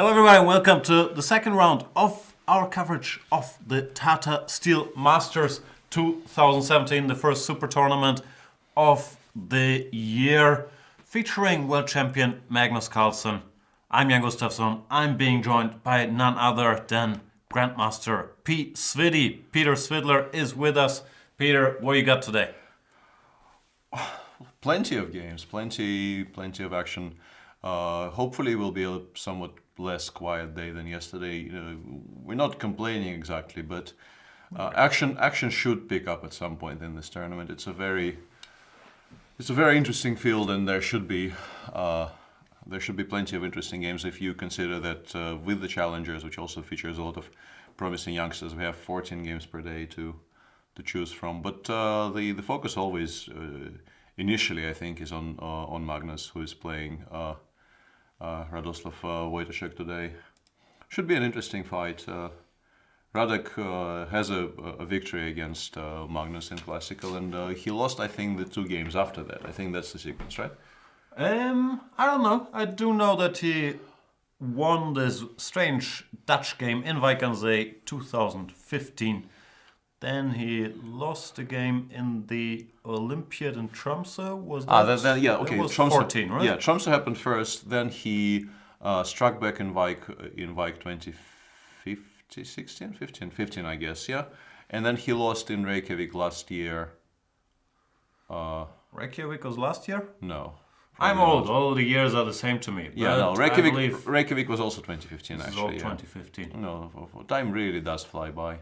Hello everybody and welcome to the second round of our coverage of the Tata Steel Masters 2017, the first super tournament of the year, featuring world champion Magnus Carlson. I'm Jan Gustafsson. I'm being joined by none other than Grandmaster P. Svidi. Peter Svidler is with us. Peter, what you got today? Plenty of games, plenty of action. Hopefully, it will be a somewhat less quiet day than yesterday. We're not complaining exactly, but action should pick up at some point in this tournament. It's a very interesting field, and there should be plenty of interesting games if you consider that with the challengers, which also features a lot of promising youngsters, we have 14 games per day to choose from. But the focus always initially, I think, is on Magnus, who is playing Radoslav Wojtaszek today. Should be an interesting fight. Radek has a victory against Magnus in Classical, and he lost, I think, the 2 games after that. I think that's the sequence, right? I don't know. I do know that he won this strange Dutch game in Vikensee 2015. Then he lost the game in the Olympiad in Tromsø. Was that? Yeah, okay. That was Tromsø, 14, right? Yeah, Tromsø happened first. Then he struck back in Vik 2015, I guess. Yeah, and then he lost in Reykjavik last year. Reykjavik was last year? No. I'm old. All the years are the same to me. Yeah, no. Reykjavik was also 2015, this actually. Is all 2015. No, time really does fly by.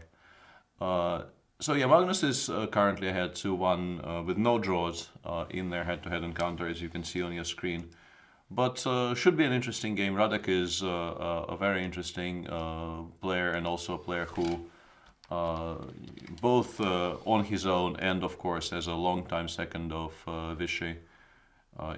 So yeah, Magnus is currently ahead 2-1 with no draws in their head-to-head encounter, as you can see on your screen. But should be an interesting game. Radek is a very interesting player, and also a player who, both on his own and of course as a long-time second of Vichy,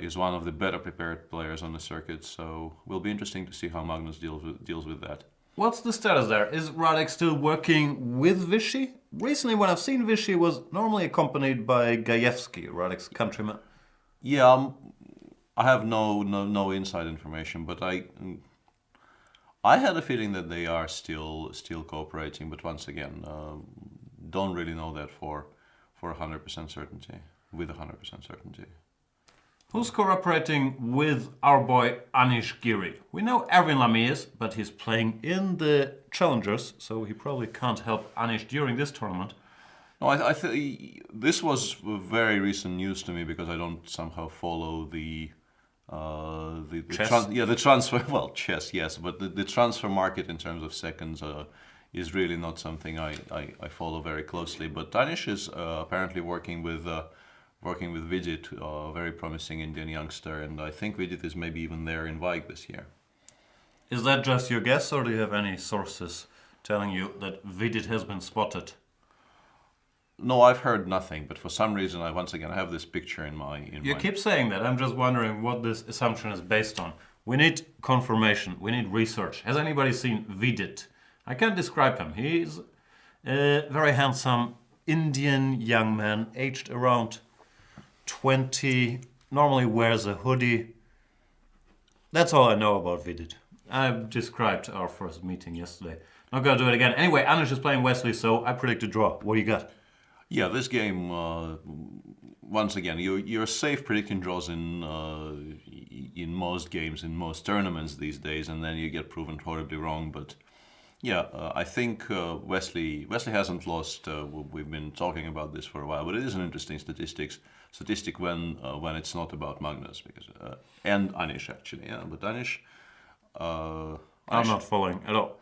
is one of the better prepared players on the circuit. So will be interesting to see how Magnus deals with that. What's the status there? Is Radek still working with Vichy? Recently, when I've seen Vichy, was normally accompanied by Gajewski, Radek's countryman. Yeah, I have no inside information, but I had a feeling that they are still cooperating. But once again, don't really know that for 100% certainty, with 100% certainty. Who's cooperating with our boy Anish Giri? We know Erwin Lamy is, but he's playing in the Challengers, so he probably can't help Anish during this tournament. No, I think this was very recent news to me, because I don't somehow follow the chess? the transfer. Well, chess, yes, but the transfer market in terms of seconds is really not something I follow very closely. But Anish is apparently working with Vidit, a very promising Indian youngster, and I think Vidit is maybe even there in Vik this year. Is that just your guess, or do you have any sources telling you that Vidit has been spotted? No, I've heard nothing, but for some reason, I have this picture in my... You keep saying that. I'm just wondering what this assumption is based on. We need confirmation. We need research. Has anybody seen Vidit? I can't describe him. He's a very handsome Indian young man, aged around 20, normally wears a hoodie. That's all I know about Vidit. I described our first meeting yesterday. Not gonna do it again. Anyway, Anish is playing Wesley, so I predict a draw. What do you got? Yeah, this game, once again, you're safe predicting draws in most games, in most tournaments these days, and then you get proven horribly wrong. But yeah, I think Wesley hasn't lost. We've been talking about this for a while, but it is an interesting statistic when it's not about Magnus, because and Anish actually. Yeah, but Anish. I'm not following at all.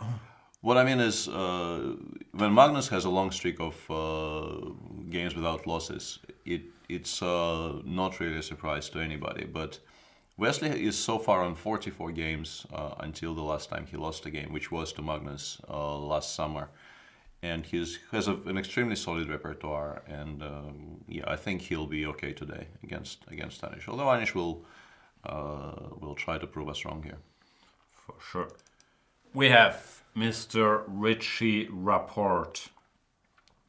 What I mean is, when Magnus has a long streak of games without losses, it's not really a surprise to anybody. But Wesley is so far on 44 games until the last time he lost a game, which was to Magnus last summer. And he has an extremely solid repertoire, and yeah, I think he'll be okay today against Anish. Although Anish will try to prove us wrong here. For sure. We have Mr. Richie Rapport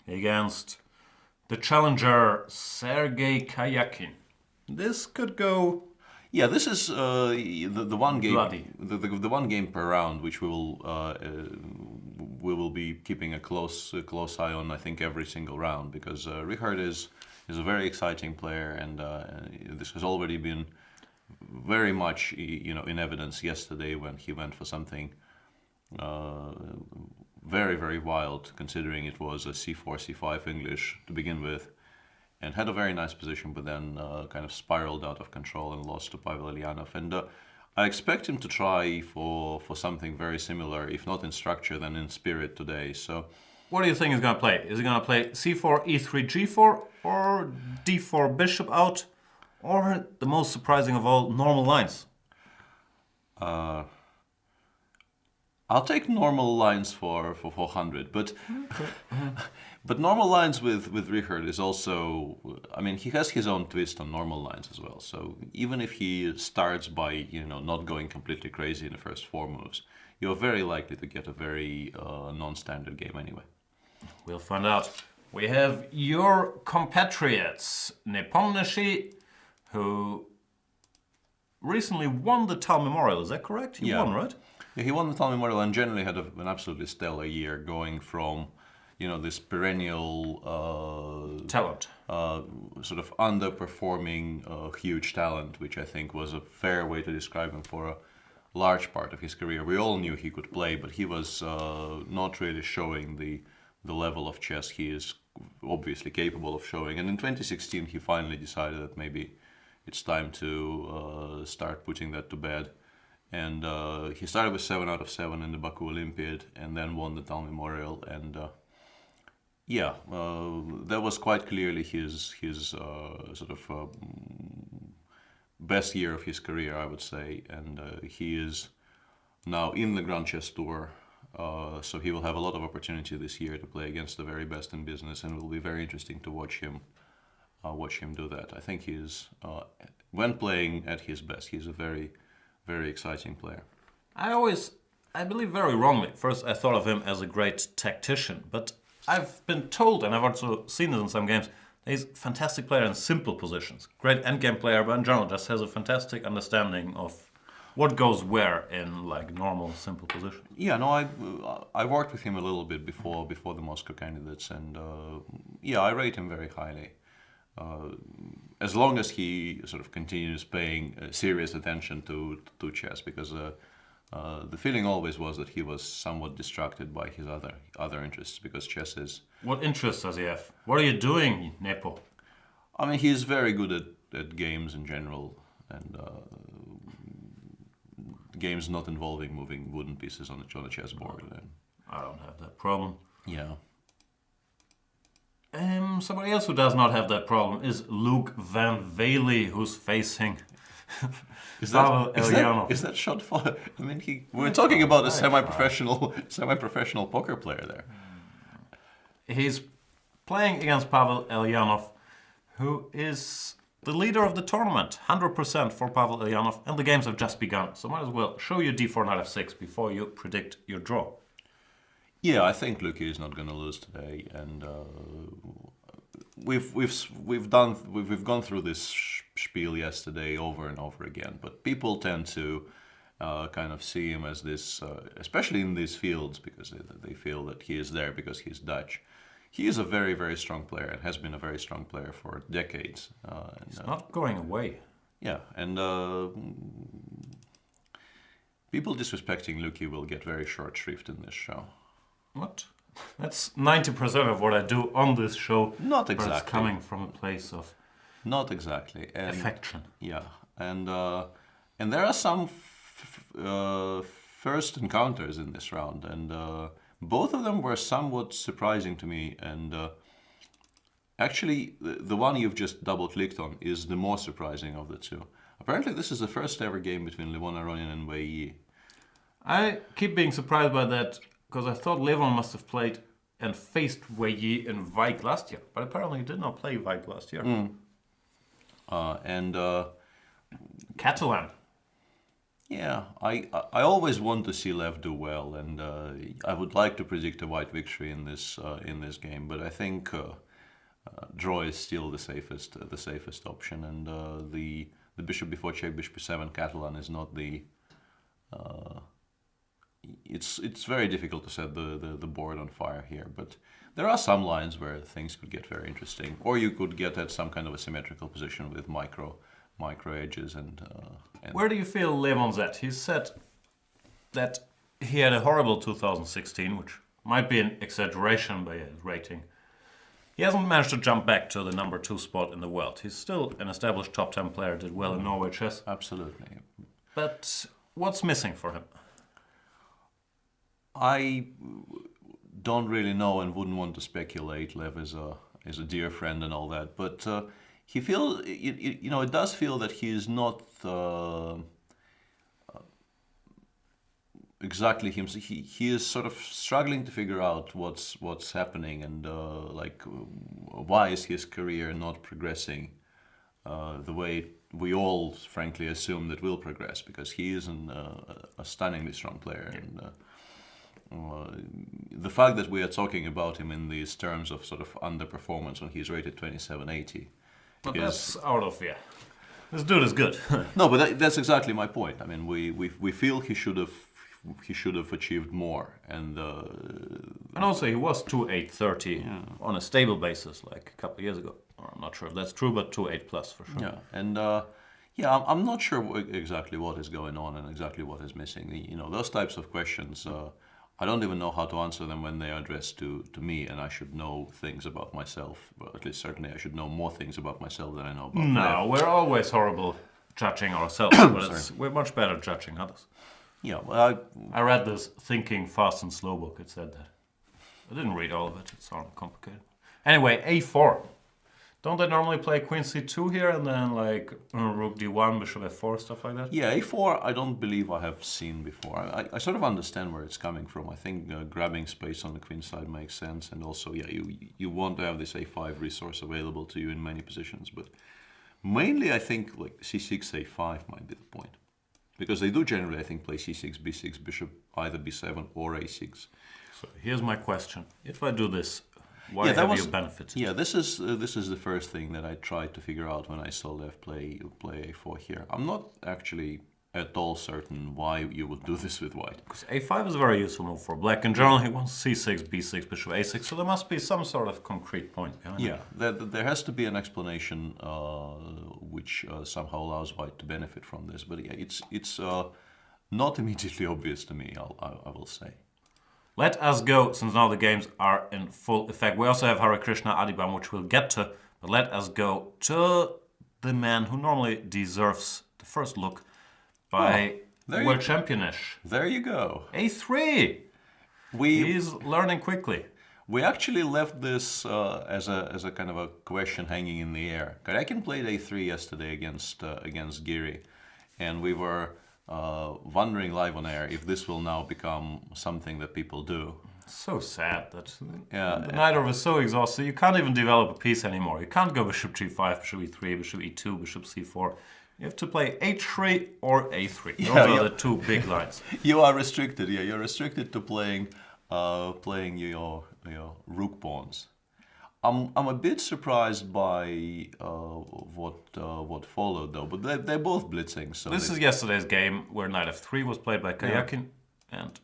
against the challenger Sergei Karjakin. This could go Yeah, this is the one game, Bloody. the one game per round, which we will be keeping a close eye on. I think every single round, because Richard is a very exciting player, and this has already been very much in evidence yesterday when he went for something uh, very very wild, considering it was a C4 C5 English to begin with, and had a very nice position, but then kind of spiraled out of control and lost to Pavel Eljanov. And I expect him to try for something very similar, if not in structure, then in spirit today. So, What do you think he's going to play? Is he going to play c4, e3, g4, or d4 bishop out, or the most surprising of all, normal lines? uh, I'll take normal lines for 400, but but normal lines with Richard is also, I mean, he has his own twist on normal lines as well. So even if he starts by not going completely crazy in the first four moves, you're very likely to get a very non-standard game anyway. We'll find out. We have your compatriots, Nepomniachtchi, who recently won the Tal Memorial. Is that correct? He Yeah. won, right? Yeah, he won the Tal Memorial and generally had an absolutely stellar year, going from this perennial Talent. sort of underperforming huge talent, which I think was a fair way to describe him for a large part of his career. We all knew he could play, but he was not really showing the level of chess he is obviously capable of showing. And in 2016, he finally decided that maybe it's time to start putting that to bed. And he started with 7 out of 7 in the Baku Olympiad, and then won the Tal Memorial. And that was quite clearly his sort of best year of his career, I would say. And he is now in the Grand Chess Tour, so he will have a lot of opportunity this year to play against the very best in business, and it will be very interesting to watch him do that. I think he is, when playing at his best, he's a very, very exciting player. I believe very wrongly, first I thought of him as a great tactician, but I've been told, and I've also seen it in some games, that he's a fantastic player in simple positions. Great endgame player, but in general just has a fantastic understanding of what goes where in like normal, simple position. Yeah, no, I worked with him a little bit before the Moscow candidates, and I rate him very highly. As long as he sort of continues paying serious attention to chess, because the feeling always was that he was somewhat distracted by his other interests, because chess is. What interests does he have? What are you doing, Nepo? I mean, he's very good at games in general, and games not involving moving wooden pieces on a chessboard. I don't have that problem. Yeah. Somebody else who does not have that problem is Luke Van Wely, who's facing Pavel Eljanov. Is that shot fire? I mean, we're talking about a semi-professional poker player there. He's playing against Pavel Eljanov, who is the leader of the tournament. 100% for Pavel Eljanov, and the games have just begun. So might as well show you d4 knight f6 before you predict your draw. Yeah, I think Luki is not going to lose today, and we've gone through this spiel yesterday over and over again. But people tend to kind of see him as this, especially in these fields, because they feel that he is there because he's Dutch. He is a very, very strong player and has been a very strong player for decades. It's not going away. Yeah, and people disrespecting Luki will get very short shrift in this show. What? That's 90% of what I do on this show. Not But exactly. it's coming from a place of Not exactly. And, affection. yeah, and there are some first encounters in this round, and both of them were somewhat surprising to me. And actually, the one you've just double-clicked on is the more surprising of the two. Apparently, this is the first ever game between Levon Aronian and Wely. I keep being surprised by that, because I thought Levon must have played and faced Wely in Vike last year, but apparently he did not play Vike last year. And Catalan. yeah, I always want to see Lev do well, and I would like to predict a white victory in this game, but I think draw is still the safest option, and the bishop before check, bishop b7 Catalan is not the. It's very difficult to set the board on fire here, but there are some lines where things could get very interesting, or you could get at some kind of a symmetrical position with micro edges and. Where do you feel Levon's at? He said that he had a horrible 2016, which might be an exaggeration by his rating. He hasn't managed to jump back to the number 2 spot in the world. He's still an established top 10 player, did well in Norway chess. Absolutely. But what's missing for him? I don't really know and wouldn't want to speculate. Lev is a dear friend and all that, but he feels, it does feel that he is not exactly him. He is sort of struggling to figure out what's happening and why is his career not progressing the way we all frankly assume that will progress, because he is a stunningly strong player. And the fact that we are talking about him in these terms of sort of underperformance when he's rated 2780. But that's out of fear. This dude is good. No, but that's exactly my point. I mean, we feel he should have achieved more, and also he was 2.830 on a stable basis like a couple of years ago. Or I'm not sure if that's true, but 2.8 plus for sure. Yeah, and I'm not sure exactly what is going on and exactly what is missing. Those types of questions. I don't even know how to answer them when they are addressed to me, and I should know things about myself. Well, at least certainly I should know more things about myself than I know about No, we're always horrible judging ourselves, but we're much better judging others. Yeah, well, I read this Thinking Fast and Slow book. It said that. I didn't read all of it. It sounded complicated. Anyway, A4. Don't they normally play Queen C2 here and then like Rook D1, Bishop F4, stuff like that? Yeah, A4 I don't believe I have seen before. I sort of understand where it's coming from. I think grabbing space on the queen side makes sense, and also you want to have this A5 resource available to you in many positions, but mainly I think like C6, A5 might be the point. Because they do generally, I think, play C6, B6, Bishop, either B7 or A6. So here's my question. If I do this, why have you benefited? Yeah, this is the first thing that I tried to figure out when I saw Lev play A4 here. I'm not actually at all certain why you would do this with white. Because A5 is a very useful move for black. In general, he wants C6, B6, Bishop A6, so there must be some sort of concrete point behind it. Yeah, there has to be an explanation which somehow allows white to benefit from this. But yeah, it's not immediately obvious to me, I will say. Let us go, since now the games are in full effect. We also have Hare Krishna Adibam, which we'll get to. But let us go to the man who normally deserves the first look by world championish. There you go. A3. He's learning quickly. We actually left this as a kind of a question hanging in the air. Karjakin played A3 yesterday against Giri, and we were wondering live on air if this will now become something that people do. So sad that neither of us is so exhausted. You can't even develop a piece anymore. You can't go Bishop G5, Bishop E3, Bishop E2, Bishop C4. You have to play H3 or A3. Those are the two big lines. You are restricted. Yeah, you're restricted to playing your rook pawns. I'm a bit surprised by what followed though, but they're both blitzing. So this is yesterday's game where knight f3 was played by Karjakin, and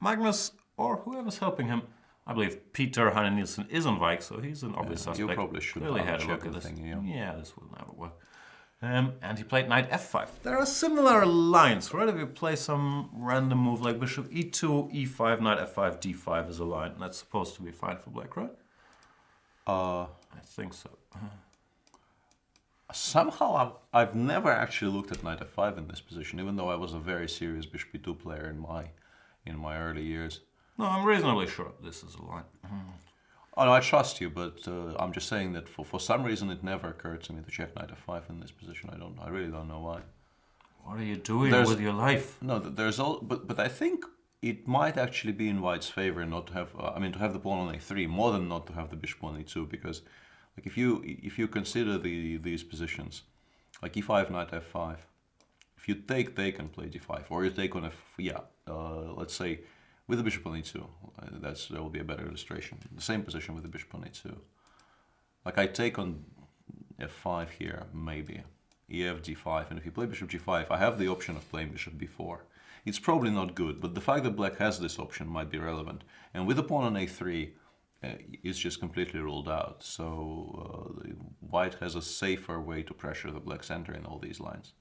Magnus or whoever's helping him, I believe Peter Heine Nielsen is on Vike, so he's an obvious suspect. You probably should really had a look at this. Thing, yeah, this will never work. And he played knight f5. There are similar lines, right? If you play some random move like bishop e2, e5, knight f5, d5 is a line. That's supposed to be fine for black, right? I think so. Somehow I've never actually looked at knight f5 in this position, even though I was a very serious bishop e2 player in my early years. No, I'm reasonably sure this is a line. Oh no, I trust you, but I'm just saying that for some reason it never occurred to me to check knight f5 in this position. I really don't know why. What are you doing with your life? No, but I think it might actually be in white's favor not to have. To have the pawn on a3 more than not to have the bishop on e2, because like if you consider these positions, like e5, knight f5, if you take and play d5, or you take on let's say with the bishop on e2, that will be a better illustration. The same position with the bishop on e2. Like I take on f5 here, maybe. ef g5, and if you play bishop g5, I have the option of playing bishop b4. It's probably not good, but the fact that black has this option might be relevant. And with the pawn on a3, it's just completely ruled out. So white has a safer way to pressure the black center in all these lines,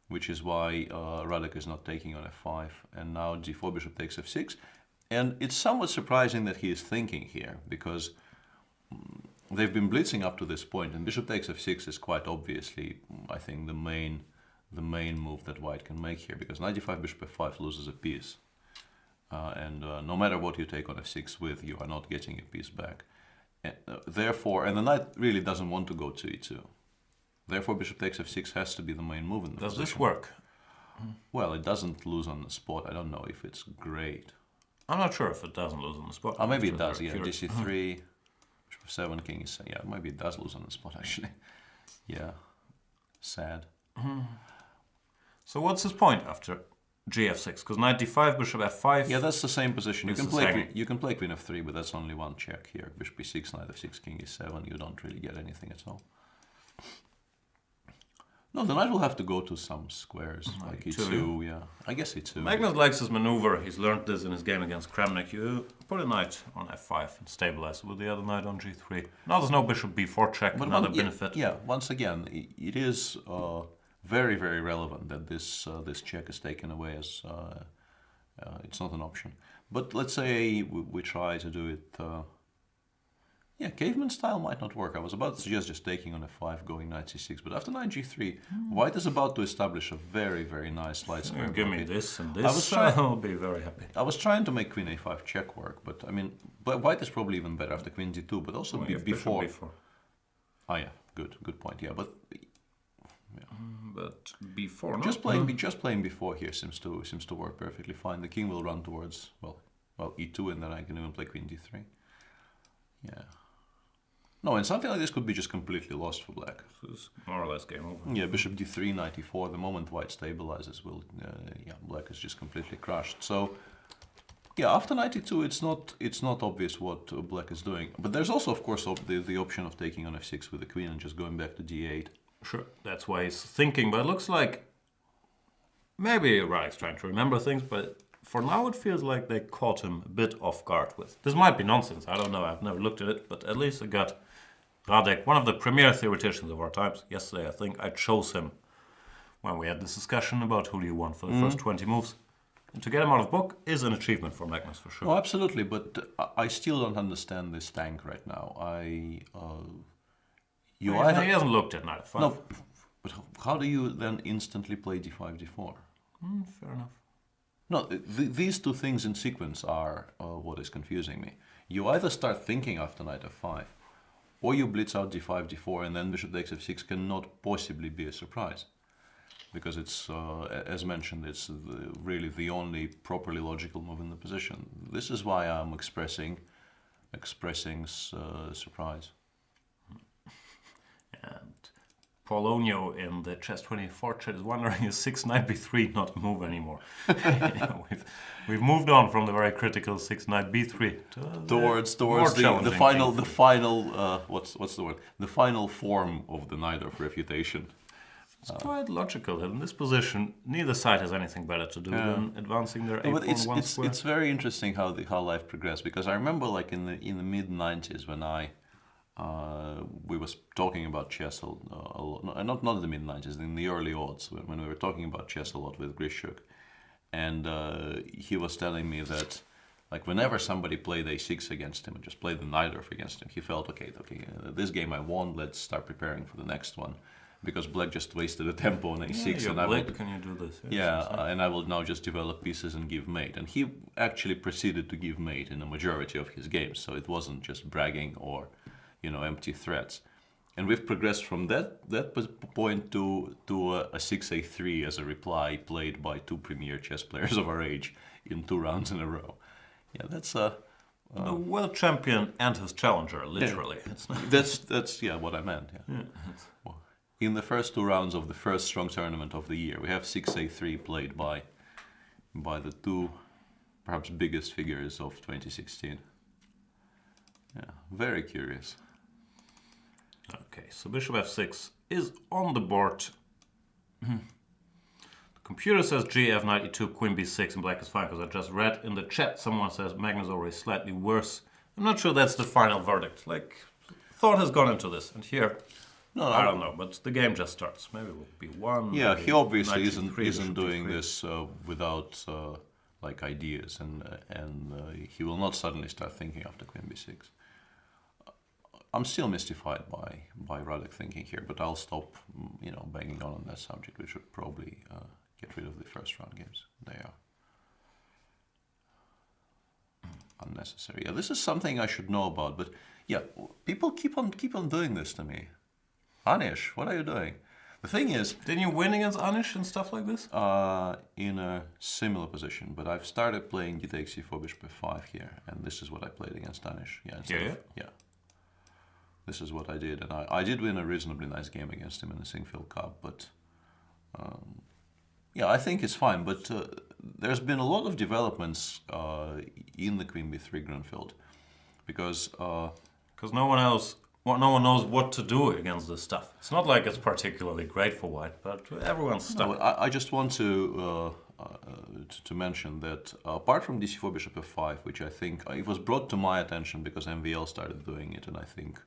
which is why Radek is not taking on f5. And now g4, bishop takes f6. And it's somewhat surprising that he is thinking here, because they've been blitzing up to this point, and bishop takes f6 is quite obviously, I think, the main move that white can make here, because knight d5, bishop f5 loses a piece. And no matter what you take on f6 with, you are not getting a piece back. Therefore, and the knight really doesn't want to go to e2. Therefore, bishop takes f6 has to be the main move in the position. Does this work? Well, it doesn't lose on the spot. I don't know if it's great. I'm not sure if it doesn't lose on the spot. Oh, maybe it does, yeah. dc3, bishop f7, king is... Yeah, maybe it does lose on the spot, actually. Yeah, sad. So what's his point after gf6? Because knight d5, bishop f5... Yeah, that's the same position. You can play queen f3, but that's only one check here. Bishop b6, knight f6, king e7. You don't really get anything at all. No, the knight will have to go to some squares, like e2, yeah. I guess e2. Magnus likes his maneuver. He's learned this in his game against Kramnik. You put a knight on f5 and stabilize it with the other knight on g3. Now there's no bishop b4 check, but another benefit. Yeah, once again, it is very, very relevant that this check is taken away as it's not an option. But let's say we try to do it... yeah, caveman style might not work. I was about to suggest just taking on f5, going knight c6, but after knight g3, white is about to establish a very, very nice light square. Give me this and this, I'll be very happy. I was trying to make queen a5 check work, but I mean, white is probably even better after queen d2, but also before. Oh yeah, good point, yeah, but... Yeah. But before, no? Just playing before here seems to work perfectly fine. The king will run towards, well, e2, and then I can even play queen d3. Yeah. No, and something like this could be just completely lost for black. So it's more or less game over. Yeah, bishop d3, knight e4. The moment white stabilizes, black is just completely crushed. So, yeah, after knight e2, it's not obvious what black is doing. But there's also, of course, the option of taking on f6 with the queen and just going back to d8. Sure, that's why he's thinking. But it looks like maybe Radek's trying to remember things, but for now, it feels like they caught him a bit off guard with. This might be nonsense, I don't know, I've never looked at it, but at least I got Radek, one of the premier theoreticians of our times. Yesterday, I think I chose him when we had this discussion about who do you want for the first 20 moves. And to get him out of book is an achievement for Magnus, for sure. Oh, absolutely, but I still don't understand this tank right now. He hasn't looked at knight f5. No, but how do you then instantly play d5, d4? Fair enough. No, these two things in sequence are what is confusing me. You either start thinking after knight f5, or you blitz out d5, d4, and then bishop takes f6 cannot possibly be a surprise. Because it's, as mentioned, it's really the only properly logical move in the position. This is why I'm expressing surprise. And Polonio in the Chess24 chat is wondering, is 6 knight b3 not a move anymore? we've moved on from the very critical 6 knight b3 towards the final what's the word? The final form of the knight of refutation. It's quite logical. In this position, neither side has anything better to do than advancing their a4 one square. It's very interesting how life progressed, because I remember like in the mid 90s when we was talking about chess a lot, not in the mid 90s, in the early aughts when we were talking about chess a lot with Grishuk, and he was telling me that like whenever somebody played a6 against him and just played the knight off against him, he felt okay, this game I won, let's start preparing for the next one. Because black just wasted a tempo on a6, and can you do this? And I will now just develop pieces and give mate. And he actually proceeded to give mate in a majority of his games, so it wasn't just bragging or, empty threats. And we've progressed from that point to a 6a3 as a reply played by two premier chess players of our age in 2 rounds in a row. Yeah, that's the world champion and his challenger, literally. Yeah. That's what I meant. Yeah. Well, in the first 2 rounds of the first strong tournament of the year, we have 6a3 played by the 2 perhaps biggest figures of 2016. Yeah, very curious. Okay, so bishop f6 is on the board. Computer says gf92, queen b6, and black is fine, because I just read in the chat someone says Magnus already slightly worse. I'm not sure that's the final verdict. Like, thought has gone into this, and here, No, I don't know, but the game just starts. Maybe it will be one. Yeah, maybe he obviously knight isn't g3, isn't bishop doing g3. this without like ideas, and he will not suddenly start thinking after queen b6. I'm still mystified by Radek thinking here, but I'll stop, banging on that subject. We should probably get rid of the first round games. They are unnecessary. Yeah, this is something I should know about, but yeah, people keep on doing this to me. Anish, what are you doing? The thing is, Didn't you win against Anish and stuff like this? in a similar position, but I've started playing d takes c4 bishop f5 here, and this is what I played against Anish. Yeah. This is what I did, and I did win a reasonably nice game against him in the Singfield Cup, but yeah, I think it's fine. But there's been a lot of developments in the queen b3 Grunfeld, because no one knows what to do against this stuff. It's not like it's particularly great for white, but everyone's stuck. no, I just want to mention that apart from dc4 bishop f5, which I think it was brought to my attention because MVL started doing it, and I think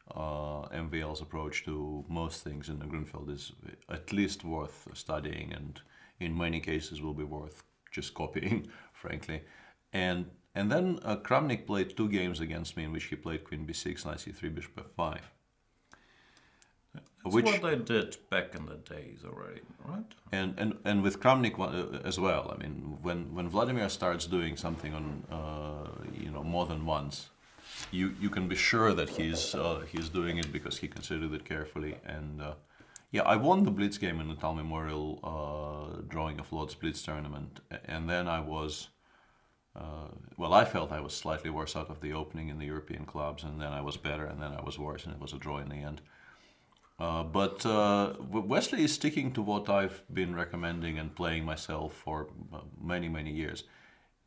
MVL's approach to most things in the Grunfeld is at least worth studying, and in many cases will be worth just copying, frankly. And then Kramnik played 2 games against me in which he played queen b6, knight c3, bishop f5. That's what they did back in the days already, right? And with Kramnik as well. I mean, when Vladimir starts doing something on more than once, you can be sure that he's doing it because he considered it carefully. And yeah, I won the Blitz game in the Tal Memorial Drawing of Lords Blitz tournament, and then I was. I felt I was slightly worse out of the opening in the European clubs, and then I was better, and then I was worse, and it was a draw in the end. But Wesley is sticking to what I've been recommending and playing myself for many, many years.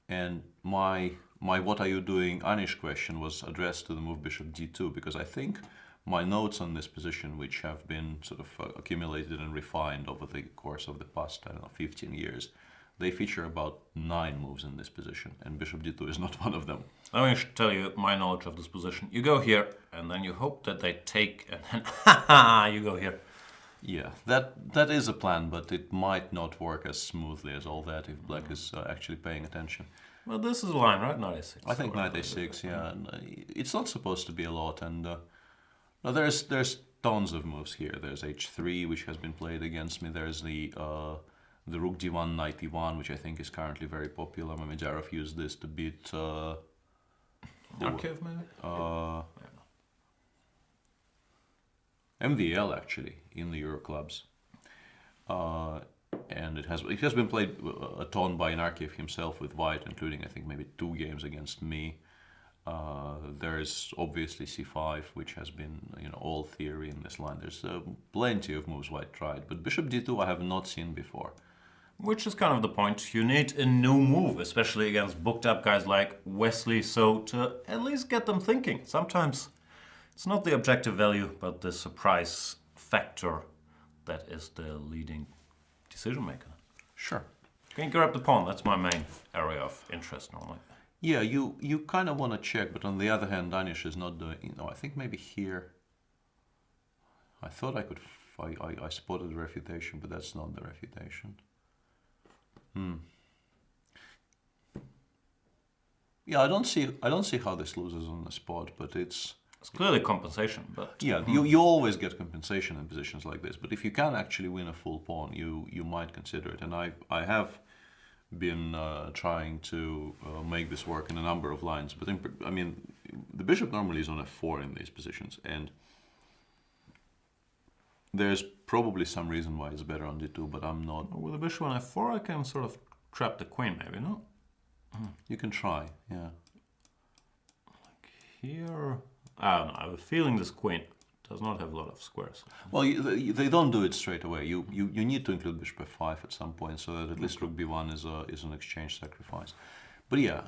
And my what are you doing Anish question was addressed to the move bishop d2, because I think my notes on this position, which have been sort of accumulated and refined over the course of the past, 15 years, they feature about 9 moves in this position, and bishop d2 is not one of them. Let me tell you my knowledge of this position. You go here, and then you hope that they take, and then you go here. Yeah, that is a plan, but it might not work as smoothly as all that if black is actually paying attention. Well, this is a line, right? Knight a6. I think knight a6, yeah. And, it's not supposed to be a lot, and no, there's tons of moves here. There's h3, which has been played against me. There's the rook d1, knight e1, which I think is currently very popular. Mamedjarov used this to beat Arkiv, maybe? MVL actually in the Euro clubs, and it has been played a ton by Narkiev himself with white, including I think maybe 2 games against me. There is obviously c5, which has been all theory in this line. There's plenty of moves white tried, but bishop d2 I have not seen before. Which is kind of the point. You need a new move, especially against booked up guys like Wesley, so to at least get them thinking. Sometimes it's not the objective value, but the surprise factor that is the leading decision maker. Sure. Can you grab the pawn? That's my main area of interest normally. Yeah, you kind of want to check, but on the other hand, Anish is not doing. I think maybe here. I thought I could. I spotted the refutation, but that's not the refutation. Yeah, I don't see how this loses on the spot, but it's clearly compensation, but yeah, you always get compensation in positions like this. But if you can actually win a full pawn, you might consider it. And I have been trying to make this work in a number of lines. But I mean, the bishop normally is on f4 in these positions, and there's probably some reason why it's better on d2, but I'm not. With the bishop on f4, I can sort of trap the queen, maybe, no? You can try, yeah. Like here, I don't know. I have a feeling this queen does not have a lot of squares. Well, they don't do it straight away. You need to include bishop f5 at some point, so that at least rook b1 is an exchange sacrifice. But yeah,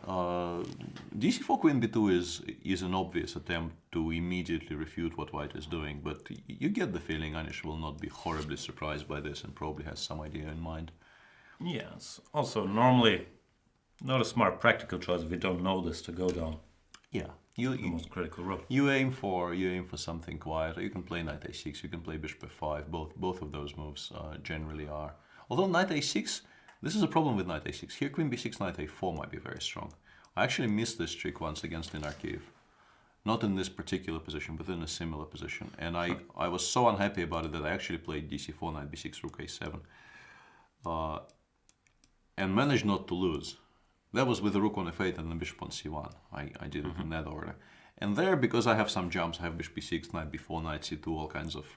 dc4 queen b2 is an obvious attempt to immediately refute what white is doing, but you get the feeling Anish will not be horribly surprised by this and probably has some idea in mind. Yes. Also, normally, not a smart practical choice if you don't know this to go down Yeah, the most critical rook. you aim for something quiet. You can play knight a6, you can play bishop f5. Both of those moves generally are. Although knight a6, this is a problem with knight a6. Here queen b6, knight a4 might be very strong. I actually missed this trick once against Inarkiv. Not in this particular position, but in a similar position. And I was so unhappy about it that I actually played dc4, knight b6, rook a7. And managed not to lose. That was with the rook on f8 and the bishop on c1. I did it in that order. And there, because I have some jumps, I have bishop b6, knight b4, knight c2,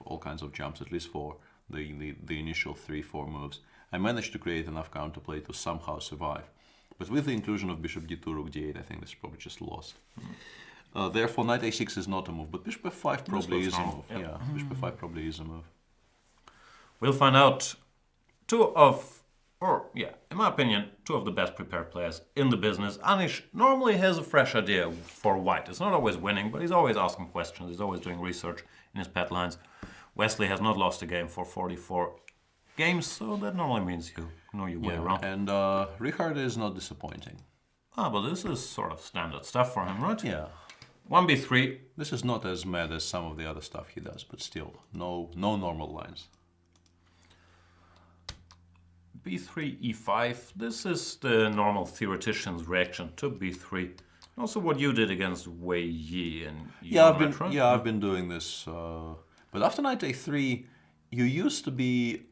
all kinds of jumps, at least for the initial 3-4 moves. I managed to create enough counterplay to somehow survive. But with the inclusion of bishop d2, rook d8, I think this is probably just lost. Therefore, knight a6 is not a move, but bishop f5 probably is a move. Yep. Yeah, bishop f5 probably is a move. We'll find out in my opinion, two of the best prepared players in the business. Anish normally has a fresh idea for white. It's not always winning, but he's always asking questions. He's always doing research in his pet lines. Wesley has not lost a game for 44 games, so that normally means you know your way around. And Richard is not disappointing. But this is sort of standard stuff for him, right? Yeah. 1b3. This is not as mad as some of the other stuff he does, but still, no normal lines. b3, e5. This is the normal theoretician's reaction to b3. Also, what you did against Wely and I've been doing this. But after knight a3, you used to be.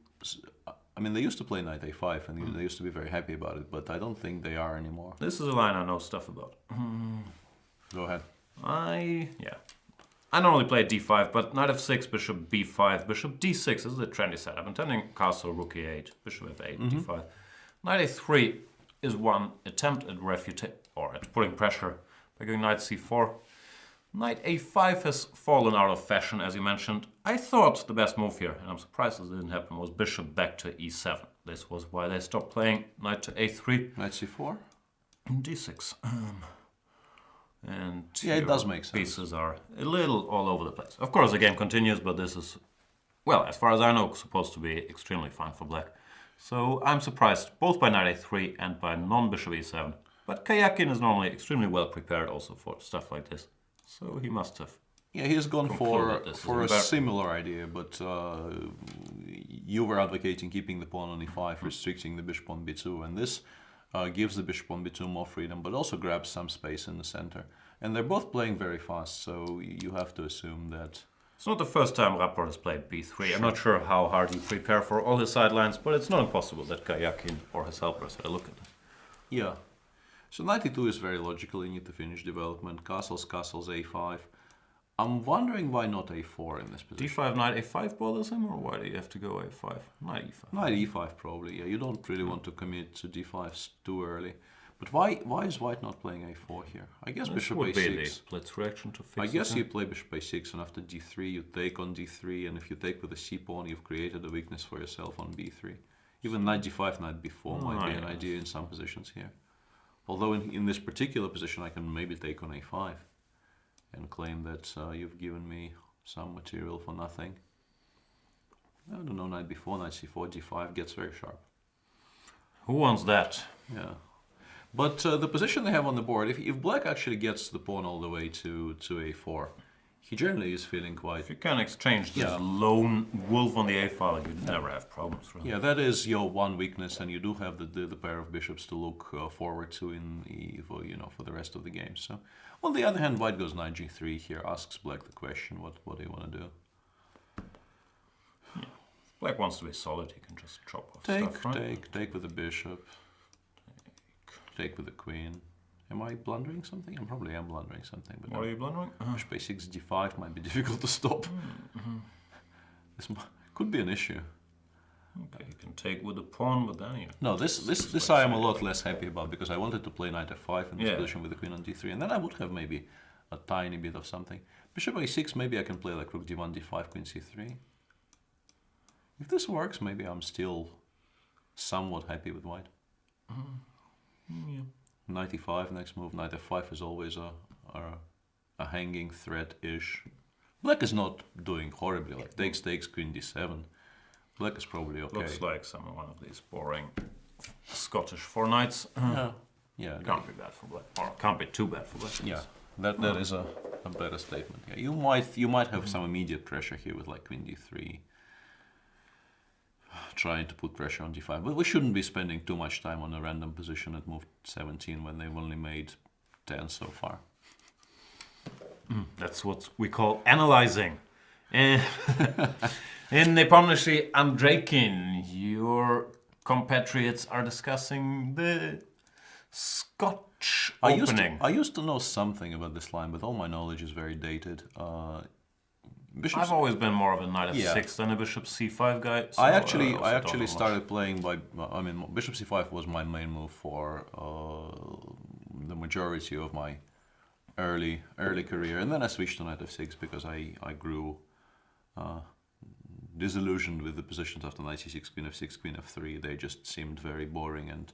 I mean, they used to play knight a5, and they used to be very happy about it. But I don't think they are anymore. This is a line I know stuff about. Go ahead. I normally play d5, but knight f6, bishop b5, bishop d6 is the trendy setup. I'm turning castle, rook e8, bishop f8, d5. Knight a3 is one attempt at at putting pressure by going knight c4. Knight a5 has fallen out of fashion, as you mentioned. I thought the best move here, and I'm surprised this didn't happen, was bishop back to e7. This was why they stopped playing knight to a3. Knight c4? d6. And it does make sense. Pieces are a little all over the place. Of course, the game continues, but this is, well, as far as I know, supposed to be extremely fine for black. So I'm surprised both by knight a3 and by non-bishop e7. But Karjakin is normally extremely well prepared also for stuff like this. So he must have. Yeah, he's gone for a similar idea, but you were advocating keeping the pawn on e5, restricting the bishop on b2, and this gives the bishop on b2 more freedom, but also grabs some space in the center. And they're both playing very fast, so you have to assume that... It's not the first time Rapport has played b3. Sure. I'm not sure how hard he prepared for all his sidelines, but it's not impossible that Karjakin or his helpers had a look at it. Yeah. So knight e2 is very logical. You need to finish development. Castles, a5. I'm wondering why not a4 in this position. d5, knight a5 bothers him, or why do you have to go a5? Knight e5. Knight e5 probably, yeah. You don't really want to commit to d5 too early. But why is white not playing a4 here? I guess this bishop would a6. Be the blitz reaction to fix I guess it, you play bishop a6, and after d3 you take on d3, and if you take with the c-pawn, you've created a weakness for yourself on b3. Even knight d5, knight b4 might be an idea in some positions here. Although in this particular position I can maybe take on a5 and claim that you've given me some material for nothing. I don't know, knight b4, knight c4, d5 gets very sharp. Who wants that? Yeah. But the position they have on the board, if black actually gets the pawn all the way to a4, he generally is feeling quite... If you can exchange this lone wolf on the a file, you never have problems, really. Yeah, that is your one weakness, and you do have the pair of bishops to look forward to for the rest of the game. So, on the other hand, white goes knight g3 here, asks black the question, what do you want to do? Yeah. If black wants to be solid, he can just chop off stuff, right? Take with the bishop. Take with the queen. Am I blundering something? I probably am blundering something. But what are you blundering? Bishop a6, d5 might be difficult to stop. This could be an issue. Okay, you can take with the pawn, but then you... No, this I am a lot less happy about, because I wanted to play knight f5 in this position with the queen on d3, and then I would have maybe a tiny bit of something. Bishop a6, maybe I can play like rook d1, d5, queen c3. If this works, maybe I'm still somewhat happy with white. Yeah. knight e5 next move. Knight f5 is always a hanging threat-ish. Black is not doing horribly, like takes, queen d7. Black is probably okay. Looks like one of these boring Scottish four knights. Yeah, Can't be bad for black, or can't be too bad for black. yeah, that is a better statement. Yeah, you might have some immediate pressure here with like queen d3, trying to put pressure on d5. But we shouldn't be spending too much time on a random position at move 17 when they've only made 10 so far. That's what we call analyzing. In Nepomniachtchi Karjakin, your compatriots are discussing the Scotch opening. I used to know something about this line, but all my knowledge is very dated. I've always been more of a knight f6 than a bishop c5 guy. So I actually started playing by. I mean, bishop c5 was my main move for the majority of my early career, and then I switched to knight f6 because I grew disillusioned with the positions after knight c6, queen f6, queen f3. They just seemed very boring, and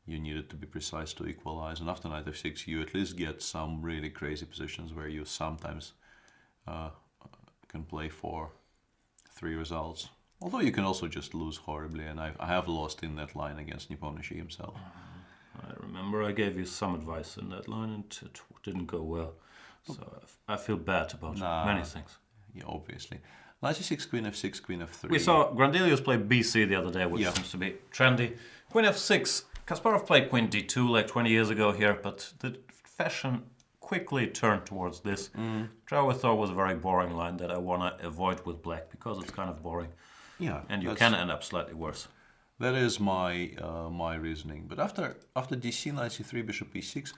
you needed to be precise to equalize. And after knight f6, you at least get some really crazy positions where you sometimes can play for 3 results. Although you can also just lose horribly, and I have lost in that line against Nepomniachtchi himself. I remember I gave you some advice in that line, and it didn't go well. So I feel bad about many things. Yeah, obviously. Knight c6, queen f6, queen f3. We saw Grandelius play bc the other day, which seems to be trendy. Queen f6. Kasparov played queen d2 like 20 years ago here, but the fashion quickly turned towards this, which I always thought was a very boring line that I want to avoid with black because it's kind of boring. Yeah, and you can end up slightly worse. That is my my reasoning. But after dc, knight c3, bishop e6,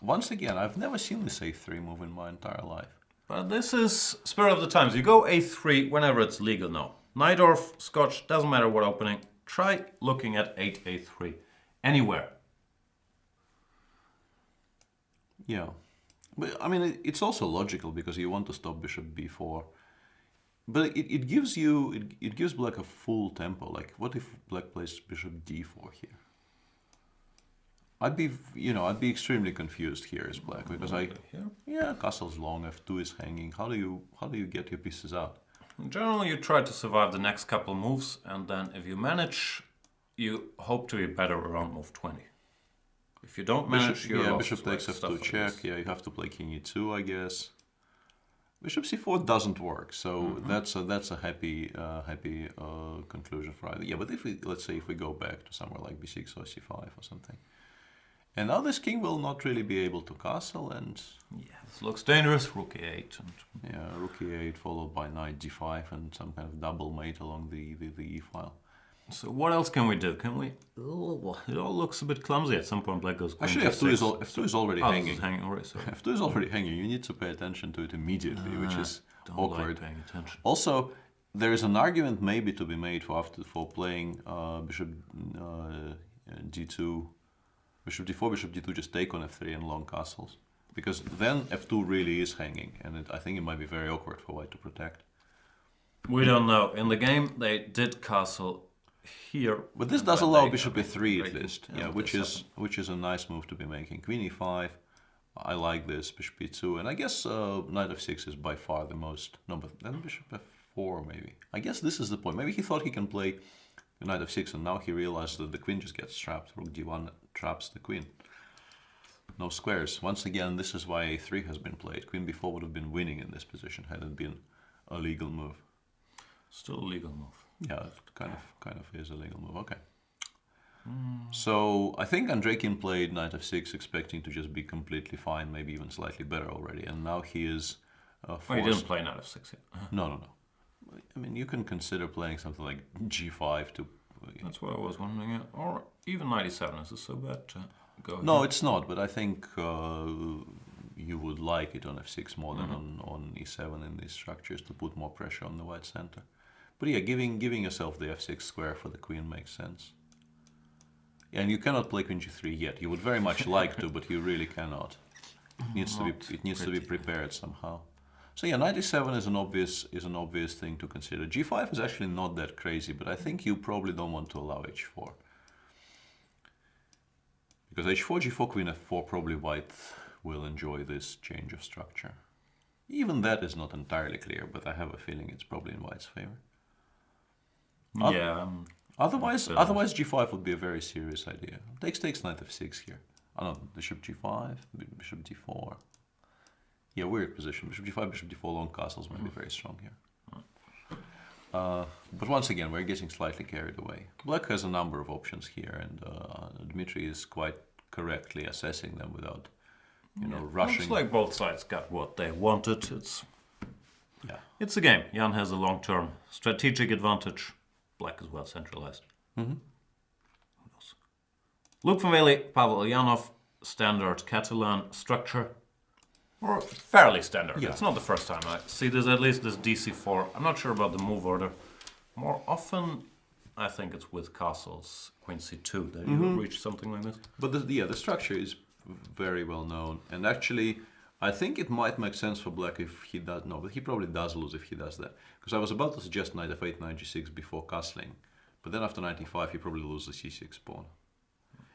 once again, I've never seen this a3 move in my entire life. But this is spirit of the times. You go a3 whenever it's legal now. Najdorf, Scotch, doesn't matter what opening. Try looking at 8a3 anywhere. Yeah. But I mean, it's also logical because you want to stop bishop b4. But it gives black a full tempo. Like, what if black plays bishop d4 here? I'd be extremely confused here as black because castle's long, f2 is hanging. How do you get your pieces out? Generally, you try to survive the next couple moves, and then if you manage, you hope to be better around move 20. If you don't manage, bishop takes f2 check. Yeah, you have to play king e2, I guess. Bishop c4 doesn't work, so that's a happy conclusion for either. Yeah, but let's say if we go back to somewhere like b6 or c5 or something, and now this king will not really be able to castle, and this looks dangerous. Rook e8, and rook e8 followed by knight g5 and some kind of double mate along the e file. So what else can we do? Can we? Oh, it all looks a bit clumsy at some point. Black goes queen actually f2 is already hanging. This is hanging already. Sorry. F2 is already hanging. You need to pay attention to it immediately, which is awkward. Like paying attention. Also, there is an argument maybe to be made for playing bishop d2, bishop d4, bishop d2, just take on f3 and long castles, because then f2 really is hanging, and I think it might be very awkward for white to protect. We don't know. In the game, they did castle here, but this does allow bishop e3 at least, which is a nice move to be making. Queen e5, I like this. Bishop e2, and I guess knight f6 is by far the most. No, but then bishop f4 maybe. I guess this is the point. Maybe he thought he can play knight f6, and now he realizes that the queen just gets trapped. Rook d1 traps the queen. No squares. Once again, this is why a3 has been played. Queen b4 would have been winning in this position had it been a legal move. Still a legal move. Yeah, it kind of is a legal move. Okay. So I think Karjakin played knight f6 expecting to just be completely fine, maybe even slightly better already, and now he is forced. Oh, he didn't play knight f6 yet. No. I mean, you can consider playing something like g5 to. That's what I was wondering. Or even knight e7. Is this so bad to go? No, it's not. But I think you would like it on f6 more than on e7 in these structures to put more pressure on the white center. But yeah, giving yourself the f6 square for the queen makes sense. And you cannot play queen g3 yet. You would very much like to, but you really cannot. It needs to be prepared somehow. So yeah, knight e7 is an obvious thing to consider. g5 is actually not that crazy, but I think you probably don't want to allow h4. Because h4, g4, queen f4, probably white will enjoy this change of structure. Even that is not entirely clear, but I have a feeling it's probably in white's favor. Yeah. Otherwise g5 would be a very serious idea. Takes knight f6 here. Oh no, bishop g5, bishop d4. Yeah, weird position. Bishop g5, bishop d4, long castles might be very strong here. But once again, we're getting slightly carried away. Black has a number of options here, and Dmitry is quite correctly assessing them without, rushing. Looks like both sides got what they wanted. It's a game. Jan has a long-term strategic advantage. Black is well centralized. Luke from Wely, Pavel Eljanov, standard Catalan structure. Or fairly standard. Yeah. It's not the first time I see this, at least this DC4. I'm not sure about the move order. More often, I think it's with castles, queen c2, that you reach something like this. But the structure is very well known. And actually, I think it might make sense for black if he does. No, but he probably does lose if he does that. Because I was about to suggest knight f8, knight g6 before castling. But then after knight e5, he probably loses the c6 pawn.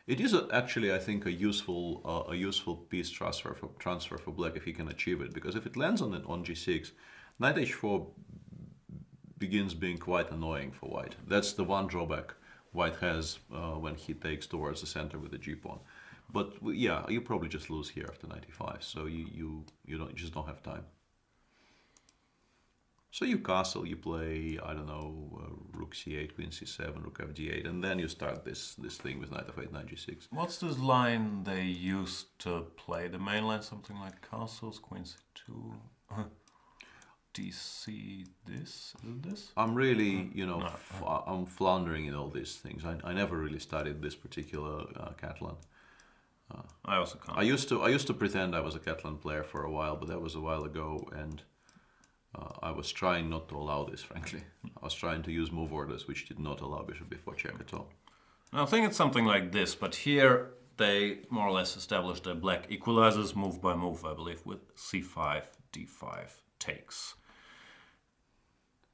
It is actually, I think, a useful piece transfer for black if he can achieve it. Because if it lands on g6, knight h4 begins being quite annoying for white. That's the one drawback white has when he takes towards the center with the g pawn. But yeah, you probably just lose here after knight e5. So you just don't have time. So you castle, you play, I don't know, rook c8, queen c7, rook fd8, and then you start this thing with knight f8, knight g6. What's this line they used to play? The main line, something like castles, queen c2, dc this, this? I'm really, I'm floundering in all these things. I never really studied this particular Catalan. I also can't. I used to pretend I was a Catalan player for a while, but that was a while ago, and I was trying not to allow this, frankly. I was trying to use move orders which did not allow bishop before check at all. Now, I think it's something like this, but here they more or less established that black equalizes move by move, I believe, with c5, d5 takes.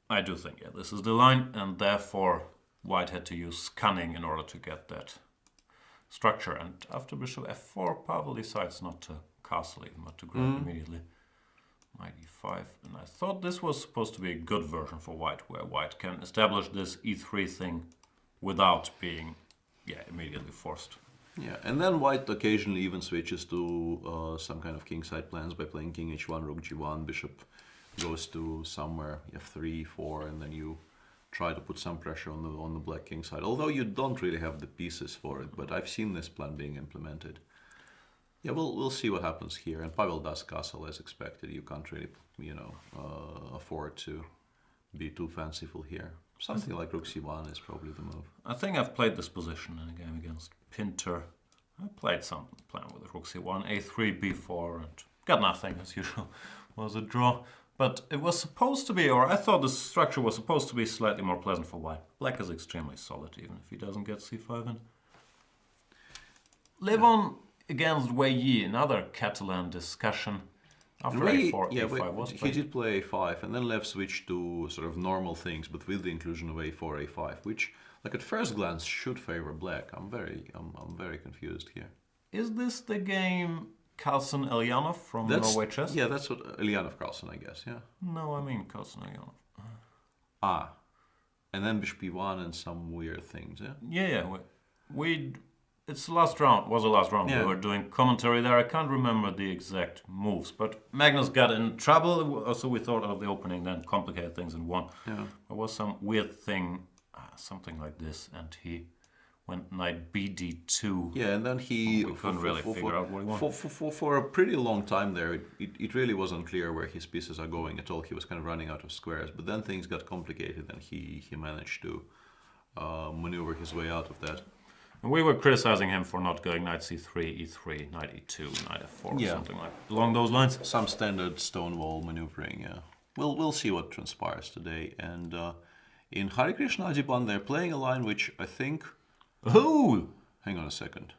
I do think, yeah, this is the line, and therefore white had to use cunning in order to get that structure. And after bishop f4, Pavel decides not to castle even, but to grab immediately. Knight e5, and I thought this was supposed to be a good version for white, where white can establish this e3 thing without being, immediately forced. Yeah, and then white occasionally even switches to some kind of kingside plans by playing king h1, rook g1, bishop goes to somewhere f3, 4, and then you try to put some pressure on the black king side. Although you don't really have the pieces for it, but I've seen this plan being implemented. Yeah, we'll see what happens here. And Pavel does castle as expected. You can't really, afford to be too fanciful here. Something like rook c1 is probably the move. I think I've played this position in a game against Pinter. I played some plan with rook c1, a3, b4, and got nothing as usual. Was a draw. But it was supposed to be, or I thought the structure was supposed to be slightly more pleasant for white. Black is extremely solid, even if he doesn't get c5 in. Levon against Wely, another Catalan discussion. After a4, a5 was played. He did play a5 and then left switch to sort of normal things, but with the inclusion of a4, a5, which, like at first glance, should favor black. I'm very confused here. Is this the game Carlson Eljanov from Norway Chess? Yeah, that's what Eljanov Carlson, I guess. Yeah. No, I mean Carlson Eljanov. And then bishop e1 and some weird things. Yeah. Yeah. It's the last round. Was the last round. Yeah. We were doing commentary there. I can't remember the exact moves, but Magnus got in trouble. So we thought of the opening, then complicated things and won. Yeah. There was some weird thing, something like this, and he went knight bd2. Yeah, and then he couldn't really figure out what he wanted. For a pretty long time there, it really wasn't clear where his pieces are going at all. He was kind of running out of squares, but then things got complicated, and he managed to maneuver his way out of that. And we were criticizing him for not going knight c3, e3, knight e2, knight f4, or something like along those lines. Some standard stonewall maneuvering. Yeah, we'll see what transpires today. And in Hare Krishna Adiban, they're playing a line which I think. Oh! Hang on a second.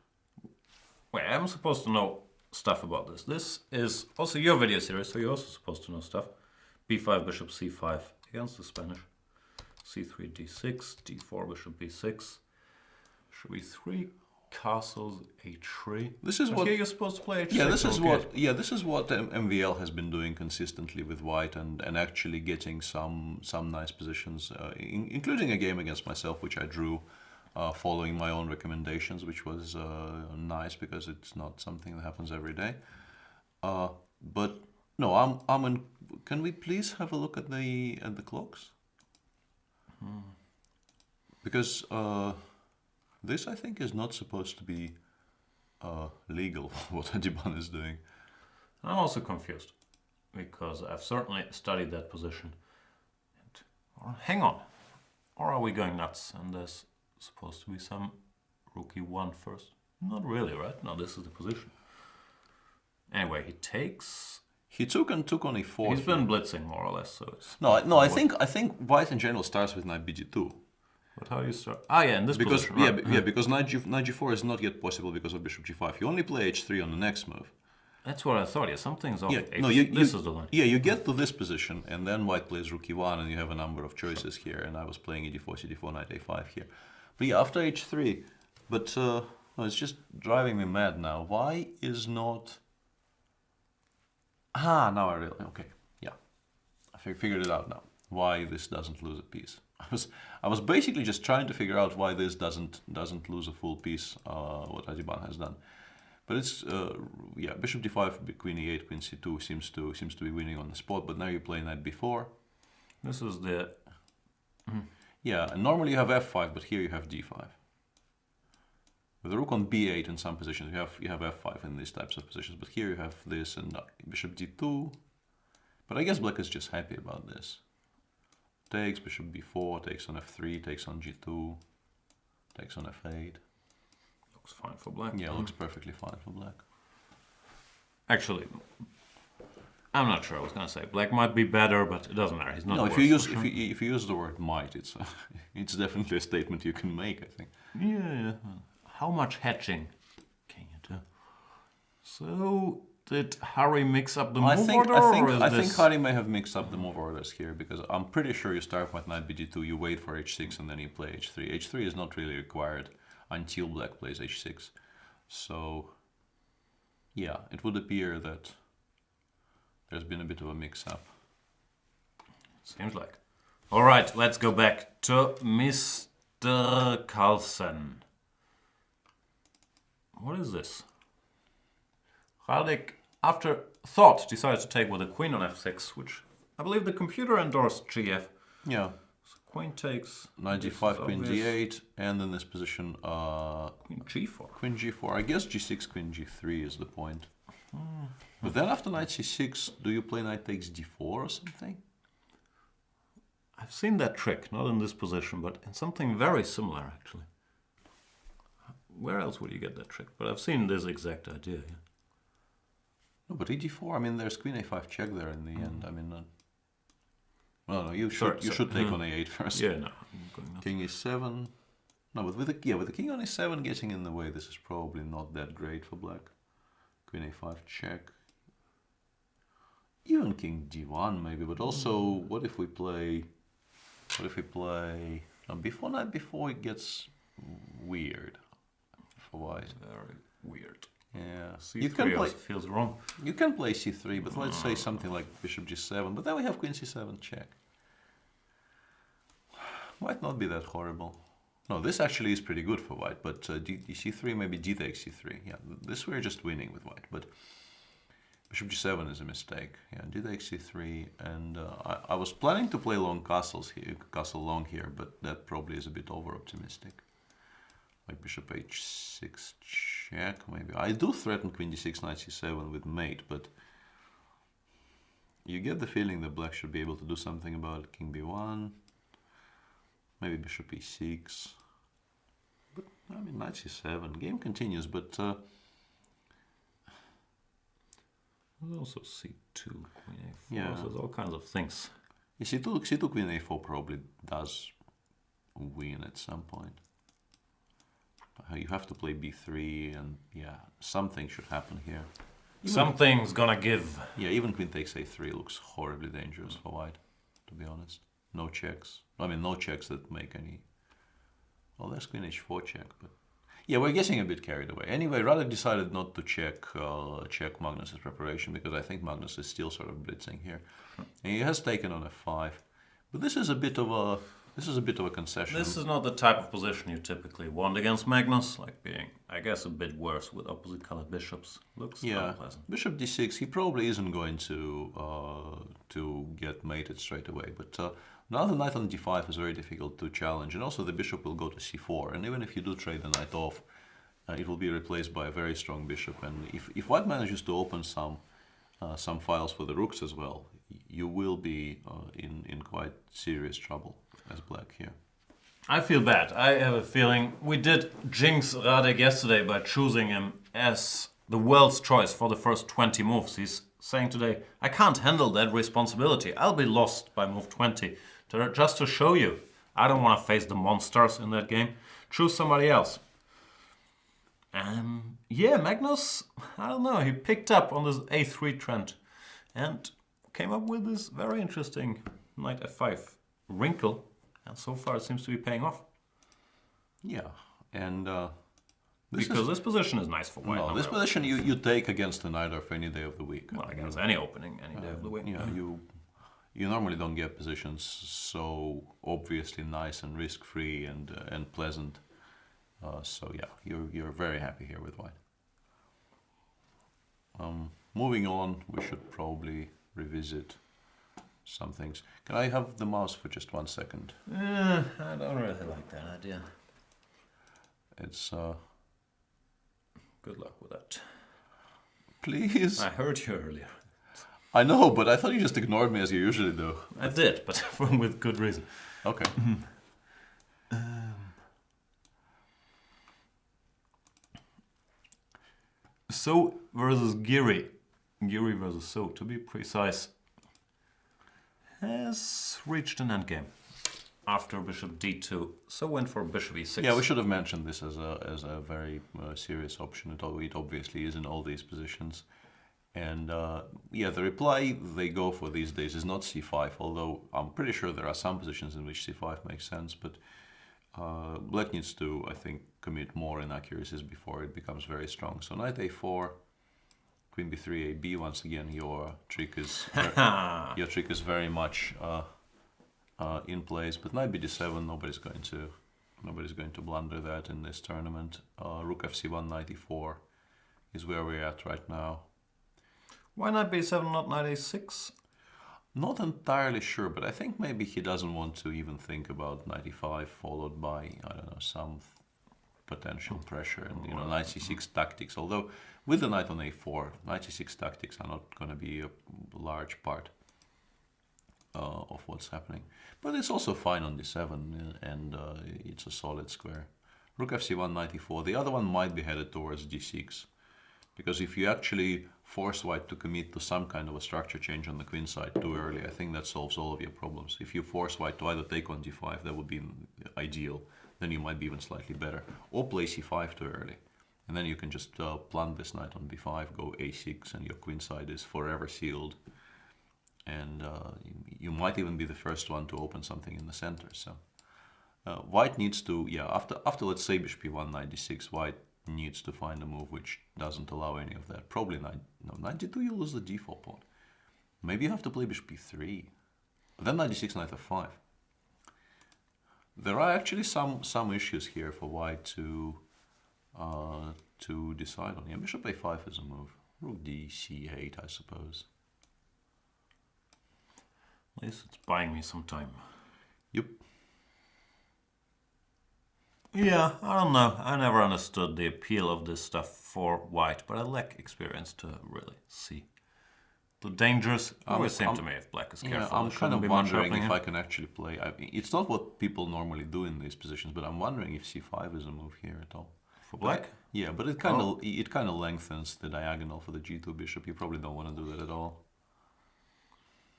Wait, I'm supposed to know stuff about this. This is also your video series, so you're also supposed to know stuff. b5, bishop c5 against the Spanish. c3, d6, d4, bishop b6. Bishop e3, castles h3. This is But what. here you're supposed to play h6. Yeah, this is okay. what. Yeah, this is what MVL has been doing consistently with White, and actually getting some nice positions, including a game against myself, which I drew, following my own recommendations, which was nice because it's not something that happens every day. But no, I'm in. Can we please have a look at the clocks? Because this, I think, is not supposed to be legal. What Adiban is doing. I'm also confused because I've certainly studied that position. Hang on, or are we going nuts? And there's supposed to be some rookie 1 first. Not really, right? No, this is the position. Anyway, he takes. He took on e4. He's been blitzing more or less, so it's. No. I think White in general starts with knight bd2. But how do you start? Ah, yeah, in this Because position. Right. because knight g4 is not yet possible because of bishop g5. You only play h3 on the next move. That's what I thought. Yeah, something's off. Yeah, This is the line. Yeah, you get to this position, and then White plays rook e1, and you have a number of choices here. And I was playing e4, cd4, knight a5 here. But yeah, after h3, but no, it's just driving me mad now. Why is not? Ah, now I really okay. Yeah, I figured it out now. Why this doesn't lose a piece? I was basically just trying to figure out why this doesn't lose a full piece. What Adiban has done. But it's yeah, bishop d5, queen e8, queen c2 seems to be winning on the spot. But now you play knight b4. This is the. Yeah, and normally you have f5, but here you have d5. With the rook on b8 in some positions, you have f5 in these types of positions. But here you have this and bishop d2. But I guess black is just happy about this. Takes bishop b4, takes on f3, takes on g2, takes on f8. Looks fine for black. Yeah, looks perfectly fine for black. Actually, I'm not sure. I was gonna say black might be better, but it doesn't matter. He's not. No, worse, if you use the word might, it's definitely a statement you can make, I think. Yeah. How much hatching can you do? So did Harry mix up the move order, or is I this? think Harry may have mixed up the move orders here, because I'm pretty sure you start with knight bd2, you wait for h6, and then you play h3. h3 is not really required until black plays h6. So yeah, it would appear that there's been a bit of a mix-up. Seems like. All right, let's go back to Mr. Carlson. What is this? Radek, after thought, decided to take with a queen on f6, which I believe the computer endorsed gf. Yeah. So queen takes. Knight g5, queen g8, and in this position, Queen g4. queen g4. I guess g6, queen g3 is the point. But then after knight c6, do you play knight takes d4 or something? I've seen that trick, not in this position, but in something very similar, actually. Where else would you get that trick? But I've seen this exact idea. Yeah. No, but e4. I mean, there's queen a5 check there in the end. I mean, no, you should take on a8 first. Yeah, no. I'm going nuts. King e7. No, but with the king on e7 getting in the way, this is probably not that great for black. Queen a5 check. Even king d1 maybe, but also what if we play? Before knight before it gets weird for white. Very weird. Yeah, C3 you can play. also feels wrong. You can play c3, but let's say something like bishop g7. But then we have queen c7 check. Might not be that horrible. No, this actually is pretty good for white. But c3, maybe d takes c3. Yeah, this we're just winning with white. But bishop g7 is a mistake. Yeah, d takes c3, and I was planning to play long castles here, castle long here, but that probably is a bit over optimistic. Like bishop h6 check, maybe. I do threaten queen d6, knight c7 with mate, but you get the feeling that black should be able to do something about it. King b1, maybe bishop e6. But I mean, knight c7. Game continues, but There's also c2, queen a4. Yeah. So there's all kinds of things. c2 queen a4 probably does win at some point. You have to play b3, and yeah, something should happen here. Something's gonna give. Yeah, even queen takes a3 looks horribly dangerous for white, to be honest. No checks. I mean, no checks that make any. Well, there's queen h4 check, but Yeah, we're getting a bit carried away. Anyway, Radek decided not to check Magnus's preparation because I think Magnus is still sort of blitzing here. And he has taken on f5. But this is a bit of a concession. This is not the type of position you typically want against Magnus, like being, I guess, a bit worse with opposite colored bishops. Looks unpleasant. Bishop d6. He probably isn't going to get mated straight away. But now the knight on d5 is very difficult to challenge, and also the bishop will go to c4. And even if you do trade the knight off, it will be replaced by a very strong bishop. And if white manages to open some files for the rooks as well, you will be in quite serious trouble as black here. I feel bad. I have a feeling we did jinx Radek yesterday by choosing him as the world's choice for the first 20 moves. He's saying today, I can't handle that responsibility. I'll be lost by move 20. Just to show you, I don't want to face the monsters in that game. Choose somebody else. Yeah, Magnus, I don't know, he picked up on this a3 trend and came up with this very interesting knight f5 wrinkle, and so far it seems to be paying off. Yeah, and this position is nice for white. No, this position you take against the knight of any day of the week. Well, against any opening, any day of the week. Yeah, you normally don't get positions so obviously nice and risk-free and pleasant. So yeah, you're very happy here with white. Moving on, we should probably revisit some things. Can I have the mouse for just 1 second? I don't really like that idea. It's Good luck with that. please. I heard you earlier. I know, but I thought you just ignored me as you usually do. I did, but with good reason. Okay. So versus Giri. Giri versus So, to be precise, has reached an endgame after bishop d2. So went for bishop e6. Yeah, we should have mentioned this as a very serious option. It obviously is in all these positions. And yeah, the reply they go for these days is not c5, although I'm pretty sure there are some positions in which c5 makes sense. But black needs to, I think, commit more inaccuracies before it becomes very strong. So knight a4, queen b3, ab. Once again, your trick is very much in place. But knight bd7, nobody's going to blunder that in this tournament. Rook fc1, knight e4 is where we're at right now. Why not b7, not knight a6? Not entirely sure, but I think maybe he doesn't want to even think about knight e5 followed by, I don't know, some potential pressure and, knight c6 tactics. Although with the knight on a4, knight c6 tactics are not going to be a large part of what's happening. But it's also fine on d7 and it's a solid square. Rook fc1, knight e4. The other one might be headed towards d6. Because if you actually force white to commit to some kind of a structure change on the queen side too early, I think that solves all of your problems. If you force white to either take on d5, that would be ideal. Then you might be even slightly better. Or play c5 too early. And then you can just plant this knight on b5, go a6, and your queen side is forever sealed. And you might even be the first one to open something in the center. So white needs to, after let's say bishop e1, knight d6, white needs to find a move which doesn't allow any of that. Probably knight d2, you lose the d4 pawn. Maybe you have to play bishop b3. Then knight d6, knight f5. There are actually some issues here for white to decide on. Yeah, bishop a5 is a move. Rook d c8, I suppose. At least it's buying me some time. Yep. Yeah, I don't know. I never understood the appeal of this stuff for white, but I lack experience to really see the dangers. Always seem to me if black is careful. Yeah, I'm kind of wondering if I can actually play. It's not what people normally do in these positions, but I'm wondering if c5 is a move here at all. For black? Yeah, but it kind of lengthens the diagonal for the g2 bishop. You probably don't want to do that at all.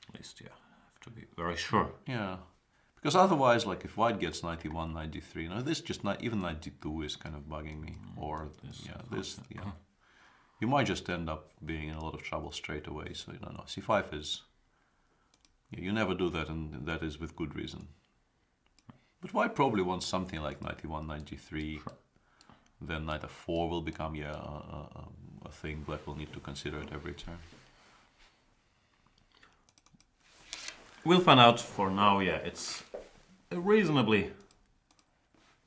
At least, yeah, have to be very sure. Yeah. Because otherwise, like if white gets knight e1, knight d3, this just even knight d2 is kind of bugging me. Or you might just end up being in a lot of trouble straight away. So c5 is, you never do that, and that is with good reason. But white probably wants something like knight e1, knight d3, then knight f4 will become a thing black will need to consider at every turn. We'll find out. For now, yeah, it's a reasonably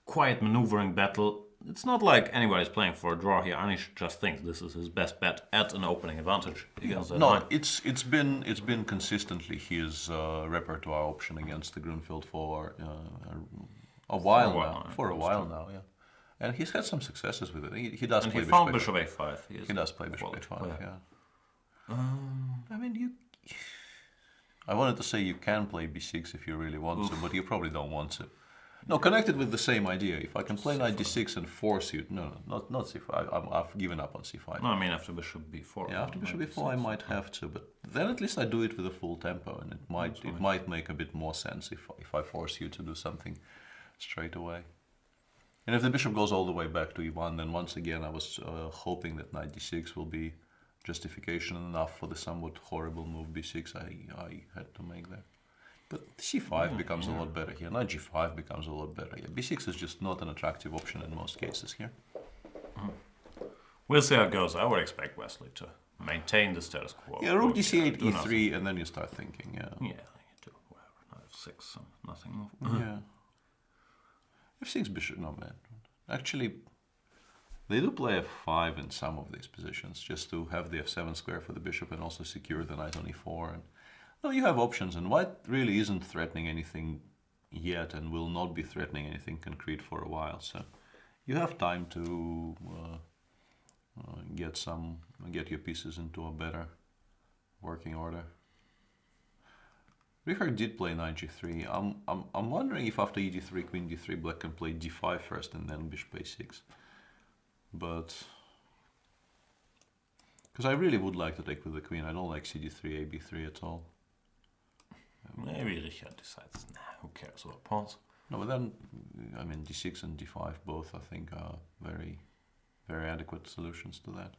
quiet maneuvering battle. It's not like anybody's playing for a draw here. Anish just thinks this is his best bet at an opening advantage against that No, line. it's been consistently his repertoire option against the Grunfeld for a while now. Yeah, and he's had some successes with it. He does And play he found bishop bishop a5. He does play bishop quality a5. player. Yeah. I mean, I wanted to say you can play b6 if you really want to, but you probably don't want to. No, connected with the same idea. If I can play knight d6 and force you, no, not c5. I've given up on c5. No, I mean after bishop b4. Yeah, after bishop b4 I might have to, but then at least I do it with a full tempo, and it might make a bit more sense if I force you to do something straight away. And if the bishop goes all the way back to e1, then once again I was hoping that knight d6 will be justification enough for the somewhat horrible move b6 I had to make there. But c5 becomes a lot better here. Knight g5 becomes a lot better. Yeah, b6 is just not an attractive option in most cases here. We'll see how it goes. I would expect Wesley to maintain the status quo. Yeah, rook dc8, do e3, nothing. and then you start thinking, yeah. Yeah, you do whatever. Knight f6, nothing more. Yeah. f6 bishop, no man. Actually, they do play f5 in some of these positions, just to have the f7 square for the bishop and also secure the knight on e4. And no, you have options, and white really isn't threatening anything yet and will not be threatening anything concrete for a while. So you have time to get your pieces into a better working order. Richard did play knight g3. I'm wondering if after e d3, queen d3, black can play d5 first and then bishop a6. But because I really would like to take with the queen. I don't like cd3, ab3 at all. Maybe Richard decides, nah, who cares about pawns? No, but then, I mean, d6 and d5 both, I think, are very, very adequate solutions to that.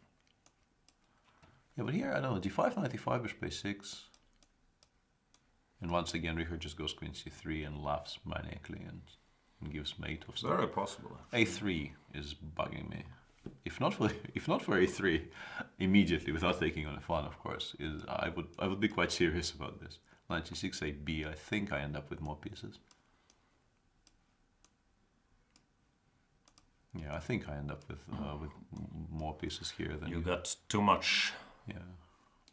Yeah, but here, I don't know, d5, knight e5, bishop a6. And once again, Richard just goes queen c3 and laughs maniacally and gives mate of stuff. Very possible. a3 is bugging me. If not for a3, immediately, without taking on f1, of course, I would be quite serious about this. Knight g6, ab, I think I end up with more pieces. Yeah, I think I end up with more pieces here than you got too much. Yeah,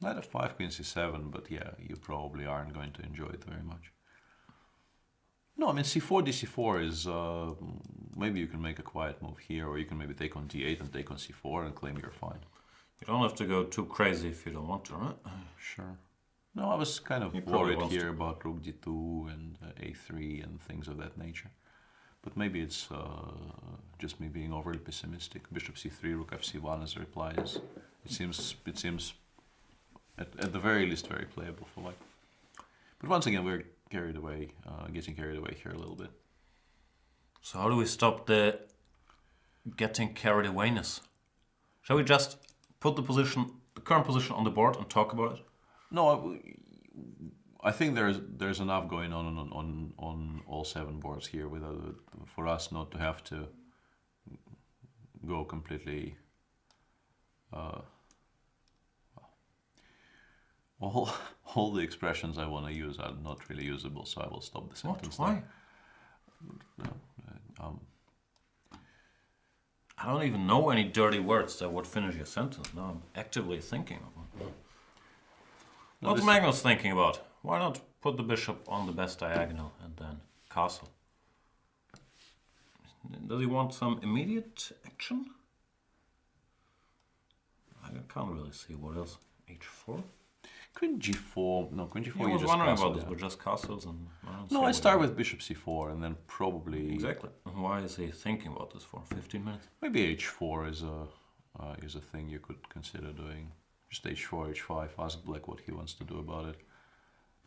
knight f5, queen c7, but yeah, you probably aren't going to enjoy it very much. No, I mean c4, dc4 is maybe you can make a quiet move here, or you can maybe take on d8 and take on c4 and claim you're fine. You don't have to go too crazy if you don't want to, right? Sure. No, I was kind of worried here about rook d2 and a3 and things of that nature. But maybe it's just me being overly pessimistic. Bishop c3, rook fc1 as replies. It seems at the very least very playable for white. But once again, we're carried away, getting carried away here a little bit. So how do we stop the getting carried awayness? Shall we just put the current position on the board and talk about it? No, I think there's enough going on all 7 boards here for us not to have to go completely. All the expressions I want to use are not really usable, so I will stop the sentence. What? Why? I don't even know any dirty words that would finish your sentence. Now I'm actively thinking about it. What's Magnus thinking about? Why not put the bishop on the best diagonal and then castle? Does he want some immediate action? I can't really see what else. H4? Queen g4. No, queen g4. I was wondering about this, but just castles and. No, I start with bishop c4 and then probably. Exactly. And why is he thinking about this for 15 minutes? Maybe h4 is a thing you could consider doing. Just h4, h5. Ask black what he wants to do about it.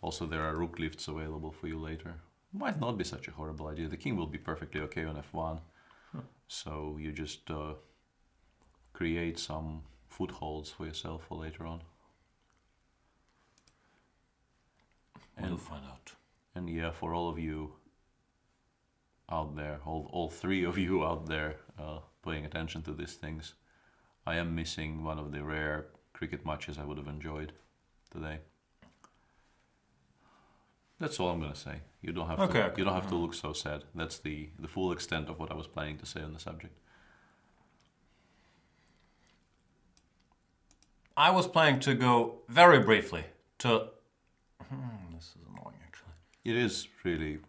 Also, there are rook lifts available for you later. Might not be such a horrible idea. The king will be perfectly okay on f1. So you just create some footholds for yourself for later on. We'll find out. And yeah, for all of you out there, all three of you out there paying attention to these things. I am missing one of the rare cricket matches I would have enjoyed today. That's all I'm gonna say. You don't have to. You don't have to look so sad. That's the full extent of what I was planning to say on the subject. I was planning to go very briefly to. This is annoying, actually. It is really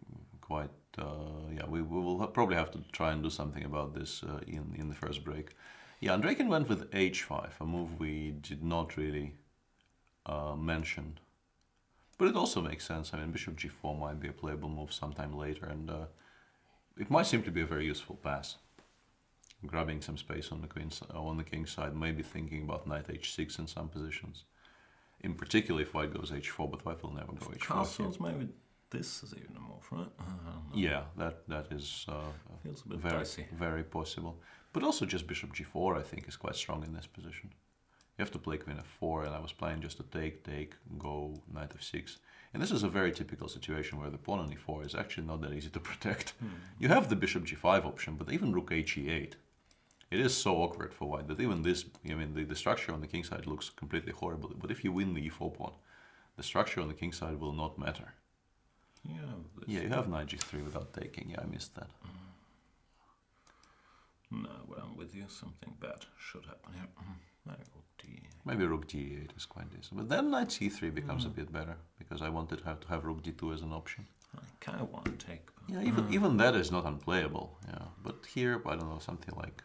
quite. Yeah, we will probably have to try and do something about this in the first break. Yeah, Karjakin went with h5, a move we did not really mention. But it also makes sense. I mean, bishop g4 might be a playable move sometime later, and it might simply be a very useful pass. Grabbing some space on the king's side, maybe thinking about knight h6 in some positions. In particular, if white goes h4, but white will never go h4. Castles, maybe this is even a move, right? Yeah, that is feels a bit very, dicey. very possible. But also just bishop g4, I think, is quite strong in this position. You have to play queen f4, and I was planning just to take, go knight f6. And this is a very typical situation where the pawn on e4 is actually not that easy to protect. You have the bishop g5 option, but even rook h e8. It is so awkward for white that even this, I mean, the structure on the king side looks completely horrible. But if you win the e4 pawn, the structure on the king side will not matter. Yeah, you have knight g3 without taking. Yeah, I missed that. No, but I'm with you. Something bad should happen here. Maybe rook d8 is quite decent. But then knight c3 becomes a bit better, because I wanted to have rook d2 as an option. I kind of want to take. Yeah, even that is not unplayable. Yeah, but here, I don't know, something like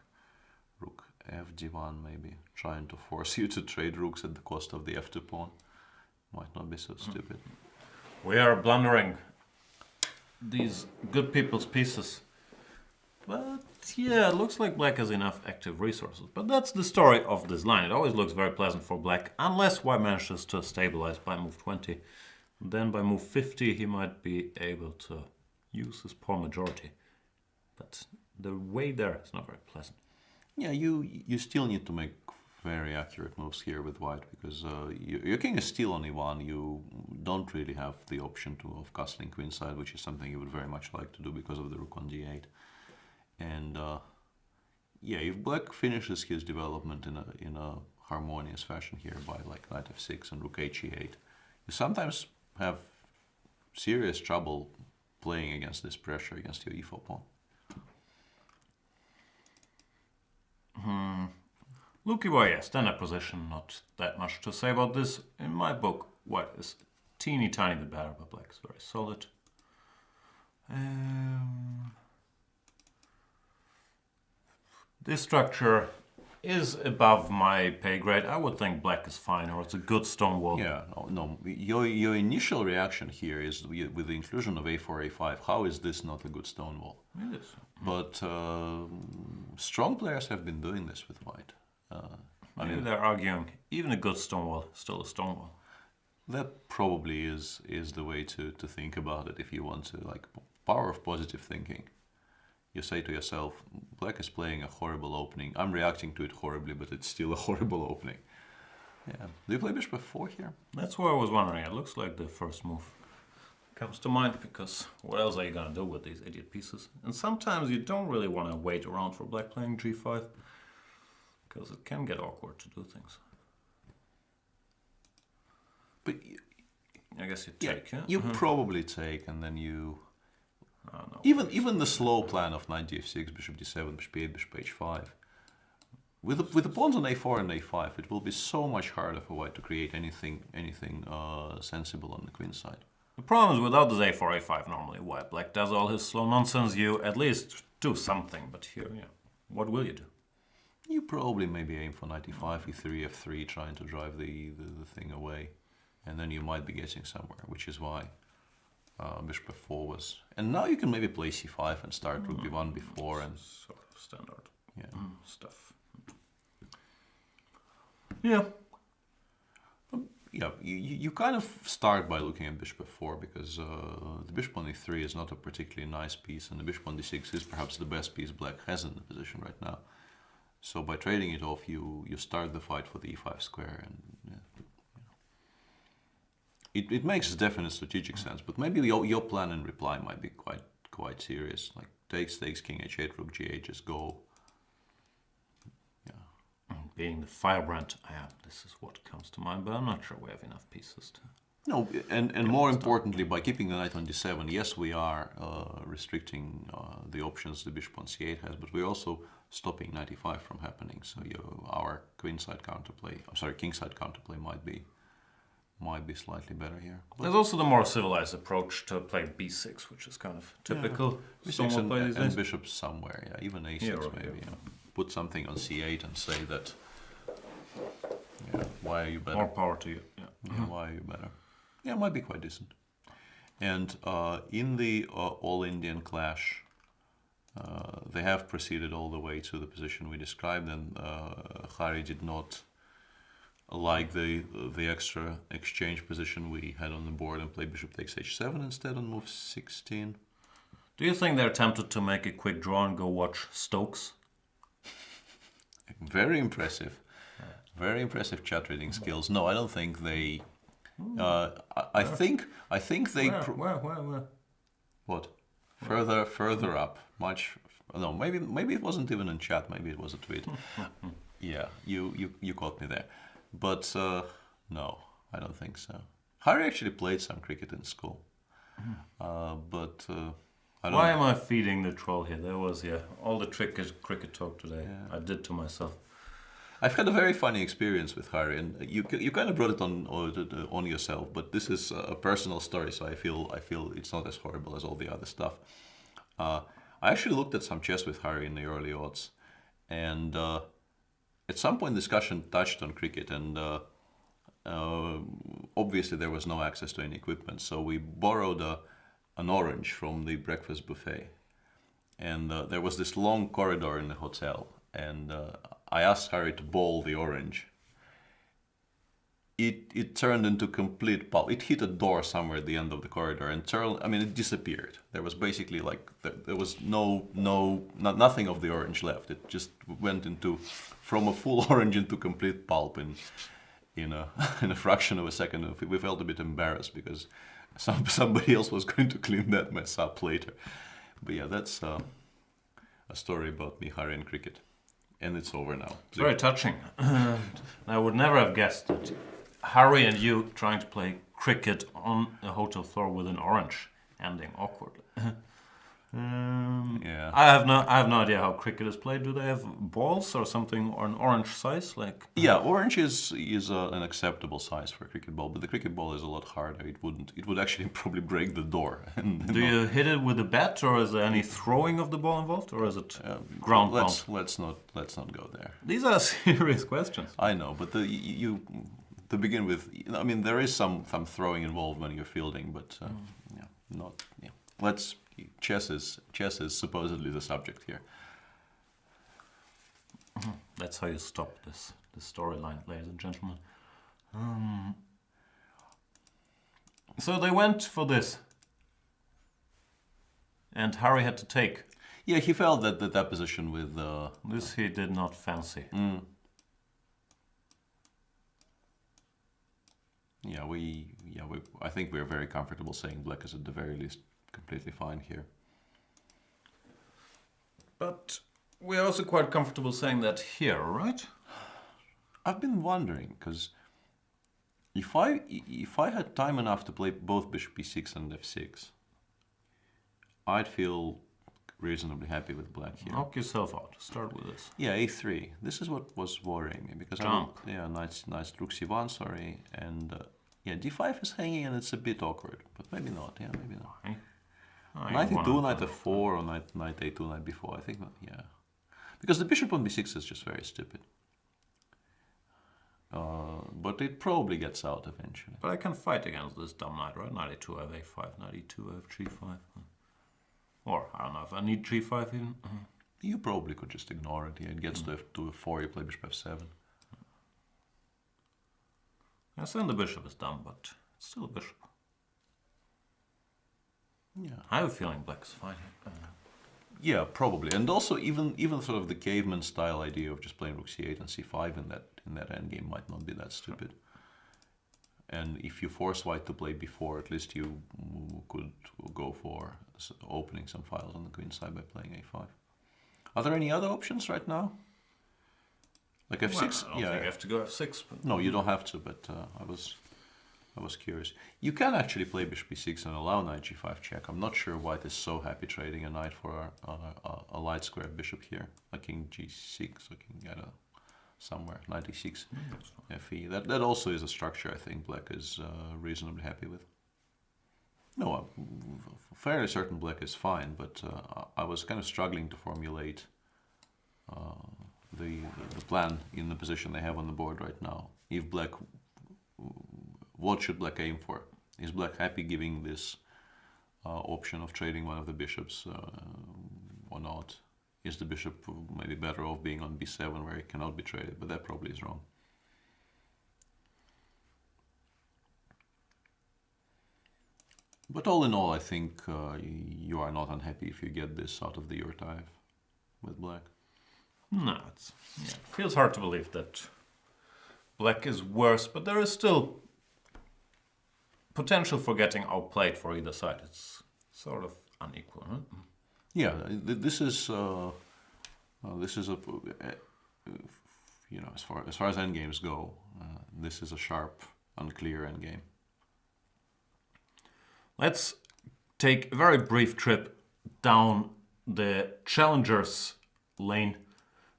rook fd1 maybe, trying to force you to trade rooks at the cost of the f2 pawn. Might not be so stupid. We are blundering these good people's pieces. But yeah, it looks like black has enough active resources. But that's the story of this line. It always looks very pleasant for black, unless white manages to stabilize by move 20. Then by move 50 he might be able to use his pawn majority. But the way there is not very pleasant. Yeah, you still need to make very accurate moves here with white, because your king is still on e1. You don't really have the option of castling queenside, which is something you would very much like to do because of the rook on d8. And yeah, if black finishes his development in a harmonious fashion here by like knight f6 and rook h e8, you sometimes have serious trouble playing against this pressure against your e4 pawn. Looky boy, yes, standard position, not that much to say about this. In my book, white is teeny tiny bit better, but black is very solid. This structure is above my pay grade. I would think black is fine, or it's a good stone wall. Yeah, no. Your initial reaction here is with the inclusion of a4, a5. How is this not a good stone wall? It is. But strong players have been doing this with white. I mean, they're arguing even a good stone wall is still a stone wall. That probably is the way to think about it if you want to, like, power of positive thinking. You say to yourself, black is playing a horrible opening. I'm reacting to it horribly, but it's still a horrible opening. Yeah. Do you play bishop f4 here? That's what I was wondering. It looks like the first move comes to mind, because what else are you going to do with these idiot pieces? And sometimes you don't really want to wait around for black playing g5, because it can get awkward to do things. But I guess you take, yeah? You probably take, and then you... No, even the slow plan of knight df6, bishop d7, bishop e8, bishop h5. With the pawns on a4 and a5, it will be so much harder for white to create anything sensible on the queen side. The problem is without this a4, a5 normally, white black does all his slow nonsense, you at least do something. But here, yeah, what will you do? You probably maybe aim for knight e5, e3, f3, trying to drive the thing away. And then you might be getting somewhere, which is why bishop f4 was... And now you can maybe play c5 and start rook b1 before, and... Sort of standard stuff. Yeah. Yeah, you kind of start by looking at bishop f4, because the bishop on e3 is not a particularly nice piece, and the bishop on d6 is perhaps the best piece black has in the position right now. So by trading it off, you start the fight for the e5 square, and it makes definite strategic sense. But maybe your plan in reply might be quite serious, like takes king h8, rook g8, just go. Yeah. Being the firebrand, this is what comes to mind, but I'm not sure we have enough pieces to... No, and more importantly, by keeping the knight on d7, yes, we are restricting the options the bishop on c8 has, but we're also stopping knight e5 from happening. So our queenside counterplay, kingside counterplay might be slightly better here. But there's also the more civilized approach to play b6, which is kind of typical. b6 and bishop somewhere, yeah, even a6 maybe. Yeah. Put something on c8 and say that, why are you better? More power to you. Yeah. Why are you better? Yeah, it might be quite decent. And in the all-Indian clash, they have proceeded all the way to the position we described, and Hari did not like the extra exchange position we had on the board and played bishop takes h7 instead on move 16. Do you think they're tempted to make a quick draw and go watch Stokes? Very impressive. Very impressive chat reading skills. No, I don't think they... I think they... Where? What? Further up. Much... No, maybe it wasn't even in chat. Maybe it was a tweet. Yeah, you caught me there. But no, I don't think so. Hari actually played some cricket in school. But I don't Why know. am I feeding the troll here? There was, all the cricket talk today. Yeah. I did to myself. I've had a very funny experience with Hari, and you kind of brought it on yourself. But this is a personal story, so I feel it's not as horrible as all the other stuff. I actually looked at some chess with Hari in the early odds, and at some point discussion touched on cricket, and obviously there was no access to any equipment, so we borrowed an orange from the breakfast buffet, and there was this long corridor in the hotel, and I asked Hari to bowl the orange. It turned into complete pulp. It hit a door somewhere at the end of the corridor and it disappeared. There was basically there was nothing of the orange left. It just went from a full orange into complete pulp in a fraction of a second. We felt a bit embarrassed because somebody else was going to clean that mess up later. But yeah, that's a story about me, Hari, and cricket. And it's over now. It's very touching. I would never have guessed that Hari and you trying to play cricket on a hotel floor with an orange ending awkwardly. Yeah. I have no idea how cricket is played. Do they have balls or something, or an orange size? Yeah, orange is an acceptable size for a cricket ball, but the cricket ball is a lot harder. It would actually probably break the door. Do you hit it with a bat, or is there any throwing of the ball involved, or is it ground pound? Let's not go there. These are serious questions. I know, but to begin with, there is some throwing involved when you're fielding, but Chess is supposedly the subject here. That's how you stop this storyline, ladies and gentlemen. So they went for this, and Hari had to take. Yeah, he felt that position with this he did not fancy. I think we're very comfortable saying black is at the very least completely fine here. But we're also quite comfortable saying that here, right? I've been wondering, because if I had time enough to play both bishop e6 and f6, I'd feel reasonably happy with black here. Knock yourself out. Start with this. Yeah, a3. This is what was worrying me, because nice rook c1, sorry, and d5 is hanging and it's a bit awkward, but maybe not. Yeah, maybe not. Knight e2, knight f4, or knight a2, knight b4. I think not. Yeah, because the bishop on b6 is just very stupid. But it probably gets out eventually. But I can fight against this dumb knight, right? Knight a2, I have a5, knight e2, I have g5. Or, I don't know, if I need g5 even. You probably could just ignore it. Yeah, it gets to f4, you play bishop f7. Yes, and the bishop is dumb, but it's still a bishop. Yeah. I have a feeling black is fine. Yeah, probably. And also, even sort of the caveman style idea of just playing rook c8 and c5 in that endgame might not be that stupid. And if you force white to play b4, at least you could go for opening some files on the queen side by playing a5. Are there any other options right now? Like f6? Well, I don't think I have to go f6. But... No, you don't have to, but I was curious. You can actually play bishop b6 and allow knight g5 check. I'm not sure white is so happy trading a knight for a light square bishop here, like king g6 or king somewhere, knight e6, fe. That also is a structure I think black is reasonably happy with. No, I'm fairly certain black is fine, but I was kind of struggling to formulate the plan in the position they have on the board right now. If black, what should black aim for? Is black happy giving this option of trading one of the bishops or not? Is the bishop maybe better off being on b7 where it cannot be traded? But that probably is wrong. But all in all, I think you are not unhappy if you get this out of the Urtayev with black. No, it feels hard to believe that black is worse, but there is still potential for getting outplayed for either side. It's sort of unequal, right? Yeah, this is a you know, as far as endgames go, this is a sharp, unclear endgame. Let's take a very brief trip down the challengers lane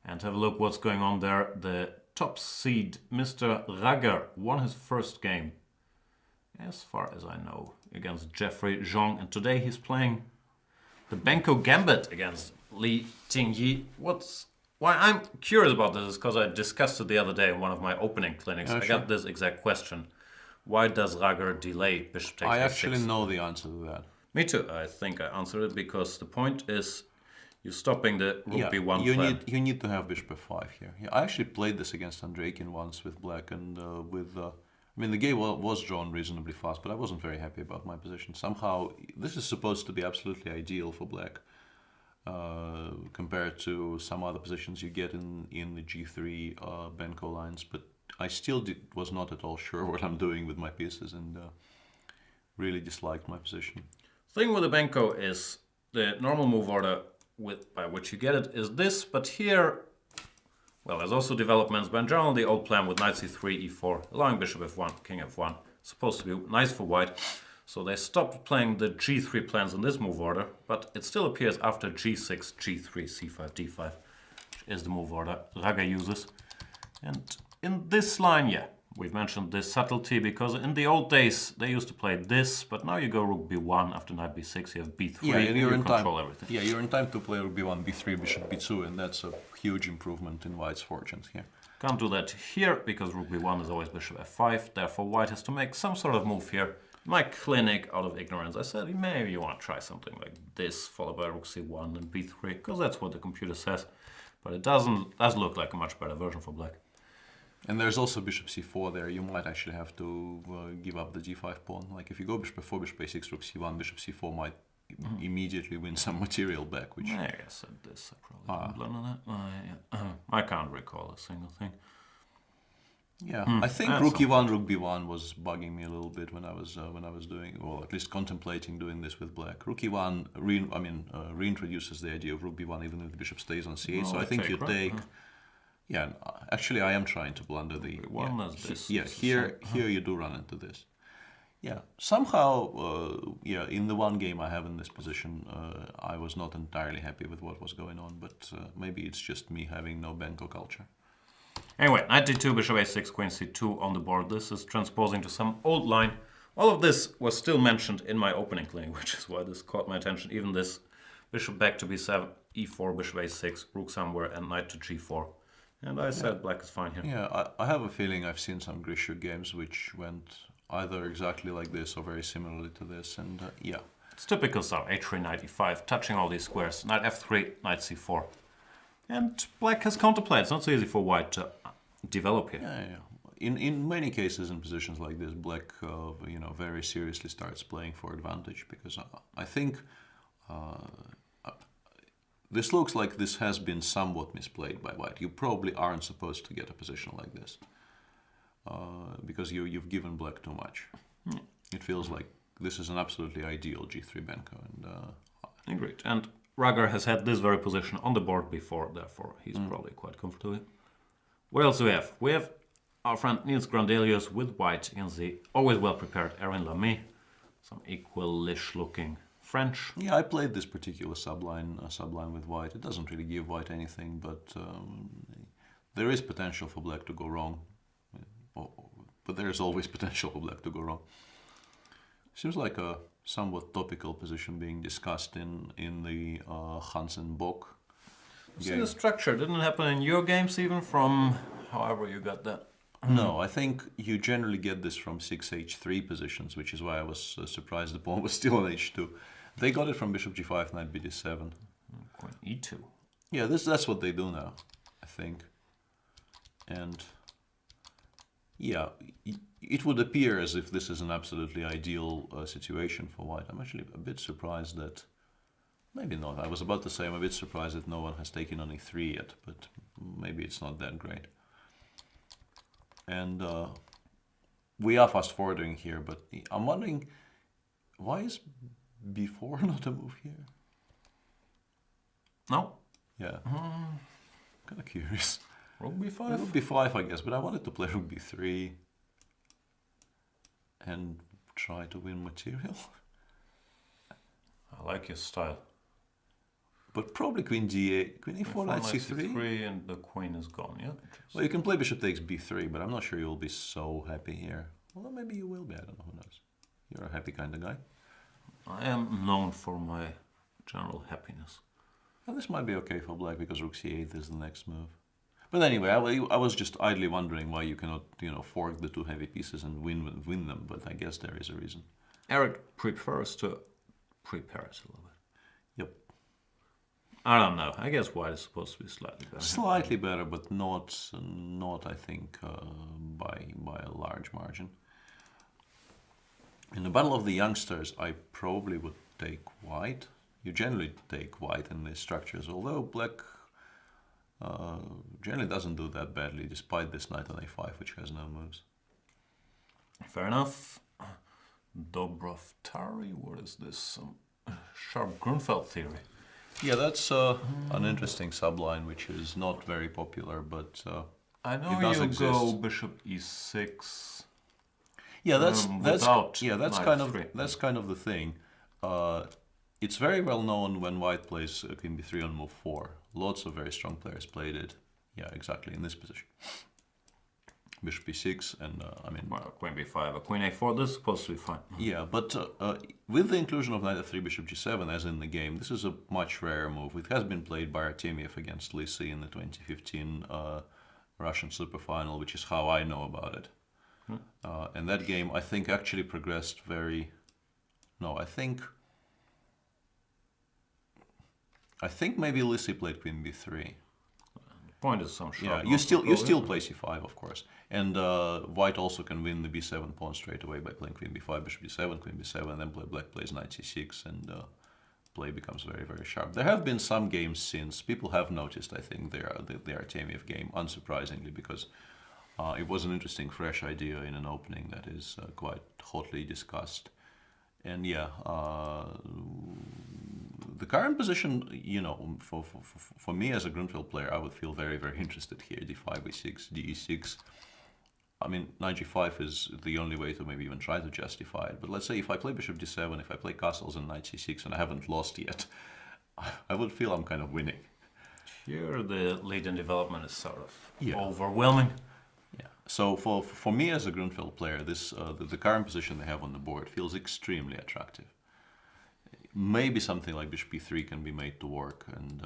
and have a look what's going on there. The top seed, Mr. Rager, won his first game, as far as I know, against Jeffrey Zhong, and today he's playing the Benko Gambit against Li Tingyi. Why I'm curious about this is because I discussed it the other day in one of my opening clinics. I got this exact question. Why does Rager delay bishop takes I a6? actually know the answer to that. Me too. I think I answered it because the point is you're stopping the rook b1 plan. You need to have bishop f5 here. Yeah, I actually played this against Karjakin once with black, and I mean, the game was drawn reasonably fast, but I wasn't very happy about my position. Somehow, this is supposed to be absolutely ideal for black compared to some other positions you get in the g3 Benko lines, but I still was not at all sure what I'm doing with my pieces and really disliked my position. Thing with the Benko is the normal move order by which you get it is this, but here, well, there's also developments, but in general the old plan with knight c3, e4, allowing bishop f1, king f1, supposed to be nice for white. So they stopped playing the g3 plans in this move order, but it still appears after g6, g3, c5, d5, which is the move order Rager uses. And in this line, yeah, we've mentioned this subtlety because in the old days they used to play this, but now you go rook b1 after knight b6, you have b3, and you control everything. Yeah, you're in time to play rook b1, b3, bishop b2, and that's a huge improvement in white's fortunes here. Can't do that here because rook b1 is always bishop f5, therefore white has to make some sort of move here. In my clinic, out of ignorance, I said maybe you want to try something like this, followed by rook c1 and b3, because that's what the computer says. But it does look like a much better version for black. And there's also bishop c4 there. You might actually have to give up the g5 pawn. Like if you go bishop f4, bishop a6, rook c1, bishop c4 might immediately win some material back. Which I said this. I probably didn't plan on that. I can't recall a single thing. Yeah, I think rook e1, rook b1 was bugging me a little bit when I was doing, or at least contemplating doing this with black. Rook e1 reintroduces the idea of rook b1 even if the bishop stays on c8. So I think you take. Yeah, actually, I am trying to blunder the one as this. Yeah, here you do run into this. Yeah, somehow, in the one game I have in this position, I was not entirely happy with what was going on, but maybe it's just me having no Benko culture. Anyway, knight d2, bishop a6, queen c2 on the board. This is transposing to some old line. All of this was still mentioned in my opening clinic, which is why this caught my attention. Even this bishop back to b7, e4, bishop a6, rook somewhere, and knight to g4. And I said black is fine here. Yeah, I have a feeling I've seen some Grisha games which went either exactly like this or very similarly to this, and yeah. It's typical stuff, h3, knight e5, touching all these squares, knight f3, knight c4. And black has counterplayed. It's not so easy for white to develop here. Yeah. In many cases in positions like this, black very seriously starts playing for advantage, because I think this looks like this has been somewhat misplayed by white. You probably aren't supposed to get a position like this. because you've given black too much. It feels like this is an absolutely ideal G3 Benko, and Agreed. And Ragnar has had this very position on the board before, therefore he's probably quite comfortable. What else do we have? We have our friend Niels Grandelius with white against the always well-prepared Erin Lamy. Some equalish looking French. yeah, I played this particular subline with white. It doesn't really give white anything, but there is potential for black to go wrong. But there is always potential for black to go wrong. Seems like a somewhat topical position being discussed in the Hansen Bock See game. the structure. Didn't happen in your games even from however you got that. No, I think you generally get this from 6h3 positions, which is why I was surprised the pawn was still on h2. They got it from bishop g5, knight bd7. Queen e2. Yeah, that's what they do now, I think. And yeah, it would appear as if this is an absolutely ideal situation for white. I'm actually a bit surprised that, maybe not, I was about to say I'm a bit surprised that no one has taken on e3 yet, but maybe it's not that great. And we are fast forwarding here, but I'm wondering, why is b4 not a move here? No. Yeah, kind of curious. Rook b5. Rook b5, I guess, but I wanted to play rook b3 and try to win material. I like your style. But probably queen d8, queen e4, knight c3. c3 and the queen is gone, yeah? Well, you can play bishop takes b3, but I'm not sure you'll be so happy here. Well, maybe you will be, I don't know, who knows. You're a happy kind of guy. I am known for my general happiness. Well, this might be okay for black because rook c8 is the next move. But anyway, I was just idly wondering why you cannot, fork the two heavy pieces and win them, but I guess there is a reason. Eric prefers to prepare it a little bit. Yep. I don't know. I guess white is supposed to be slightly better. Slightly better, but not I think, by a large margin. In the Battle of the Youngsters, I probably would take white. You generally take white in these structures, although black generally doesn't do that badly, despite this knight on a5, which has no moves. Fair enough. Dobrov Tari, what is this? Some sharp Grunfeld theory. Yeah, that's an interesting subline, which is not very popular, but I know it does you exist. go bishop e6. Yeah, that's knight kind of the thing. It's very well known when white plays queen b3 on move 4. Lots of very strong players played it. Yeah, exactly in this position. Bishop b6 and Well, queen b5, a queen a4. This is supposed to be fine. Yeah, but with the inclusion of knight f3, bishop g7 as in the game, this is a much rarer move. It has been played by Artemiev against Lisi in the 2015 Russian Super Final, which is how I know about it. And that game, I think, actually progressed very... No, I think maybe Lisi played queen b3. Point is some sharp. Yeah, you still play c5, of course. And white also can win the b7 pawn straight away by playing queen b5, bishop b7, queen b7, then black plays knight c6, and play becomes very, very sharp. There have been some games since. People have noticed, I think, the Artemiev game, unsurprisingly, because it was an interesting, fresh idea in an opening that is quite hotly discussed. And yeah, the current position, for me as a Grunfeld player, I would feel very, very interested here. d5, e6, de6. I mean, knight g5 is the only way to maybe even try to justify it. But let's say if I play bishop d7, if I play castles and knight c6, and I haven't lost yet, I would feel I'm kind of winning. Here, the lead in development is sort of Yeah. overwhelming. Yeah. So for me as a Grunfeld player, this the current position they have on the board feels extremely attractive. Maybe something like bishop e3 can be made to work, and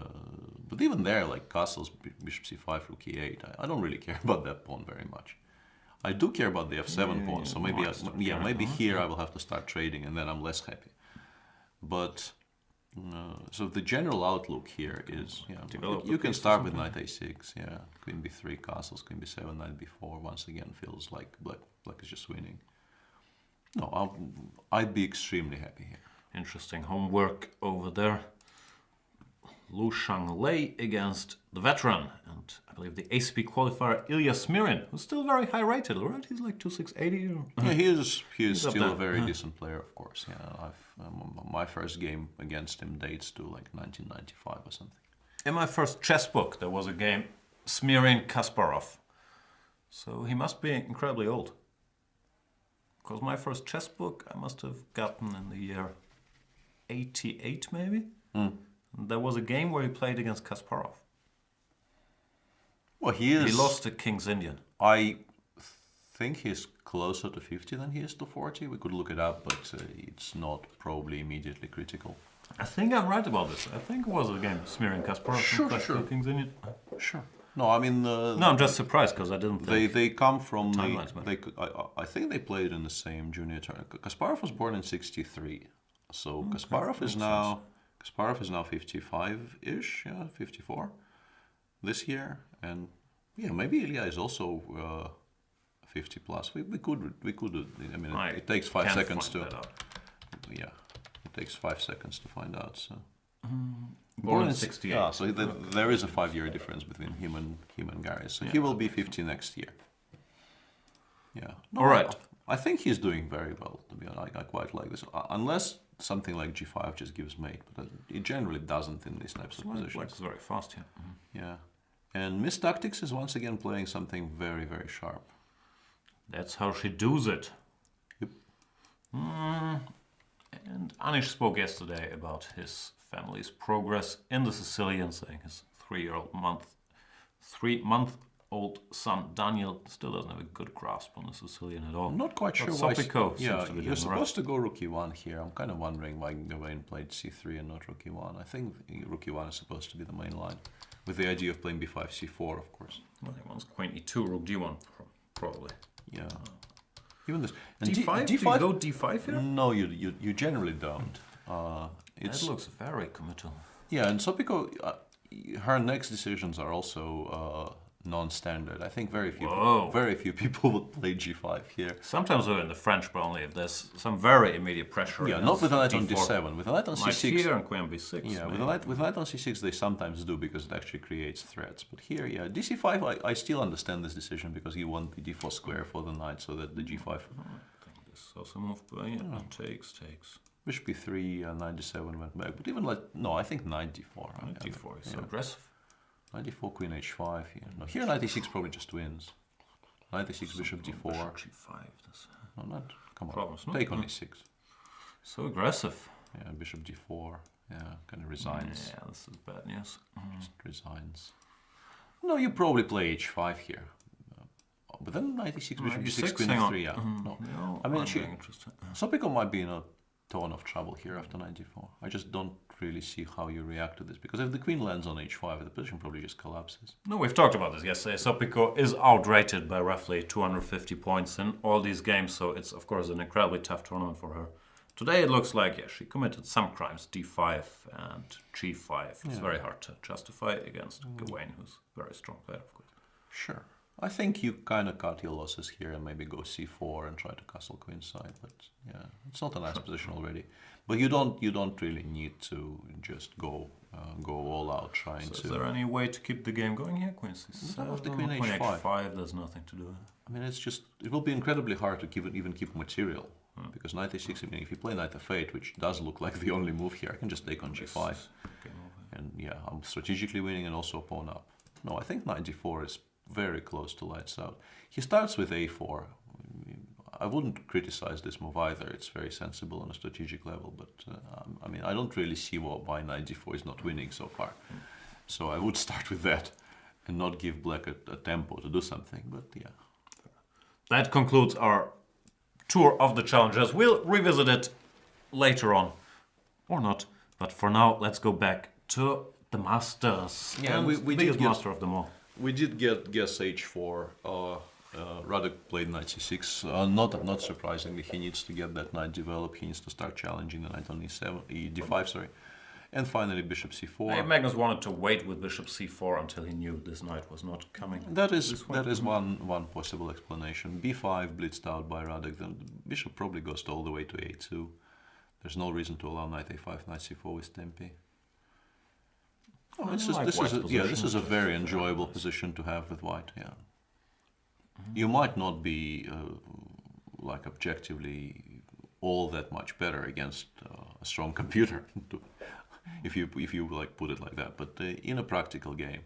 but even there, like castles, bishop c5, rook e8, I don't really care about that pawn very much. I do care about the f7 pawn, so maybe maybe here I will have to start trading, and then I'm less happy. But so the general outlook here is, you can start with knight a6, yeah, queen b3, castles, queen b7, knight b4. Once again, feels like black is just winning. No, I'd be extremely happy here. Interesting homework over there. Lu Shanglei against the veteran, and I believe the ACP qualifier Ilya Smirin, who's still very high rated, right? He's like 2680 or... Yeah, he is He's up still a there. very decent player, of course. Yeah, my first game against him dates to like 1995 or something. In my first chess book, there was a game, Smirin Kasparov. So he must be incredibly old. Because my first chess book I must have gotten in the year 88 maybe. There was a game where he played against Kasparov. Well, he lost to King's Indian. I think he's closer to 50 than he is to 40. We could look it up, but it's not probably immediately critical. I think I'm right about this. I think it was a game, Smirin Kasparov. Sure. King's Indian. Sure. No, I mean... no, I'm just surprised because I didn't think... They come from... I think they played in the same junior tournament. Kasparov was born in 63. So Kasparov is now 55-ish, yeah, 54 this year. And yeah, maybe Ilya is also 50 plus. We could. I mean, it takes 5 seconds to. Yeah, it takes 5 seconds to find out. So. Born in 68. Yeah, so there is a 5-year difference between him and Gary. So he will be 50 next year. Yeah. No, all right. I think he's doing very well. To be honest, I quite like this. Unless something like G5 just gives mate, but it generally doesn't in these types of positions. It's very fast, yeah. Yeah. And Miss Tactics is once again playing something very, very sharp. That's how she does it. Yep. And Anish spoke yesterday about his family's progress in the Sicilian, saying his 3-month-old son Daniel still doesn't have a good grasp on the Sicilian at all. I'm not quite sure why. Yeah, you're supposed to go Rookie 1 here. I'm kind of wondering why Gawain played C3 and not Rookie 1. I think Rookie 1 is supposed to be the main line, with the idea of playing B5, C4, of course. Well, he wants Queen E2, Rook D1, probably. Yeah. Even this. And D5? Do you go D5 here? No, you generally don't. That looks very committal. Yeah, and Sopiko, her next decisions are also non-standard. I think very few people would play G5 here. Sometimes we're in the French, but only if there's some very immediate pressure. Yeah, not with a knight on D7. With a knight on C6. Here and Queen on B6. Yeah, with a knight on C6 they sometimes do because it actually creates threats. But here, yeah, DC5 I still understand this decision because you want the D4 square for the knight so that the G5. I think this is also moved, but yeah, takes. Bishop B3, knight D7 went back. But even I think knight D4. Knight D4 is so aggressive. Knight D4, Queen H5 here. No, here knight E6 probably just wins. Knight E6, Bishop D4. Bishop G5. No, not. Come on. Problems, Take on E6. So aggressive. Yeah, Bishop D4. Yeah, kind of resigns. Yeah, this is bad news. Just resigns. No, you probably play H5 here. But then knight E6, Bishop G6, Queen F3. Yeah. No, I mean, Sopiko might be in a ton of trouble here after knight D4. I just don't really see how you react to this because if the queen lands on H5, the position probably just collapses. No, we've talked about this yesterday. Sopiko is outrated by roughly 250 points in all these games, so it's of course an incredibly tough tournament for her. Today it looks like she committed some crimes, D5 and G5. It's very hard to justify against Gawain, who's a very strong player, of course. Sure. I think you kind of cut your losses here and maybe go C4 and try to castle queenside, but yeah, it's not a nice position already. But you don't really need to just go all out trying to. Is there any way to keep the game going here? Queen C7, the Queen H5. There's nothing to do. I mean, it will be incredibly hard to even keep material because knight A6. I mean, if you play knight F8, which does look like the only move here, I can just take on G5, and yeah, I'm strategically winning and also pawn up. No, I think knight D4 is very close to lights out. He starts with A4. I wouldn't criticize this move either. It's very sensible on a strategic level, but I mean, I don't really see why knight D4 is not winning so far. So I would start with that and not give black a tempo to do something, but yeah. That concludes our tour of the challenges. We'll revisit it later on, or not. But for now, let's go back to the masters. Yeah, we biggest master of them all. We did guess H4. Radek played knight C6. Not surprisingly, he needs to get that knight developed. He needs to start challenging the knight on D5, sorry. And finally, Bishop C4. Magnus wanted to wait with Bishop C4 until he knew this knight was not coming. That is one possible explanation. B5 blitzed out by Radek. Then the bishop probably goes all the way to A2. There's no reason to allow knight A5, knight C4 with tempi. Oh, I this like is White's a, yeah, this position. is a It's very just enjoyable nice. position to have with white. Yeah, you might not be like objectively all that much better against a strong computer, if you like put it like that. But in a practical game,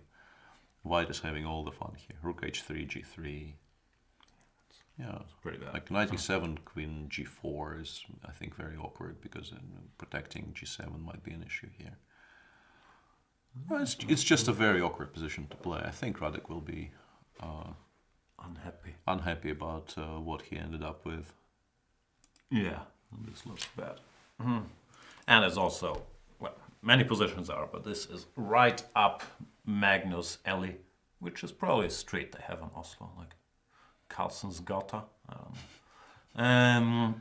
white is having all the fun here. Rook h3, g3. Yeah, Pretty bad. like knight e7, queen g4 is, I think, very awkward because protecting g7 might be an issue here. Well, it's just a very awkward position to play. I think Radek will be unhappy about what he ended up with. Yeah, this looks bad. And it's also, well, many positions are, but this is right up Magnus Elly, which is probably a street they have in Oslo, like Carlson's Gata. I don't know.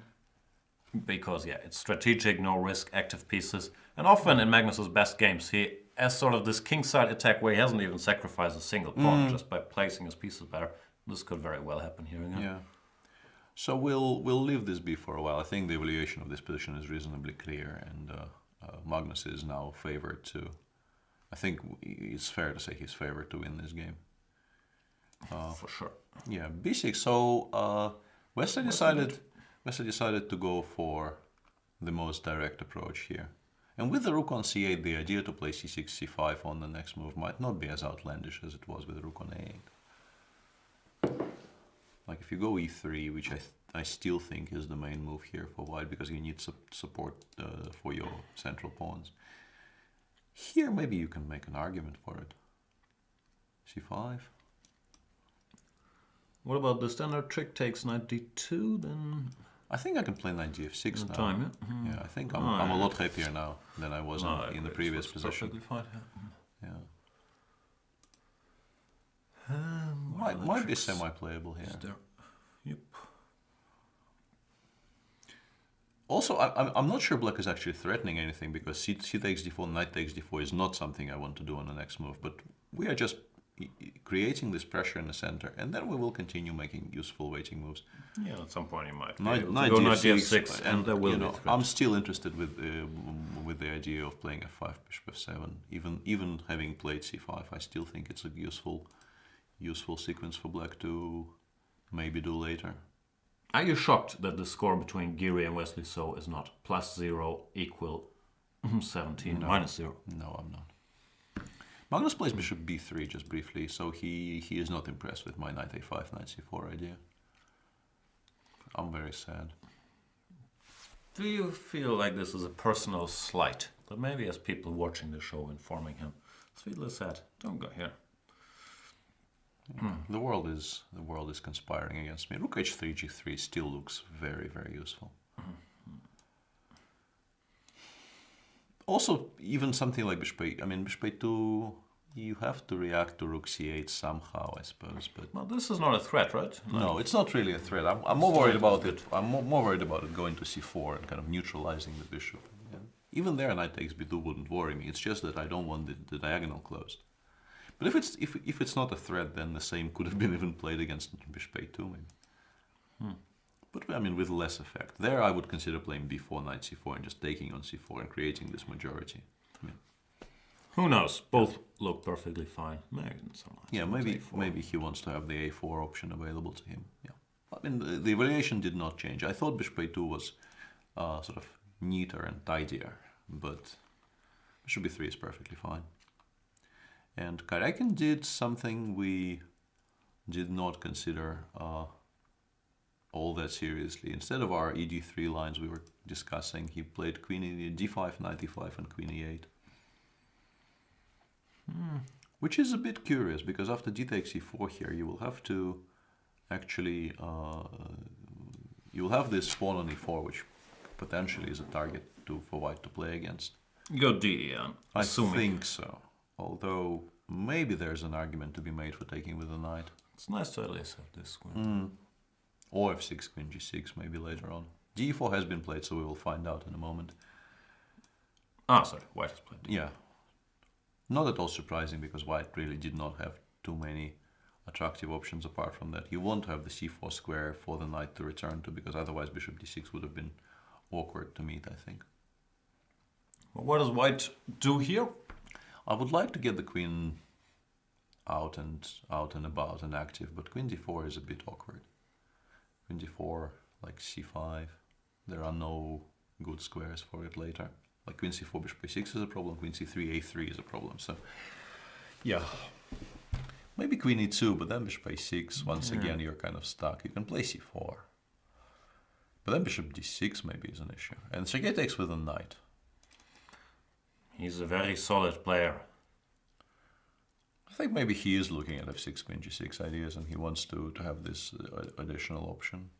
Because, yeah, it's strategic, no risk, active pieces. And often in Magnus's best games, he has sort of this kingside attack where he hasn't even sacrificed a single pawn just by placing his pieces better. This could very well happen here again. Yeah. So we'll leave this be for a while. I think the evaluation of this position is reasonably clear, and Magnus is now favored to. I think it's fair to say he's favored to win this game. For sure. Yeah, b6. So Wesley decided to go for the most direct approach here. And with the rook on c8, the idea to play c6, c5 on the next move might not be as outlandish as it was with the rook on a8. Like if you go e3, which I still think is the main move here for white, because you need support for your central pawns. Here maybe you can make an argument for it. c5. What about the standard trick takes knight d2, then? I think I can play knight gf6 now. Time, yeah? Yeah, I think I'm a lot happier now than I was in the previous position. Perfectly fine. Yeah. What Might be semi-playable here. is there? Yep. Also, I'm not sure black is actually threatening anything, because c takes d4, knight takes d4 is not something I want to do on the next move. But we are just creating this pressure in the center, and then we will continue making useful waiting moves. Yeah, at some point you might Knight go knight d6, d6, and there will be I'm still interested with the idea of playing f5, bishop f7. Even having played c5, I still think it's a useful sequence for black to maybe do later. Are you shocked that the score between Giri and Wesley So is not +0 equal 17 minus 0? No, I'm not. Magnus plays bishop b3 just briefly, so he is not impressed with my knight a5, knight c4 idea. I'm very sad. Do you feel like this is a personal slight? That maybe as people watching the show informing him, Svidler said, don't go here. The world is conspiring against me. Rook h3, g3 still looks very, very useful. Also, even something like bishop a, bishop a2, you have to react to rook c8 somehow, I suppose. But Well, this is not a threat, right? no, it's not really a threat. I'm more worried about it. I'm more worried about it going to c4 and kind of neutralizing the bishop. Yeah. Even there, knight takes b2 wouldn't worry me. It's just that I don't want the diagonal closed. But if it's not a threat, then the same could have been even played against bishop a2 maybe. But with less effect. There I would consider playing b4, knight c4, and just taking on c4 and creating this majority. Who knows? Both look perfectly fine. Maybe he wants to have the a4 option available to him. Yeah, the evaluation did not change. I thought bishop a2 was sort of neater and tidier, but bishop b3 is perfectly fine. And Karjakin did something we did not consider all that seriously. Instead of our ed3 lines we were discussing, he played queen d5, knight e5, and queen e8. Which is a bit curious, because after d takes e4 here, you will have to actually, you will have this pawn on e4, which potentially is a target for white to play against. Go d, I think so. Although maybe there's an argument to be made for taking with the knight. It's nice to at least have this queen. Or f6, queen g6, maybe later on. d4 has been played, so we will find out in a moment. Sorry, white has played. Yeah. Not at all surprising, because white really did not have too many attractive options apart from that. You won't have the c4 square for the knight to return to, because otherwise bishop d6 would have been awkward to meet, I think. Well, what does white do here? I would like to get the queen out and about and active, but queen d4 is a bit awkward. Queen d4, like c5. There are no good squares for it later. Like queen c4, bishop a6 is a problem. Queen c3, a3 is a problem. So, yeah. Maybe queen e2, but then bishop a6. Once again, you're kind of stuck. You can play c4. But then bishop d6 maybe is an issue. And Sergei takes with a knight. He's a very solid player. I think maybe he is looking at f6, queen g6 ideas, and he wants to have this additional option.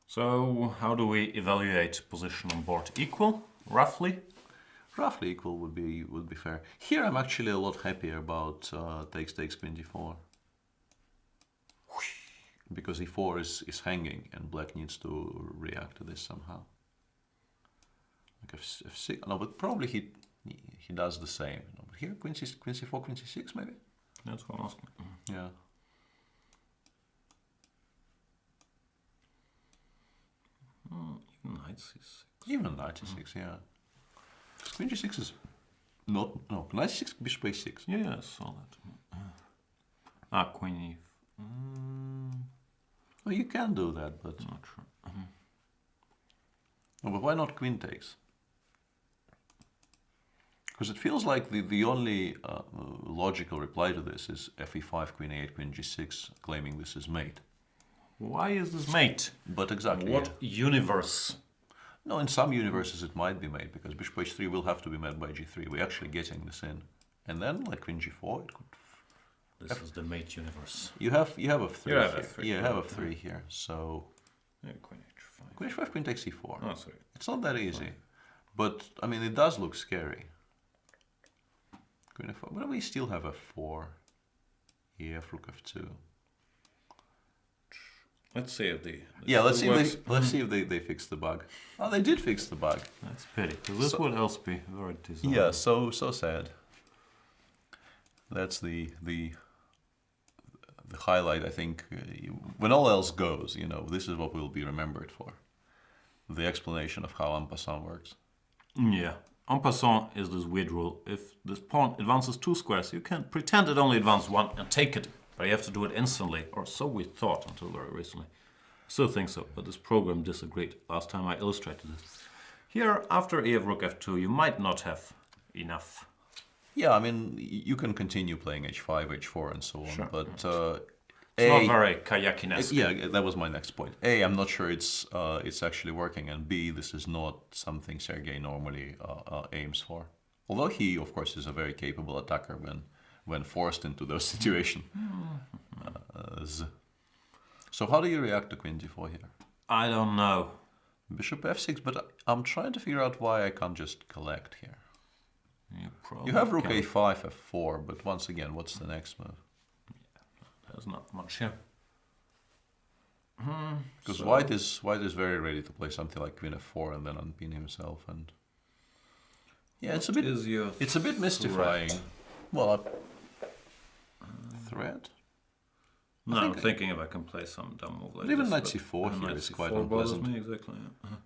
So how do we evaluate position on board? Equal, roughly? Roughly equal would be fair. Here I'm actually a lot happier about takes queen d4. Because e4 is hanging and black needs to react to this somehow. Like f6, no, but probably he does the same. No, but here queen c4, queen c6 maybe? That's what I'm asking. Yeah. Even knight c6. Even knight c6, yeah. Queen g6 is not, no, knight c6, bishop a6. Yeah, solid. Queen e. Well, you can do that, but Not sure. no, but why not queen takes? Because it feels like the only logical reply to this is fe5, queen a8, queen g6, claiming this is mate. Why is this mate? But exactly. What universe? No, in some universes it might be made, because bishop h3 will have to be met by g3. We're actually getting this in. And then, like queen g4, it could... This is the mate universe. You have a 3 You have here. f3, Yeah, you have a 3 here, so... Yeah, queen h5. Queen h5, queen takes e4. Oh, sorry. It's not that easy. But, I mean, it does look scary. Queen f4, but we still have f4. Ef, rook f2. Let's see if the Yeah, let's see if they fix the bug. Oh, they did fix the bug. That's pity, because this would else be very desirable. Yeah, so sad. That's the highlight, I think. When all else goes, you know, this is what we'll be remembered for. The explanation of how en passant works. Yeah. En passant is this weird rule. If this pawn advances 2 squares, you can pretend it only advanced 1 and take it. But you have to do it instantly, or so we thought until very recently. Still think so, but this program disagreed last time I illustrated this. Here, after ef rook f2, you might not have enough. Yeah, I mean, you can continue playing h5, h4, and so on, Sure. but It's not very Karjakin-esque. yeah, that was my next point. A, I'm not sure it's actually working, and B, this is not something Sergei normally aims for. Although he, of course, is a very capable attacker when forced into those situations. So how do you react to queen d4 here? I don't know. Bishop f6, but I'm trying to figure out why I can't just collect here. You You have rook can. a5, f4, but once again, what's the next move? There's not much here. Because So- white is very ready to play something like queen f4 and then unpin himself, and yeah, it's a bit Is your it's a bit mystifying. Well, threat. No, I'm thinking if I can play some dumb move like But even this. knight c4 here knight is quite c4 bothers unpleasant. me, exactly. Yeah.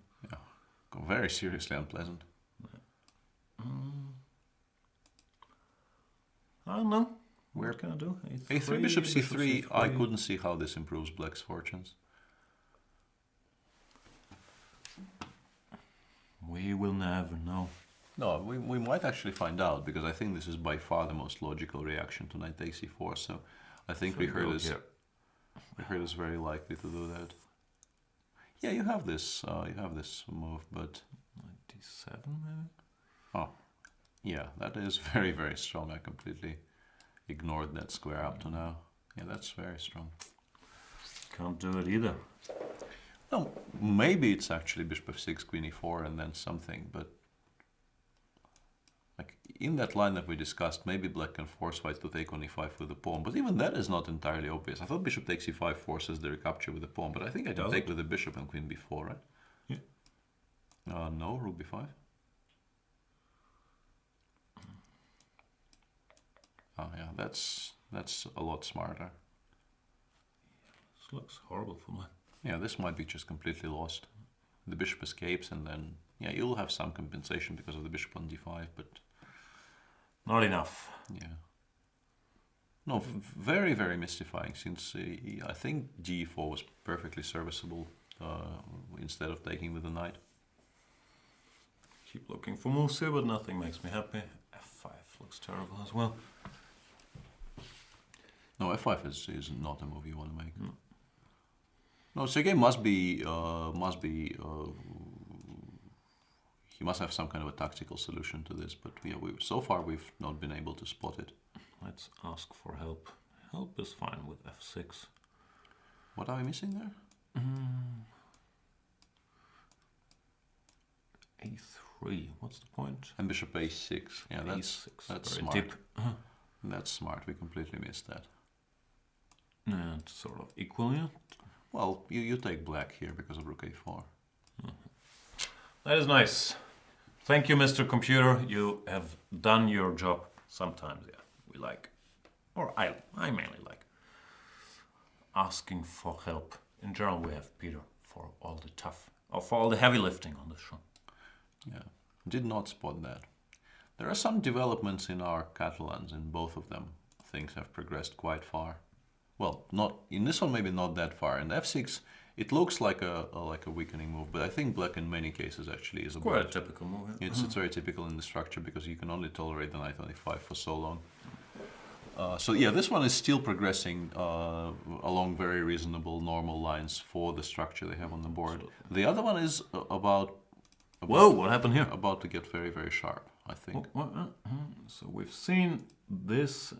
Yeah, very seriously unpleasant. I don't know. Where- What can I do? a3, bishop c3. I couldn't see how this improves black's fortunes. We will never know. No, we might actually find out, because I think this is by far the most logical reaction to knight takes e4. So I think Richard is very likely to do that. Yeah, you have this move, but 97 maybe? oh, yeah, that is very, very strong. I completely ignored that square up to now. Yeah, that's very strong. Can't do it either. No, maybe it's actually bishop f6, queen e4, and then something, but like in that line that we discussed, maybe black can force white to take on e5 with the pawn, but even that is not entirely obvious. I thought bishop takes e5 forces the recapture with the pawn, but I think I can Does take it? with the bishop and queen b4, right? Yeah. No, rook b5. Oh yeah, that's a lot smarter. This looks horrible for me. Yeah, this might be just completely lost. The bishop escapes, and then yeah, you'll have some compensation because of the bishop on d5, but Not enough. Yeah. No, very, very mystifying, since I think g4 was perfectly serviceable instead of taking with the knight. Keep looking for moves here, but nothing makes me happy. f5 looks terrible as well. No, f5 is not a move you want to make. No, no, Sergei must be, he must have some kind of a tactical solution to this, but so far we've not been able to spot it. Let's ask for help. Help is fine with f6. What are we missing there? a3. What's the point? And bishop a6. Yeah, that's very smart. deep. That's smart. We completely missed that. And sort of equally. Well, you take black here because of rook a4. That is nice. Thank you, Mr. Computer. You have done your job. Sometimes, yeah, we like, or I mainly like, asking for help. In general, we have Peter for all the for all the heavy lifting on the show. Yeah, did not spot that. There are some developments in our Catalans. In both of them, things have progressed quite far. Well, not in this one, maybe not that far. In f6, it looks like a weakening move, but I think black in many cases actually is quite a typical move. Yeah. It's very typical in the structure because you can only tolerate the knight on e5 for so long. So yeah, this one is still progressing along very reasonable, normal lines for the structure they have on the board. The other one is about whoa, what happened here? About to get very, very sharp, I think. So we've seen this.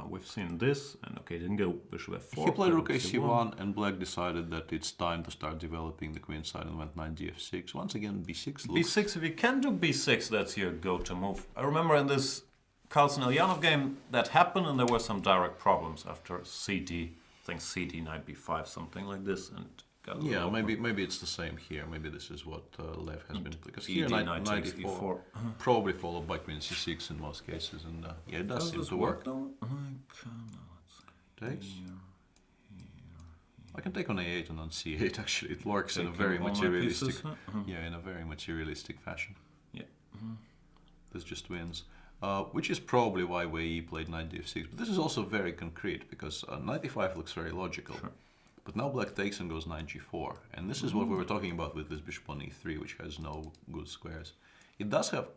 We've seen this, and okay, didn't go bishop f4. He played rook ac1, and black decided that it's time to start developing the queen side and went knight df6. Once again, b6 looks... b6, if you can do b6, that's your go-to move. I remember in this Carlson Eljanov game that happened, and there were some direct problems after cd, I think cd, knight b5, something like this, and got yeah, maybe it's the same here. Maybe this is what Lev has been, because here knight e4, probably followed by queen c6 in most cases, and yeah, it does seem to work. Takes. I can take on a8 and on c8. Actually, it works in a very materialistic, yeah, in a very materialistic fashion. Yeah, this just wins. Which is probably why Wely played knight df6. But this is also very concrete, because knight e5 looks very logical. Sure. But now black takes and goes knight g4. And this is what we were talking about with this bishop on e3, which has no good squares. It does have...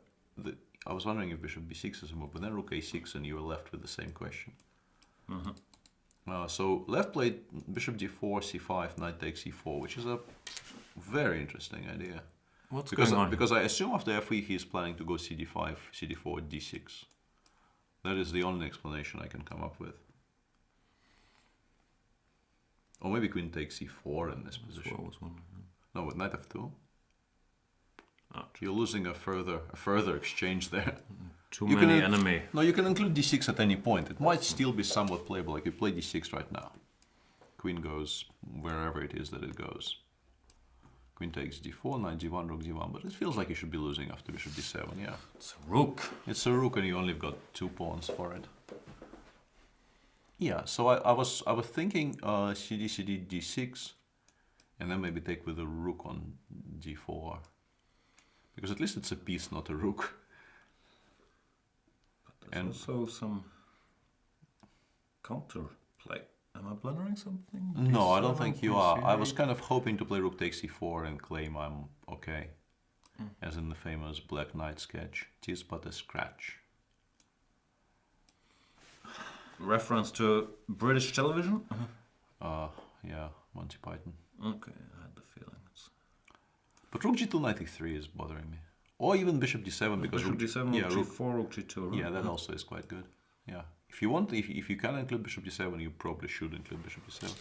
I was wondering if bishop b6 is a move, but then rook a6 and you were left with the same question. So Lev played bishop d4, c5, knight takes e4, which is a very interesting idea. What's going on? Because I assume after f3 he's planning to go cd5, cd4, d6. That is the only explanation I can come up with. Or maybe queen takes c4 in this position. No, with knight f2. You're losing a further exchange there. Too many enemy. No, you can include d6 at any point. It might still be somewhat playable. Like you play d6 right now. Queen goes wherever it is that it goes. Queen takes d4, knight d1, rook d1, but it feels like you should be losing after bishop d7, yeah. It's a rook. It's a rook and you only got 2 pawns for it. Yeah, so I was thinking cd, cd, d6, and then maybe take with a rook on d4. Because at least it's a piece, not a rook. But there's also some counter play. Am I blundering something? No, I don't think you are. I was kind of hoping to play rook takes e4 and claim I'm okay. As in the famous Black Knight sketch. 'Tis but a scratch. Reference to British television? Yeah, Monty Python. Okay, I had the feeling. But rook g2, knight e3 is bothering me. Or even bishop d7, because bishop d7, yeah, rook g4, rook g2. Yeah, that also is quite good. Yeah, if you can include bishop d7, you probably should include bishop d7.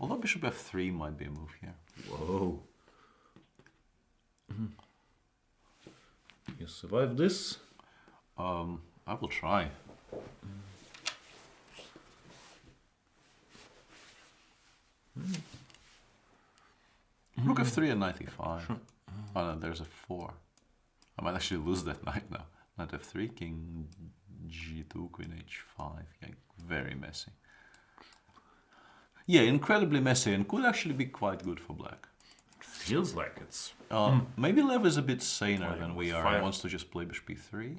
Although bishop f3 might be a move here. Whoa. You survive this? I will try. Rook f3 and knight e5. Sure. Oh no, there's a 4. I might actually lose that knight now. Knight f3, king g2, queen h5. Yeah, very messy. Yeah, incredibly messy, and could actually be quite good for black. It feels like it's... Maybe Lev is a bit saner than we are and wants to just play bishop e3.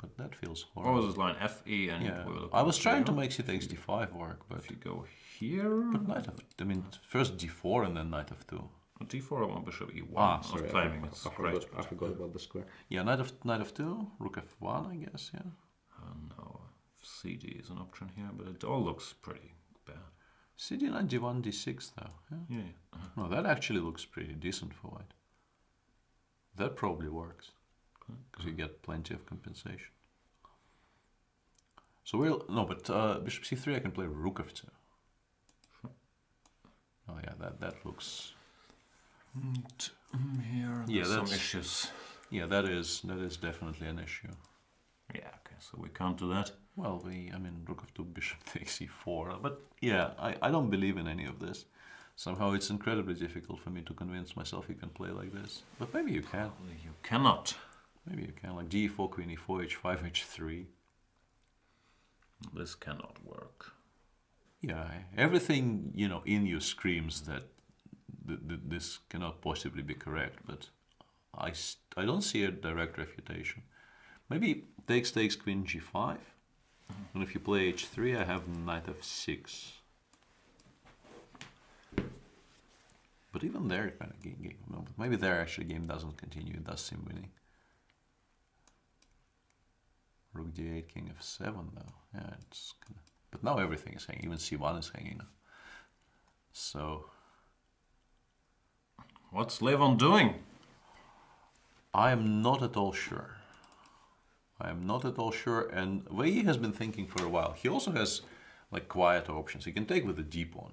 but that feels What horrible. was this line? Fe and Yeah, we will I was trying to continue. make c takes d5 work, but If you go here, but knight of, I mean, first d4 and then knight of 2. d4 I want bishop e1. Ah, I sorry, was claiming it's great. I forgot about the square. Yeah, knight of 2, rook f1, I guess. Yeah. No, cd is an option here, but it all looks pretty bad. cd knight d1 d6 though. Yeah. Yeah. No, that actually looks pretty decent for white. That probably works because you get plenty of compensation. So we'll no, but bishop c3 I can play rook f2. Sure. Oh yeah, that looks. And here Yeah, there's some that's- issues. Yeah, that is definitely an issue. Yeah, okay, so we can't do that. Well, I mean, rook of 2, bishop takes e4. But yeah, I don't believe in any of this. Somehow it's incredibly difficult for me to convince myself you can play like this. But maybe you can. You cannot. Maybe you can. Like d4, queen e4, h5, h3. This cannot work. Yeah, everything, you know, in you screams that this cannot possibly be correct. But I don't see a direct refutation. Maybe takes queen g5. And if you play h3, I have knight f6. But even there, kind of game. No, but maybe there actually game doesn't continue. It does seem winning. Rook d8, king f7 though. Yeah, it's kind of. But now everything is hanging. Even c1 is hanging now. So What's Levon doing? I am not at all sure. I am not at all sure. And Wely has been thinking for a while. He also has like quieter options. He can take with the d pawn.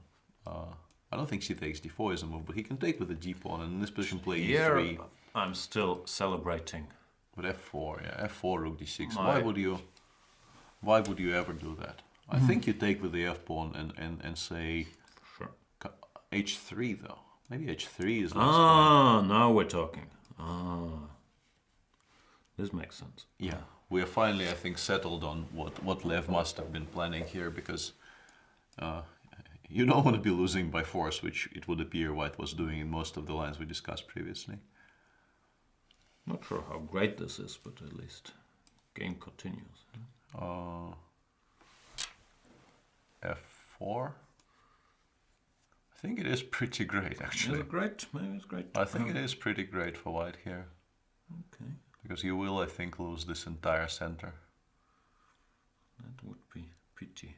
I don't think c takes d4 is a move, but he can take with the d pawn and in this position play Here e3. I'm still celebrating. With f4, yeah, f4, rook d6. My- Why would you ever do that? I think you take with the f pawn and say Sure. h3 though. Maybe h3 is less. Ah, now we're talking. Ah, this makes sense. Yeah, we are finally, I think, settled on what Lev must have been planning here because you don't want to be losing by force, which it would appear White was doing in most of the lines we discussed previously. Not sure how great this is, but at least game continues. F4. I think it is pretty great, Is actually. it great? Maybe it's great. I think it is pretty great for White here. Okay, Because you will, I think, lose this entire center. that would be pity.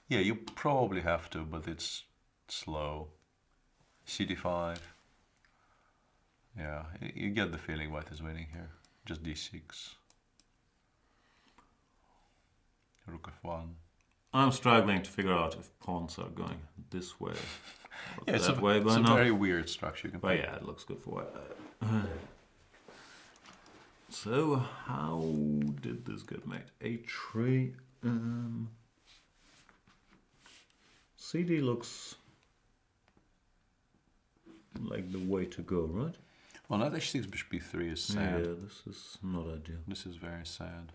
Yeah, you probably have to, but it's slow. CD5. Yeah, you get the feeling White is winning here. Just d6. Rook f1. I'm struggling to figure out if pawns are going this way or Yeah, that way it's by a now. very weird structure. You can But play. yeah, it looks good for White. So how did this get made? A3. CD looks like the way to go, right? Well, knight h6, bishop b3 is sad. Yeah, this is not ideal. This is very sad.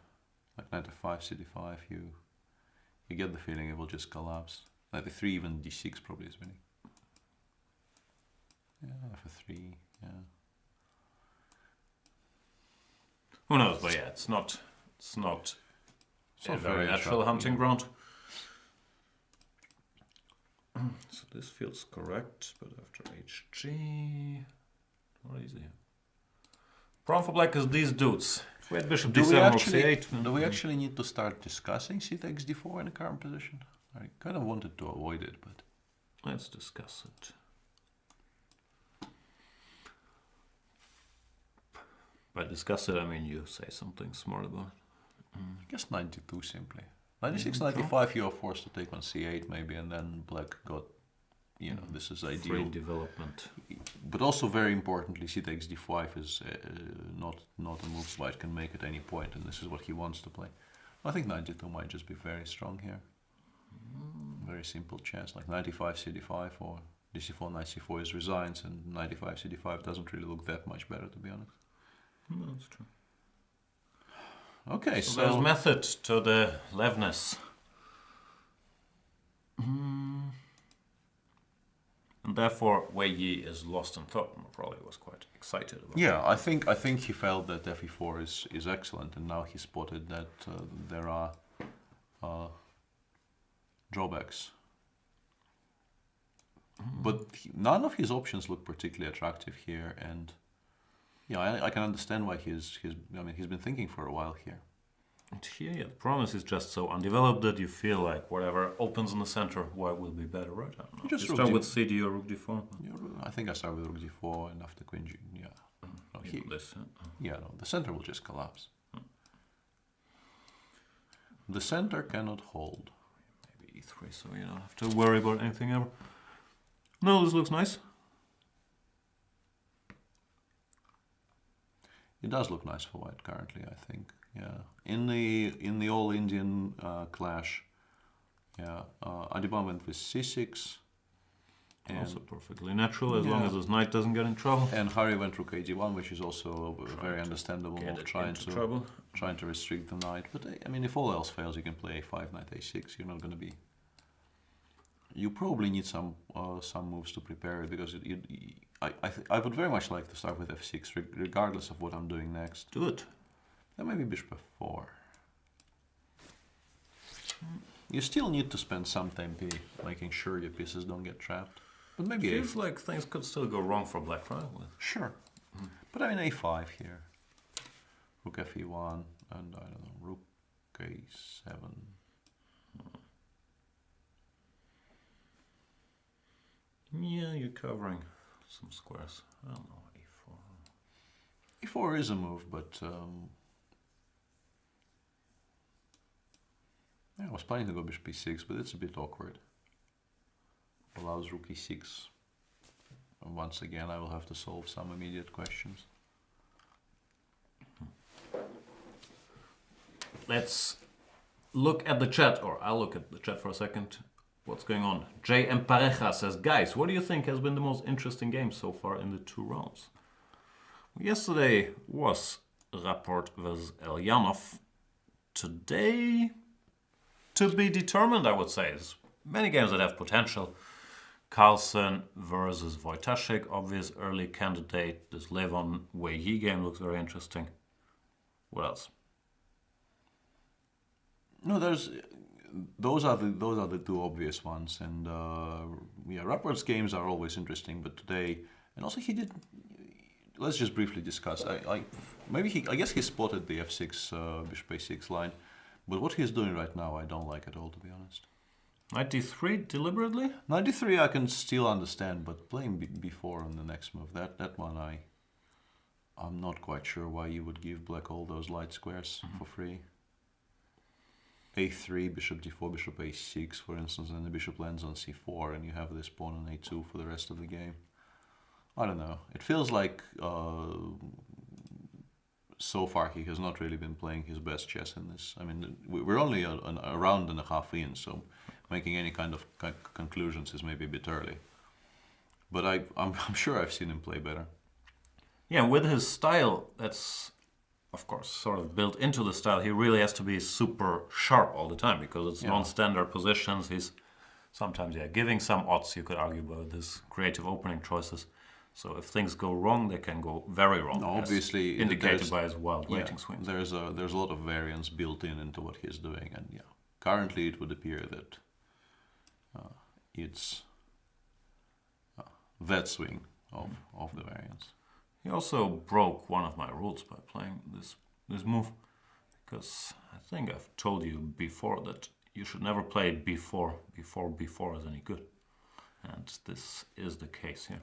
Like knight f5, cd5, you get the feeling it will just collapse. Knight f3, even d6 probably is winning. Yeah, f3, yeah. Who knows? But yeah, it's not a not very very natural sharp, hunting yeah. ground. So this feels correct, but after HG, what is here? Problem for black is these dudes. If we had bishop Do we d7 or actually c8, do we actually need to start discussing c takes d4 in the current position? I kind of wanted to avoid it, but let's discuss it. By discuss it, I mean you say something smart about it. I guess 92 simply. 96, Yeah, 95 you are forced to take on c8 maybe, and then black got, you know, this is Free ideal. development. But also very importantly, c takes d5 is not a move White can make at any point, and this is what he wants to play. I think 92 might just be very strong here. Very simple chess, like 95 cd5 or dc4 knight c4 is resigns, and 95 cd5 doesn't really look that much better, to be honest. No, that's true. Okay, So there's method to the Levness. and therefore Wely is lost in thought. And probably was quite excited about Yeah, I think he felt that fe4 is excellent, and now he spotted that there are drawbacks. But none of his options look particularly attractive here, and yeah, I can understand why he's been thinking for a while here. And here, yeah, the promise is just so undeveloped that you feel like whatever opens in the center, why will be better, right? I don't know. You just You start with CD or rook d4. I think I start with rook d4 and after queen g. Yeah. No, This, no, the center will just collapse. The center cannot hold. maybe e3, so you don't have to worry about anything ever. No, this looks nice. It does look nice for white currently, I think. Yeah, in the all Indian clash, yeah, Adiban went with c6, and Also perfectly natural, as long as his knight doesn't get in trouble. and Hari went rook a1, which is also a very understandable move, trying to restrict the knight. But I mean, if all else fails, you can play a5, knight a6. You're not going to be. You probably need some moves to prepare it, because I would very much like to start with f6, regardless of what I'm doing next. Do it. Then maybe bishop f4. You still need to spend some time making sure your pieces don't get trapped. But maybe Feels like things could still go wrong for black, right? Sure. But I mean a5 here. Rook fe1 and I don't know, rook a7. Yeah, you're covering some squares. I don't know, e4. e4 is a move, but I was planning to go bishop e6, but it's a bit awkward. Allows rook e6. And once again, I will have to solve some immediate questions. Let's look at the chat, or I'll look at the chat for a second. What's going on? J. M. Pareja says, guys, what do you think has been the most interesting game so far in the 2 rounds? Yesterday was Rapport versus Eljanov. Today, to be determined, I would say. There's many games that have potential. Carlson versus Wojtaszek, obvious early candidate. This Levon Wely game looks very interesting. What else? No, those are the 2 obvious ones, and yeah, Rapport's games are always interesting. But today, and also he did. Let's just briefly discuss. I guess he spotted the f6 bishop a6 line, but what he's doing right now, I don't like at all, to be honest. 93 deliberately? 93 I can still understand, but playing b4 on the next move, that one I'm not quite sure why you would give black all those light squares for free. a3, bishop d4, bishop a6, for instance, and the bishop lands on c4, and you have this pawn on a2 for the rest of the game. I don't know. It feels like so far he has not really been playing his best chess in this. I mean, we're only a round and a half in, so making any kind of conclusions is maybe a bit early. But I'm sure I've seen him play better. Yeah, with his style, that's of course sort of built into the style. He really has to be super sharp all the time because it's non-standard positions. He's sometimes giving some odds, you could argue, about his creative opening choices. So if things go wrong, they can go very wrong. No, obviously, indicated by his wild waiting swings. There's a lot of variance built into what he's doing, and yeah, currently it would appear that it's that swing of the variance. He also broke one of my rules by playing this move, because I think I've told you before that you should never play before is any good, and this is the case here.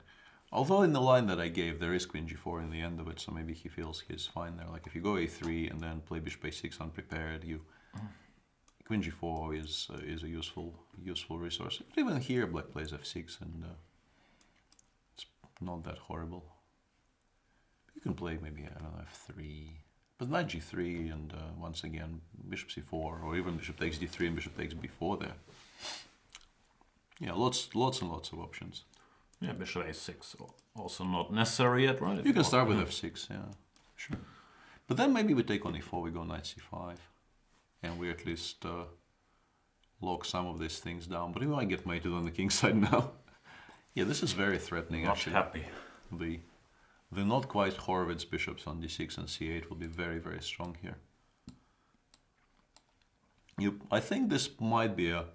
Although in the line that I gave, there is queen g4 in the end of it, so maybe he feels he's fine there. Like if you go a3 and then play bishop a6 unprepared, queen g4 is a useful resource. But even here, black plays f6, and it's not that horrible. You can play maybe, I don't know, f3, but knight g3, and once again bishop c4, or even bishop takes d3 and bishop takes b4 there. Yeah, lots and lots of options. Yeah, bishop a6 also not necessary yet, right? You can start with f6, yeah, sure. But then maybe we take on e4, we go knight c5, and we at least lock some of these things down. But we might get mated on the king side now. Yeah, this is very threatening. Not actually. happy. The not quite Horowitz bishops on d6 and c8 will be very, very strong here. I think this might be a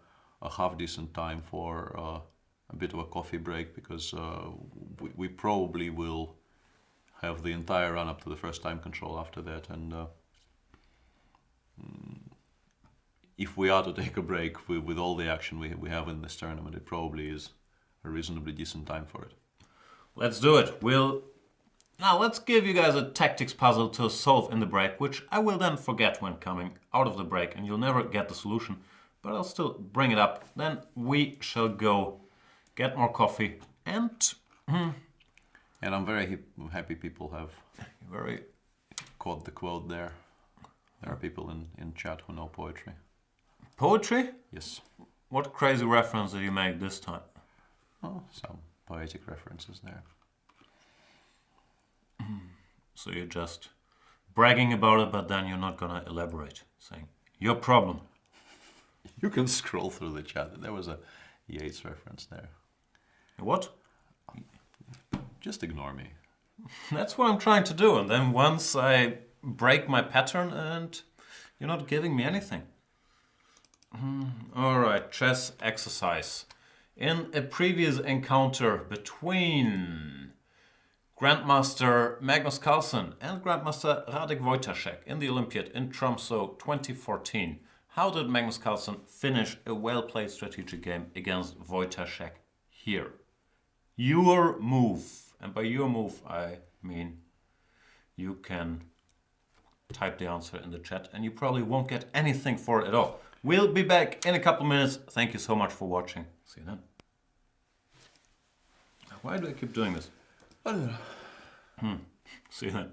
half decent time for a bit of a coffee break, because we probably will have the entire run up to the first time control after that, and if we are to take a break with all the action we have in this tournament, it probably is a reasonably decent time for it. Let's do it. Now let's give you guys a tactics puzzle to solve in the break, which I will then forget when coming out of the break, and you'll never get the solution, but I'll still bring it up. Then we shall go get more coffee, and I'm very happy people have very caught the quote there. There are people in chat who know poetry. Poetry? Yes. What crazy reference did you make this time? Oh, some poetic references there. So you're just bragging about it, but then you're not gonna elaborate, saying, your problem. You can scroll through the chat. There was a Yeats reference there. What? Just ignore me. That's what I'm trying to do, and then once I break my pattern and you're not giving me anything. Alright, chess exercise. In a previous encounter between Grandmaster Magnus Carlson and Grandmaster Radek Wojtaszek in the Olympiad in Tromsø 2014, how did Magnus Carlson finish a well-played strategic game against Wojtaszek here? Your move, and by your move I mean you can type the answer in the chat and you probably won't get anything for it at all. We'll be back in a couple minutes. Thank you so much for watching. See you then. Why do I keep doing this? I don't know. See you then.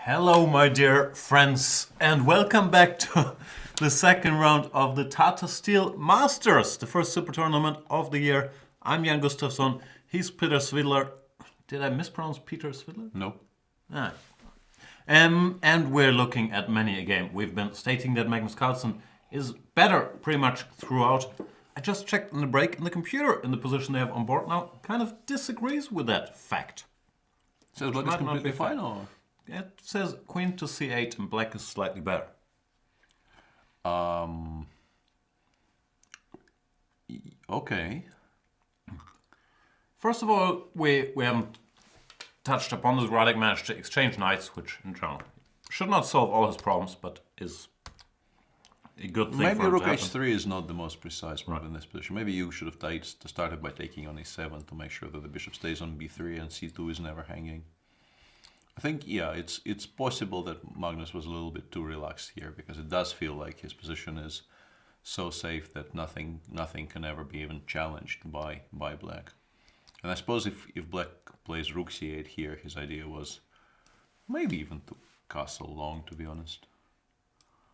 Hello, my dear friends, and welcome back to the second round of the Tata Steel Masters, the first super tournament of the year. I'm Jan Gustafsson. He's Peter Svidler. Did I mispronounce Peter Svidler? No. Ah. And we're looking at many a game. We've been stating that Magnus Carlson is better pretty much throughout. I just checked in the break, and the computer in the position they have on board now kind of disagrees with that fact. Says black is completely fine, or? It says queen to c8 and black is slightly better. Okay. First of all, we haven't touched upon this. Radek managed to exchange knights, which in general should not solve all his problems, but is a good thing Maybe for him rook to happen. h3 is not the most precise move in this position. Maybe you should have started by taking on e7 to make sure that the bishop stays on b3 and c2 is never hanging. I think, yeah, it's possible that Magnus was a little bit too relaxed here, because it does feel like his position is so safe that nothing can ever be even challenged by black. And I suppose if black plays rook c8 here, his idea was maybe even to castle long, to be honest.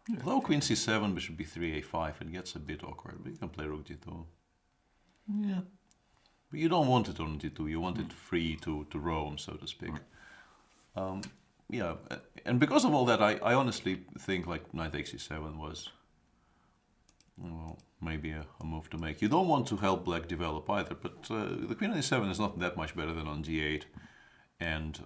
Yeah. Although queen c7, bishop b3, a5, it gets a bit awkward, but you can play rook d2. Yeah. But you don't want it on d2, you want it free to roam, so to speak. Yeah, and because of all that, I honestly think like knight takes e7 was, well, maybe a move to make. You don't want to help black develop either, but the queen on e7 is not that much better than on d8. And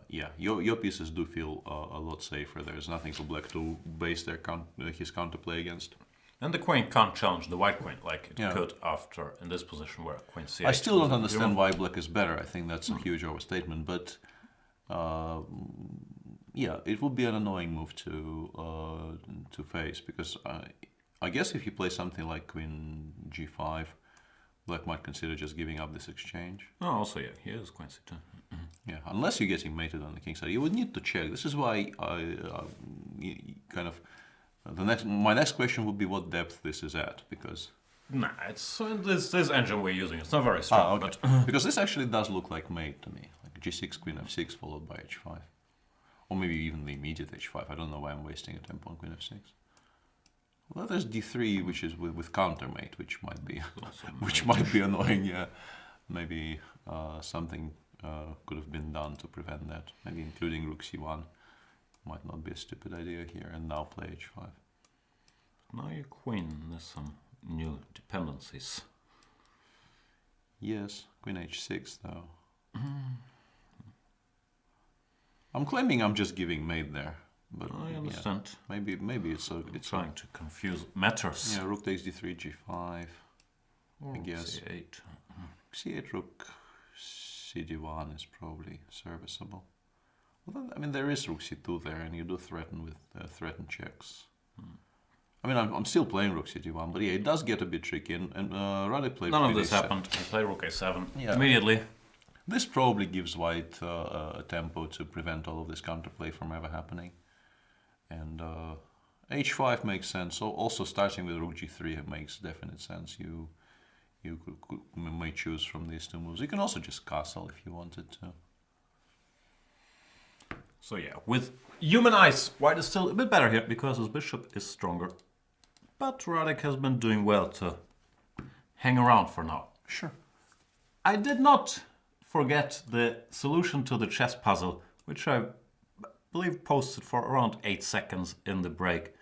yeah, your pieces do feel a lot safer. There's nothing for black to base his counterplay against. And the queen can't challenge the white queen like it could after in this position where queen c8. I still don't understand why black is better. I think that's a huge overstatement, but yeah, it would be an annoying move to face, because I guess if you play something like queen g5, black might consider just giving up this exchange. Oh, also, yeah, here's queen c2. Yeah, unless you're getting mated on the king side, you would need to check. This is why kind of my next question would be what depth this is at, because Nah, it's this engine we're using. It's not very strong, okay. but Because this actually does look like mate to me, like g6, queen f6 followed by h5, or maybe even the immediate h5. I don't know why I'm wasting a tempo on queen f6. Well, there's d3, which is with countermate, which might be annoying. Yeah, maybe something could have been done to prevent that. Maybe including rook c1 might not be a stupid idea here. And now play h5. Now your queen. There's some new dependencies. Yes, queen h6 though. I'm claiming I'm just giving mate there. But I understand. Yeah, maybe it's trying to confuse matters. Yeah, rook takes d3, g5. Or I guess c8. c8, rook cd1 is probably serviceable. Although, I mean, there is rook c2 there, and you do threaten with threaten checks. I mean, I'm still playing rook cd1, but yeah, it does get a bit tricky. And Radek played. None of this happened. I play rook a7 immediately. This probably gives white a tempo to prevent all of this counterplay from ever happening. And h5 makes sense. So also starting with rook g3 makes definite sense. You may choose from these two moves. You can also just castle if you wanted to. So yeah, with human eyes, white is still a bit better here because his bishop is stronger. But Radek has been doing well to hang around for now. Sure. I did not forget the solution to the chess puzzle, which I believe posted for around 8 seconds in the break,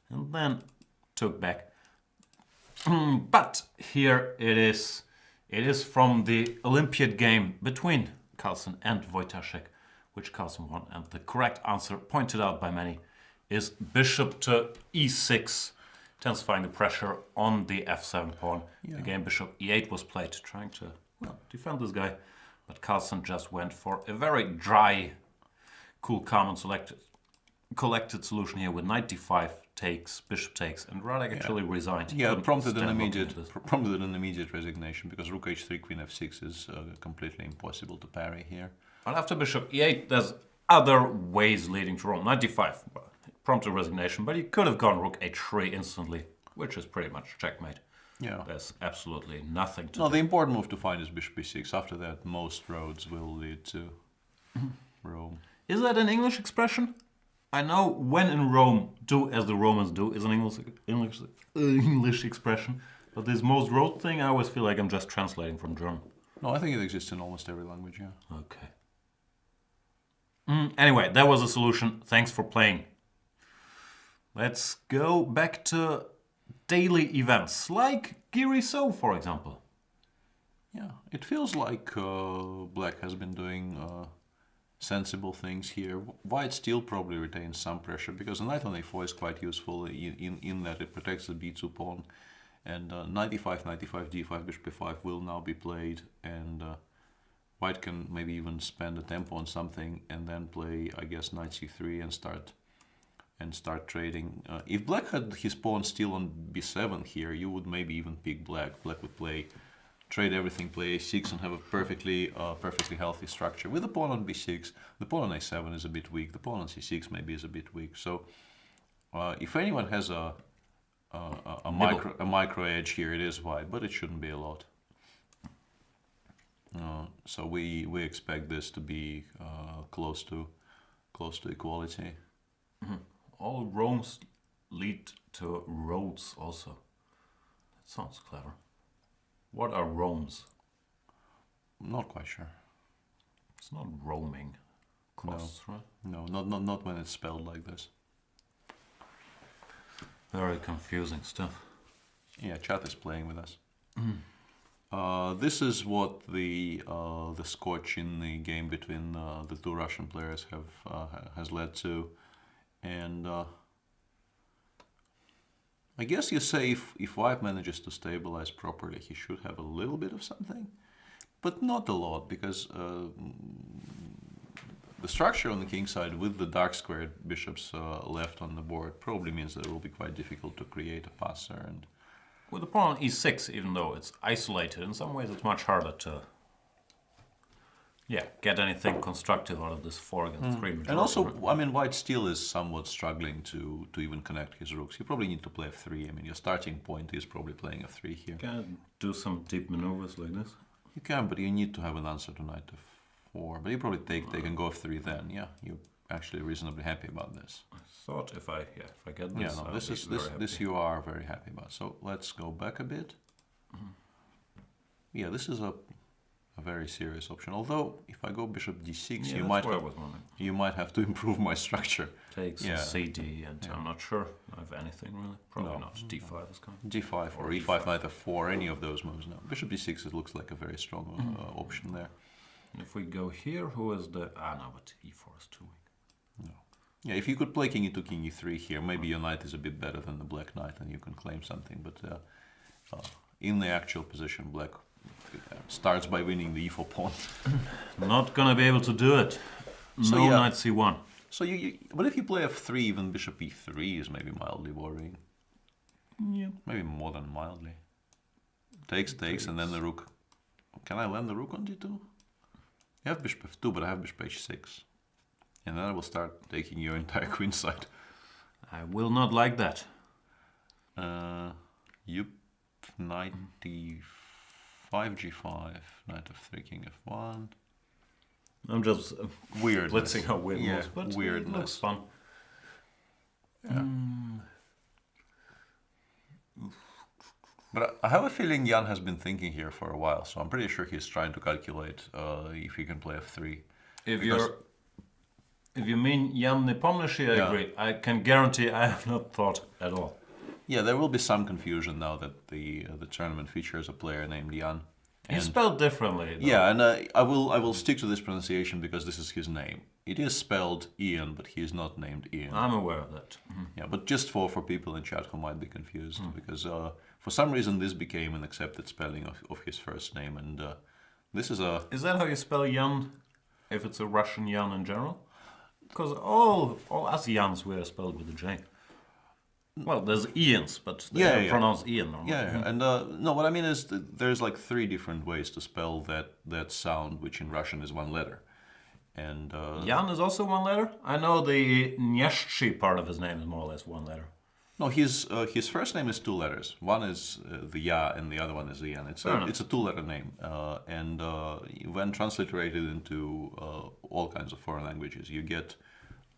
and then took back. But here it is. It is from the Olympiad game between Carlson and Wojtaszek, which Carlson won. And the correct answer, pointed out by many, is bishop to e6, intensifying the pressure on the f7 pawn. Yeah. Again, bishop e8 was played, trying to defend this guy. But Carlson just went for a very dry, cool, calm, and collected solution here with knight d5 takes, bishop takes, and Radek actually resigned. Yeah, prompted an immediate resignation, because rook h3, queen f6 is completely impossible to parry here. And after bishop e8, there's other ways leading to Rome. Knight d5 prompted resignation, but he could have gone rook h3 instantly, which is pretty much checkmate. Yeah. There's absolutely nothing to do. No, the important move to find is bishop b6. After that, most roads will lead to Rome. Is that an English expression? I know when in Rome, do as the Romans do is an English expression, but this most road thing, I always feel like I'm just translating from German. No, I think it exists in almost every language, yeah. Okay. Anyway, that was a solution. Thanks for playing. Let's go back to daily events, like Giri, for example. Yeah, it feels like Black has been doing sensible things here. White still probably retains some pressure because the knight on a4 is quite useful in that it protects the b2 pawn. And knight e5, d5, bishop e5 will now be played, and White can maybe even spend a tempo on something and then play, I guess, knight c3 and start trading. If Black had his pawn still on b7 here, you would maybe even pick Black. Black would trade everything, play a6, and have a perfectly healthy structure. With the pawn on b6, the pawn on a7 is a bit weak. The pawn on c6 maybe is a bit weak. So if anyone has a micro edge here, it is White, but it shouldn't be a lot. So we expect this to be close to equality. All roads lead to roads also. That sounds clever. What are roams? Not quite sure. It's not roaming costs, right? No, not when it's spelled like this. Very confusing stuff. Yeah, chat is playing with us. This is what the scotch in the game between the two Russian players has led to, and I guess you say if White manages to stabilize properly, he should have a little bit of something, but not a lot, because the structure on the king side with the dark squared bishops left on the board probably means that it will be quite difficult to create a passer. And with the pawn on e6, even though it's isolated, in some ways it's much harder to get anything constructive out of this 4 against 3 majority. And also, I mean, White still is somewhat struggling to even connect his rooks. You probably need to play f3. I mean, your starting point is probably playing f3 here. You can do some deep maneuvers like this. You can, but you need to have an answer to knight f4. But you probably take and go f3 then. Yeah, you're actually reasonably happy about this. I thought if I get this, yeah, no, this you are very happy about. So let's go back a bit. Yeah, this is a very serious option. Although if I go bishop d6, you might have to improve my structure. Takes cd, and I'm not sure I have anything really. Probably not. d5 is coming. d5 or e5, knight f4, any of those moves now. Bishop d6, it looks like a very strong option there. And if we go here, who is the... no, but e4 is too weak. No. Yeah, if you could play king e2, king e3 here, maybe your knight is a bit better than the black knight and you can claim something. But in the actual position, Black starts by winning the e4 pawn. Not gonna be able to do it. So, no knight c1. So but if you play f3, even bishop e3 is maybe mildly worrying. Yeah. Maybe more than mildly. Takes, and then the rook. Can I land the rook on d2? You have bishop f2, but I have bishop h6. And then I will start taking your entire queen side. I will not like that. You knight d5, g5, knight f3, king f1. I'm just blitzing how weird yeah, moves, but weirdness. It looks fun. Yeah. But I have a feeling Jan has been thinking here for a while, so I'm pretty sure he's trying to calculate if he can play f3. If you mean Jan Nepomniachtchi, I agree. I can guarantee I have not thought at all. Yeah, there will be some confusion now that the tournament features a player named Jan. He's spelled differently, though. Yeah, and I will stick to this pronunciation because this is his name. It is spelled Ian, but he is not named Ian. I'm aware of that. Yeah, but just for people in chat who might be confused, because for some reason this became an accepted spelling of his first name, and this is a... Is that how you spell Jan, if it's a Russian Jan in general? Because all us Jans were spelled with a J. Well, there's Ians, but they pronounce Ian normally. Yeah, and no, what I mean is there's like 3 different ways to spell that sound, which in Russian is 1 letter. And Jan is also 1 letter? I know the Nyashchi part of his name is more or less 1 letter. No, his first name is 2 letters. One is the Ya, and the other one is the Yan. It's a 2-letter name, and when transliterated into all kinds of foreign languages, you get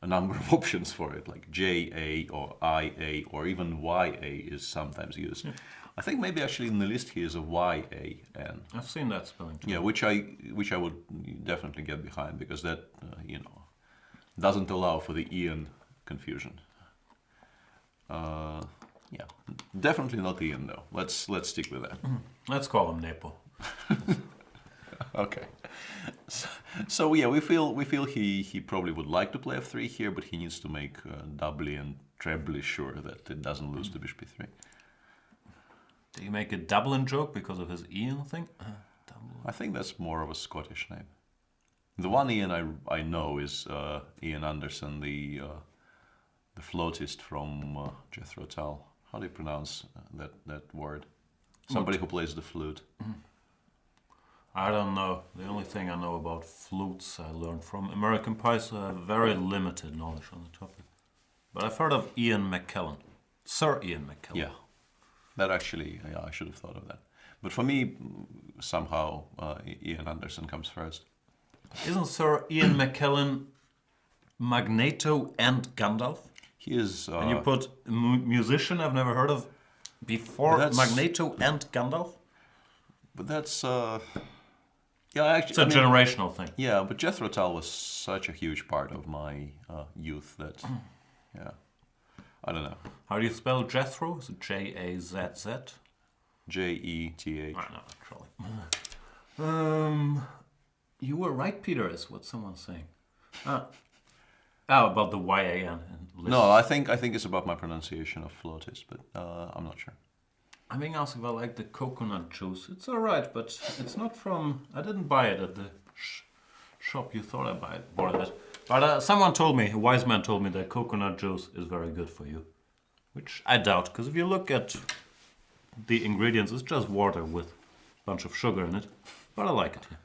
a number of options for it, like JA or IA or even YA is sometimes used. Yeah. I think maybe actually in the list here is a YAN. I've seen that spelling too. Yeah, which I would definitely get behind because that doesn't allow for the Ian confusion. Yeah, definitely not Ian though. Let's stick with that. Let's call him Nepo. Okay. So yeah, we feel he probably would like to play f3 here, but he needs to make doubly and trebly sure that it doesn't lose to bishop e3. Did you make a Dublin joke because of his Ian thing? I think that's more of a Scottish name. The one Ian I know is Ian Anderson, the flautist from Jethro Tull. How do you pronounce that word? Somebody who plays the flute. I don't know. The only thing I know about flutes I learned from American Pie, so I have very limited knowledge on the topic. But I've heard of Ian McKellen. Sir Ian McKellen. Yeah, that actually, yeah, I should have thought of that. But for me, somehow, Ian Anderson comes first. Isn't Sir Ian McKellen Magneto and Gandalf? He is... and you put musician I've never heard of before Magneto and Gandalf? But that's... yeah, actually, it's a generational thing. Yeah, but Jethro Tull was such a huge part of my youth that... yeah, I don't know. How do you spell Jethro? Is it J-A-Z-Z? J-E-T-H. No, actually. You were right, Peter, is what someone's saying. About the Y-A-N. No, I think it's about my pronunciation of flautist, but I'm not sure. I'm being asked if I like the coconut juice. It's alright, but it's not from... I didn't buy it at the shop you thought I bought it at. But someone told me, a wise man told me that coconut juice is very good for you. Which I doubt, because if you look at the ingredients, it's just water with a bunch of sugar in it. But I like it, yeah.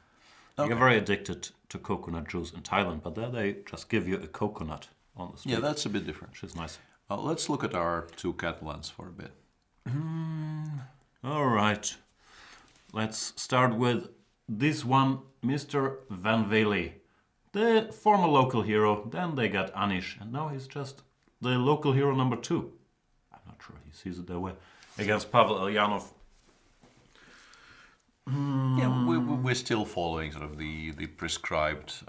Okay. You're very addicted to coconut juice in Thailand, but there they just give you a coconut on the street. Yeah, that's a bit different. Which is nice. Let's look at our two Catalans for a bit. All right. Let's start with this one, Mr. Van Wely. The former local hero, then they got Anish, and now he's just the local hero number 2. I'm not sure he sees it that way. Against Pavel Eljanov. Yeah, we're still following sort of the prescribed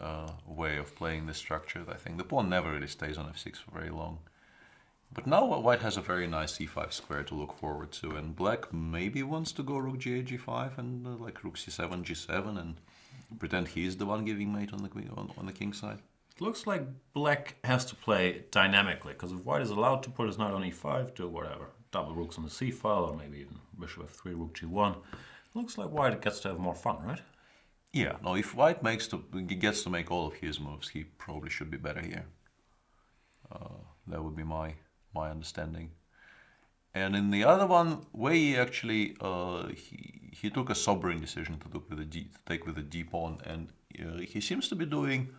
way of playing this structure. I think the pawn never really stays on f6 for very long. But now white has a very nice e5 square to look forward to, and black maybe wants to go rook g8, g5, and like rook c7, g7, and pretend he's the one giving mate on the queen, on the king side. It looks like black has to play dynamically, because if white is allowed to put his knight on e5 to whatever, double rooks on the c file, or maybe even bishop f3, rook g1, it looks like white gets to have more fun, right? Yeah, no, if white gets to make all of his moves, he probably should be better here. That would be my understanding. And in the other one, Wely actually he took a sobering decision to take with the d pawn, and he seems to be doing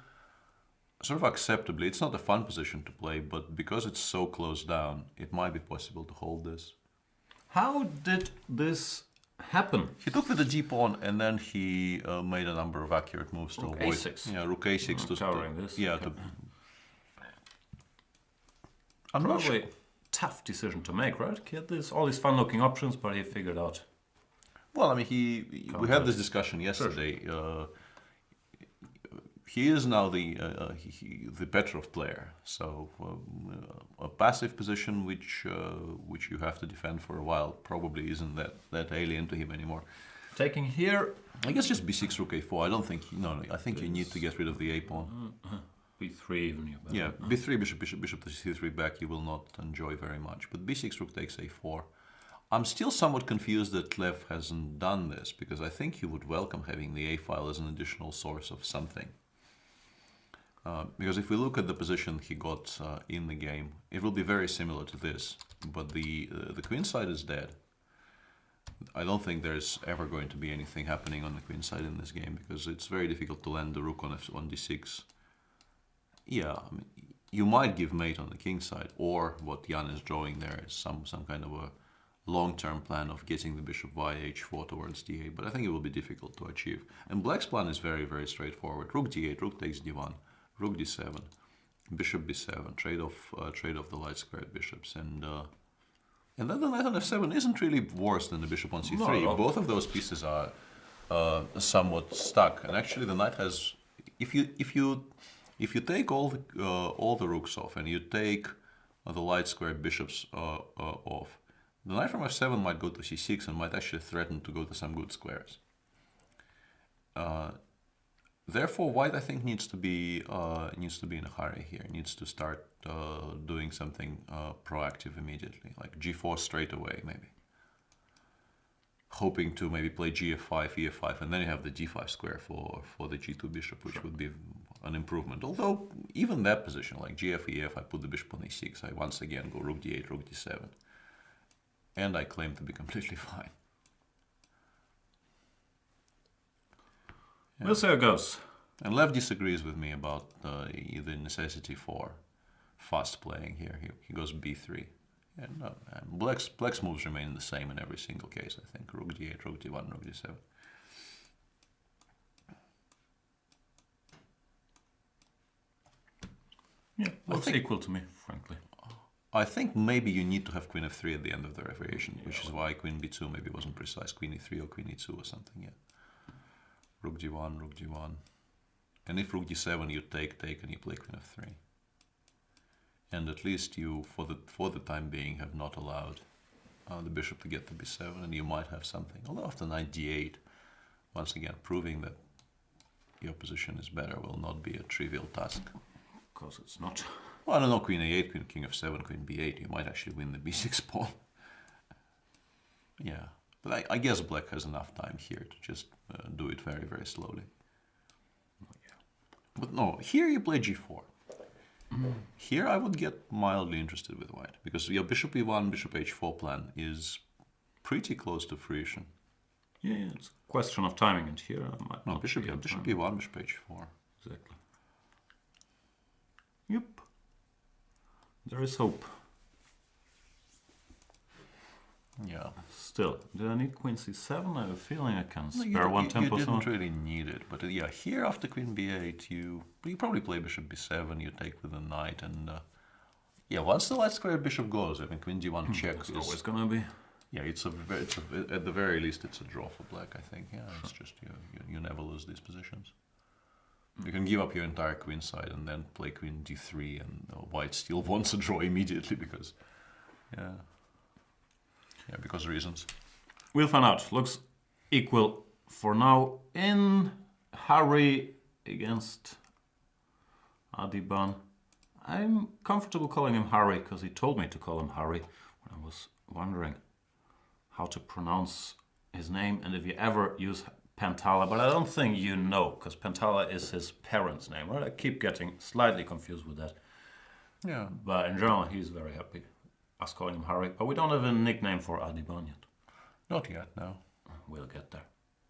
sort of acceptably. It's not a fun position to play, but because it's so close down, it might be possible to hold this. How did this happen? He took with the d pawn, and then he made a number of accurate moves to avoid. A6. Yeah, rook a6 to covering this. Yeah. Okay. I'm not sure. Probably tough decision to make, right? He had all these fun-looking options, but he figured out. Well, I mean, we had this discussion yesterday. Sure. He is now the Petrov player, so a passive position which you have to defend for a while probably isn't that alien to him anymore. Taking here, I guess just b6 rook a4. I don't think I think you need to get rid of the a pawn. b3 even. Yeah, b3 bishop to c3 back you will not enjoy very much, but b6 rook takes a4. I'm still somewhat confused that Lev hasn't done this, because I think he would welcome having the a file as an additional source of something. Because if we look at the position he got in the game, it will be very similar to this, but the queen side is dead. I don't think there's ever going to be anything happening on the queen side in this game, because it's very difficult to land the rook on d6. Yeah, I mean, you might give mate on the king side, or what Jan is drawing there is some kind of a long-term plan of getting the bishop via h4 towards d8, but I think it will be difficult to achieve. And black's plan is very, very straightforward. Rook d8, rook takes d1, rook d7, bishop b7, trade off the light squared bishops, and then the knight on f7 isn't really worse than the bishop on c3. No. Both of those pieces are somewhat stuck, and actually the knight has. If you take all the rooks off and you take the light squared bishops off, the knight from f7 might go to c6 and might actually threaten to go to some good squares. Therefore, white I think needs to be in a hurry here. Needs to start doing something proactive immediately, like g4 straight away, maybe. Hoping to maybe play gf5, e5, and then you have the d5 square for the g2 bishop, which would be an improvement. Although even that position, like gf, ef, I put the bishop on e6, I once again go rook d8, rook d7, and I claim to be completely fine. We'll see how it goes. And Lev disagrees with me about the necessity for fast playing here. He goes b3. And Black's moves remain the same in every single case, I think. Rook d8, rook d1, rook d7. Yeah, looks equal to me, frankly. I think maybe you need to have queen f3 at the end of the variation, which is why queen b2 maybe wasn't precise. Queen e3 or queen e2 or something, yeah. Rook d1, rook d1. And if rook d7, you take, and you play queen f3. And at least you, for the time being, have not allowed the bishop to get to b7, and you might have something. Although after knight d8, once again, proving that your position is better will not be a trivial task. Of course it's not. Well, I don't know, queen a8, queen king f7, queen b8, you might actually win the b6 pawn. Yeah, but I guess black has enough time here to just do it very, very slowly. But no, here you play g4. Here I would get mildly interested with white, because your bishop e1, bishop h4 plan is pretty close to fruition. Yeah, it's a question of timing, and here I might No, not bishop be on e1, time. bishop h4. Exactly. Yep. There is hope. Yeah. Still, do I need queen c7? I have a feeling I can No, spare one tempo. You didn't really need it, but yeah, here after queen b8, you probably play bishop b7, you take with the knight, and yeah, once the light square bishop goes, I mean, queen d1 check It's is always gonna be. Yeah, it's at the very least it's a draw for black, I think. Yeah, it's just you never lose these positions. You can give up your entire queen side and then play queen d3, and white still wants a draw immediately because, because reasons. We'll find out. Looks equal for now. In hurry against Adiban. I'm comfortable calling him Harry because he told me to call him Harry when I was wondering how to pronounce his name and if you ever use Pantala, but I don't think you know because Pantala is his parents' name. Well, I keep getting slightly confused with that. Yeah. But in general, he's very happy. Us calling him Harry, but we don't have a nickname for Adiban yet. Not yet, no. We'll get there.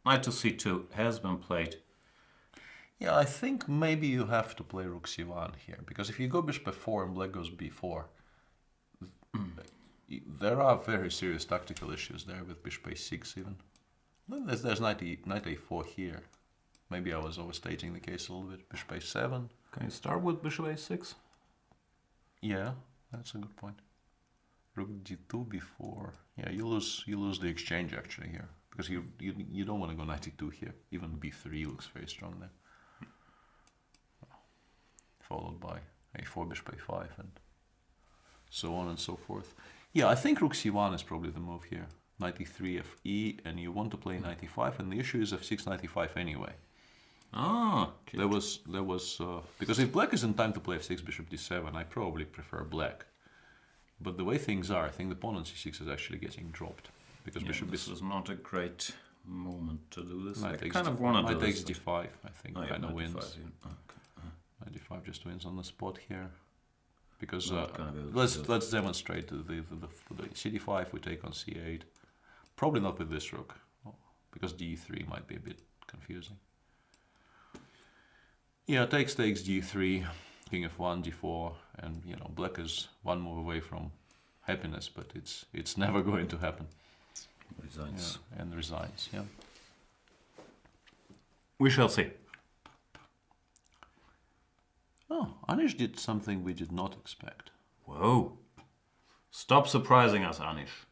Knight to c2 has been played. Yeah, I think maybe you have to play rook c1 here, because if you go bishop f4 and black goes b4, there are very serious tactical issues there with bishop a6 even. There's knight a4 here. Maybe I was overstating the case a little bit. Bishop a7. Can you start with bishop a6? Yeah, that's a good point. Rook d2 b4. Yeah, you lose the exchange actually here, because you don't want to go knight e2 here. Even b3 looks very strong there. Followed by a4, bishop a5, and so on and so forth. Yeah, I think rook c1 is probably the move here. Knight e3, fe, and you want to play knight e5, and the issue is f6, knight e5 anyway. Ah, cute. There was because if black is in time to play f6, bishop d7, I probably prefer black. But the way things are, I think the pawn on c6 is actually getting dropped, because bishop this is not a great moment to do this. Knight I kind of want to do this. this. Knight takes d5, I think, kind of wins. Okay. Knight d5 just wins on the spot here, because let's demonstrate the cd5 we take on c8. Probably not with this rook, because d3 might be a bit confusing. Yeah, takes g3, king f1, g4, and black is one move away from happiness, but it's never going to happen. Resigns. Yeah, and resigns. Yeah. We shall see. Oh, Anish did something we did not expect. Whoa. Stop surprising us, Anish.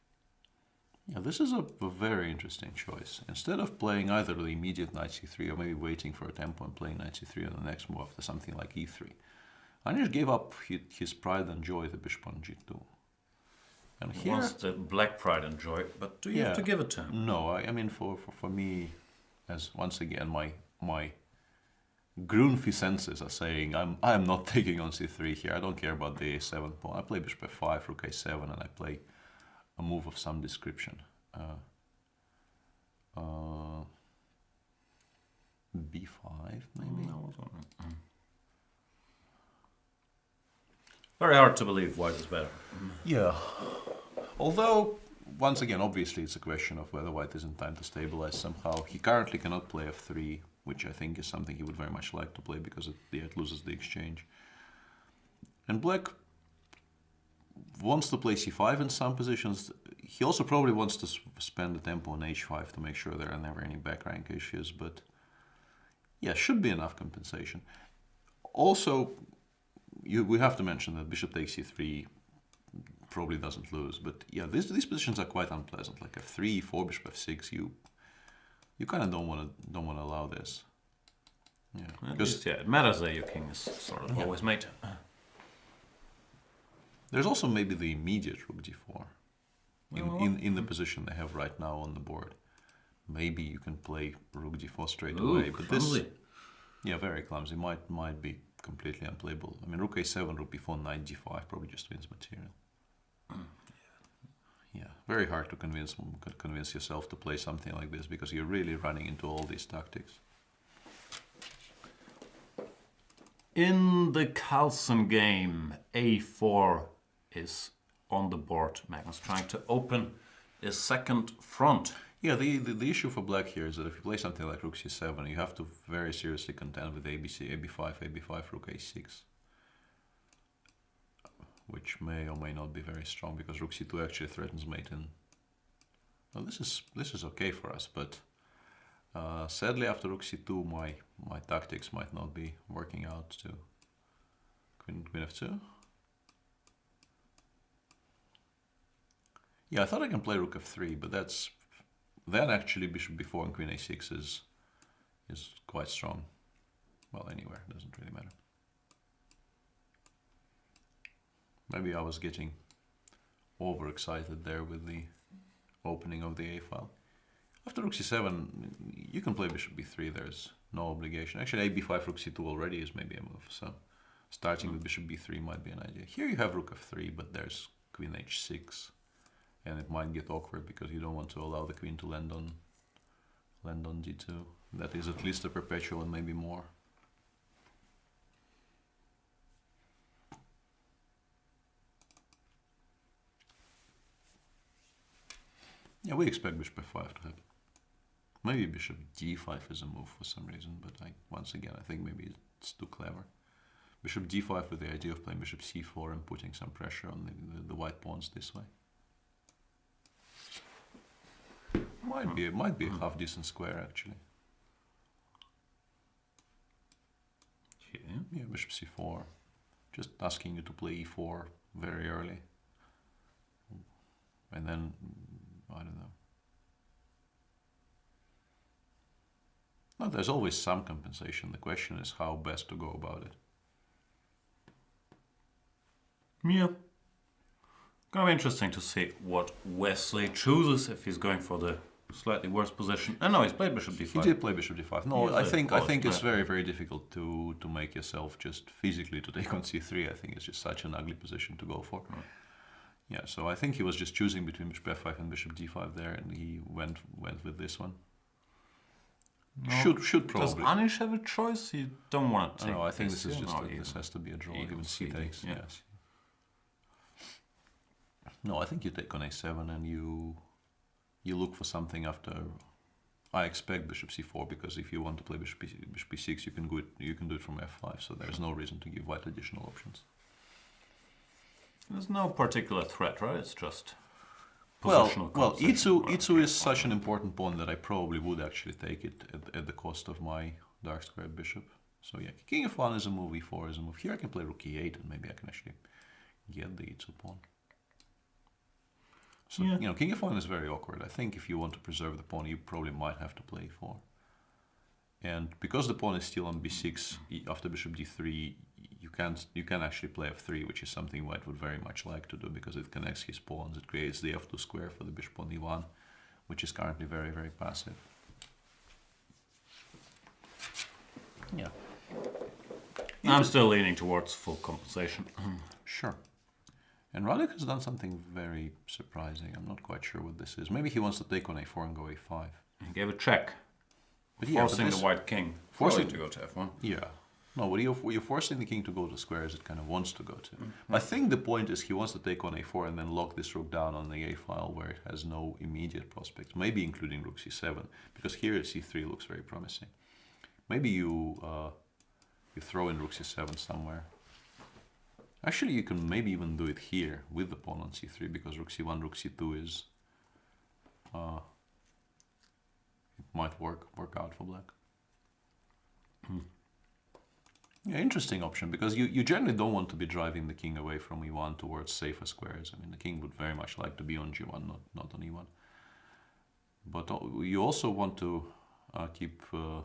Yeah, this is a very interesting choice. Instead of playing either the immediate knight c3 or maybe waiting for a tempo and playing knight c3 on the next move after something like e3, Anish gave up his pride and joy, the bishop on g2. And He here, wants the black pride and joy, but do you have to give it to him? No, I mean for me, as once again my Grunfi senses are saying I am not taking on c3 here. I don't care about the a7 pawn. I play bishop f5, rook a7, and I play a move of some description. b5 maybe. No, very hard to believe white is better. Yeah. Although, once again, obviously it's a question of whether white is in time to stabilize somehow. He currently cannot play f3, which I think is something he would very much like to play because it loses the exchange. And black wants to play c5 in some positions. He also probably wants to spend the tempo on h5 to make sure there are never any back rank issues, but yeah, should be enough compensation. Also, we have to mention that bishop takes c3 probably doesn't lose, but yeah, these positions are quite unpleasant. Like f3, e4, bishop f6, you kind of don't want to allow this. Yeah, because it matters that your king is sort of always mate. There's also maybe the immediate rook d4 in the position they have right now on the board. Maybe you can play rook d4 straight away, but clumsy. this, yeah, very clumsy. Might be completely unplayable. I mean, rook a7, rook b4, knight g5 probably just wins material. Yeah, very hard to convince yourself to play something like this because you're really running into all these tactics. In the Carlson game, a4 is on the board. Magnus trying to open a second front. Yeah, the issue for black here is that if you play something like rook c7, you have to very seriously contend with abc, ab5, rook a6. Which may or may not be very strong because rook c2 actually threatens mate in. Well, this is okay for us, but sadly after rook c2 my tactics might not be working out too. Queen f2. Yeah, I thought I can play rook f3, but then actually bishop b4 and queen a6 is quite strong. Well, anywhere, doesn't really matter. Maybe I was getting overexcited there with the opening of the A file. After rook c7, you can play bishop b3, there's no obligation. Actually, ab5, rook c2 already is maybe a move, so starting with bishop b3 might be an idea. Here you have rook f3, but there's queen h6, and it might get awkward because you don't want to allow the queen to land on g2. That is at least a perpetual and maybe more. Yeah, we expect bishop f5 to happen. Maybe bishop d5 is a move for some reason, but once again, I think maybe it's too clever. Bishop d5 with the idea of playing bishop c4 and putting some pressure on the white pawns this way. Might be a half decent square actually. Yeah, bishop c4. Just asking you to play e4 very early. And then I don't know. No, there's always some compensation. The question is how best to go about it. Yeah. Gonna be interesting to see what Wesley chooses if he's going for the slightly worse position. And no, he's played bishop d5. He did play bishop d5. No, I think it's yeah. very difficult to make yourself just physically to take on c3. I think it's just such an ugly position to go for. Right. Yeah, so I think he was just choosing between bishop f5 and bishop d5 there, and he went with this one. No. Should probably. Does Anish have a choice? You don't want to take No, I think this is yeah? just No, this has to be a draw. Even c CD, takes. yeah. Yes. No, I think you take on a7 and you look for something after. I expect bishop c4 because if you want to play bishop b6, you can do it from f5. So there's no reason to give white additional options. There's no particular threat, right? It's just Well, positional e2 is such an important pawn that I probably would actually take it at the cost of my dark square bishop. So yeah, king f1 is a move, e4 is a move. Here I can play rook e8 and maybe I can actually get the e2 pawn. So, Yeah. king f1 is very awkward. I think if you want to preserve the pawn, you probably might have to play e4. And because the pawn is still on b6, after bishop d3, you can actually play f3, which is something White would very much like to do because it connects his pawns. It creates the f2 square for the bishop on e1, which is currently very, very passive. Yeah. I'm still leaning towards full compensation. Sure. And Radek has done something very surprising. I'm not quite sure what this is. Maybe he wants to take on a4 and go a5. He gave a check, But forcing the white king forcing to go to f1. Yeah. No, what you're forcing the king to go to squares it kind of wants to go to. I think the point is he wants to take on a4 and then lock this rook down on the a file where it has no immediate prospects, maybe including rook c7, because here c3 looks very promising. Maybe you throw in rook c7 somewhere. Actually, you can maybe even do it here with the pawn on c3 because rook c1, rook c2 is it might work out for black. Yeah, interesting option because you generally don't want to be driving the king away from e1 towards safer squares. I mean, the king would very much like to be on g1, not on e1. But you also want to keep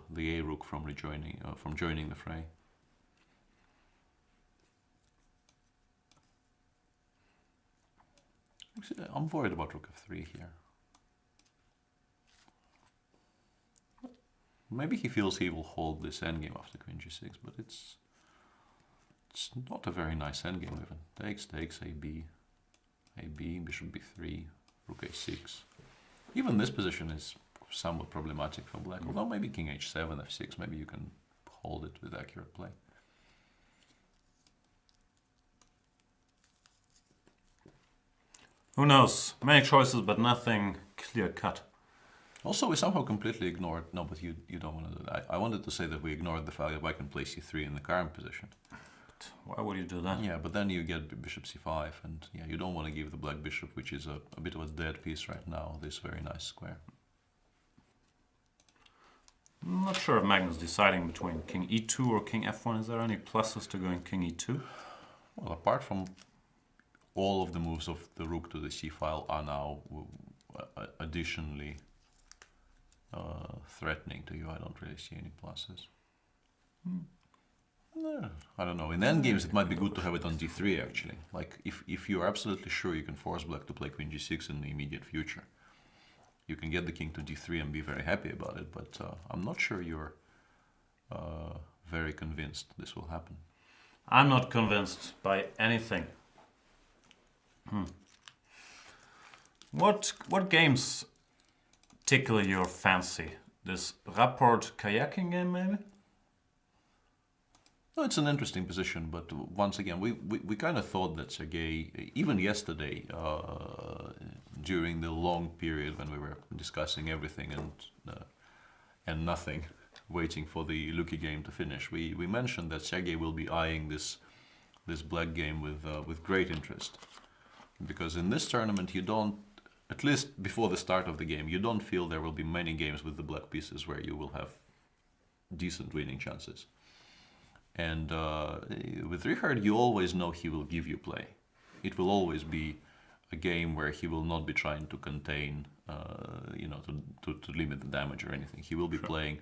the a rook from joining the fray. I'm worried about rook f3 here. Maybe he feels he will hold this endgame after queen g6, but it's not a very nice endgame even. Takes, ab, bishop b3, rook a6. Even this position is somewhat problematic for black, although maybe king h7, f6, maybe you can hold it with accurate play. Who knows? Many choices, but nothing clear cut. Also, we somehow completely ignored, no, but you don't want to do that. I wanted to say that we ignored the fact that white can play c3 in the current position. But why would you do that? Yeah, but then you get bishop c5, and yeah, you don't want to give the black bishop, which is a bit of a dead piece right now, this very nice square. I'm not sure if Magnus deciding between king e2 or king f1. Is there any pluses to going king e2? Well, apart from all of the moves of the rook to the c file are now additionally threatening to you. I don't really see any pluses. I don't know. In endgames, it might be good to have it on d3 actually. Like if you're absolutely sure you can force black to play queen g6 in the immediate future, you can get the king to d3 and be very happy about it. But I'm not sure you're very convinced this will happen. I'm not convinced by anything. What games tickle your fancy? This Rapport Karjakin game, maybe? No, it's an interesting position, but once again, we kind of thought that Sergei, even yesterday, during the long period when we were discussing everything and nothing, waiting for the Luki game to finish, we mentioned that Sergei will be eyeing this black game with great interest. Because in this tournament you don't, at least before the start of the game, you don't feel there will be many games with the black pieces where you will have decent winning chances. And with Richard, you always know he will give you play. It will always be a game where he will not be trying to contain, to limit the damage or anything. He will be playing.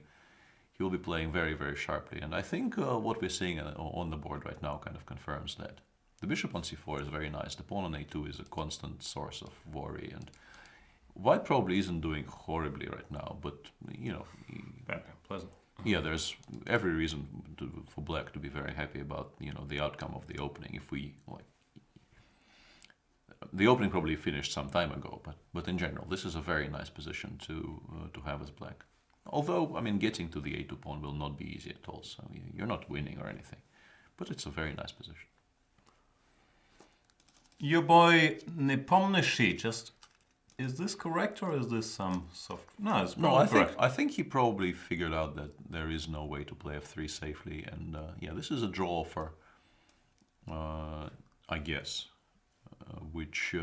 He will be playing very, very sharply. And I think what we're seeing on the board right now kind of confirms that. The bishop on c4 is very nice. The pawn on a2 is a constant source of worry. And White probably isn't doing horribly right now, but, Very pleasant. Yeah, there's every reason for black to be very happy about, the outcome of the opening. If we, the opening probably finished some time ago, but in general, this is a very nice position to have as black. Although, I mean, getting to the a2 pawn will not be easy at all, so you're not winning or anything. But it's a very nice position. Your boy Nepomniachtchi, is this correct or is this some soft? No, it's probably correct. I think he probably figured out that there is no way to play f3 safely, and yeah, this is a draw for, I guess, which,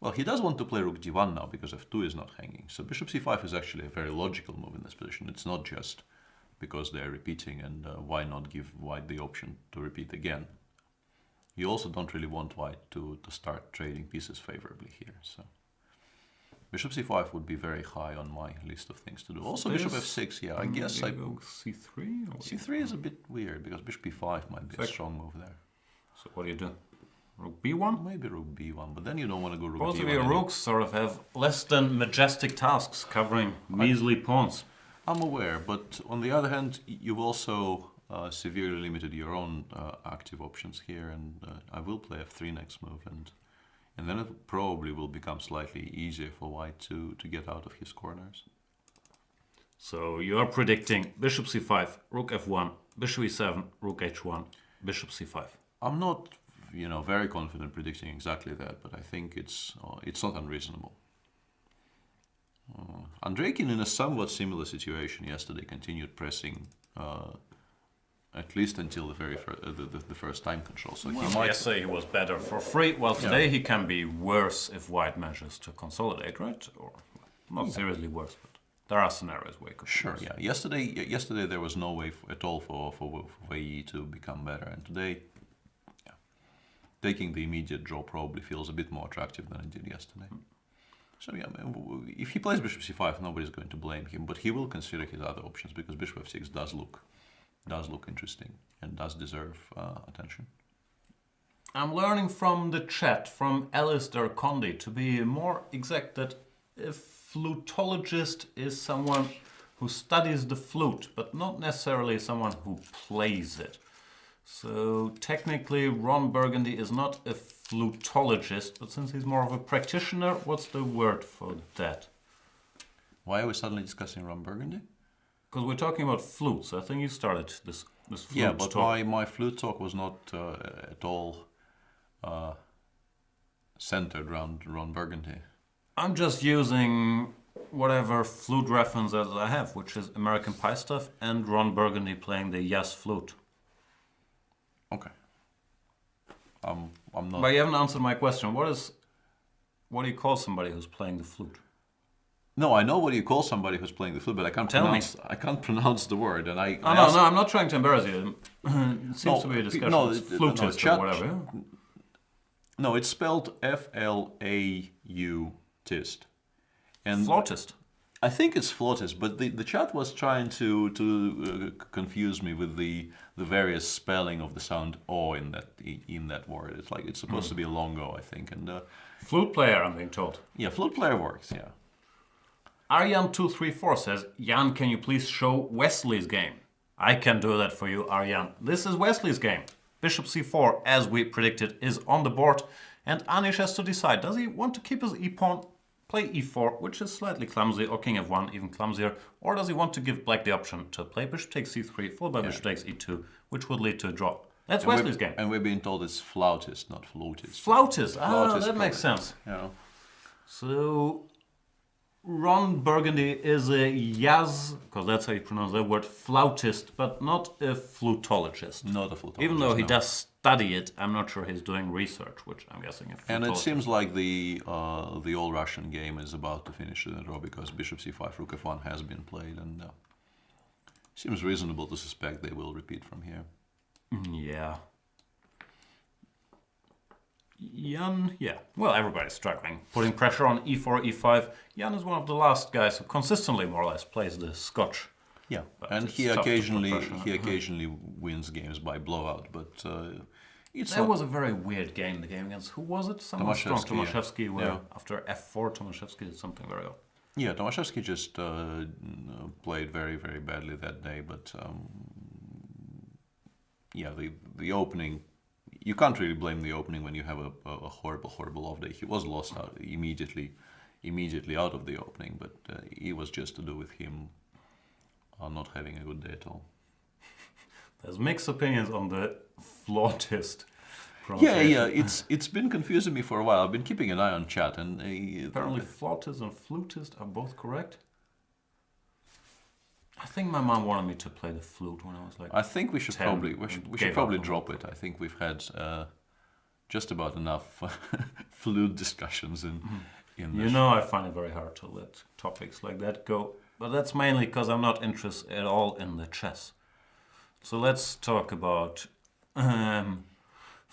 well, he does want to play rook d1 now because f2 is not hanging. So bishop c5 is actually a very logical move in this position. It's not just because they're repeating, and why not give white the option to repeat again? You also don't really want white to start trading pieces favorably here. So bishop c5 would be very high on my list of things to do. Also bishop f6, yeah, I guess I go c3? Or c3 is a bit weird because bishop b5 might be a strong move there. So what do you do? Rook b1? Maybe rook b1, but then you don't want to go rook Both d1. of your rooks sort of have less than majestic tasks covering measly pawns. I'm aware, but on the other hand, you've also severely limited your own active options here, and I will play f3 next move, and then it probably will become slightly easier for white to get out of his corners. So you are predicting bishop c5, rook f1, bishop e7, rook h1, bishop c5. I'm not, very confident predicting exactly that, but I think it's not unreasonable. Karjakin, in a somewhat similar situation yesterday, continued pressing at least until the first time control. So he might Yesterday he was better for free, while today he can be worse if white manages to consolidate, right? Or not seriously worse, but there are scenarios where it could be worse. Yeah. Yesterday there was no way at all for Wely to become better, and today, taking the immediate draw probably feels a bit more attractive than it did yesterday. So if he plays bishop c5, nobody's going to blame him, but he will consider his other options because bishop f6 does look interesting and does deserve attention. I'm learning from the chat, from Alistair Condy, to be more exact that a flutologist is someone who studies the flute, but not necessarily someone who plays it. So technically Ron Burgundy is not a flutologist, but since he's more of a practitioner, what's the word for that? Why are we suddenly discussing Ron Burgundy? Because we're talking about flutes. I think you started this flute Yeah, but talk. my flute talk was not at all centered around Ron Burgundy. I'm just using whatever flute references I have, which is American Pie stuff and Ron Burgundy playing the Yes flute. Okay. I'm not. But you haven't answered my question. What do you call somebody who's playing the flute? No, I know what you call somebody who's playing the flute, but I can't pronounce the word, and I. No, I'm not trying to embarrass you. It seems to be a discussion. It's flutist or whatever. No, it's spelled flautist. And Flautist. I think it's flautist, but the chat was trying to confuse me with the various spelling of the sound "o" in that word. It's like it's supposed to be a long O, I think. And Flute player, I'm being told. yeah, flute player works. Yeah. Arjan234 says, Jan, can you please show Wesley's game? I can do that for you, Arjan. This is Wesley's game. Bishop c4, as we predicted, is on the board, and Anish has to decide, does he want to keep his e-pawn, play e4, which is slightly clumsy, or king f1, even clumsier, or does he want to give black the option to play bishop takes c3, followed by bishop takes e2, which would lead to a draw? That's Wesley's game. And we're being told it's flautist, not flutist. Flautist, Flautist that makes sense. Yeah. So, Ron Burgundy is a Yaz, because that's how you pronounce that word, flautist, but not a flutologist. Not a flutologist. Even though he does study it, I'm not sure he's doing research, which I'm guessing a flutologist. And it seems like the all-Russian game is about to finish in a draw because bishop c5, rook f1 has been played, and seems reasonable to suspect they will repeat from here. Yeah. Jan, yeah. Well, everybody's struggling. Putting pressure on e4, e5. Jan is one of the last guys who consistently, more or less, plays the Scotch. Yeah, But and it's he tough to put occasionally pressure. wins games by blowout, but it's That was a very weird game, the game against, who was it? Someone strong, Tomaszewski, where after f4, Tomaszewski did something very odd. Yeah, Tomaszewski just played very, very badly that day, but yeah, the opening, you can't really blame the opening when you have a horrible off day. He was lost out immediately out of the opening, but it was just to do with him not having a good day at all. There's mixed opinions on the flautist pronunciation. Yeah, it's been confusing me for a while. I've been keeping an eye on chat, and apparently flautist and flutist are both correct. I think my mom wanted me to play the flute when I was like. I think we should 10, probably drop it. I think we've had just about enough flute discussions in. You know, I find it very hard to let topics like that go But that's mainly because I'm not interested at all in the chess. So let's talk about Van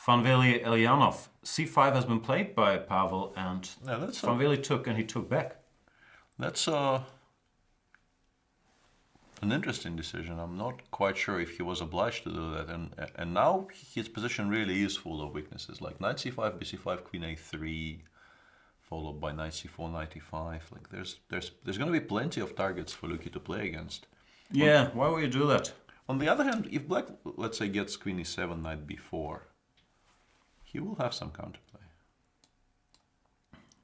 Wely Eljanov. C5 has been played by Pavel, and Yeah, that's Van Wely took and he took back. That's an interesting decision. I'm not quite sure if he was obliged to do that. And now his position really is full of weaknesses, like knight c5, bc5, queen a3, followed by knight c4, knight e5. Like there's going to be plenty of targets for Luki to play against. Yeah, why would you do that? On the other hand, if black, let's say, gets queen e7, knight b4, he will have some counterplay.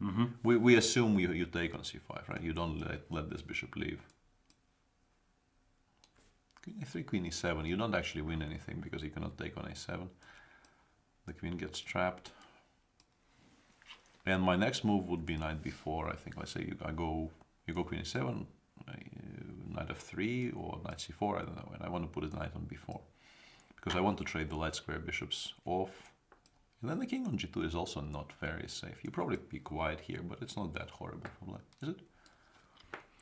Mm-hmm. We assume you take on c5, right? You don't let this bishop leave. Queen a3, queen e7. You don't actually win anything because you cannot take on a7. The queen gets trapped. And my next move would be knight b4. I think. Let's say you go queen e7, knight f3, or knight c4. I don't know. And I want to put a knight on b4 because I want to trade the light square bishops off. And then the king on g2 is also not very safe. You probably pick white here, but it's not that horrible for black, is it?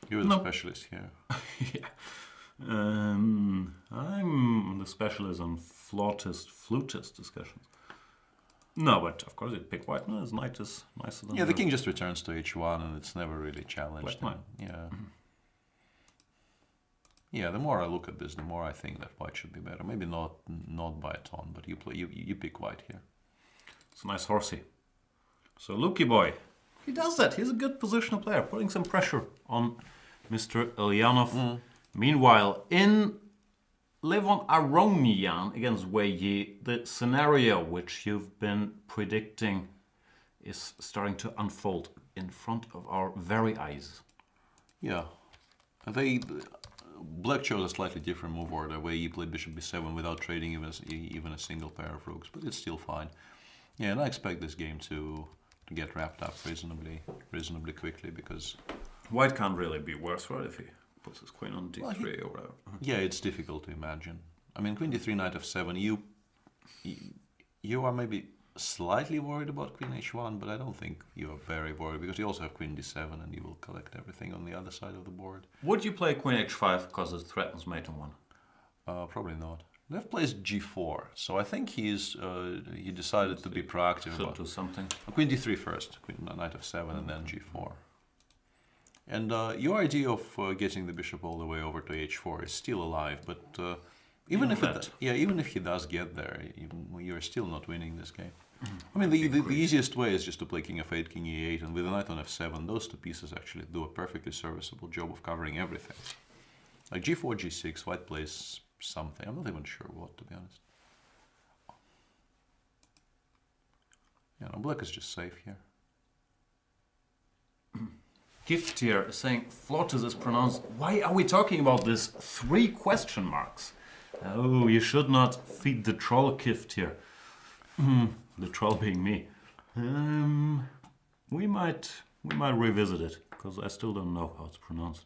You're the specialist here. Yeah. I'm the specialist on flutist discussions. No, but of course you pick white. No, his knight is nicer than the king just returns to h1 and it's never really challenged. Yeah. Yeah, the more I look at this, the more I think that white should be better. Maybe not by a ton, but you pick white here. It's a nice horsey. So Luki boy, he does that. He's a good positional player, putting some pressure on Mr. Eljanov. Meanwhile, in Levon Aronian against Wely, the scenario which you've been predicting is starting to unfold in front of our very eyes. Yeah. Black chose a slightly different move order where he played bishop b7 without trading even a single pair of rooks, but it's still fine. Yeah, and I expect this game to get wrapped up reasonably quickly because white can't really be worse, right, if he puts his queen on d3 or whatever. Yeah, it's difficult to imagine. I mean, queen d3, knight f7, you are maybe slightly worried about queen h1, but I don't think you are very worried because you also have queen d7 and you will collect everything on the other side of the board. Would you play queen h5 because it threatens mate on one? Probably not. Lev plays g4, so I think he decided to be proactive about do something. Queen d3 first, knight f7, and then g4. And your idea of getting the bishop all the way over to h4 is still alive, but even if he does get there, you're still not winning this game. I mean, the easiest way is just to play king f8, king e8, and with a knight on f7, those two pieces actually do a perfectly serviceable job of covering everything. Like g4, g6, white plays something. I'm not even sure what, to be honest. Yeah, no, black is just safe here. Gift here saying Flottis is pronounced. Why are we talking about this? 3 question marks. Oh, you should not feed the troll gift here. The troll being me. We might revisit it because I still don't know how it's pronounced.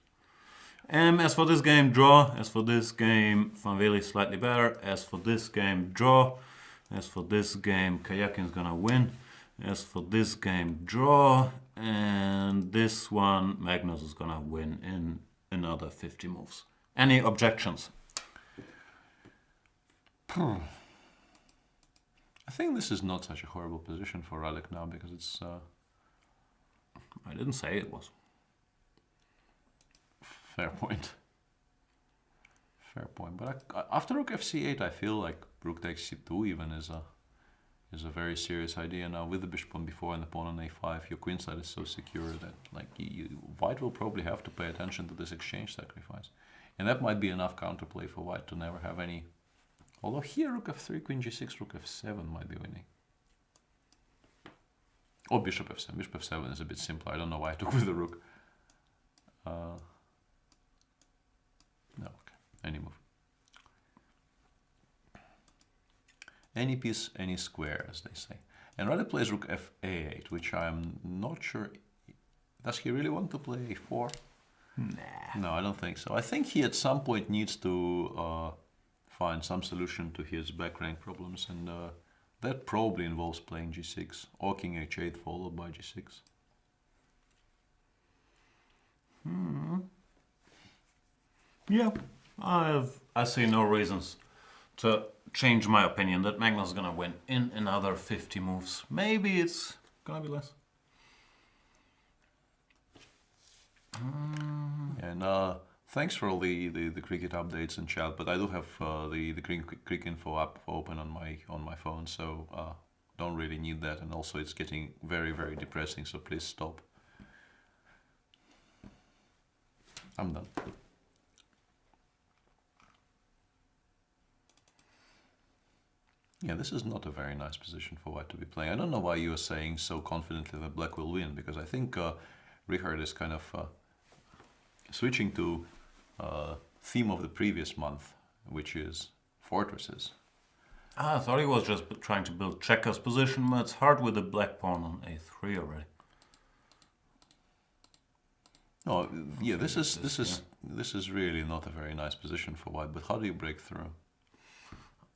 As for this game, draw. As for this game, Van Wely slightly better. As for this game, draw. As for this game, Karjakin is gonna win. As for this game, draw. And this one, Magnus is gonna win in another 50 moves. Any objections? I think this is not such a horrible position for Radek now because it's... I didn't say it was. Fair point. Fair point. But after rook fc8, I feel like rook takes c2 even is a very serious idea now. With the bishop on b4 and the pawn on a5, your queen side is so secure that like white will probably have to pay attention to this exchange sacrifice. And that might be enough counterplay for white to never have any. Although here rook f3, queen g6, rook f7 might be winning. Or bishop f7. Bishop f7 is a bit simpler. I don't know why I took with the rook. No, okay. Any move. Any piece, any square, as they say. And Radek plays rook f8, which I'm not sure. Does he really want to play a4? Nah. No, I don't think so. I think he at some point needs to find some solution to his back rank problems, and that probably involves playing g6 or king h8 followed by g6. Yeah, I see no reasons to change my opinion that Magnus is gonna win in another 50 moves. Maybe it's gonna be less. And thanks for all the cricket updates and chat, but I do have the cricket info app open on my phone, so don't really need that. And also, it's getting very, very depressing, so please stop. I'm done. Yeah, this is not a very nice position for White to be playing. I don't know why you are saying so confidently that Black will win, because I think Richard is kind of switching to theme of the previous month, which is fortresses. I thought he was just trying to build checker's position, but it's hard with the black pawn on a3 already. No, yeah, this is really not a very nice position for White. But how do you break through?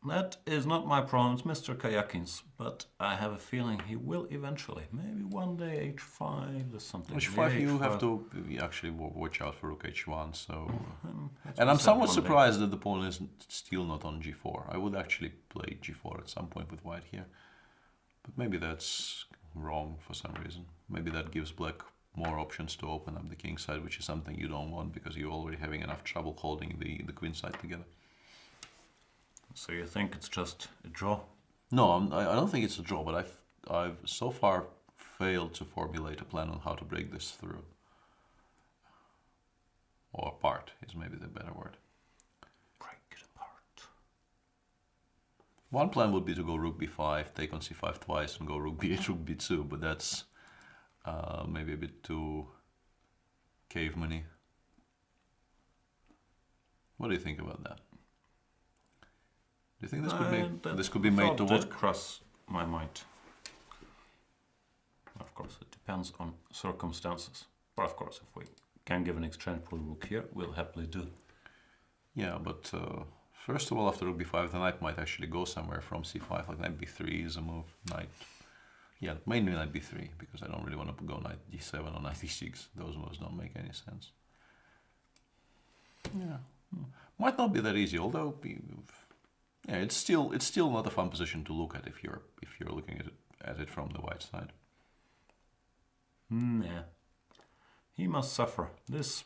That is not my problem, it's Mr. Karjakin's, but I have a feeling he will eventually. Maybe one day h5 or something. h5 you have to actually watch out for rook h1. So, and I'm somewhat surprised that the pawn is still not on g4. I would actually play g4 at some point with White here, but maybe that's wrong for some reason. Maybe that gives Black more options to open up the king side, which is something you don't want because you're already having enough trouble holding the queen side together. So you think it's just a draw? No, I don't think it's a draw, but I've so far failed to formulate a plan on how to break this through. Or apart is maybe the better word. Break it apart. One plan would be to go rook b5, take on c5 twice, and go rook b8, rook b2, but that's maybe a bit too caveman-y. What do you think about that? Do you think this could be made to work? Did cross my mind. Of course, it depends on circumstances. But of course, if we can give an exchange for the rook here, we'll happily do. Yeah, but first of all, after rook b5, the knight might actually go somewhere from c5. Like knight b3 is a move. Knight, yeah, mainly knight b3 because I don't really want to go knight d7 or knight d6. Those moves don't make any sense. Yeah, might not be that easy, although. Yeah, it's still not a fun position to look at if you're looking at it from the White side. Yeah, he must suffer. This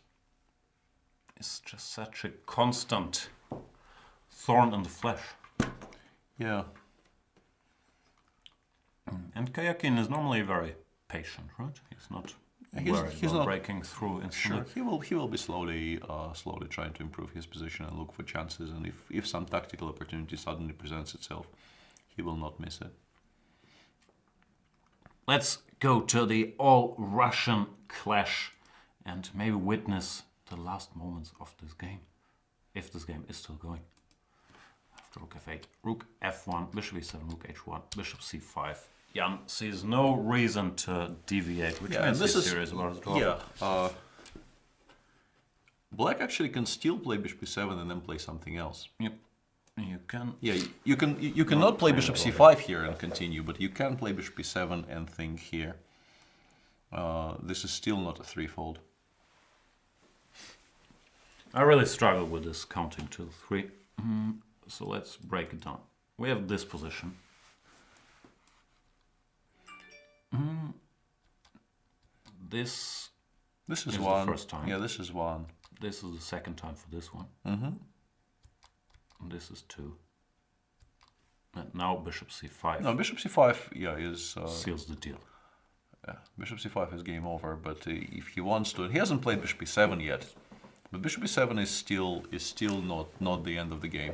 is just such a constant thorn in the flesh. Yeah. And Karjakin is normally very patient, right? He's not worried about breaking through instantly. Sure, he will be slowly trying to improve his position and look for chances. And if some tactical opportunity suddenly presents itself, he will not miss it. Let's go to the all-Russian clash and maybe witness the last moments of this game, if this game is still going. After rook f8, rook f1, bishop e7, rook h1, bishop c5. Jan sees no reason to deviate, which means he's serious about his draw. Yeah. Black actually can still play bishop e7 and then play something else. Yep. You can. Yeah, you cannot play bishop c5 here and continue, but you can play bishop e7 and think here. This is still not a threefold. I really struggle with this counting to 3. So let's break it down. We have this position. This is one. The first time. Yeah, this is one. This is the second time for this one. And this is 2. And now bishop c5. No, bishop c5, yeah, is seals the deal. Yeah, bishop c5 is game over. But if he wants to, and he hasn't played bishop e7 yet. But bishop e7 is still not the end of the game.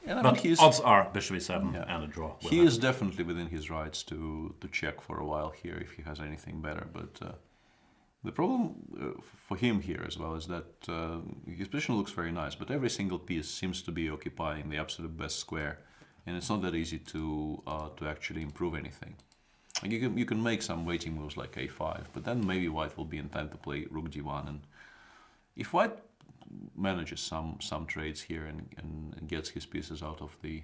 And but odds are bishop e7 and a draw. He is definitely within his rights to check for a while here if he has anything better. But the problem for him here as well is that his position looks very nice, but every single piece seems to be occupying the absolute best square, and it's not that easy to actually improve anything. Like you can make some waiting moves like a5, but then maybe White will be in time to play rook d1, and if White manages some trades here and gets his pieces out of the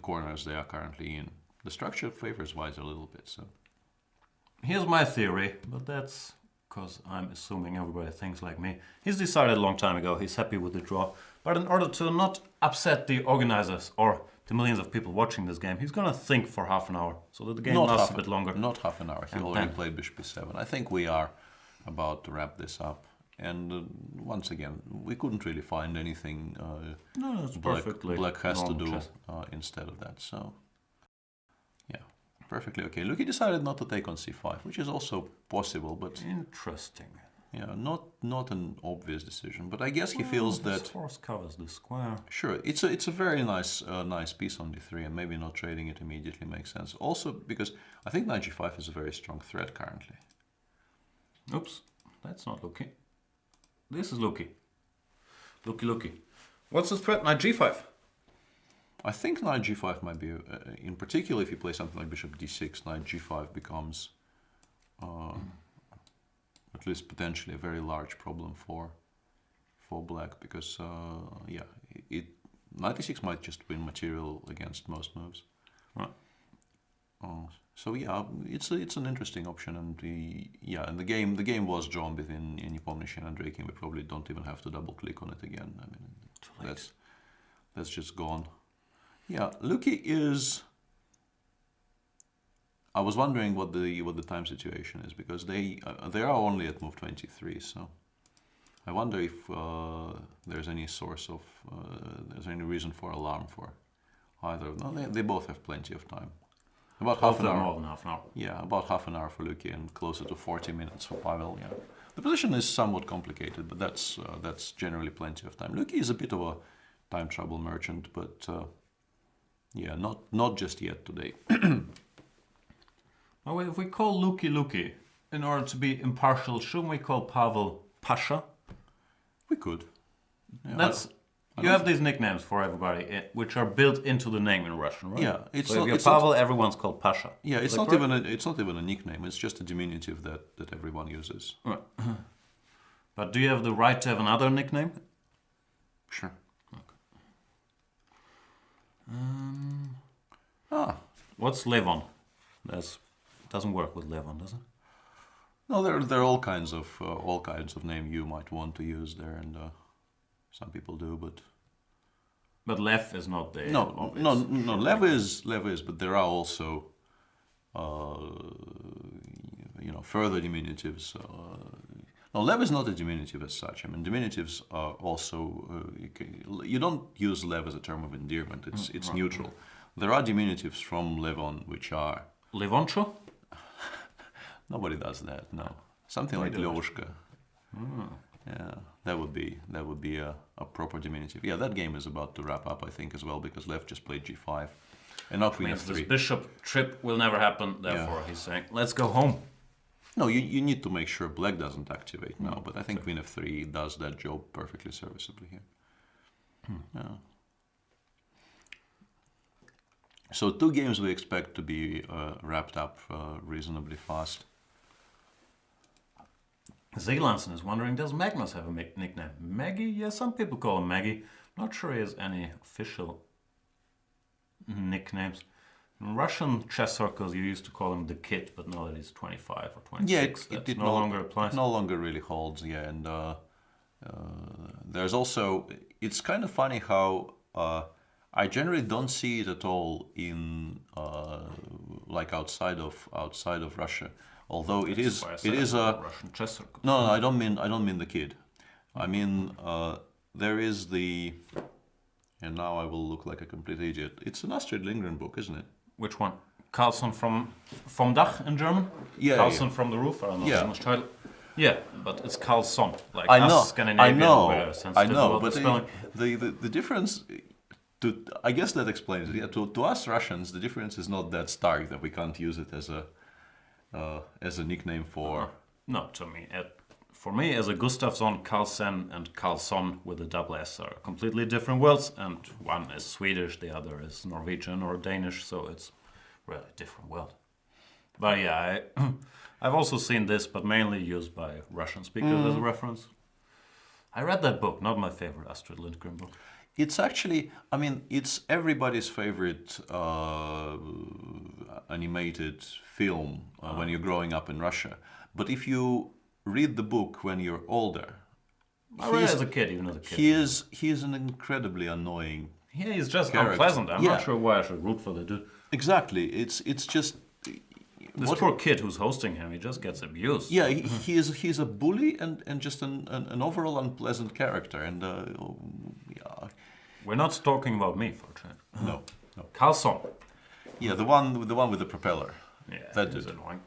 corners they are currently in, the structure favors White a little bit. So here's my theory, but that's because I'm assuming everybody thinks like me. He's decided a long time ago he's happy with the draw, but in order to not upset the organizers or the millions of people watching this game, he's gonna think for half an hour so that the game lasts a bit longer. Not half an hour. He already played bishop b7. I think we are about to wrap this up. And once again, we couldn't really find anything No, it's perfectly Black has to do chess. instead of that. So, yeah, perfectly okay. Look, he decided not to take on c5, which is also possible, but Interesting. yeah, not an obvious decision. But I guess he feels that horse covers the square. sure, it's a very nice nice piece on d3, and maybe not trading it immediately makes sense. Also because I think knight g5 is a very strong threat currently. Oops, that's not Luki. This is Luki. Luki. What's the threat? Knight g5. I think knight g5 might be, in particular, if you play something like bishop d6, knight g5 becomes, at least potentially, a very large problem for black, because yeah, knight e6 might just win material against most moves. Right. So yeah, it's an interesting option, and the game was drawn between Nepomniachtchi and Karjakin. We probably don't even have to double click on it again. I mean, that's just gone. Yeah, Luki is. I was wondering what the time situation is, because they are only at move 23. So I wonder if there's any source of there's any reason for alarm for either of them. No, they both have plenty of time. About half an hour. More than half an hour. Yeah, about half an hour for Luki and closer to 40 minutes for Pavel. Yeah, the position is somewhat complicated, but that's generally plenty of time. Luki is a bit of a time trouble merchant, but yeah, not just yet today. Now, if we call Luki, in order to be impartial, shouldn't we call Pavel Pasha? We could. Yeah, you have these nicknames for everybody, which are built into the name in Russian, right? Yeah, it's so not, if you're it's Pavel, not, everyone's called Pasha. yeah, it's not even a nickname. It's just a diminutive that everyone uses. Right. But do you have the right to have another nickname? Sure. Okay. What's Levon? Doesn't work with Levon, does it? No, there are all kinds of name you might want to use there, and some people do, but Lev is not there. No, Lev is, but there are also further diminutives. No, Lev is not a diminutive as such. I mean, diminutives are also you don't use Lev as a term of endearment. It's neutral. There are diminutives from Levon which are Levoncho? Nobody does that. No, something like Lyoshka. Yeah, that would be a proper diminutive. Yeah, that game is about to wrap up, I think, as well, because Lev just played g5, and now queen f3. This bishop trip will never happen. Therefore, he's saying, "Let's go home." No, you need to make sure black doesn't activate now, but I think queen f3 does that job perfectly serviceably here. Yeah. So 2 games we expect to be wrapped up reasonably fast. Zeelansen is wondering, does Magnus have a nickname? Maggie? Yeah, some people call him Maggie. Not sure he has any official nicknames. In Russian chess circles, you used to call him the Kid, but now that he's 25 or 26, that no longer applies. It no longer really holds, yeah. And there's also, it's kind of funny how I generally don't see it at all in like outside of Russia. Although it is a Russian chess circle. No, I don't mean the Kid. I mean there is the, and now I will look like a complete idiot. It's an Astrid Lindgren book, isn't it? Which one? Carlson from Dach in German? Yeah. Carlson yeah. from the roof. I don't know the Yeah. English title. Yeah, but it's Carlson. Like I know. us Scandinavian. I know. But spelling. the difference. I guess that explains it. Yeah, to us Russians, the difference is not that stark that we can't use it as a nickname for. No, to me. For me, as a Gustafsson, Carlsen and Carlson with a double S are completely different worlds, and one is Swedish, the other is Norwegian or Danish, so it's really a different world. But yeah, I've also seen this, but mainly used by Russian speakers as a reference. I read that book, not my favorite Astrid Lindgren book. It's actually, I mean, it's everybody's favorite animated film when you're growing up in Russia. But if you read the book when you're older. I read it as a kid, even as a kid. He is an incredibly annoying. Yeah, he's just character. unpleasant. I'm Yeah. not sure why I should root for the dude. Exactly. It's just. This poor kid who's hosting him, he just gets abused. Yeah, he's a bully and just an overall unpleasant character. And yeah, We're not talking about me, for a change. no. Carlson. Yeah, the one with the propeller. Yeah, That is dude. annoying.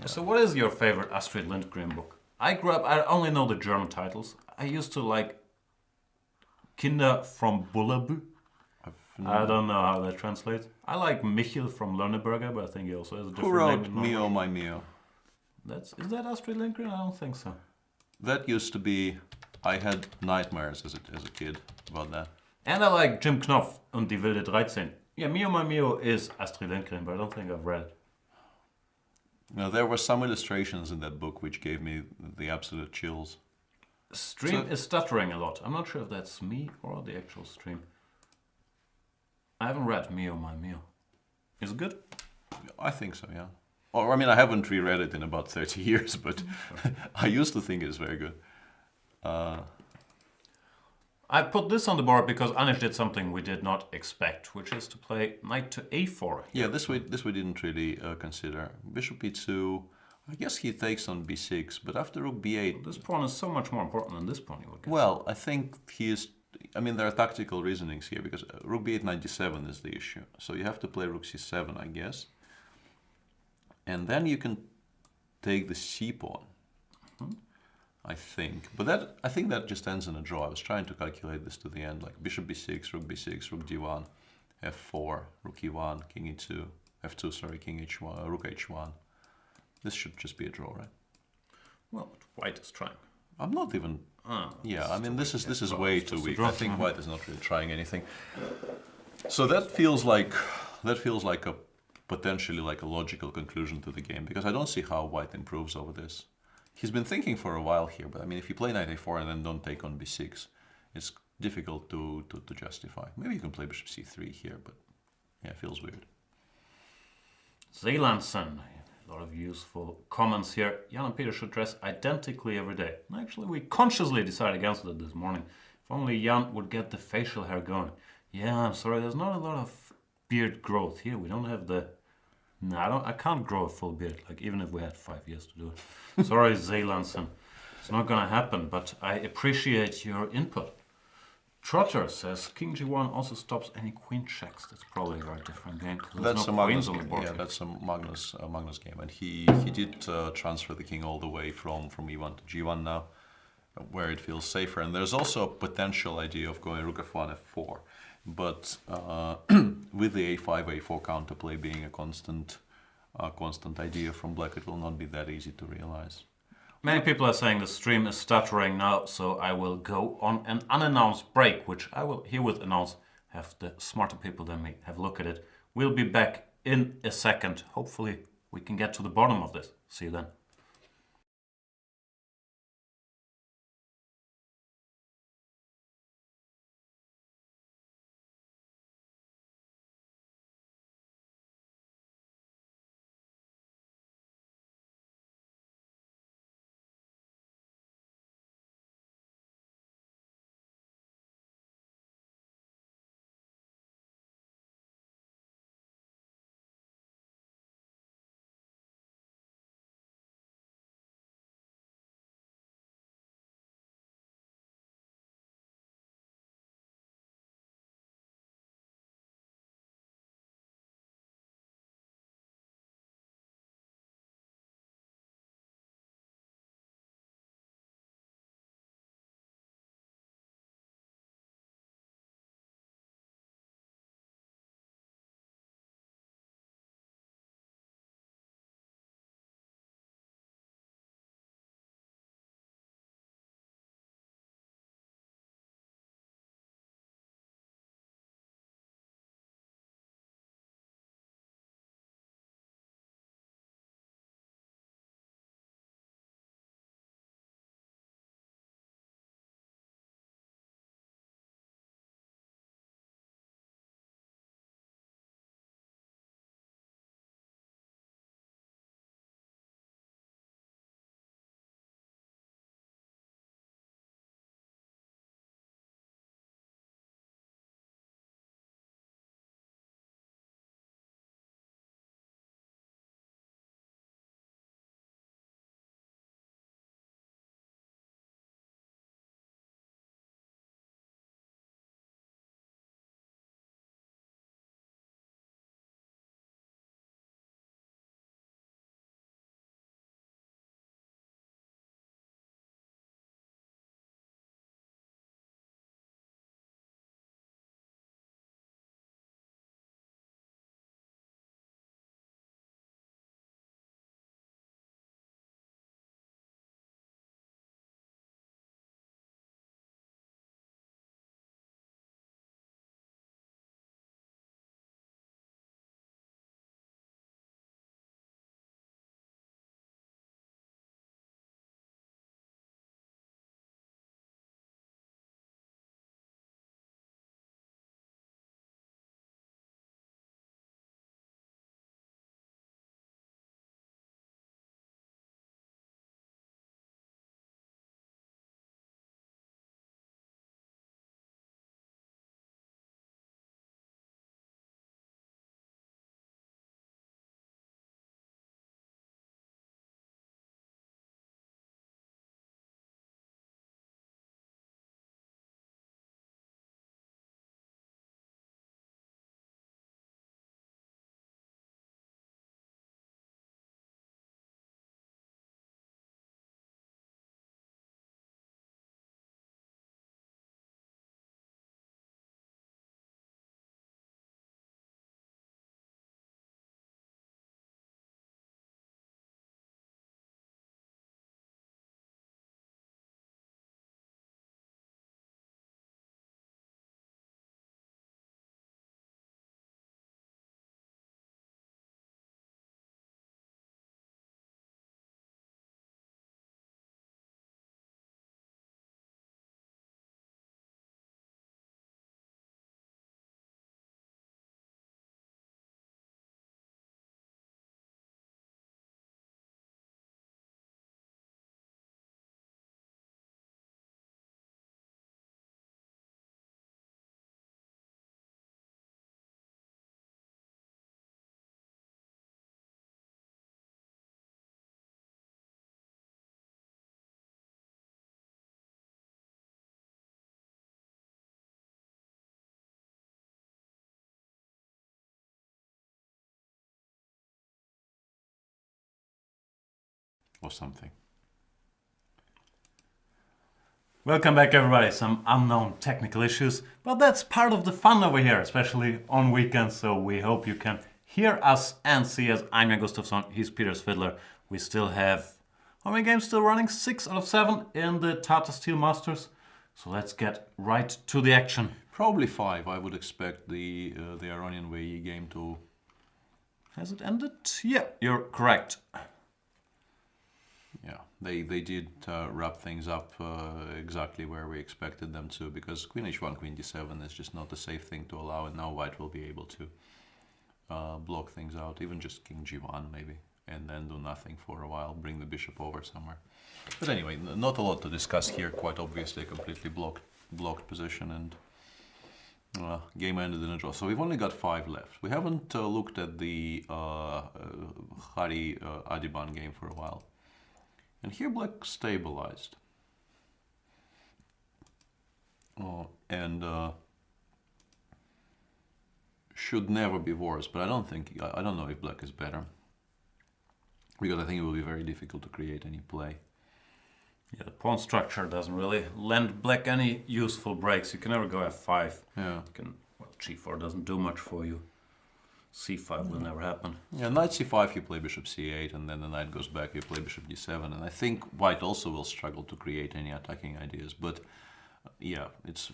So what is your favorite Astrid Lindgren book? I grew up, I only know the German titles. I used to like Kinder from Bullabü. I don't know how that translates. I like Michel from Lönneberger, but I think he also has a different Who wrote name in Mio, Norway. My Mio? Is that Astrid Lindgren? I don't think so. That used to be. I had nightmares as a kid about that. And I like Jim Knopf und die wilde 13. Yeah, Mio My Mio is Astrid Lindgren, but I don't think I've read it. Now, there were some illustrations in that book which gave me the absolute chills. Stream is stuttering a lot. I'm not sure if that's me or the actual stream. I haven't read Mio My Mio. Is it good? I think so, yeah. Or I mean, I haven't reread it in about 30 years, but I used to think it's very good. I put this on the board because Anish did something we did not expect, which is to play knight to a4. Yeah, this we didn't really consider. Bishop e2. I guess he takes on b6, but after rook b8. This pawn is so much more important than this pawn, you would guess. Well, I think he is. I mean, there are tactical reasonings here because rook b8 97 is the issue. So you have to play rook c7, I guess. And then you can take the c pawn, I think. But I think that just ends in a draw. I was trying to calculate this to the end, like bishop b6, rook d1, f4, rook e1, king e2, f2, sorry, king h1, rook h1. This should just be a draw, right? Well, white is trying. I'm not even. Yeah, I mean, this is way too weak. draw. I think white is not really trying anything. So that feels like a potentially like a logical conclusion to the game because I don't see how white improves over this. He's been thinking for a while here, but I mean, if you play knight a4 and then don't take on b6, it's difficult to justify. Maybe you can play bishop c3 here, but yeah, it feels weird. Zeelandson. A lot of useful comments here. Jan and Peter should dress identically every day. Actually, we consciously decided against it this morning. If only Jan would get the facial hair going. Yeah, I'm sorry, there's not a lot of beard growth here. We don't have the... No, I can't grow a full beard, like even if we had 5 years to do it. Sorry, Zeelandson. It's not gonna happen, but I appreciate your input. Trotter says King G1 also stops any queen checks. That's probably a very different game. That's no a Magnus queens on the game. board Yeah, here. that's a Magnus game, and he did transfer the king all the way from e1 to g1 now, where it feels safer. And there's also a potential idea of going rook f1, f4, but with the a5, a4 counterplay being a constant idea from black, it will not be that easy to realize. Many people are saying the stream is stuttering now, so I will go on an unannounced break, which I will herewith announce. Have the smarter people than me have a look at it. We'll be back in a second. Hopefully we can get to the bottom of this. See you then. or something. Welcome back, everybody. Some unknown technical issues, but that's part of the fun over here, especially on weekends. So we hope you can hear us and see us. I'm Jan Gustafsson. He's Peter Svidler. We still have how many games still running? 6 out of 7 in the Tata Steel Masters. So let's get right to the action. Probably 5. I would expect the Iranian Wely game to. Has it ended? Yeah, you're correct. Yeah, they did wrap things up exactly where we expected them to, because Queen H1, Queen D7 is just not a safe thing to allow, and now White will be able to block things out, even just King G1 maybe, and then do nothing for a while, bring the bishop over somewhere. But anyway, not a lot to discuss here. Quite obviously a completely blocked position, and game ended in a draw. So we've only got 5 left. We haven't looked at the Hari Adiban game for a while. And here Black stabilized. And should never be worse, but I don't know if Black is better. Because I think it will be very difficult to create any play. Yeah, the pawn structure doesn't really lend Black any useful breaks. You can never go F5. Yeah. G4 doesn't do much for you. C5 will never happen. Yeah, knight c5, you play bishop c8, and then the knight goes back, you play bishop d7. And I think White also will struggle to create any attacking ideas. But yeah, it's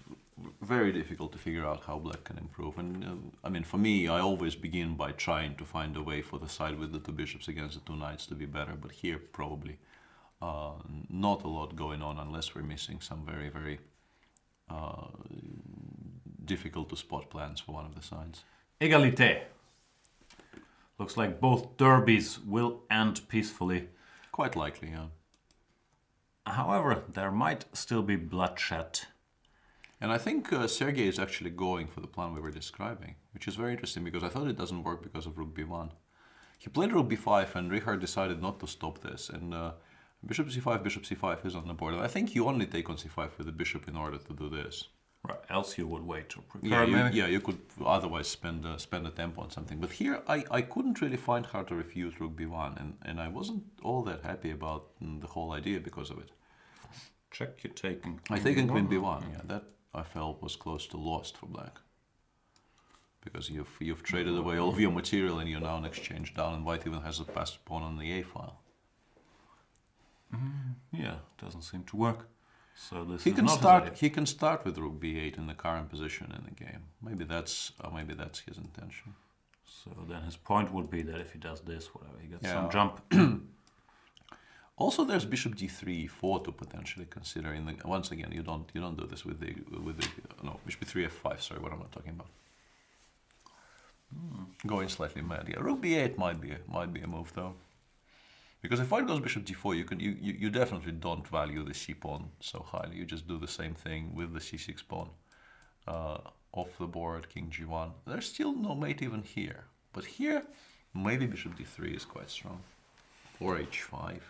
very difficult to figure out how Black can improve. And I mean, for me, I always begin by trying to find a way for the side with the 2 bishops against the 2 knights to be better. But here, probably not a lot going on unless we're missing some very, very difficult to spot plans for one of the sides. Égalité. Looks like both derbies will end peacefully. Quite likely, yeah. However, there might still be bloodshed. And I think Sergei is actually going for the plan we were describing, which is very interesting because I thought it doesn't work because of rook b1. He played rook b5 and Richard decided not to stop this, and bishop c5 is on the board. And I think you only take on c5 with the bishop in order to do this. Right, else you would wait to prepare. You could otherwise spend a tempo on something. But here I couldn't really find how to refuse rook b1, and I wasn't all that happy about the whole idea because of it. Check, you're taking I taken queen b1, yeah, that I felt was close to lost for Black. Because you've traded away all of your material and you're now in exchange down, and White even has a passed pawn on the a file. Yeah, doesn't seem to work. So this He is can not start. He can start with rook b8 in the current position in the game. Maybe that's his intention. So then his point would be that if he does this, whatever, he gets Yeah. some jump. Also, there's bishop d3, e4 to potentially consider. Once again, you don't do this with the no, bishop b3, f5. Sorry, what am I talking about? Going slightly mad. Yeah, rook b8 might be a move though. Because if White goes bishop d4, you definitely don't value the c pawn so highly. You just do the same thing with the c6 pawn off the board, king g1. There's still no mate even here, but here maybe bishop d3 is quite strong, or h5.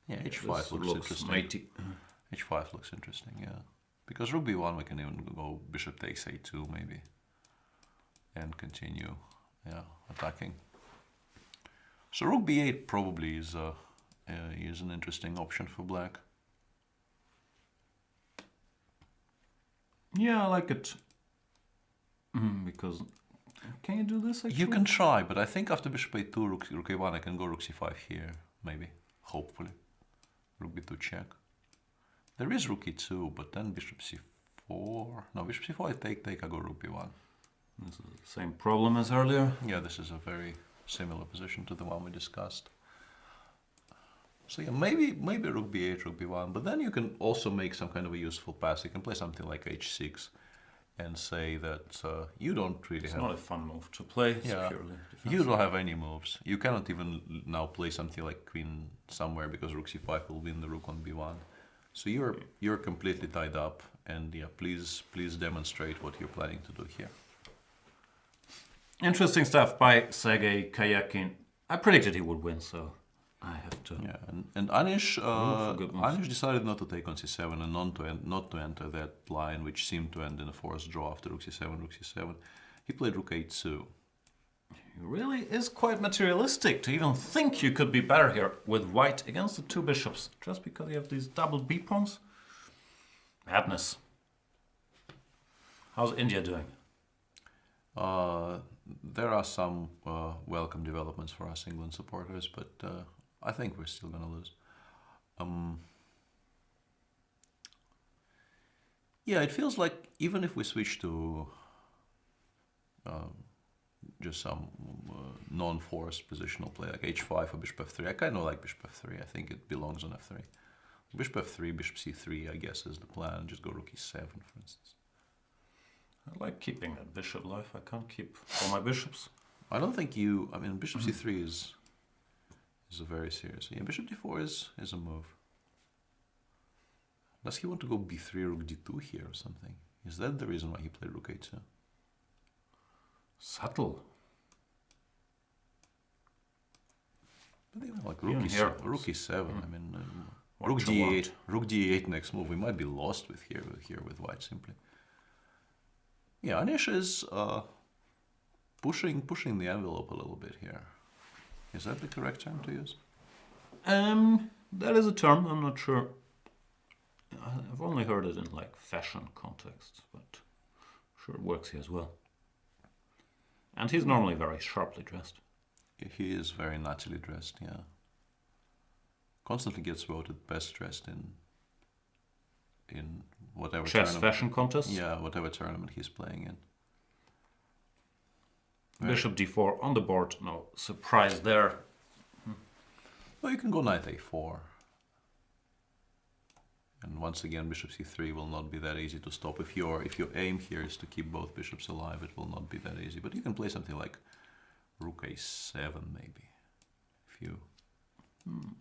Yeah, h5 looks interesting. Matey. h5 looks interesting, yeah. Because rook b1, we can even go bishop takes a2 maybe, and continue, yeah, attacking. So rook b8 probably is an interesting option for Black. Yeah, I like it. Because can you do this actually? You can try, but I think after bishop a2, rook a1, I can go rook c5 here, maybe, hopefully. Rook b2 check. There is rook e2, but then bishop c4. No, bishop c4, I take, I go rook b1. This is the same problem as earlier. Yeah, this is a very similar position to the one we discussed. So yeah, maybe rook b8, rook b1, but then you can also make some kind of a useful pass. You can play something like h6 and say that you don't really have... It's not a fun move to play, it's Yeah, purely defensive. you don't have any moves. You cannot even now play something like queen somewhere because rook c5 will win the rook on b1. So you're completely tied up, and yeah, please demonstrate what you're planning to do here. Interesting stuff by Sergei Karjakin. I predicted he would win, so I have to... Yeah, and Anish goodness. Anish decided not to take on c7 and not to enter that line, which seemed to end in a forced draw after rook c7, rook c7. He played rook a2. It really is quite materialistic to even think you could be better here with white against the two bishops, just because you have these double b-pawns. Madness. How's India doing? There are some welcome developments for us England supporters, but I think we're still going to lose. Yeah, it feels like even if we switch to just some non-forced positional play, like h5 or bishop f3, I kind of like bishop f3. I think it belongs on f3. Bishop f3, bishop c3, I guess, is the plan. Just go rook e7, for instance. I like keeping that bishop alive. I can't keep all my bishops. I don't think you... I mean, bishop c3 is a very serious... Yeah, bishop d4 is a move. Does he want to go b3, rook d2 here or something? Is that the reason why he played rook a2? Subtle. But even like rook e7, I mean... rook d8 next move. We might be lost with here with white simply. Yeah, Anish is pushing the envelope a little bit here. Is that the correct term to use? That is a term. I'm not sure. I've only heard it in like fashion contexts, but sure it works here as well. And he's normally very sharply dressed. He is very nattily dressed, yeah. Constantly gets voted best dressed in whatever chess tournament. Fashion contest. Yeah, whatever tournament he's playing in. Bishop d4 on the board. No surprise there. Well, you can go knight a4. And once again, bishop c3 will not be that easy to stop. If your aim here is to keep both bishops alive, it will not be that easy. But you can play something like rook a7 maybe. If you... b3,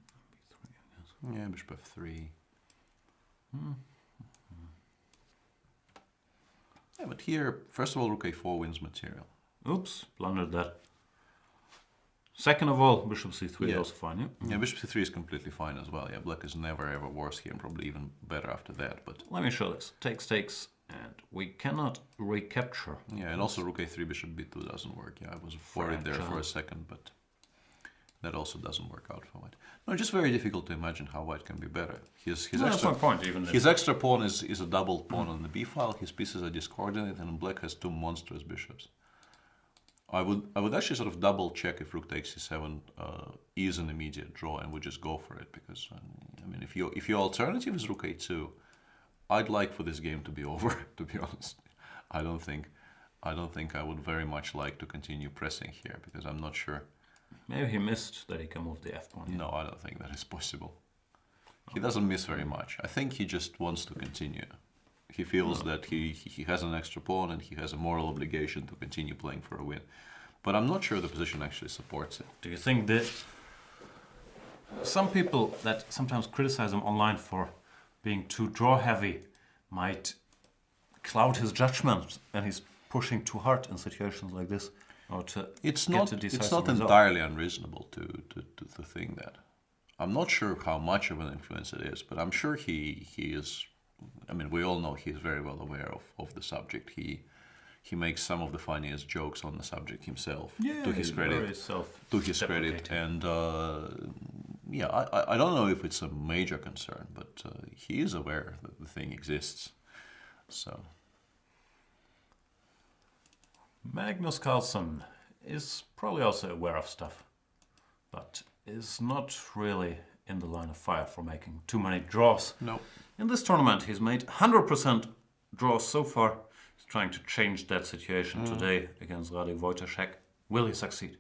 I guess. Yeah, bishop f3. Yeah, but here, first of all, rook a4 wins material. Oops, blundered that. Second of all, bishop c3 is also fine, yeah? Yeah, bishop c3 is completely fine as well. Yeah, black is never ever worse here and probably even better after that. But let me show this. Takes, and we cannot recapture. Yeah, and also rook a3, bishop b2 doesn't work. Yeah, I was worried there for a second, but that also doesn't work out for white. No, just very difficult to imagine how white can be better. That's my point, even his extra pawn is a double pawn on the b file. His pieces are discoordinate, and black has two monstrous bishops. I would actually sort of double check if rook takes c7 is an immediate draw, and would just go for it, because I mean, if your alternative is rook a2, I'd like for this game to be over. To be honest, I don't think I would very much like to continue pressing here, because I'm not sure. Maybe he missed that he can move the f pawn. No, I don't think that is possible. He doesn't miss very much. I think he just wants to continue. He feels that he has an extra pawn and he has a moral obligation to continue playing for a win. But I'm not sure the position actually supports it. Do you think that some people that sometimes criticize him online for being too draw heavy might cloud his judgment and he's pushing too hard in situations like this? Or to it's not entirely unreasonable to think that. I'm not sure how much of an influence it is, but I'm sure he is. I mean, we all know he is very well aware of the subject. He makes some of the funniest jokes on the subject himself, to his credit. And yeah, I don't know if it's a major concern, but he is aware that the thing exists. So Magnus Carlson is probably also aware of stuff, but is not really in the line of fire for making too many draws. No. In this tournament, he's made 100% draws so far. He's trying to change that situation today against Wojtaszek. Will he succeed?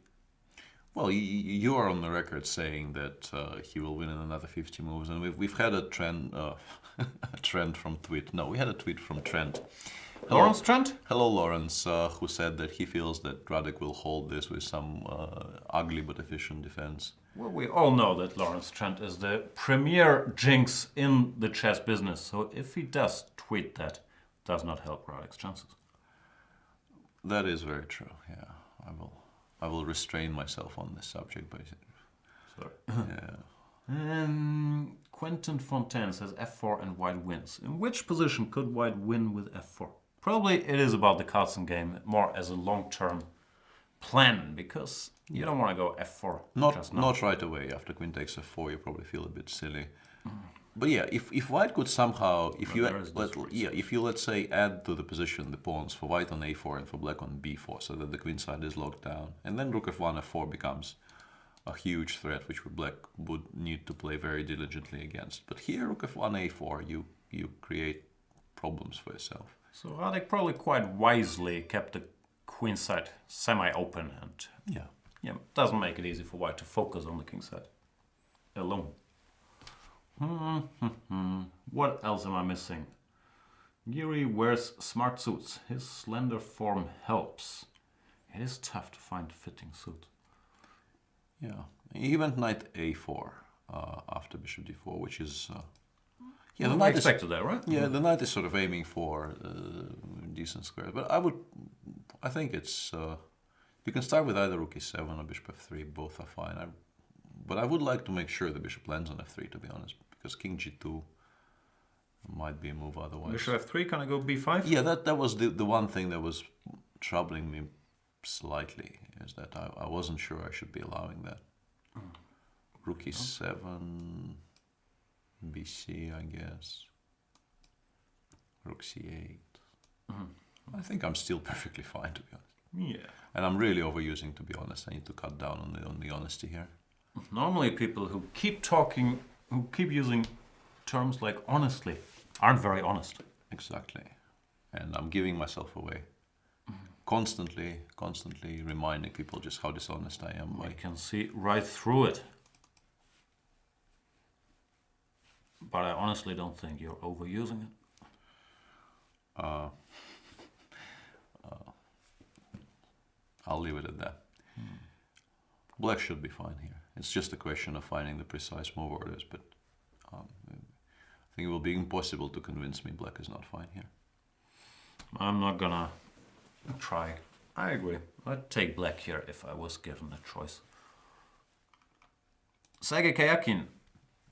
Well, you are on the record saying that he will win in another 50 moves, and we've had a trend, a trend from tweet. No, we had a tweet from Trent. Lawrence Trent? Hello, Lawrence, who said that he feels that Radek will hold this with some ugly but efficient defense. Well, we all know that Lawrence Trent is the premier jinx in the chess business, so if he does tweet that, it does not help Radek's chances. That is very true, yeah. I will restrain myself on this subject, basically. Sorry. Yeah. Quentin Fontaine says f4 and white wins. In which position could white win with f4? Probably it is about the Carlson game, more as a long-term plan? Because you don't want to go f4 just now. Not right away. After queen takes f4, you probably feel a bit silly. But yeah, if white could somehow, if you let's say add to the position the pawns for white on a4 and for black on b4, so that the queen side is locked down, and then rook f1, f4 becomes a huge threat, which black would need to play very diligently against. But here, rook f1, a4, you create problems for yourself. So Radek probably quite wisely kept the queen side semi-open, and yeah, doesn't make it easy for white to focus on the king side alone. What else am I missing? Giri wears smart suits. His slender form helps. It is tough to find fitting suit. Yeah, he went knight a4 after bishop d4, which is yeah, the knight expected that, right? Yeah, the knight is sort of aiming for decent squares, but I think it's you can start with either rook e7 or bishop f3. Both are fine. But I would like to make sure the bishop lands on f3, to be honest, because king g2 might be a move otherwise. Bishop f3, can I go b5? Yeah, that was the one thing that was troubling me slightly, is that I wasn't sure I should be allowing that. Rook e7, bc, I guess. Rook c8. I think I'm still perfectly fine, to be honest. Yeah. And I'm really overusing, to be honest. I need to cut down on the honesty here. Normally people who keep talking, who keep using terms like honestly, aren't very honest. Exactly. And I'm giving myself away. Constantly reminding people just how dishonest I am. I can see right through it. But I honestly don't think you're overusing it. I'll leave it at that. Black should be fine here. It's just a question of finding the precise move orders, but I think it will be impossible to convince me black is not fine here. I'm not gonna try. I agree. I'd take black here if I was given a choice. Karjakin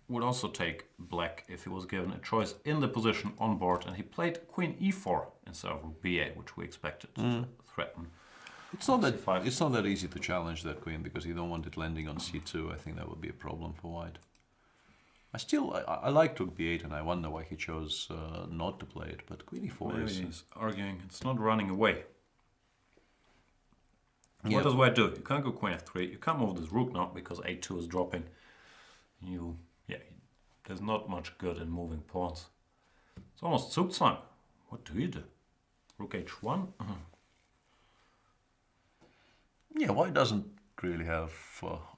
would also take black if he was given a choice in the position on board, and he played queen e4 instead of rook ba, which we expected to threaten. It's not that easy to challenge that queen, because you don't want it landing on c2. I think that would be a problem for white. I like rook b8, and I wonder why he chose not to play it, but queen e4 is... He's arguing it's not running away. Yeah. What does white do? You can't go queen f3. You can't move this rook now because a2 is dropping. There's not much good in moving pawns. It's almost Zugzwang. What do you do? Rook h1? Yeah, white doesn't really have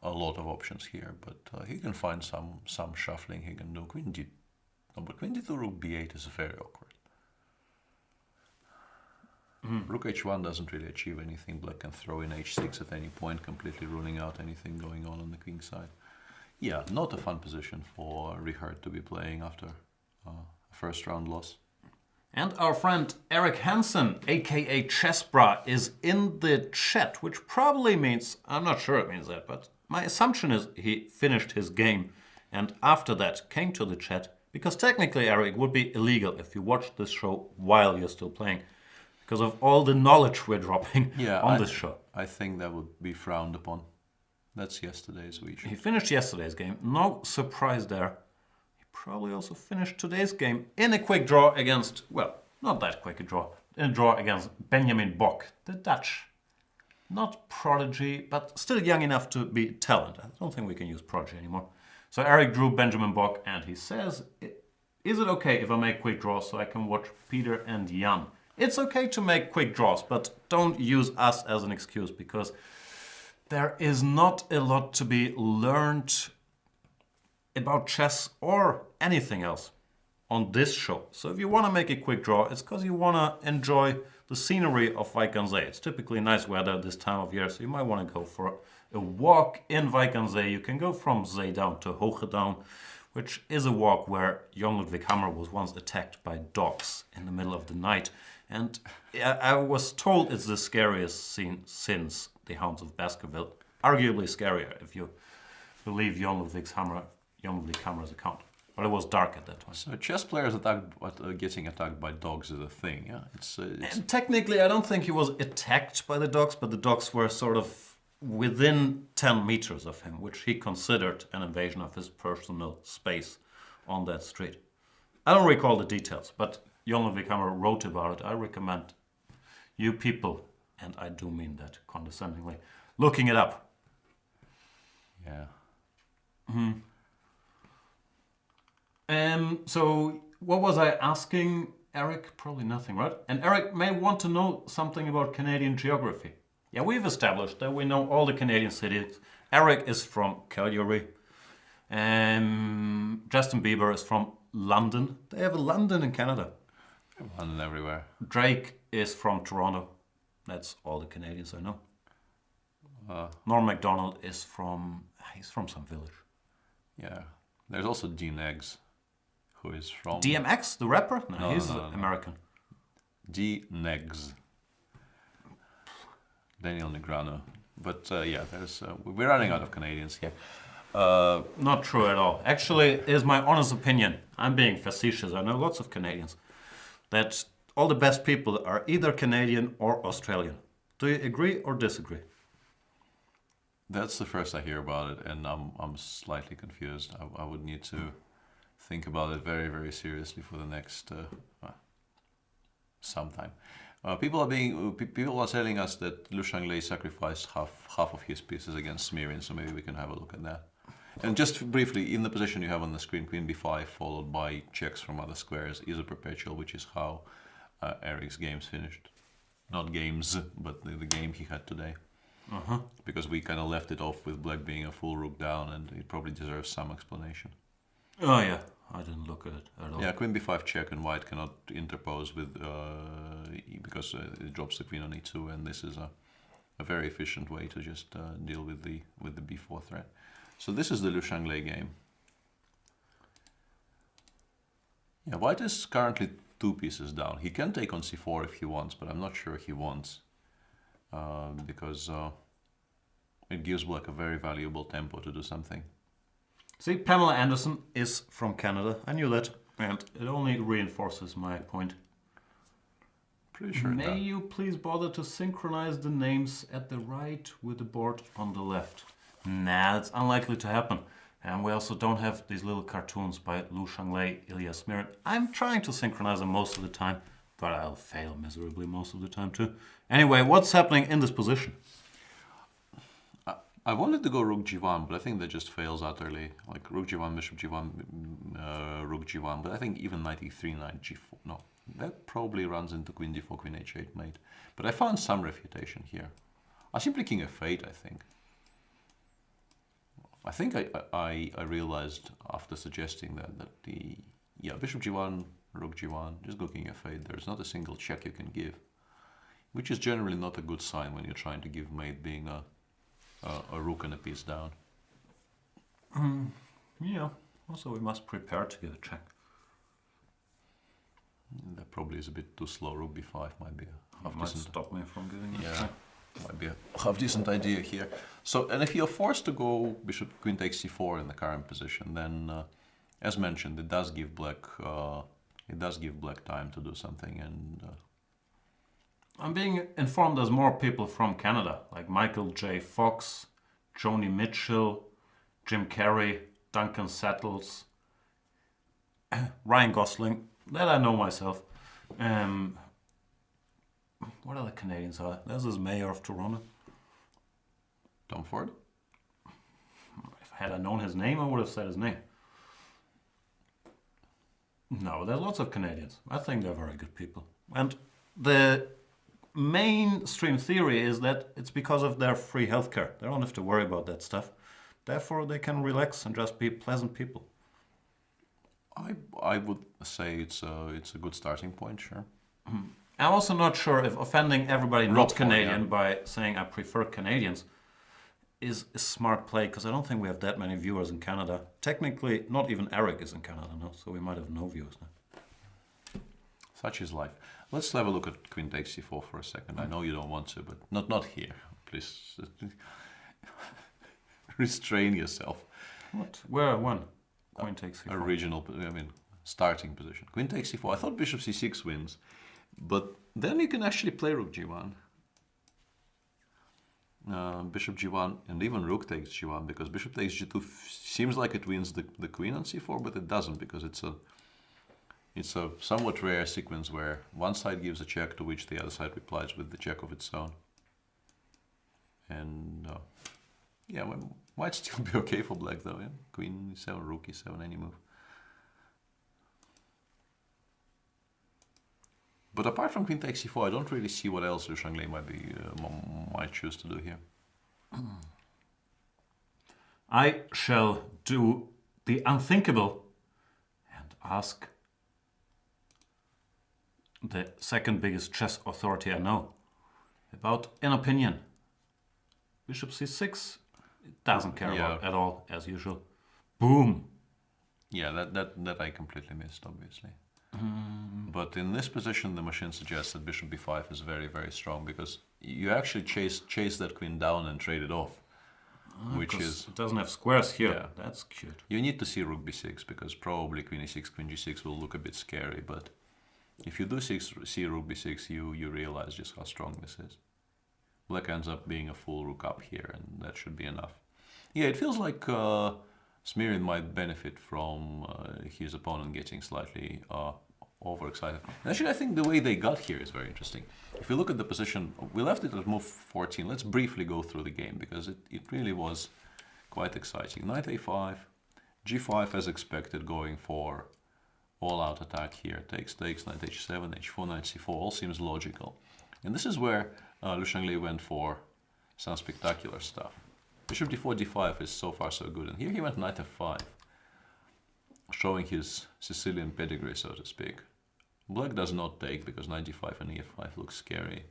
a lot of options here, but he can find some shuffling he can do. Queen d... No, but queen d2 rook b8 is very awkward. Rook h1 doesn't really achieve anything. Black can throw in h6 at any point, completely ruling out anything going on the king side. Yeah, not a fun position for Richard to be playing after a first round loss. And our friend Eric Hansen, aka Chessbra, is in the chat, which probably means, I'm not sure it means that, but my assumption is he finished his game and after that came to the chat, because technically, Eric, it would be illegal if you watched this show while you're still playing, because of all the knowledge we're dropping on this show. I think that would be frowned upon. That's yesterday's week. He finished yesterday's game, no surprise there. He probably also finished today's game in a quick draw against, well, not that quick a draw, in a draw against Benjamin Bock, the Dutch. Not prodigy, but still young enough to be talented. I don't think we can use prodigy anymore. So Eric drew Benjamin Bock, and he says, is it okay if I make quick draws so I can watch Peter and Jan? It's okay to make quick draws, but don't use us as an excuse, because there is not a lot to be learned about chess or anything else on this show. So if you want to make a quick draw, it's because you want to enjoy the scenery of Wijk aan Zee. It's typically nice weather this time of year, so you might want to go for a walk in Wijk aan Zee. You can go from Zeedown to Hoogedam, which is a walk where Jan Ludwig Hammer was once attacked by dogs in the middle of the night. And I was told it's the scariest scene since The Hounds of Baskerville. Arguably scarier if you believe Jan Ludwig Hammer's account. but it was dark at that time. So chess players getting attacked by dogs is a thing, yeah? It's And technically, I don't think he was attacked by the dogs, but the dogs were sort of within 10 meters of him, which he considered an invasion of his personal space on that street. I don't recall the details, but Jon Vikamer wrote about it. I recommend you people, and I do mean that condescendingly, looking it up. yeah. So what was I asking Eric? Probably nothing, right? And Eric may want to know something about Canadian geography. Yeah, we've established that we know all the Canadian cities. Eric is from Calgary. Justin Bieber is from London. They have a London in Canada. London everywhere. Drake is from Toronto. That's all the Canadians I know. Norm MacDonald is he's from some village. Yeah. There's also Dean Eggs, who is from... DMX, the rapper? No, he's no. American. D. Neggs. Daniel Negreanu. But yeah, we're running out of Canadians here. Not true at all. Actually, it is my honest opinion. I'm being facetious. I know lots of Canadians. That all the best people are either Canadian or Australian. Do you agree or disagree? That's the first I hear about it, and I'm slightly confused. I would need to think about it very, very seriously for the next sometime. People are telling us that Lu Shanglei sacrificed half of his pieces against Smirin, so maybe we can have a look at that. And just briefly, in the position you have on the screen, Queen b5 followed by checks from other squares is a perpetual, which is how Eric's games finished. Not games, but the game he had today. Because we kind of left it off with black being a full rook down, and it probably deserves some explanation. Oh yeah, I didn't look at it at all. Yeah, Queen b5 check, and white cannot interpose with because it drops the queen on e2, and this is a very efficient way to just deal with the b4 threat. So this is the Lu Shanglei game. Yeah, white is currently 2 pieces down. He can take on c4 if he wants, but I'm not sure he wants. Because it gives black a very valuable tempo to do something. See, Pamela Anderson is from Canada. I knew that, and it only reinforces my point. Pretty sure May that. you please bother to synchronize the names at the right with the board on the left? Nah, it's unlikely to happen. And we also don't have these little cartoons by Lu Shanglei, Ilya Smirin. I'm trying to synchronize them most of the time, but I'll fail miserably most of the time too. Anyway, what's happening in this position? I wanted to go rook g1, but I think that just fails utterly. Like rook g1, bishop g1, rook g1, but I think even knight e3, knight g4. No, that probably runs into queen d4, queen h8 mate. But I found some refutation here. I simply king f8, I think. I think I realized after suggesting that the bishop g1, rook g1, just go king f8. There's not a single check you can give, which is generally not a good sign when you're trying to give mate being a rook and a piece down. Yeah, also we must prepare to give a check. That probably is a bit too slow. Rook b5 might be a half Might decent. stop me from giving a Yeah, check. might be a half decent idea here. So, and if you're forced to go bishop queen takes c4 in the current position, then as mentioned, it does give black time to do something. And I'm being informed there's more people from Canada, like Michael J. Fox, Joni Mitchell, Jim Carrey, Duncan Settles, Ryan Gosling, that I know myself. What other Canadians are there? There's this mayor of Toronto. Tom Ford? If had I known his name, I would have said his name. No, there's lots of Canadians. I think they're very good people. And the mainstream theory is that it's because of their free healthcare. They don't have to worry about that stuff. Therefore, they can relax and just be pleasant people. I would say it's a good starting point, sure. I'm also not sure if offending everybody not Rapport, Canadian yeah. by saying I prefer Canadians is a smart play, because I don't think we have that many viewers in Canada. Technically, not even Eric is in Canada now, so we might have no viewers now. Such is life. Let's have a look at queen takes c4 for a second. I know you don't want to, but not here. Please restrain yourself. What? Where one? Queen takes c4. original, starting position. Queen takes c4. I thought bishop c6 wins, but then you can actually play rook g1. Bishop g1 and even rook takes g1, because bishop takes g2 seems like it wins the queen on c4, but it doesn't, because it's a somewhat rare sequence where one side gives a check to which the other side replies with the check of its own. And yeah, well, might still be okay for black though. Yeah? Queen e7, rook e7, any move. But apart from queen takes c4, I don't really see what else Liu Shanglei might choose to do here. I shall do the unthinkable and ask the second biggest chess authority I know about an opinion. Bishop c6, it doesn't care about at all, as usual. Boom! Yeah, that I completely missed, obviously. But in this position, the machine suggests that bishop b5 is very, very strong, because you actually chase that queen down and trade it off, which is... It doesn't have squares here. Yeah. That's cute. You need to see rook b6, because probably queen e6, queen g6 will look a bit scary, but if you do see rook b6, you realize just how strong this is. Black ends up being a full rook up here, and that should be enough. Yeah, it feels like Smirin might benefit from his opponent getting slightly overexcited. And actually, I think the way they got here is very interesting. If you look at the position, we left it at move 14. Let's briefly go through the game, because it really was quite exciting. Knight a5, g5 as expected, going for all-out attack here. Takes, knight h7, h4, knight c4, all seems logical. And this is where Liu Shanglei went for some spectacular stuff. Bishop d4, d5 is so far so good. And here he went knight f5, showing his Sicilian pedigree, so to speak. Black does not take, because knight d5 and e5 looks scary.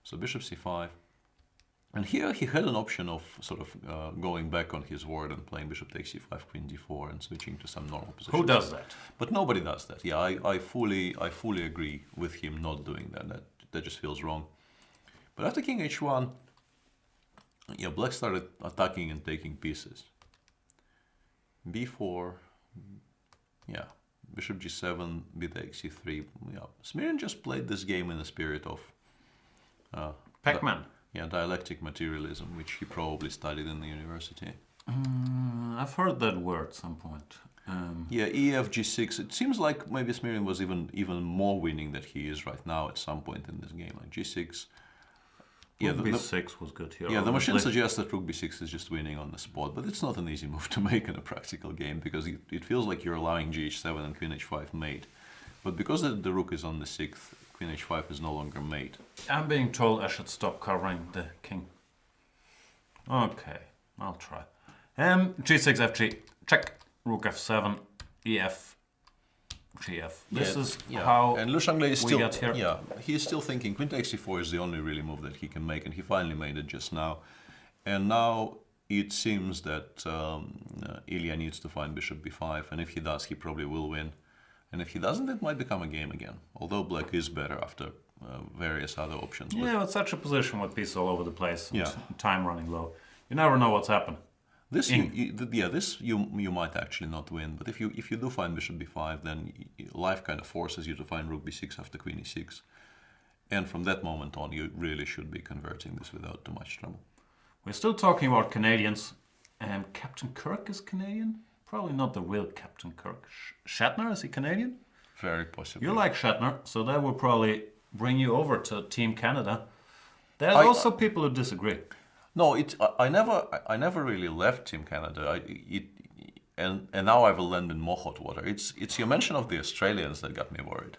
So bishop c5. And here he had an option of sort of going back on his word and playing bishop takes c5, queen d4, and switching to some normal position. Who does that? But nobody does that. Yeah, I fully agree with him not doing that. That just feels wrong. But after king h1, yeah, black started attacking and taking pieces. b4, yeah, bishop g7, b takes c3. Yeah, Smirin just played this game in the spirit of Pac-Man. Yeah, dialectic materialism, which he probably studied in the university. I've heard that word at some point. Yeah, ef g6. It seems like maybe Smirin was even more winning than he is right now at some point in this game. Like g6. Yeah, rook b6 was good here. Yeah, the machine suggests that rook b6 is just winning on the spot, but it's not an easy move to make in a practical game, because it feels like you're allowing gh7 and queen h5 mate. But because the rook is on the 6th, queen h5 is no longer mate. I'm being told I should stop covering the king. Okay, I'll try. g6, fg, check. Rook f7, ef, gf. This is how and Liu Shanglei is we still, got here. yeah, he's still thinking queen takes c4 is the only really move that he can make, and he finally made it just now. And now it seems that Ilya needs to find bishop b5, and if he does, he probably will win. And if he doesn't, it might become a game again. Although black is better after various other options. Yeah, it's such a position with pieces all over the place. Yeah. And time running low. You never know what's happened. This you might actually not win, but if you do find bishop b5, then life kind of forces you to find rook b6 after queen e6, and from that moment on, you really should be converting this without too much trouble. We're still talking about Canadians. Captain Kirk is Canadian. Probably not the real Captain Kirk. Shatner, is he Canadian? Very possibly. You like Shatner, so that will probably bring you over to Team Canada. There's also people who disagree. No, I never really left Team Canada. And now I will land in more hot water. It's your mention of the Australians that got me worried.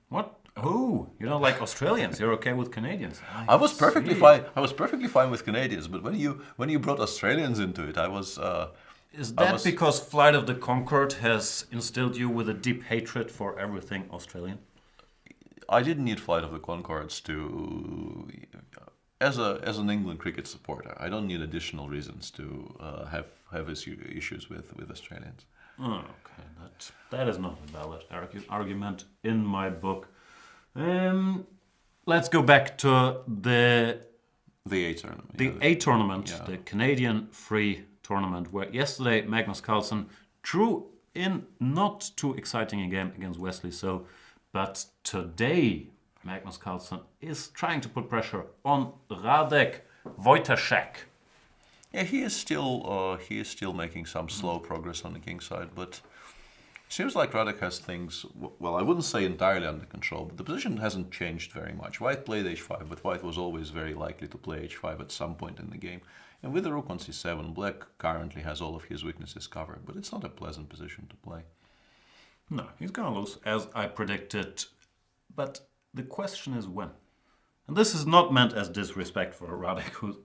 What? Oh, you don't like Australians? You're okay with Canadians? I was perfectly fine. I was perfectly fine with Canadians, but when you brought Australians into it, I was. Is that because Flight of the Conchord has instilled you with a deep hatred for everything Australian? I didn't need Flight of the Conchords to. As an England cricket supporter, I don't need additional reasons to have issues with Australians. Oh, okay, that is not a valid argument in my book. Let's go back to the A tournament. A tournament, the Canadian free tournament, where yesterday Magnus Carlson drew in not too exciting a game against Wesley, but today Magnus Carlson is trying to put pressure on Radek Wojtaszek. Yeah, he is still making some slow progress on the king side, but seems like Radek has things, well, I wouldn't say entirely under control, but the position hasn't changed very much. White played h5, but White was always very likely to play h5 at some point in the game. And with the rook on c7, Black currently has all of his weaknesses covered, but it's not a pleasant position to play. No, he's gonna lose, as I predicted. But the question is when. And this is not meant as disrespect for Radek, who's a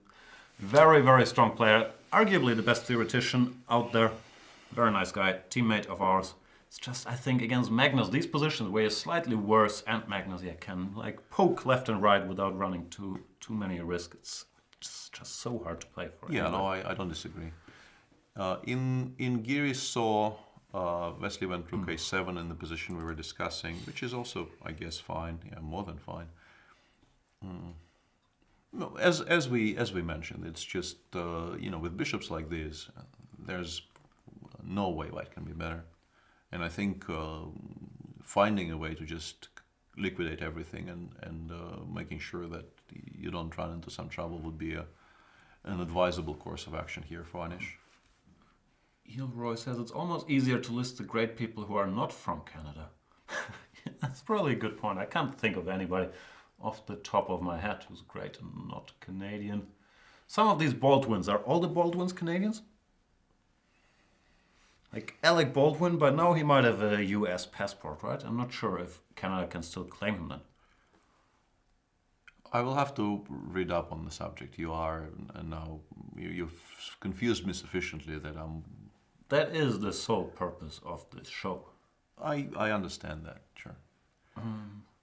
very, very strong player, arguably the best theoretician out there. Very nice guy, teammate of ours. It's just, I think, against Magnus, these positions where he's slightly worse, and Magnus can like poke left and right without running too many risks. It's just so hard to play for. Yeah, no, I don't disagree. In Giri saw Wesley went rook a7 in the position we were discussing, which is also, I guess, fine. Yeah, more than fine. No, as we mentioned, it's just with bishops like this, there's no way White can be better. And I think finding a way to just liquidate everything and making sure that you don't run into some trouble would be an advisable course of action here for Anish. Roy says it's almost easier to list the great people who are not from Canada. That's probably a good point. I can't think of anybody off the top of my head who's great and not Canadian. Some of these Baldwins, are all the Baldwins Canadians? Like Alec Baldwin, by now he might have a US passport, right? I'm not sure if Canada can still claim him then. I will have to read up on the subject. You've confused me sufficiently that I'm... That is the sole purpose of this show. I understand that, sure.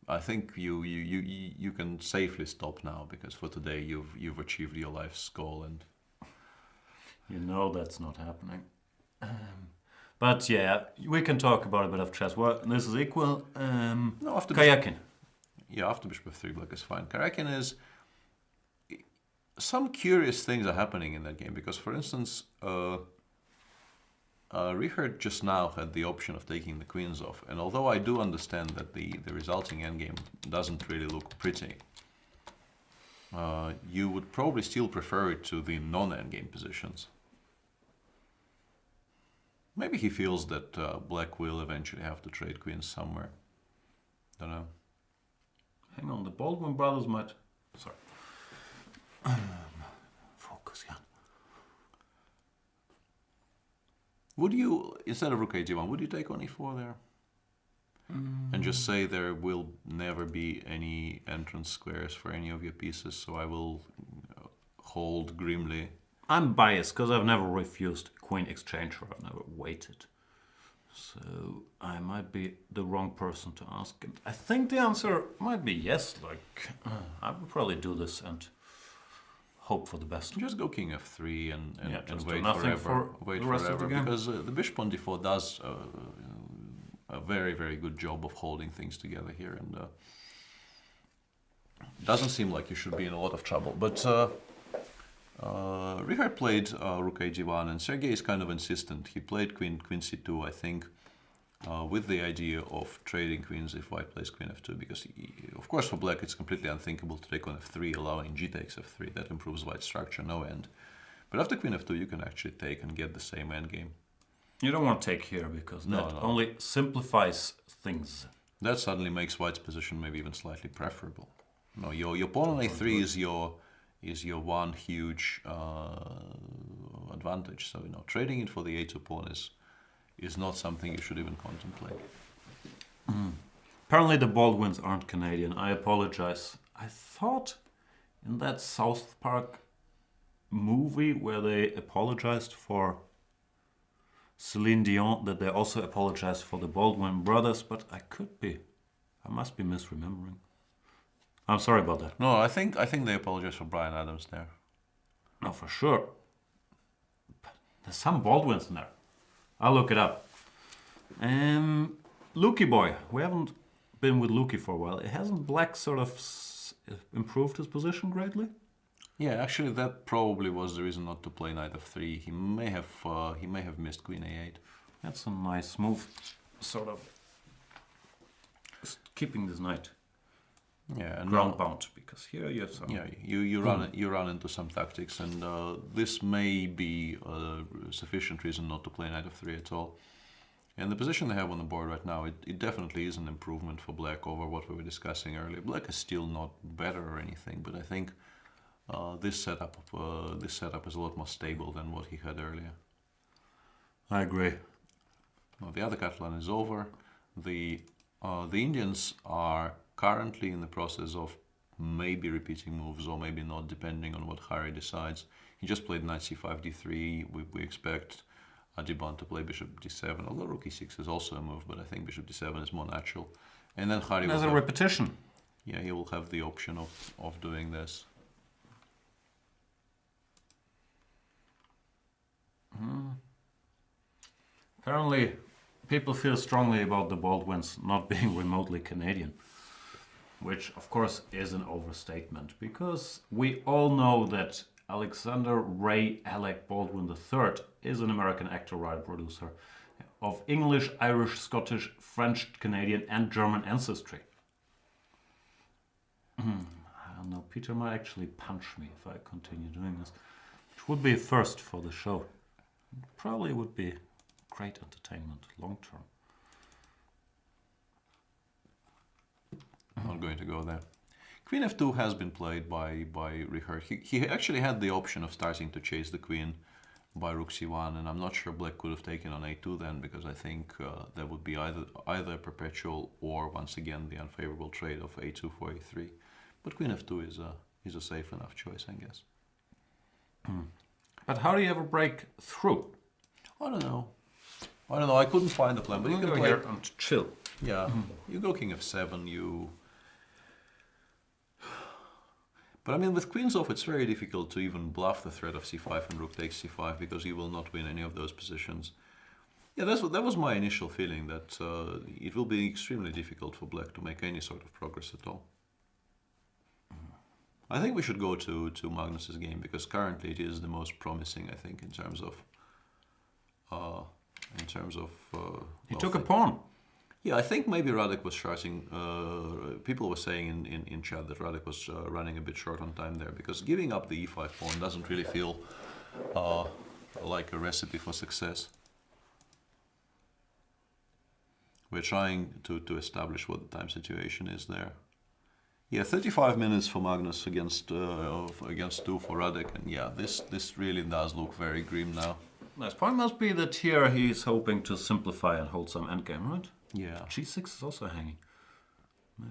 I think you can safely stop now, because for today you've achieved your life's goal, and you know that's not happening. But yeah, we can talk about a bit of chess. Well, this is equal. No, after Karjakin. After bishop f3 Black is fine. Karjakin is... Some curious things are happening in that game, because, for instance, Richard just now had the option of taking the queens off, and although I do understand that the resulting endgame doesn't really look pretty, you would probably still prefer it to the non-endgame positions. Maybe he feels that Black will eventually have to trade queens somewhere. Don't know. Hang on, the Baldwin brothers might... Sorry. Focus, yeah. Would you, instead of rook a1, would you take on e4 there? And just say there will never be any entrance squares for any of your pieces, so I will hold grimly. I'm biased because I've never refused queen exchange, or I've never waited. So I might be the wrong person to ask. And I think the answer might be yes. Like I would probably do this and hope for the best. Just go king f3 and wait forever. Wait forever, because the bishop on d4 does a very, very good job of holding things together here, and doesn't seem like you should be in a lot of trouble. But Richard played rook a1, and Sergei is kind of insistent. He played queen c2, I think, with the idea of trading queens if White plays queen f2, because of course for Black it's completely unthinkable to take on f3, allowing g takes f3. That improves White's structure no end. But after queen f2 you can actually take and get the same endgame. You don't want to take here, because that only simplifies things. That suddenly makes White's position maybe even slightly preferable. No, your pawn on a3 is your one huge advantage. So trading it for the a2 pawn is not something you should even contemplate. Apparently the Baldwins aren't Canadian. I apologize. I thought in that South Park movie where they apologized for Celine Dion that they also apologized for the Baldwin brothers, but I must be misremembering. I'm sorry about that. No, I think they apologize for Bryan Adams there. No, for sure. But there's some Baldwins in there. I'll look it up. Lukey boy. We haven't been with Lukey for a while. Hasn't Black sort of improved his position greatly? Yeah, actually, that probably was the reason not to play knight f3. He may have missed queen a8. That's a nice move, sort of keeping this knight Yeah, and ground bound, because here you have some. yeah, you run into some tactics, and this may be a sufficient reason not to play knight f3 at all. And the position they have on the board right now, it definitely is an improvement for black over what we were discussing earlier. Black is still not better or anything, but I think this setup is a lot more stable than what he had earlier. I agree. Now, the other Catalan is over. The Indians are currently in the process of maybe repeating moves or maybe not, depending on what Hari decides. He just played knight c5 d3. We expect Adjiban to play bishop d7, although rook e6 is also a move, but I think bishop d7 is more natural. And then Hari There's a repetition. Yeah, he will have the option of doing this. Apparently, people feel strongly about the Baldwins not being remotely Canadian, which of course is an overstatement, because we all know that Alexander Ray Alec Baldwin III is an American actor, writer, producer of English, Irish, Scottish, French, Canadian, and German ancestry. I don't know, Peter might actually punch me if I continue doing this, which would be a first for the show. Probably would be great entertainment long term. I'm not going to go there. Queen f2 has been played by Richard. He actually had the option of starting to chase the queen by rook c1, and I'm not sure black could have taken on a2 then, because I think there would be either a perpetual or once again the unfavorable trade of a2 for a3. But queen f2 is a safe enough choice, I guess. But how do you ever break through? I don't know. I couldn't find the plan, but you can go play. here and chill. Yeah, you go king f7. But I mean, with queens off, it's very difficult to even bluff the threat of c5 and rook takes c5, because you will not win any of those positions. Yeah, that was my initial feeling, that it will be extremely difficult for black to make any sort of progress at all. I think we should go to Magnus's game, because currently it is the most promising, I think, in terms of He took a pawn. Yeah, I think maybe Radek was starting. People were saying in chat that Radek was running a bit short on time there, because giving up the e5 pawn doesn't really feel like a recipe for success. We're trying to establish what the time situation is there. Yeah, 35 minutes for Magnus against 2 for Radek, and yeah, this really does look very grim now. Nice point must be that here he's hoping to simplify and hold some endgame, right? Yeah. G6 is also hanging.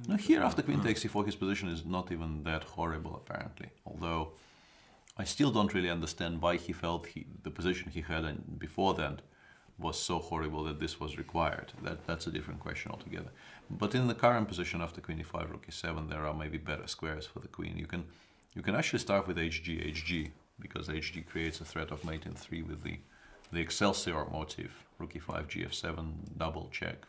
Now here, after queen takes c4, his position is not even that horrible, apparently. Although I still don't really understand why he felt the position he had before then was so horrible that this was required. That's a different question altogether. But in the current position after queen e5, rook e7, there are maybe better squares for the queen. You can actually start with hg, because hg creates a threat of mate in 3 with the Excelsior motif, rook e5, gf7, double check.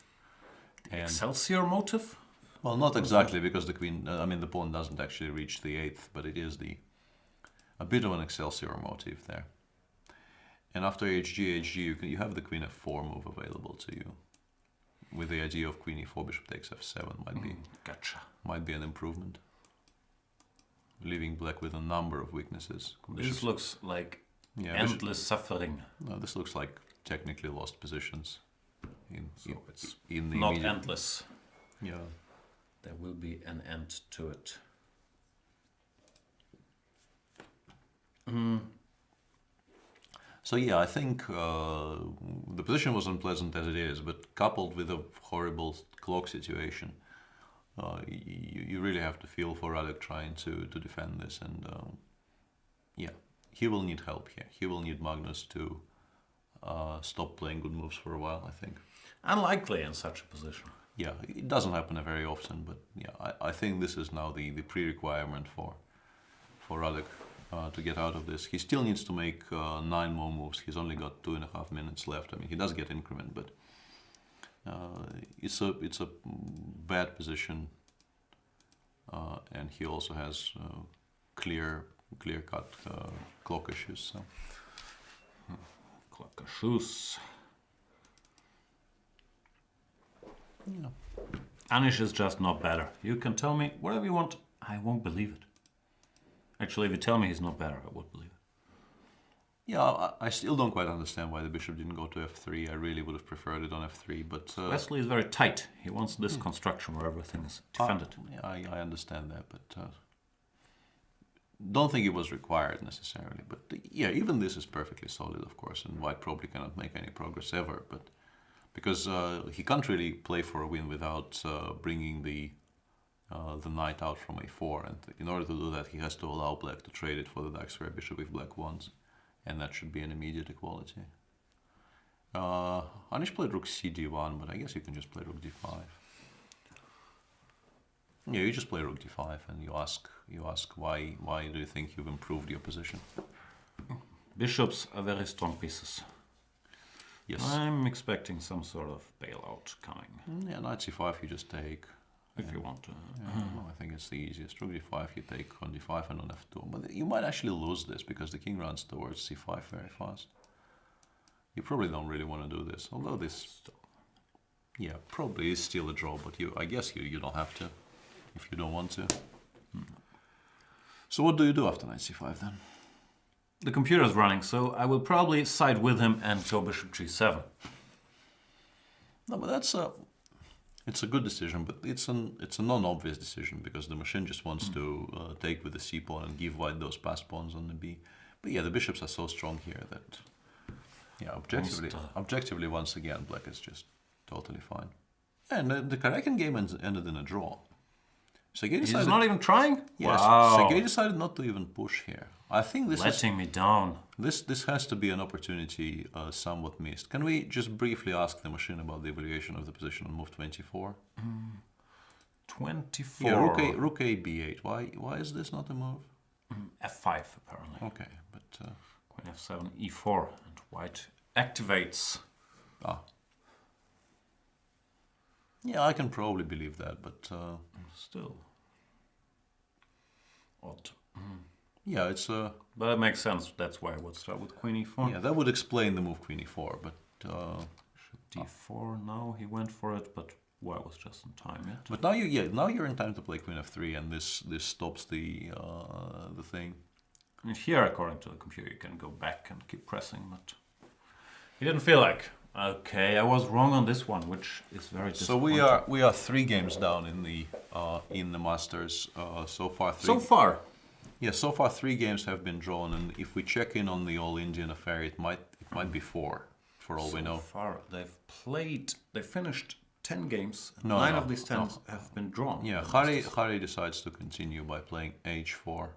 And Excelsior motive? Well, not exactly, because the queen, the pawn doesn't actually reach the 8th, but it is a bit of an Excelsior motif there. And after hg, you have the queen f4 move available to you, with the idea of queen e4, bishop takes f7 might be an improvement, leaving black with a number of weaknesses. This looks like endless suffering. No, this looks like technically lost positions. It's in the not immediate... endless. Yeah. There will be an end to it. So yeah, I think the position was unpleasant as it is, but coupled with a horrible clock situation, you really have to feel for Radek trying to defend this, and yeah, he will need help here. He will need Magnus to stop playing good moves for a while, I think. Unlikely in such a position. Yeah, it doesn't happen very often, but yeah, I think this is now the pre-requirement for Radek to get out of this. He still needs to make 9 more moves. He's only got 2.5 minutes left. I mean, he does get increment, but it's a bad position, and he also has clear clear-cut clock issues. So. Clock shoes. Yeah. Anish is just not better. You can tell me whatever you want, I won't believe it. Actually, if you tell me he's not better, I would believe it. Yeah, I still don't quite understand why the bishop didn't go to f3. I really would have preferred it on f3, but... Wesley is very tight. He wants this construction where everything is defended. Yeah, I understand that, but... don't think it was required necessarily. But yeah, even this is perfectly solid, of course, and White probably cannot make any progress ever, but... Because he can't really play for a win without bringing the knight out from a4, and in order to do that he has to allow black to trade it for the dark square bishop if black wants, and that should be an immediate equality. Anish played rook cd1, but I guess you can just play rook d5. Yeah, you just play rook d5 and you ask why do you think you've improved your position? Bishops are very strong pieces. Yes. I'm expecting some sort of bailout coming. Yeah, knight c5 you just take. If you want to. No, I think it's the easiest. Rook d5 you take on d5 and on f2. But you might actually lose this because the king runs towards c5 very fast. You probably don't really want to do this. Although this, yeah, probably is still a draw. But I guess you don't have to if you don't want to. So what do you do after knight c5 then? The computer is running, so I will probably side with him and go bishop g7. No, but that's it's a good decision, but it's a non-obvious decision because the machine just wants to take with the c pawn and give white those passed pawns on the b. But yeah, the bishops are so strong here that yeah, objectively once again, black is just totally fine. And the Karjakin game ended in a draw. Sergei decided, He's not even trying? Yes, wow. Sergei decided not to even push here. I think this Letting me down. This has to be an opportunity somewhat missed. Can we just briefly ask the machine about the evaluation of the position on move 24? 24. Yeah, rook a b8. Why is this not a move? f5 apparently. Okay, but Queen f7, e4, and white activates. Yeah, I can probably believe that, but Still odd. yeah, it's But it makes sense. That's why I would start with queen e4. yeah, that would explain the move queen e4, but d4. Now he went for it, but White was just in time yet. but now you're in time to play queen f3, and this stops the thing. And here, according to the computer, you can go back and keep pressing, but he didn't feel like. Okay, I was wrong on this one, which is very disappointing. So we are 3 games down in the Masters so far. So far. Yeah, so far 3 games have been drawn, and if we check in on the All Indian affair, it might be 4 for all we know. So far, they finished 10 games. No, 9 no, of these 10 have been drawn. Yeah, Hari decides to continue by playing h4.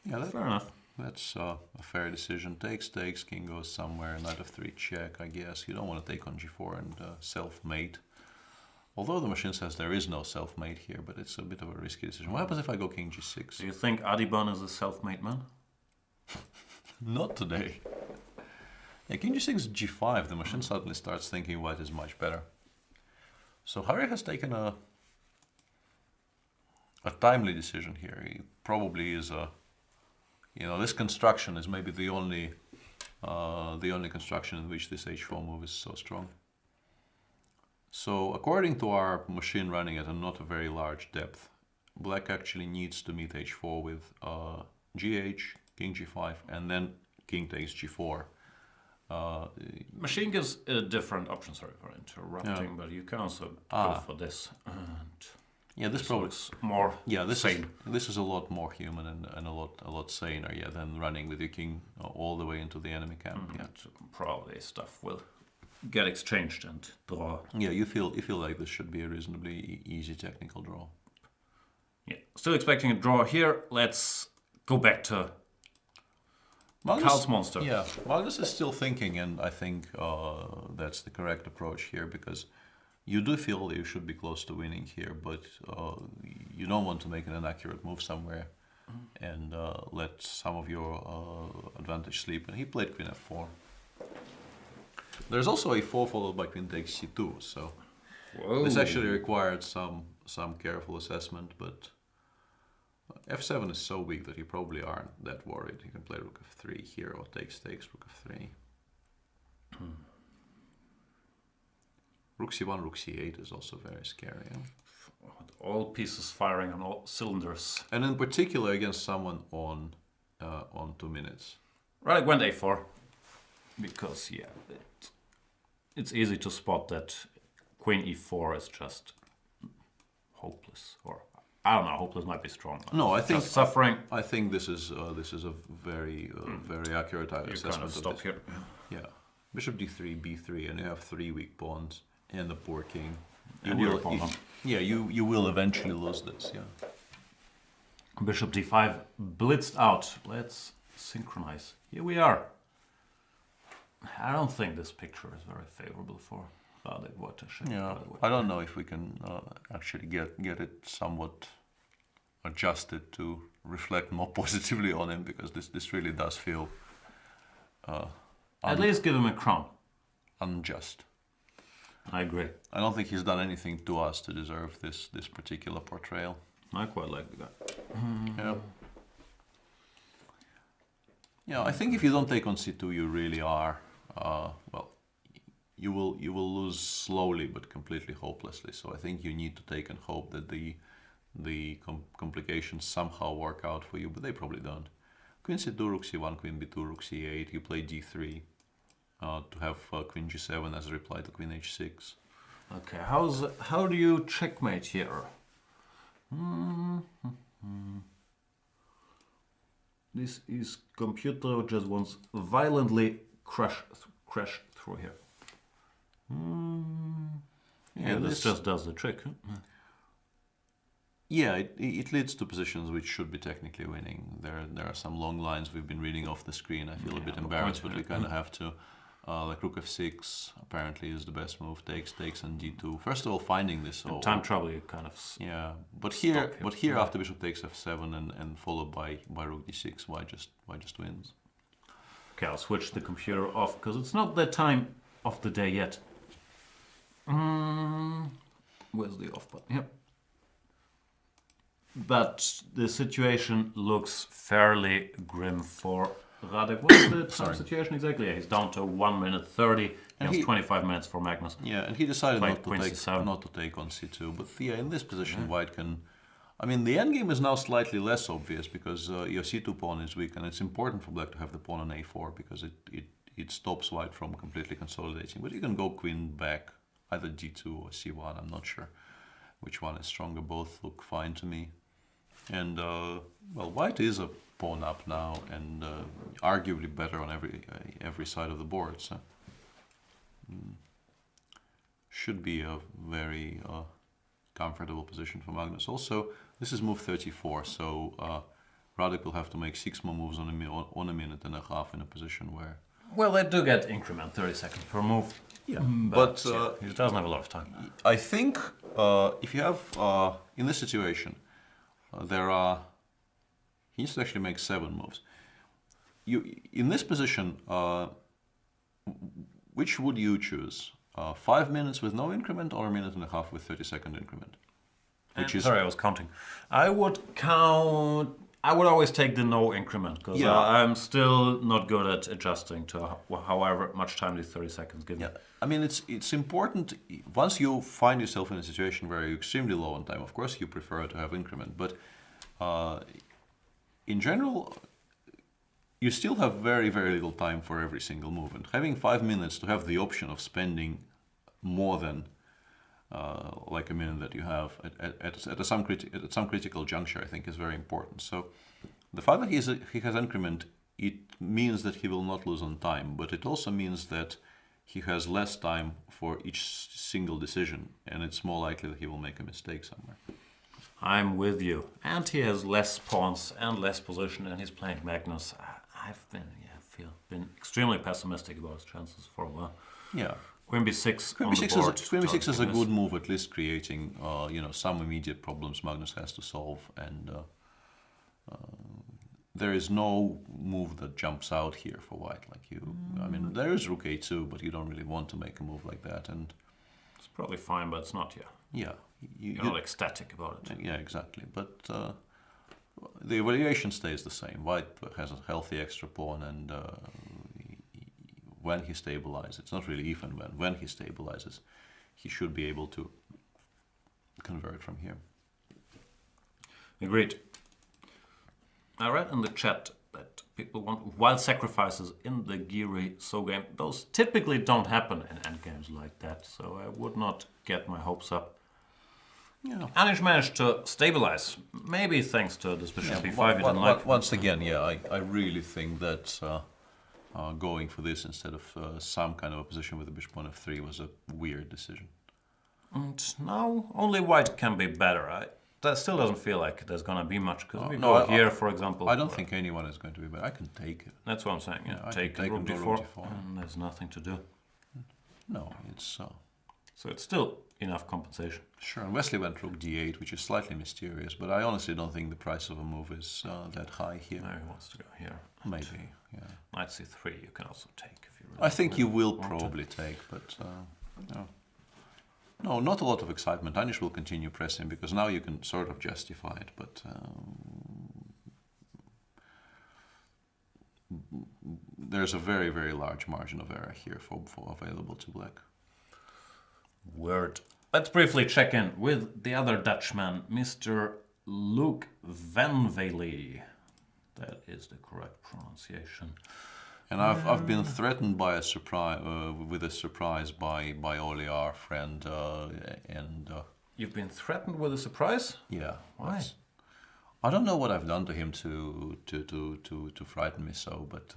Yeah, Fair enough. That's a fair decision. Takes, king goes somewhere, knight f3 check, I guess. You don't want to take on g4 and self-mate. Although the machine says there is no self-mate here, but it's a bit of a risky decision. What happens if I go king g6? Do you think Adiban is a self-made man? Not today. Yeah, king g6, g5. The machine suddenly starts thinking white is much better. So Hari has taken a timely decision here. He probably is a... You know, this construction is maybe the only construction in which this h4 move is so strong. So according to our machine running at not a very large depth, black actually needs to meet h4 with gh, king g5, and then king takes g4. Machine gives a different option, sorry for interrupting, but you can also go for this. And yeah, this probably looks more sane. This is a lot more human and a lot saner, yeah, than running with your king all the way into the enemy camp. Yeah, So probably stuff will get exchanged and draw. yeah, you feel like this should be a reasonably easy technical draw. Yeah, still expecting a draw here. Let's go back to Carl's monster. Yeah, Magnus is still thinking, and I think that's the correct approach here, because you do feel you should be close to winning here, but you don't want to make an inaccurate move somewhere and let some of your advantage sleep. And he played queen f4. There's also a4 followed by queen takes c2, so this actually required some careful assessment, but f7 is so weak that you probably aren't that worried. You can play rook f3 here, or takes, rook f3. Rook c1, rook c8 is also very scary. Yeah? All pieces firing on all cylinders. And in particular against someone on 2 minutes. Right, went a4. Because, yeah, it's easy to spot that queen e4 is just hopeless. Or, I don't know, hopeless might be strong. No, I think just suffering. I think this is a very very accurate assessment. Kind of stop here. Yeah, bishop d3, b3, and you have 3 weak pawns and a poor king. You will eventually lose this. Yeah. Bishop d5 blitzed out. Let's synchronize. Here we are. I don't think this picture is very favorable for Wojtaszek. Yeah, I don't know if we can actually get it somewhat adjusted to reflect more positively on him, because this really does feel at least give him a crown. Unjust. I agree. I don't think he's done anything to us to deserve this particular portrayal. I quite like the guy. Yeah. Yeah, I think if you don't take on c2, you really are well. You will lose slowly but completely hopelessly. So I think you need to take and hope that the complications somehow work out for you, but they probably don't. Queen c2, rook c1, queen b2, rook c8. You play d3 to have queen g7 as a reply to queen h6. Okay, how do you checkmate here? This is computer just wants violently crash through here. Yeah, this just does the trick. Yeah, it leads to positions which should be technically winning. There are some long lines we've been reading off the screen. I feel a bit embarrassed, but we kind of have to. Like rook f6 apparently is the best move. Takes, and d2. First of all, finding this. Time trouble, you kind of. Yeah, but here after bishop takes f7 and followed by rook d6, why just wins? Okay, I'll switch the computer off because it's not the time of the day yet. Where's the off button? Yep. But the situation looks fairly grim for Radek. What's the time situation exactly? Yeah, he's down to 1 minute 30. He has 25 minutes for Magnus. Yeah, and he decided not to take on c2. But yeah, in this position, White can. I mean, the endgame is now slightly less obvious because your c2 pawn is weak, and it's important for Black to have the pawn on a4 because it stops White from completely consolidating. But you can go queen back, either g2 or c1. I'm not sure which one is stronger. Both look fine to me. And well, White is a pawn up now, and arguably better on every side of the board. So should be a very comfortable position for Magnus. Also, this is move 34, so Radek will have to make 6 more moves on a minute and a half in a position where. Well, they do get increment 30 seconds per move. Yeah, but he doesn't have a lot of time. I think if you have in this situation. He needs to actually make 7 moves. In this position, which would you choose? 5 minutes with no increment or a minute and a half with 30-second increment? Sorry, I was counting. I would always take the no increment because I'm still not good at adjusting to however much time these 30 seconds give me. Yeah, I mean it's important. Once you find yourself in a situation where you're extremely low on time, of course you prefer to have increment, but in general, you still have very, very little time for every single move. And having 5 minutes to have the option of spending more than like a minute that you have at some critical juncture, I think is very important. So the fact that he has increment, it means that he will not lose on time, but it also means that he has less time for each single decision, and it's more likely that he will make a mistake somewhere. I'm with you. And he has less pawns and less position, and he's playing Magnus. I've been extremely pessimistic about his chances for a while. Yeah. Queen b6 Queen b6 is a good move, at least creating some immediate problems Magnus has to solve, and there is no move that jumps out here for White. I mean, there is rook a2, but you don't really want to make a move like that, and it's probably fine, but it's not here. Yeah, you're not ecstatic about it. Yeah, exactly. But The evaluation stays the same. White has a healthy extra pawn, and when he stabilizes, it's not really if and when he stabilizes, he should be able to convert from here. Agreed. I read in the chat that people want wild sacrifices in the Giri so game. Those typically don't happen in endgames like that, so I would not get my hopes up. Yeah. Anish managed to stabilize, maybe thanks to this bishop b5 you didn't like. Once again, I really think that going for this instead of some kind of opposition with the bishop on f3 was a weird decision. And now only white can be better. That still doesn't feel like there's gonna be much, because we no, go here, for example. I don't think anyone is going to be better. I can take it. That's what I'm saying. Yeah, I take can take rook and go d4, rook d4. and there's nothing to do. No, it's So it's still enough compensation. sure. And Wesley went rook d8, which is slightly mysterious, but I honestly don't think the price of a move is that high here. Now he wants to go here. Maybe, yeah. Knight c3 you can also take if you really I think you will want to. probably take, but no, not a lot of excitement. Anish will continue pressing because now you can sort of justify it, but there's a very, very large margin of error here for available to black. Word. Let's briefly check in with the other Dutchman, Mr. Luke Van Wely. That is the correct pronunciation. And I've been threatened by a surprise with a surprise by Oli, our friend, and You've been threatened with a surprise? yeah. Why? I don't know what I've done to him to frighten me so, but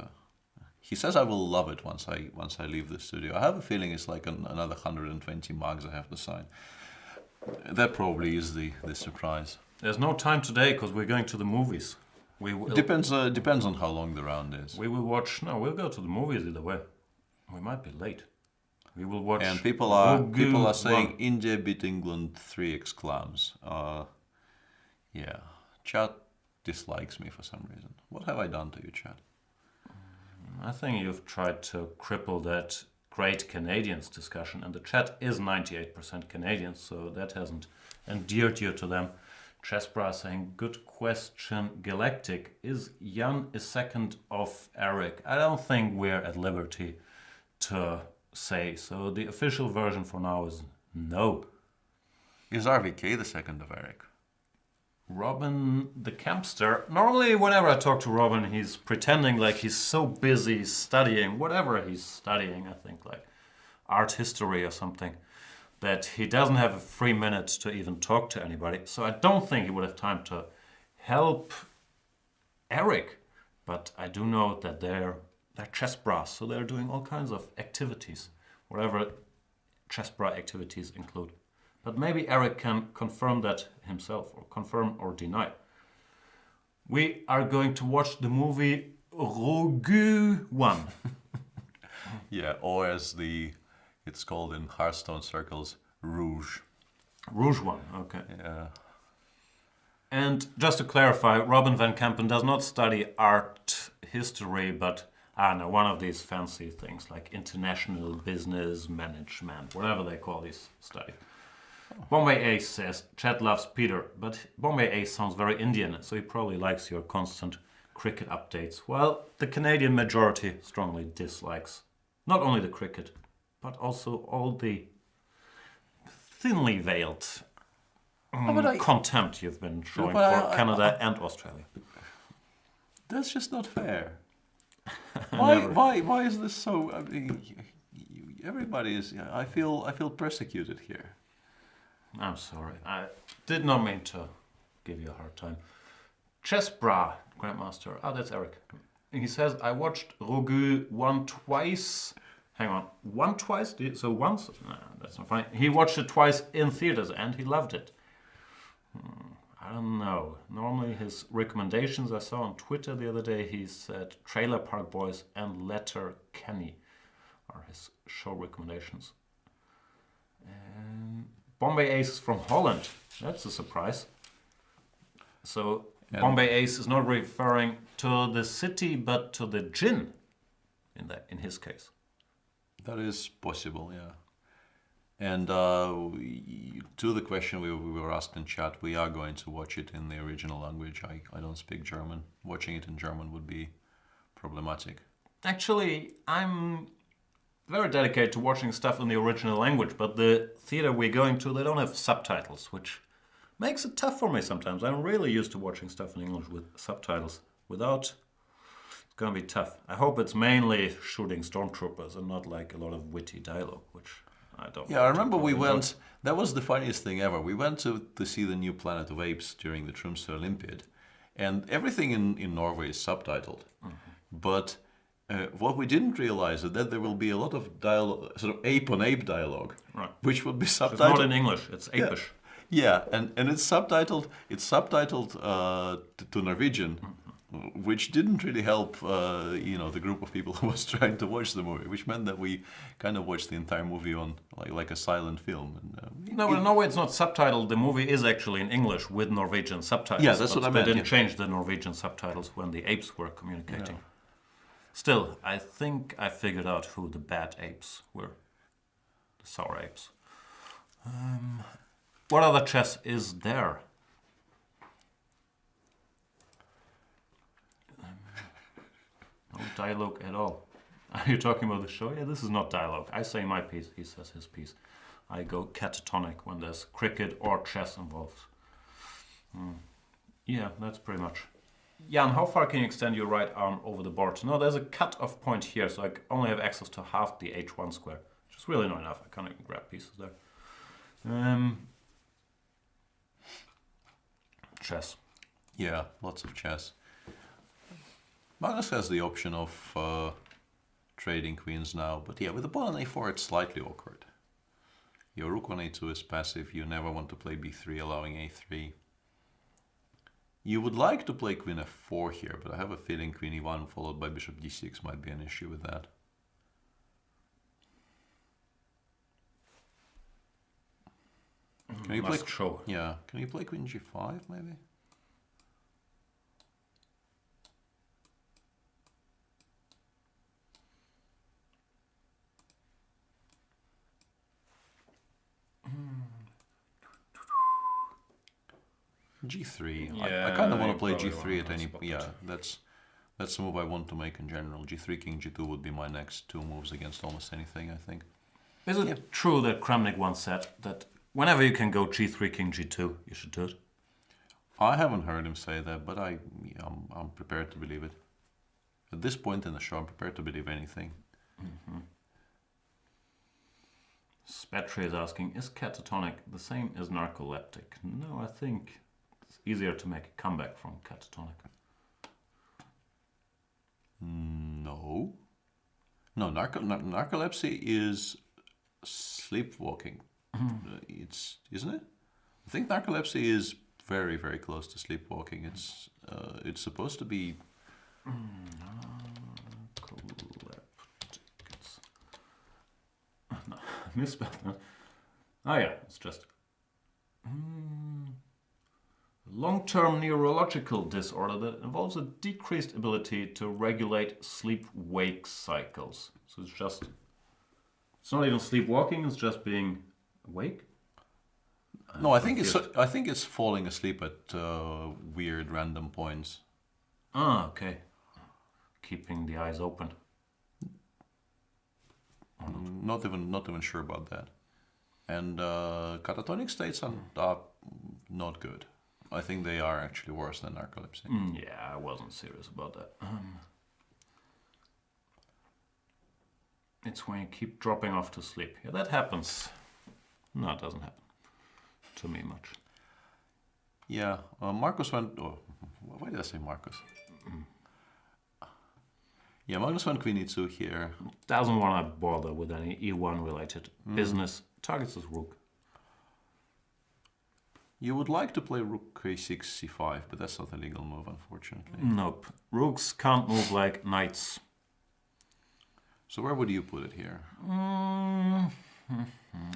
he says I will love it once I leave the studio. I have a feeling it's like another 120 marks I have to sign. That probably is the surprise. There's no time today because we're going to the movies. We will, Depends on how long the round is. we will watch. No, we'll go to the movies either way. We might be late. We will watch. And people are saying one. India beat England 3 exclams. Yeah, chat dislikes me for some reason. What have I done to you, chat? I think you've tried to cripple that great Canadians discussion, and the chat is 98% Canadian, so that hasn't endeared you to them. Chessbra saying, good question, Galactic. Is Jan a second of Eric? I don't think we're at liberty to say. So the official version for now is no. Is RVK the second of Eric? Robin the Campster. Normally, whenever I talk to Robin, he's pretending like he's so busy studying, whatever he's studying, I think, like art history or something, that he doesn't have a free minute to even talk to anybody. So I don't think he would have time to help Eric. But I do know that they're chess bras, so they're doing all kinds of activities, whatever chess bra activities include. But maybe Eric can confirm that himself, or confirm or deny. We are going to watch the movie Rogu 1. Yeah, or as it's called in Hearthstone circles, Rouge. Rouge 1, okay. Yeah. And just to clarify, Robin van Kampen does not study art history, but one of these fancy things like international business management, whatever they call these studies. Bombay Ace says, Chat loves Peter, but Bombay Ace sounds very Indian, so he probably likes your constant cricket updates. Well, the Canadian majority strongly dislikes not only the cricket, but also all the thinly veiled contempt you've been showing for Canada and Australia. That's just not fair. Why is this so? I mean, everybody is. I feel persecuted here. I'm sorry. I did not mean to give you a hard time. Chessbra, Grandmaster. That's Eric. He says, I watched Rogu 1 twice. Hang on. 1 twice? So once? No, that's not funny. He watched it twice in theaters and he loved it. I don't know. Normally his recommendations I saw on Twitter the other day, he said Trailer Park Boys and Letter Kenny are his show recommendations. And Bombay Ace is from Holland. That's a surprise. So Bombay Ace is not referring to the city, but to the gin. In his case, that is possible. Yeah. And to the question we were asked in chat, we are going to watch it in the original language. I don't speak German. Watching it in German would be problematic. Actually, I'm very dedicated to watching stuff in the original language, but the theater we're going to, they don't have subtitles, which makes it tough for me sometimes. I'm really used to watching stuff in English with subtitles. Without, it's gonna be tough. I hope it's mainly shooting stormtroopers and not like a lot of witty dialogue, which I don't. Yeah, I remember we went. That was the funniest thing ever. We went to see the new Planet of Apes during the Tromsø Olympiad, and everything in Norway is subtitled. But what we didn't realize is that there will be a lot of dialogue, sort of ape on ape dialogue, Right. which will be subtitled. It's not in English. It's apish. Yeah, and it's subtitled. It's subtitled to Norwegian, which didn't really help. The group of people who was trying to watch the movie, which meant that we kind of watched the entire movie on like a silent film. And, No, it's not subtitled. The movie is actually in English with Norwegian subtitles. Yeah, that's what I meant, They didn't yeah. change the Norwegian subtitles when the apes were communicating. Still, I think I figured out who the bad apes were. The sour apes. What other chess is there? No dialogue at all. Are you talking about the show? Yeah, this is not dialogue. I say my piece, he says his piece. I go catatonic when there's cricket or chess involved. Yeah, that's pretty much. Jan, how far can you extend your right arm over the board? No, there's a cut-off point here, so I only have access to half the h1 square, which is really not enough. I can't even grab pieces there. Chess. Yeah, lots of chess. Magnus has the option of trading queens now, but yeah, with the pawn on a4 it's slightly awkward. Your rook on a2 is passive, you never want to play b3 allowing a3. You would like to play queen f4 here, but I have a feeling queen e1 followed by bishop d6 might be an issue with that. Can you play? Show. Yeah, can you play queen g5 maybe? G3. I kind of want to play G3 at any. Yeah, that's the move I want to make in general. G3, King G2 would be my next two moves against almost anything, I think. Is it true that Kramnik once said that whenever you can go G3, King G2, you should do it? I haven't heard him say that, but I'm prepared to believe it. At this point in the show, I'm prepared to believe anything. Spetri is asking, is catatonic the same as narcoleptic? No, I think it's easier to make a comeback from catatonic. No. No, narcolepsy is sleepwalking. Isn't it? I think narcolepsy is very, very close to sleepwalking. It's supposed to be. No, I misspelled that. Oh yeah, it's just long-term neurological disorder that involves a decreased ability to regulate sleep-wake cycles. So it's not even sleepwalking, it's just being awake. No, I think it's falling asleep at weird random points. Ah, okay. Keeping the eyes open. Not even sure about that. And catatonic states are not good. I think they are actually worse than narcolepsy. Yeah, I wasn't serious about that. It's when you keep dropping off to sleep. Yeah, that happens. No, it doesn't happen to me much. Yeah, Marcus went. Oh, why did I say Marcus? Yeah, Magnus went queen e2 here. Doesn't want to bother with any e1 related business. Targets his rook. You would like to play rook a6 c5, but that's not a legal move, unfortunately. Nope. Rooks can't move like knights. So where would you put it here?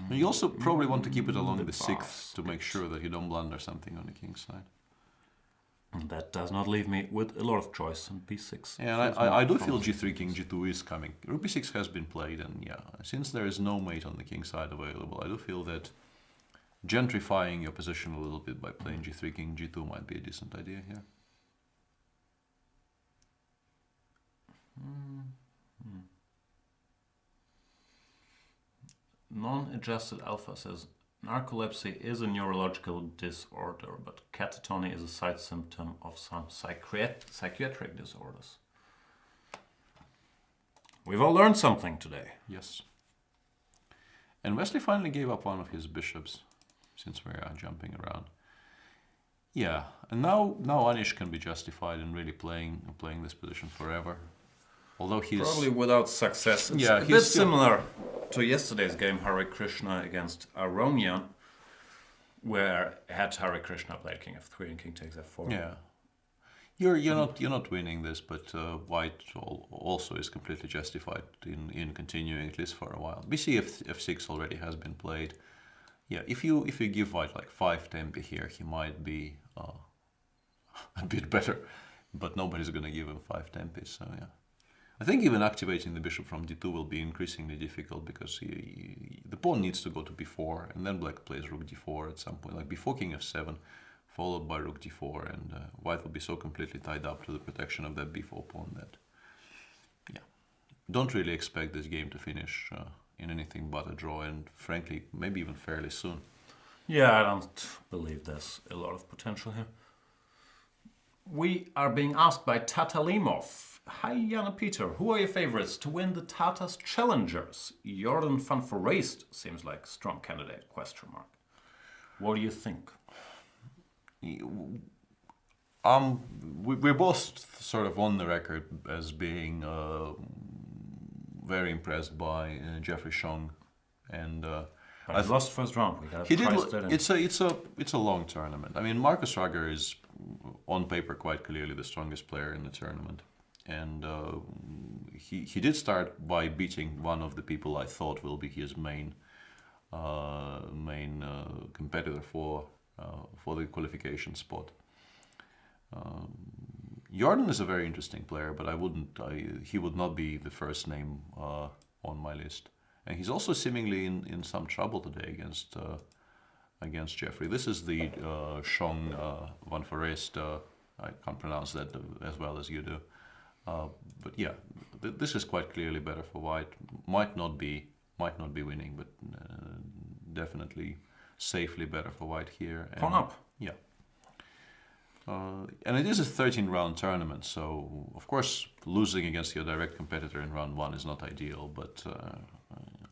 You also probably want to keep it along the sixth to make sure that you don't blunder something on the king's side. And that does not leave me with a lot of choice on b6. Yeah, and I do feel g3, king g2 is coming. Rook b6 has been played, and yeah, since there is no mate on the king side available, I do feel that gentrifying your position a little bit by playing g3, king g2 might be a decent idea here. Non-adjusted alpha says narcolepsy is a neurological disorder, but catatony is a side symptom of some psychiatric disorders. We've all learned something today. Yes. And Wesley finally gave up one of his bishops, since we are jumping around. Yeah, and now Anish can be justified in really playing this position forever. Although he's probably without success. It's yeah, a bit similar to yesterday's game, Hare Krishna against Aronian, where had Hare Krishna played king f3 and king takes f4. Yeah, you're not winning this, but White also is completely justified in continuing at least for a while. BC f6 already has been played. Yeah, if you give White like 5 tempi here, he might be a bit better, but nobody's gonna give him 5 tempi. So yeah, I think even activating the bishop from d2 will be increasingly difficult because the pawn needs to go to b4, and then Black plays rook d4 at some point, like before king f7, followed by rook d4, and White will be so completely tied up to the protection of that b4 pawn that, yeah, don't really expect this game to finish in anything but a draw, and frankly, maybe even fairly soon. Yeah, I don't believe there's a lot of potential here. We are being asked by Tata Limov. Hi, Jan and Peter. Who are your favorites to win the Tata's Challengers? Jordan van Foreest seems like a strong candidate, question mark. What do you think? We're both sort of on the record as being very impressed by Jeffrey Chong, and I lost first round. We got he did. It's a long tournament. I mean, Marcus Ragger is on paper quite clearly the strongest player in the tournament, and he did start by beating one of the people I thought will be his main competitor for the qualification spot. Jordan is a very interesting player, but he would not be the first name on my list. And he's also seemingly in some trouble today against Jeffrey. This is the Chong van Foreest. I can't pronounce that as well as you do. But yeah, this is quite clearly better for White. Might not be winning, but definitely safely better for White here. And, pawn up. Yeah. And it is a 13-round tournament, so of course losing against your direct competitor in round 1 is not ideal, but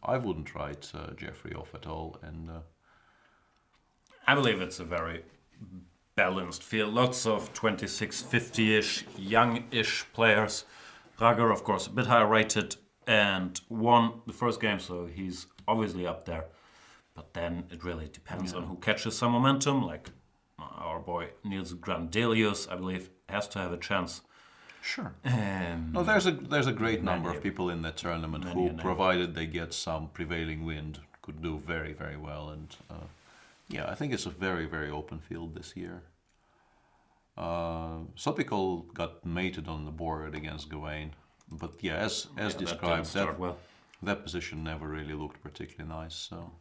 I wouldn't write Jeffrey off at all. And I believe it's a very balanced field. Lots of 26, 50-ish, young-ish players. Rager, of course, a bit higher rated and won the first game, so he's obviously up there. But then it really depends on who catches some momentum, like our boy Niels Grandelius, I believe, has to have a chance. Sure. No, there's a great number of people in that tournament who, provided they get some prevailing wind, could do very, very well. And yeah, I think it's a very, very open field this year. Sopikol got mated on the board against Gawain, but yeah, as described, that position never really looked particularly nice. So.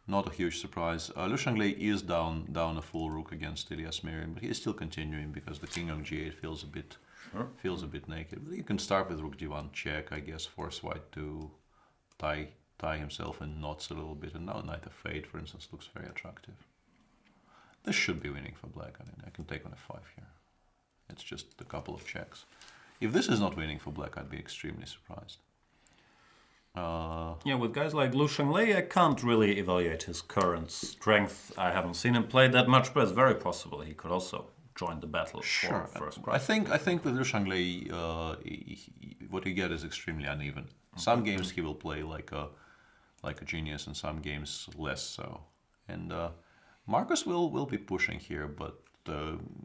Not a huge surprise. Lu Shanglei is down a full rook against Ilya Smirin, but he is still continuing because the king on g8 feels a bit naked. But you can start with rook d1 check, I guess, force White to tie himself in knots a little bit, and now knight f8, for instance, looks very attractive. This should be winning for Black. I mean, I can take on f5 here. It's just a couple of checks. If this is not winning for Black, I'd be extremely surprised. Yeah, with guys like Lu Shanglei, I can't really evaluate his current strength. I haven't seen him play that much, but it's very possible he could also join the battle for first prize. I think with Lu Shanglei, what you get is extremely uneven. Some games he will play like a genius, and some games less so. And Marcus will be pushing here, but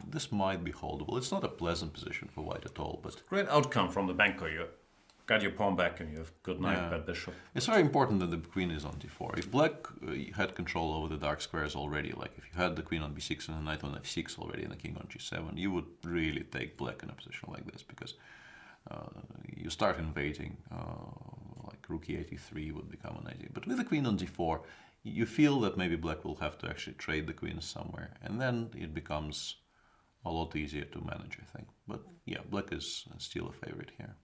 this might be holdable. It's not a pleasant position for White at all, but great outcome from the banker. You got your pawn back and you have good knight, Yeah. bad bishop. It's very important that the queen is on d4. If black had control over the dark squares already, like if you had the queen on b6 and the knight on f6 already and the king on g7, you would really take black in a position like this, because you start invading, like rook e83 would become an idea. But with the queen on d4, you feel that maybe black will have to actually trade the queens somewhere, and then it becomes a lot easier to manage, I think. But yeah, black is still a favorite here.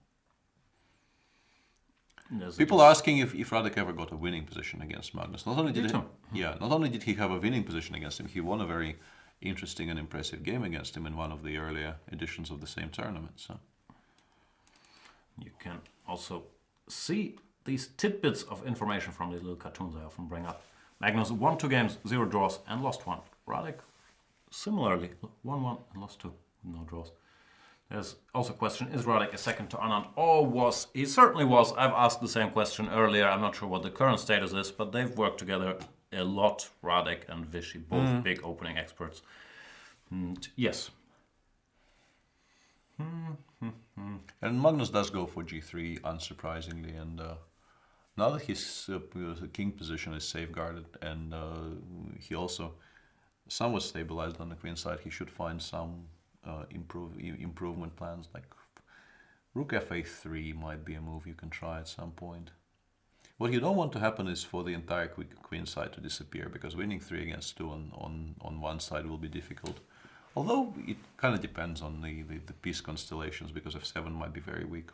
People are asking if Radek ever got a winning position against Magnus. Not only did he have a winning position against him, he won a very interesting and impressive game against him in one of the earlier editions of the same tournament. So you can also see these tidbits of information from these little cartoons I often bring up. Magnus won 2 games, 0 draws, and lost 1. Radek similarly won 1 and lost 2, no draws. There's also a question, is Radek a second to Anand? Or was? He certainly was. I've asked the same question earlier. I'm not sure what the current status is, but they've worked together a lot, Radek and Vishy, both big opening experts. And yes. And Magnus does go for g3, unsurprisingly, and now that his king position is safeguarded, and he also somewhat stabilized on the queen side, he should find some improvement plans, like rook f8-3 might be a move you can try at some point. What you don't want to happen is for the entire queen side to disappear, because winning 3 against 2 on one side will be difficult. Although it kind of depends on the piece constellations, because f7 might be very weak.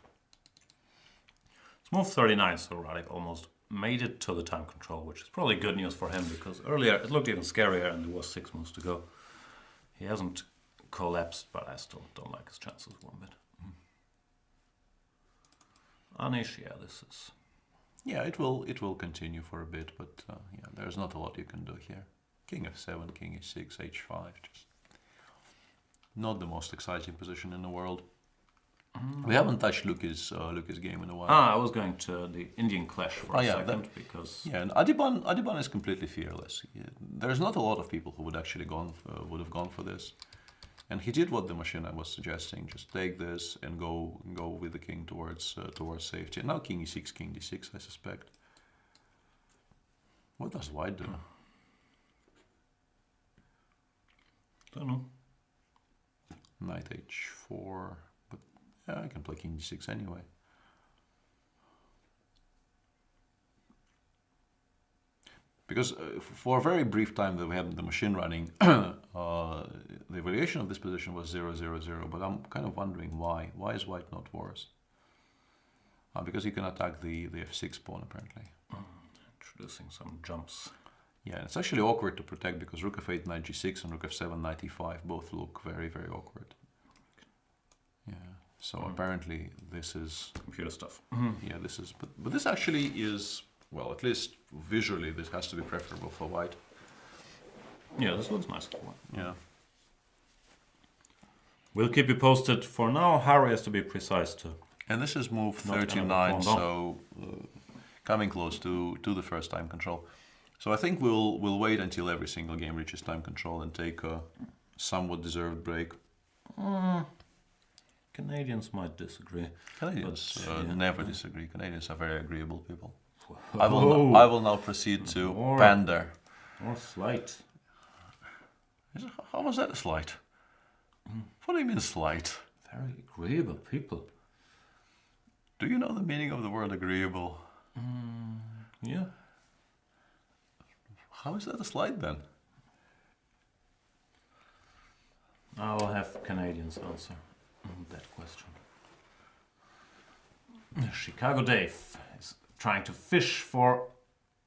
It's move 39, so Radek almost made it to the time control, which is probably good news for him, because earlier it looked even scarier and there was 6 moves to go. He hasn't collapsed, but I still don't like his chances one bit. Anish, yeah, this is... Yeah, it will continue for a bit, but yeah, there's not a lot you can do here. King f7, king e6, h5, just not the most exciting position in the world. We haven't touched Luki's game in a while. I was going to the Indian clash for a second, because... Yeah, and Adiban is completely fearless. There's not a lot of people who would actually would have gone for this. And he did what the machine was suggesting: just take this and go with the king towards safety. And now king e6, king d6, I suspect. What does white do? Don't know. Knight h4, but yeah, I can play king d6 anyway. Because for a very brief time that we had the machine running, the evaluation of this position was 0-0-0, but I'm kind of wondering why. Why is white not worse? Because you can attack the f6 pawn, apparently. Introducing some jumps. Yeah, it's actually awkward to protect, because rook f8, knight g6, and rook f7, knight e5 both look very, very awkward. Yeah, so apparently this is... computer stuff. Yeah, this is... But this actually is... Well, at least visually, this has to be preferable for white. Yeah, this looks nice. Yeah. We'll keep you posted. For now, Harry has to be precise too. And this is move 39, so coming close to the first time control. So I think we'll wait until every single game reaches time control and take a somewhat deserved break. Canadians might disagree. Canadians but, never disagree. Canadians are very agreeable people. Whoa. I will now proceed to pander. More slight. How was that a slight? What do you mean slight? Very agreeable people. Do you know the meaning of the word agreeable? Yeah. How is that a slight then? I'll have Canadians answer that question. Chicago Dave is trying to fish for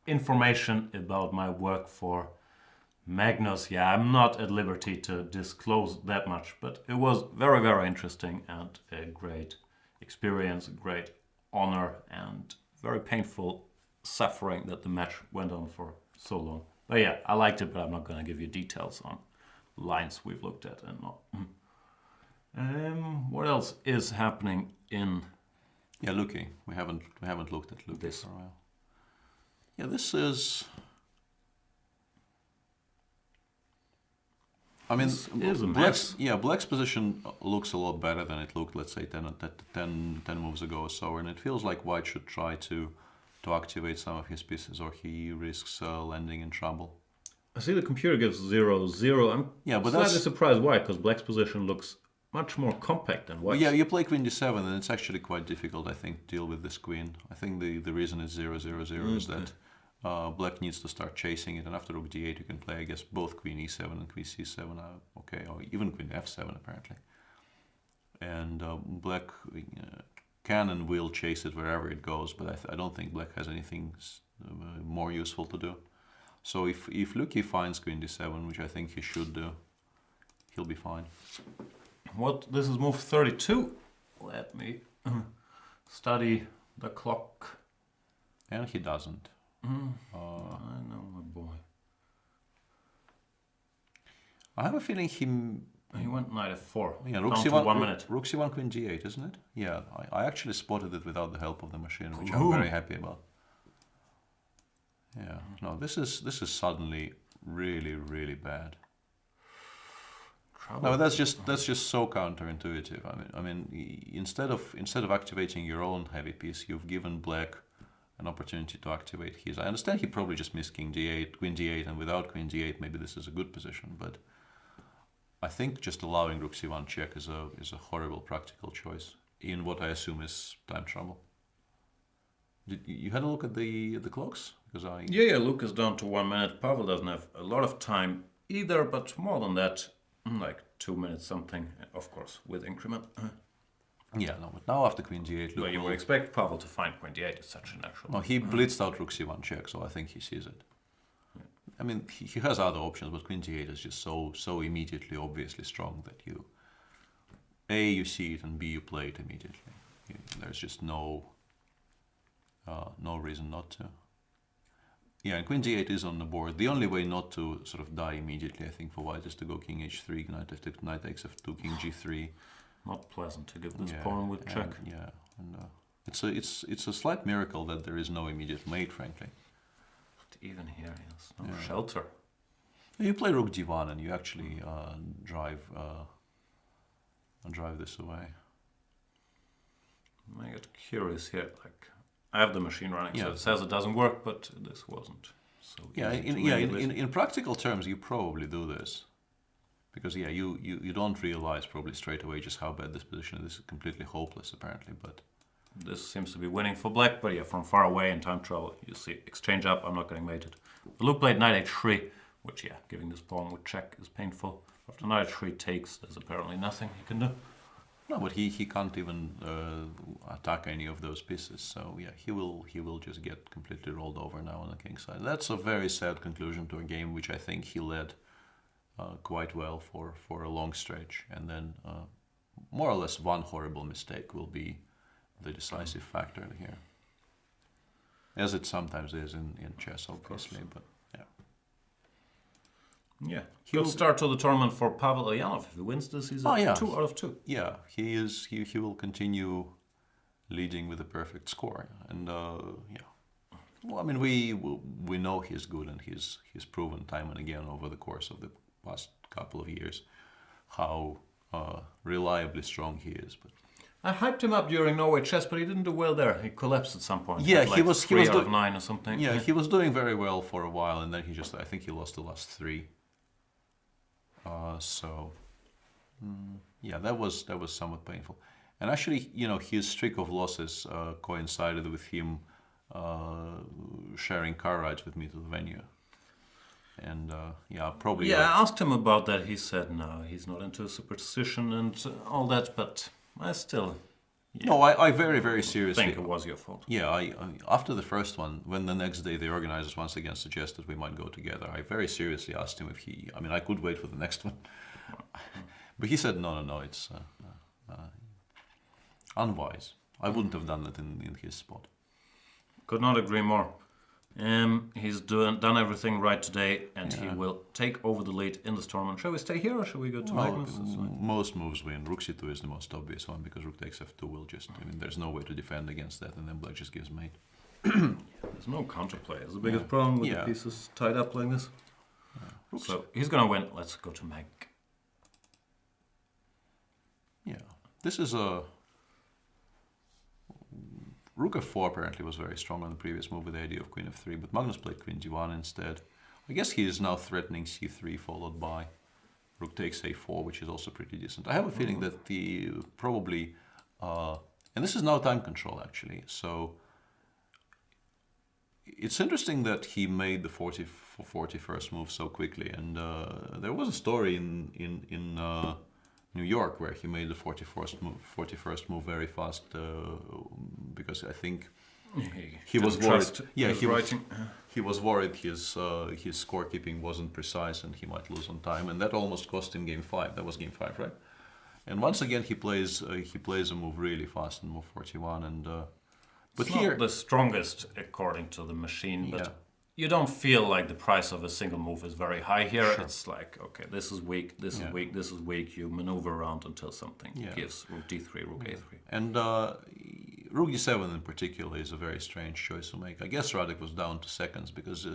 information about my work for Magnus. Yeah, I'm not at liberty to disclose that much, but it was very, very interesting and a great experience, a great honor, and very painful suffering that the match went on for so long. But yeah, I liked it, but I'm not going to give you details on lines we've looked at and not. What else is happening in... Yeah, Luki. We haven't looked at Luki for a while. Yeah, this is... I mean, This is a Black's, mess. Black's position looks a lot better than it looked, let's say, 10 moves ago or so, and it feels like White should try to activate some of his pieces, or he risks landing in trouble. I see the computer gives 0-0. I'm But slightly that's surprised why, because Black's position looks much more compact than White's. yeah. You play Queen D7, and it's actually quite difficult, I think, to deal with this queen. I think the reason it's 0-0-0 is that Black needs to start chasing it, and after Rook D8, you can play, I guess, both Queen E7 and Queen C7 are okay, or even Queen F7 apparently. And Black can and will chase it wherever it goes, but I don't think Black has anything more useful to do. So if Lucky finds Queen D7, which I think he should do, he'll be fine. What? This is move 32. Let me study the clock. And he doesn't. I know, my boy. I have a feeling He went knight f4. Yeah, Down to 1 minute. Rook C1, Queen G8, isn't it? Yeah, I actually spotted it without the help of the machine, which Ooh. I'm very happy about. Yeah, no, this is suddenly really, really bad. Trouble. No, that's just so counterintuitive. I mean, instead of activating your own heavy piece, you've given Black an opportunity to activate his. I understand he probably just missed King D8, Queen D8, and without Queen D8, maybe this is a good position. But I think just allowing Rook C1 check is a horrible practical choice in what I assume is time trouble. You had a look at the clocks? Because Yeah, Luke is down to 1 minute. Pavel doesn't have a lot of time either, but more than that, like 2 minutes something, of course, with increment. Yeah, no, but now after Queen D8, But you would expect Pavel to find Queen D8 is such a natural. No, he blitzed out Rook C1 check, so I think he sees it. I mean, he has other options, but Queen D8 is just so immediately, obviously strong that you see it, and B, you play it immediately. There's just no reason not to. Yeah, and Queen D8 is on the board. The only way not to sort of die immediately, I think, for White is to go King H3, Knight takes F2, King G3. Not pleasant to give this pawn with check. And it's a slight miracle that there is no immediate mate, frankly. But even here, there's no shelter. You play Rook D1 and you actually drive this away. I get curious here. Like, I have the machine running, so it says it doesn't work, but this wasn't so easy. In practical terms, you probably do this. Because you don't realize probably straight away just how bad this position is. This is completely hopeless apparently, but this seems to be winning for Black, but yeah, from far away in time trouble, you see exchange up, I'm not getting mated. Luke played Knight H3, which giving this pawn with check is painful. After Knight H3 takes, there's apparently nothing he can do. no, but he can't even attack any of those pieces. So yeah, he will just get completely rolled over now on the king side. That's a very sad conclusion to a game which I think he led quite well for a long stretch, and then more or less one horrible mistake will be the decisive factor here, as it sometimes is in chess, obviously. But yeah, good start to the tournament for Pavel Eljanov. If he wins this, he's at 2 out of 2. Yeah, he is. He will continue leading with a perfect score, and well, I mean, we know he's good, and he's proven time and again over the course of the past couple of years how reliably strong he is. But I hyped him up during Norway Chess, but he didn't do well there. He collapsed at some point. Yeah, he was 3 out of 9 or something. Yeah, he was doing very well for a while, and then I think he lost the last 3. Yeah, that was somewhat painful. And actually, his streak of losses coincided with him sharing car rides with me to the venue. And probably. Yeah, I asked him about that. He said no, he's not into superstition and all that, but I still. Yeah, no, I very, very seriously think it was your fault. Yeah, I after the first one, when the next day the organizers once again suggested we might go together, I very seriously asked him if he. I mean, I could wait for the next one, but he said no, it's unwise. I wouldn't have done that in his spot. Could not agree more. He's done everything right today, and he will take over the lead in this tournament. Shall we stay here, or shall we go to Magnus? Most moves win. Rook C2 is the most obvious one, because Rook takes F2 will just. I mean, there's no way to defend against that, and then Black just gives mate. There's no counterplay. It's the biggest problem with the pieces tied up like this. So he's gonna win. Let's go to Mag. This is a rook f4 apparently was very strong on the previous move with the idea of queen f3, but Magnus played queen d1 instead. I guess he is now threatening c3 followed by rook takes a4, which is also pretty decent. I have a feeling that the probably, and this is now time control actually, so it's interesting that he made the 41st move so quickly, and there was a story in New York where he made the 41st move very fast because I think he was worried. Yeah, he was worried his scorekeeping wasn't precise and he might lose on time, and that almost cost him game 5. That was game 5, right? And once again he plays a move really fast in move 41, and but it's here not the strongest according to the machine, but yeah. you don't feel like the price of a single move is very high here. Sure. It's like, okay, this is weak, this is weak, this is weak. You maneuver around until something gives rook d3, rook a3. And rook d7 in particular is a very strange choice to make. I guess Radek was down to seconds because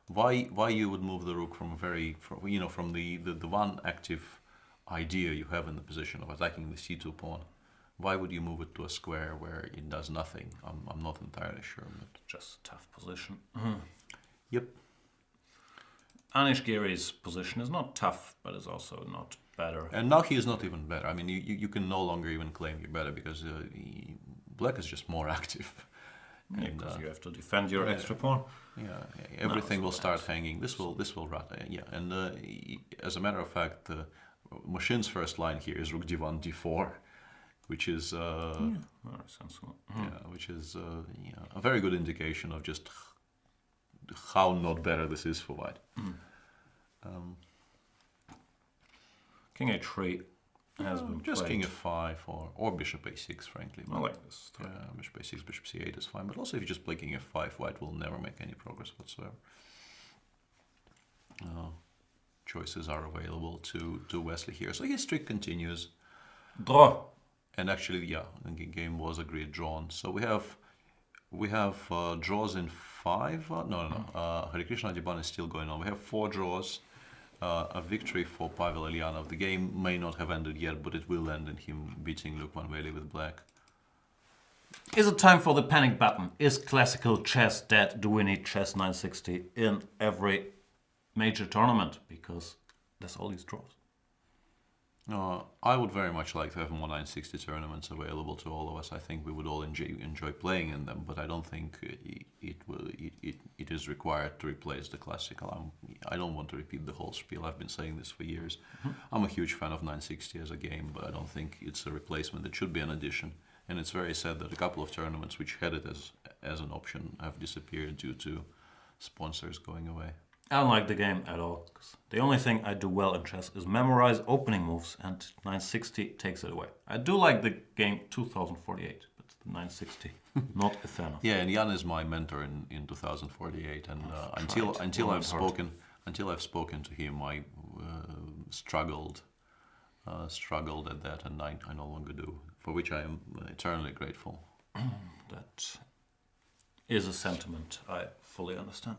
why you would move the rook from from the one active idea you have in the position of attacking the c2 pawn. Why would you move it to a square where it does nothing? I'm not entirely sure. But just a tough position. Yep. Anish Giri's position is not tough, but is also not better. And now he is not even better. I mean, you can no longer even claim you're better because black is just more active. Yeah, because you have to defend your extra pawn. Yeah, everything will start hanging. This will rot. Yeah, and as a matter of fact, the machine's first line here is rook d1, d4. Which is very sensible. Which is a very good indication of just how not better this is for white. King a3 has been just played. king f5 or bishop a6, frankly. I like this. Bishop a6, bishop c8 is fine. But also if you just play king f5, white will never make any progress whatsoever. Choices are available to Wesley here. So his streak continues. Draw. And actually, the game was agreed drawn. So we have draws in 5. Hare Krishna Adiban is still going on. We have 4 draws. A victory for Pavel Eljanov. The game may not have ended yet, but it will end in him beating Luke van Wely with black. Is it time for the panic button? Is classical chess dead? Do we need chess 960 in every major tournament? Because there's all these draws. I would very much like to have more 960 tournaments available to all of us. I think we would all enjoy playing in them, but I don't think it is required to replace the classical. I don't want to repeat the whole spiel. I've been saying this for years. I'm a huge fan of 960 as a game, but I don't think it's a replacement. It should be an addition. And it's very sad that a couple of tournaments which had it as an option have disappeared due to sponsors going away. I don't like the game at all. 'Cause the only thing I do well in chess is memorize opening moves, and 960 takes it away. I do like the game 2048, but the 960, not a fan of. Yeah, and Jan is my mentor in 2048, and until I've spoken to him, I struggled at that, and I no longer do, for which I am eternally grateful. That is a sentiment I fully understand.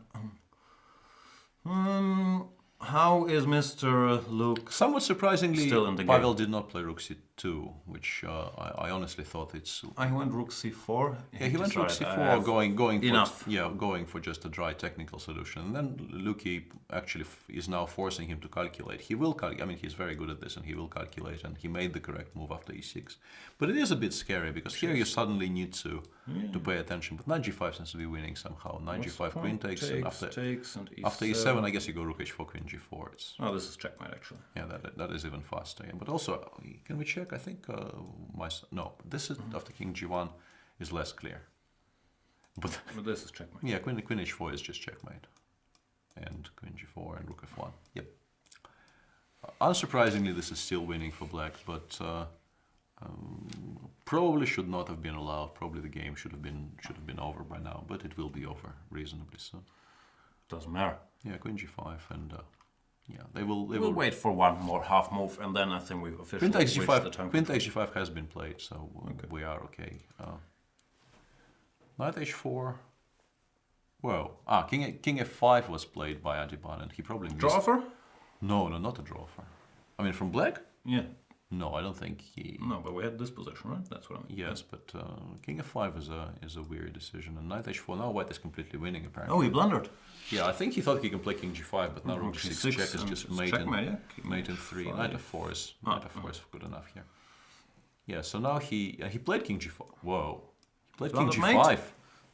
How is Mr. Luke? Somewhat surprisingly, still in the Pavel game? did not play rook c2, which I honestly thought it's. I went rook c4. Yeah, he went rook c4, going for just a dry technical solution. And then Luki actually is now forcing him to calculate. He will calculate. I mean, he's very good at this, and he will calculate. And he made the correct move after e6. But it is a bit scary because here you suddenly need to pay attention. But knight g5 seems to be winning somehow. Knight g5, queen takes, and after e7. after e7, I guess you go rook h4, queen g4. Oh, this is checkmate actually. Yeah, that is even faster. Yeah. But also, can we check? I think this is after king g1 is less clear. But this is checkmate. Yeah, queen h4 is just checkmate, and queen g4 and rook f1. Yep. Unsurprisingly, this is still winning for black, but probably should not have been allowed. Probably the game should have been over by now, but it will be over reasonably soon. Doesn't matter. Yeah, queen g5 and. Yeah, they will wait for one more half move, and then I think we've officially reached the time. Queen takes g5 has been played, so we are okay. Knight h4. Whoa. King f5 was played by Adiban, and he probably missed. Draw offer? No, not a draw offer. I mean, from black? Yeah. No, I don't think he. No, but we had this position, right? That's what I mean. Yes, but king f5 is a weird decision, and knight h4. Now white is completely winning apparently. Oh, he blundered. Yeah, I think he thought he can play king g5, but now rook Rook g6 check is and just it's mate checkmate, in, yeah? mate in 3. Five. Knight f4 is good enough here. Yeah, so now he played king g4. Whoa, he played king Blundered g5. mate?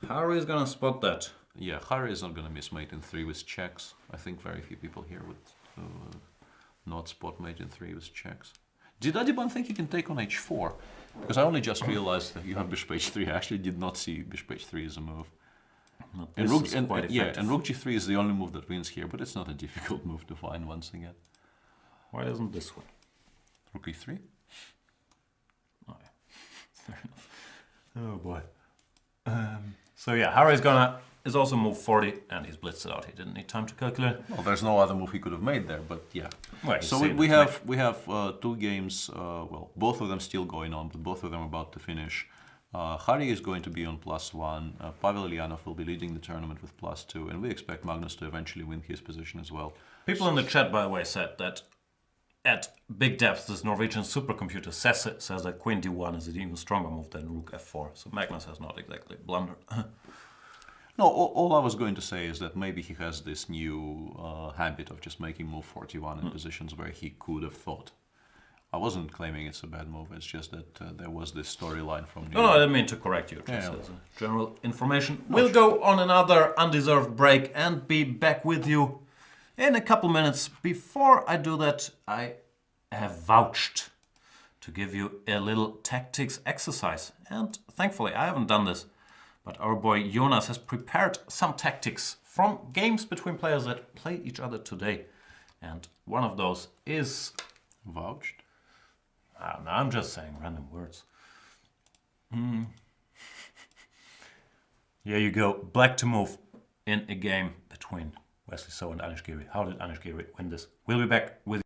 Harry is gonna spot that. Yeah, Harry is not gonna miss mate in 3 with checks. I think very few people here would not spot mate in 3 with checks. Did Adiban think he can take on h4? Because I only just realized that you have bishop h3. I actually did not see bishop h3 as a move. And rook, and rook g3 is the only move that wins here, but it's not a difficult move to find once again. Why doesn't this one? Rook e3? Oh, yeah. Fair enough. Oh boy. So yeah, Harry's is also move 40, and he's blitzed it out. He didn't need time to calculate. Well, there's no other move he could have made there, but yeah. Well, so we have 2 games. Well, both of them still going on, but both of them about to finish. Harry is going to be on +1. Pavel Eljanov will be leading the tournament with +2, and we expect Magnus to eventually win his position as well. People in the chat, by the way, said that at big depth, this Norwegian supercomputer says that Queen D1 is an even stronger move than Rook F4. So Magnus has not exactly blundered. No, all I was going to say is that maybe he has this new habit of just making move 41 in positions where he could have thought. I wasn't claiming it's a bad move, it's just that there was this storyline from No, I didn't mean to correct you, just Yeah. as a general information. We'll go on another undeserved break and be back with you in a couple minutes. Before I do that, I have vouched to give you a little tactics exercise. And thankfully, I haven't done this, but our boy Jonas has prepared some tactics from games between players that play each other today. And one of those is... Vouched? No, I'm just saying random words. Here you go. Black to move in a game between Wesley So and Anish Giri. How did Anish Giri win this? We'll be back with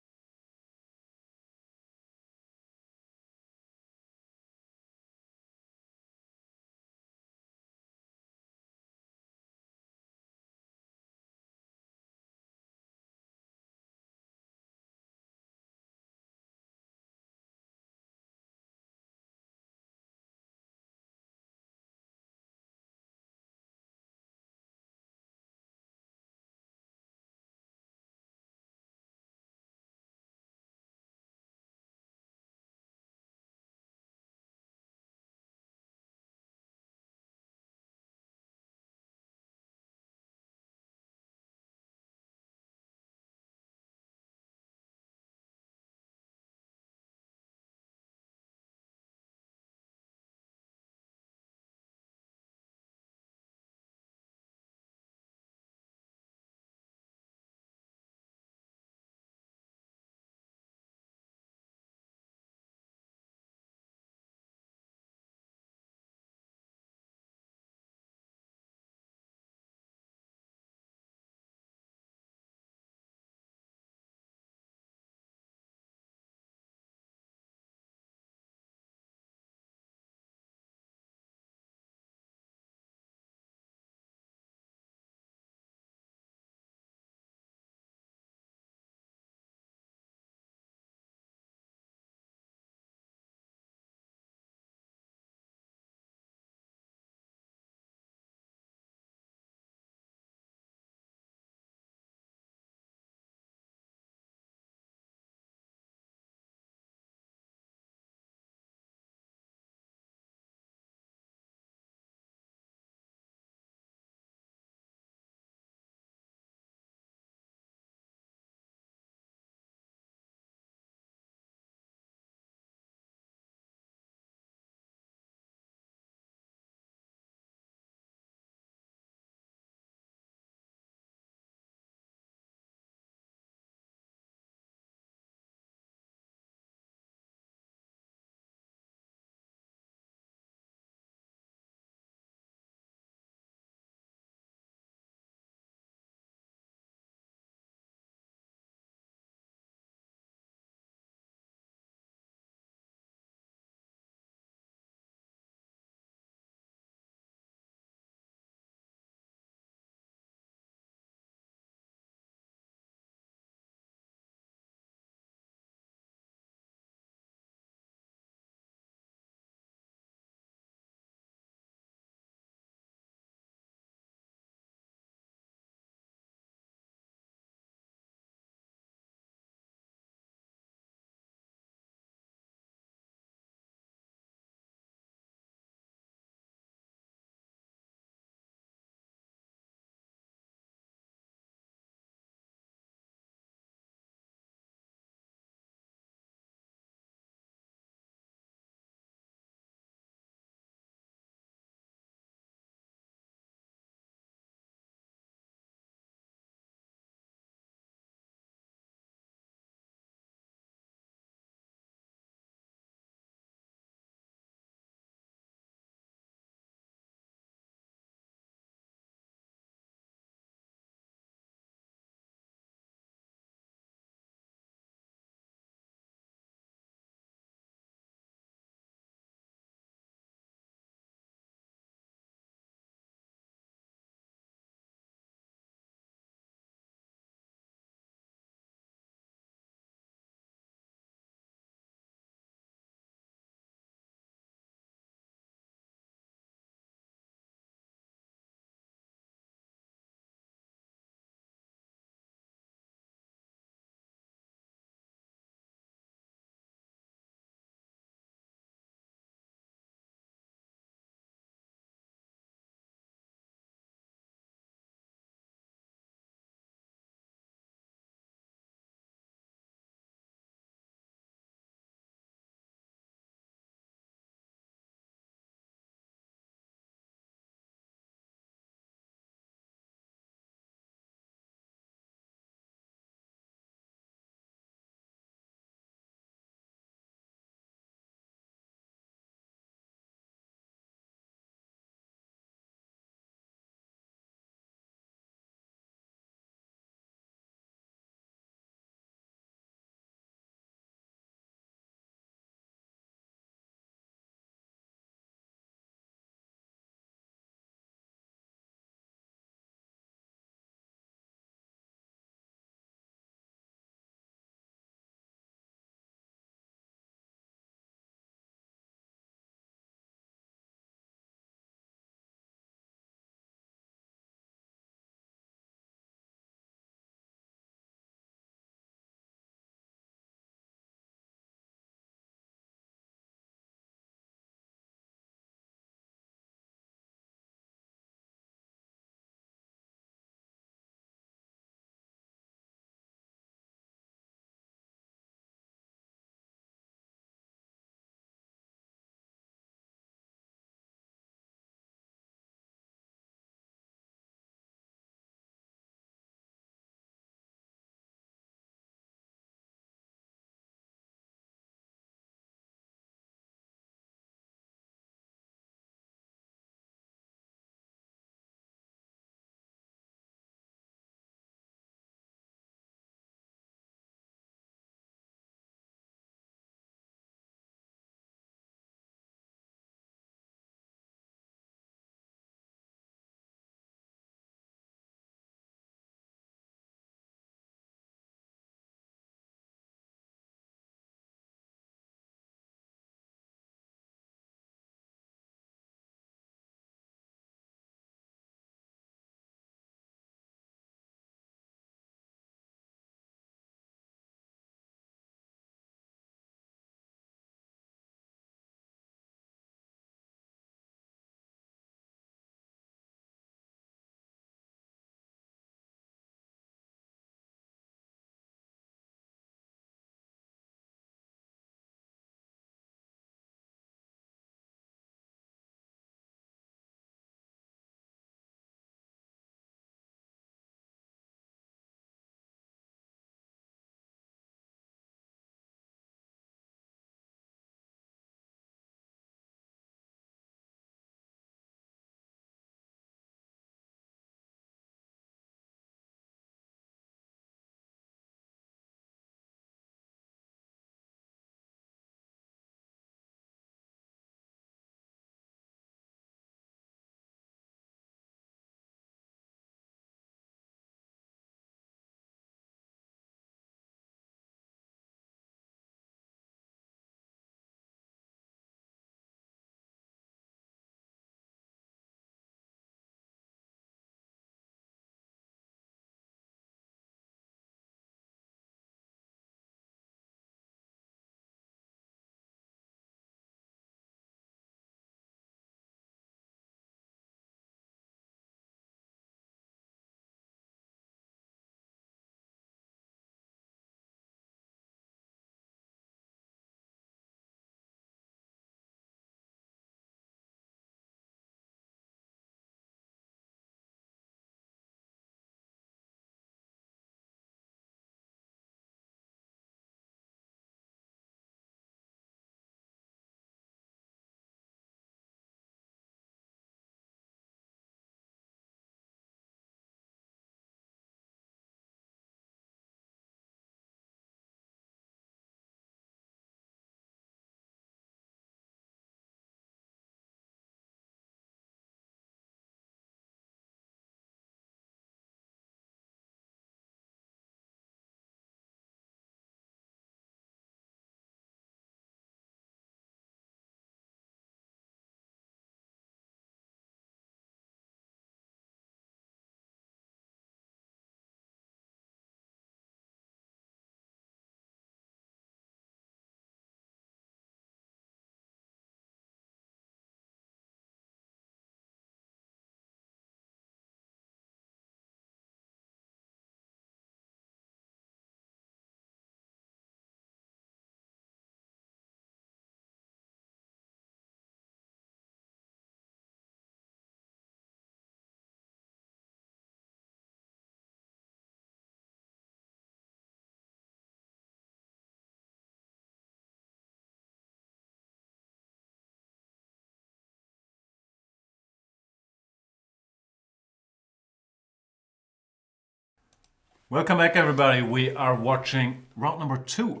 Welcome back, everybody. We are watching round number 2.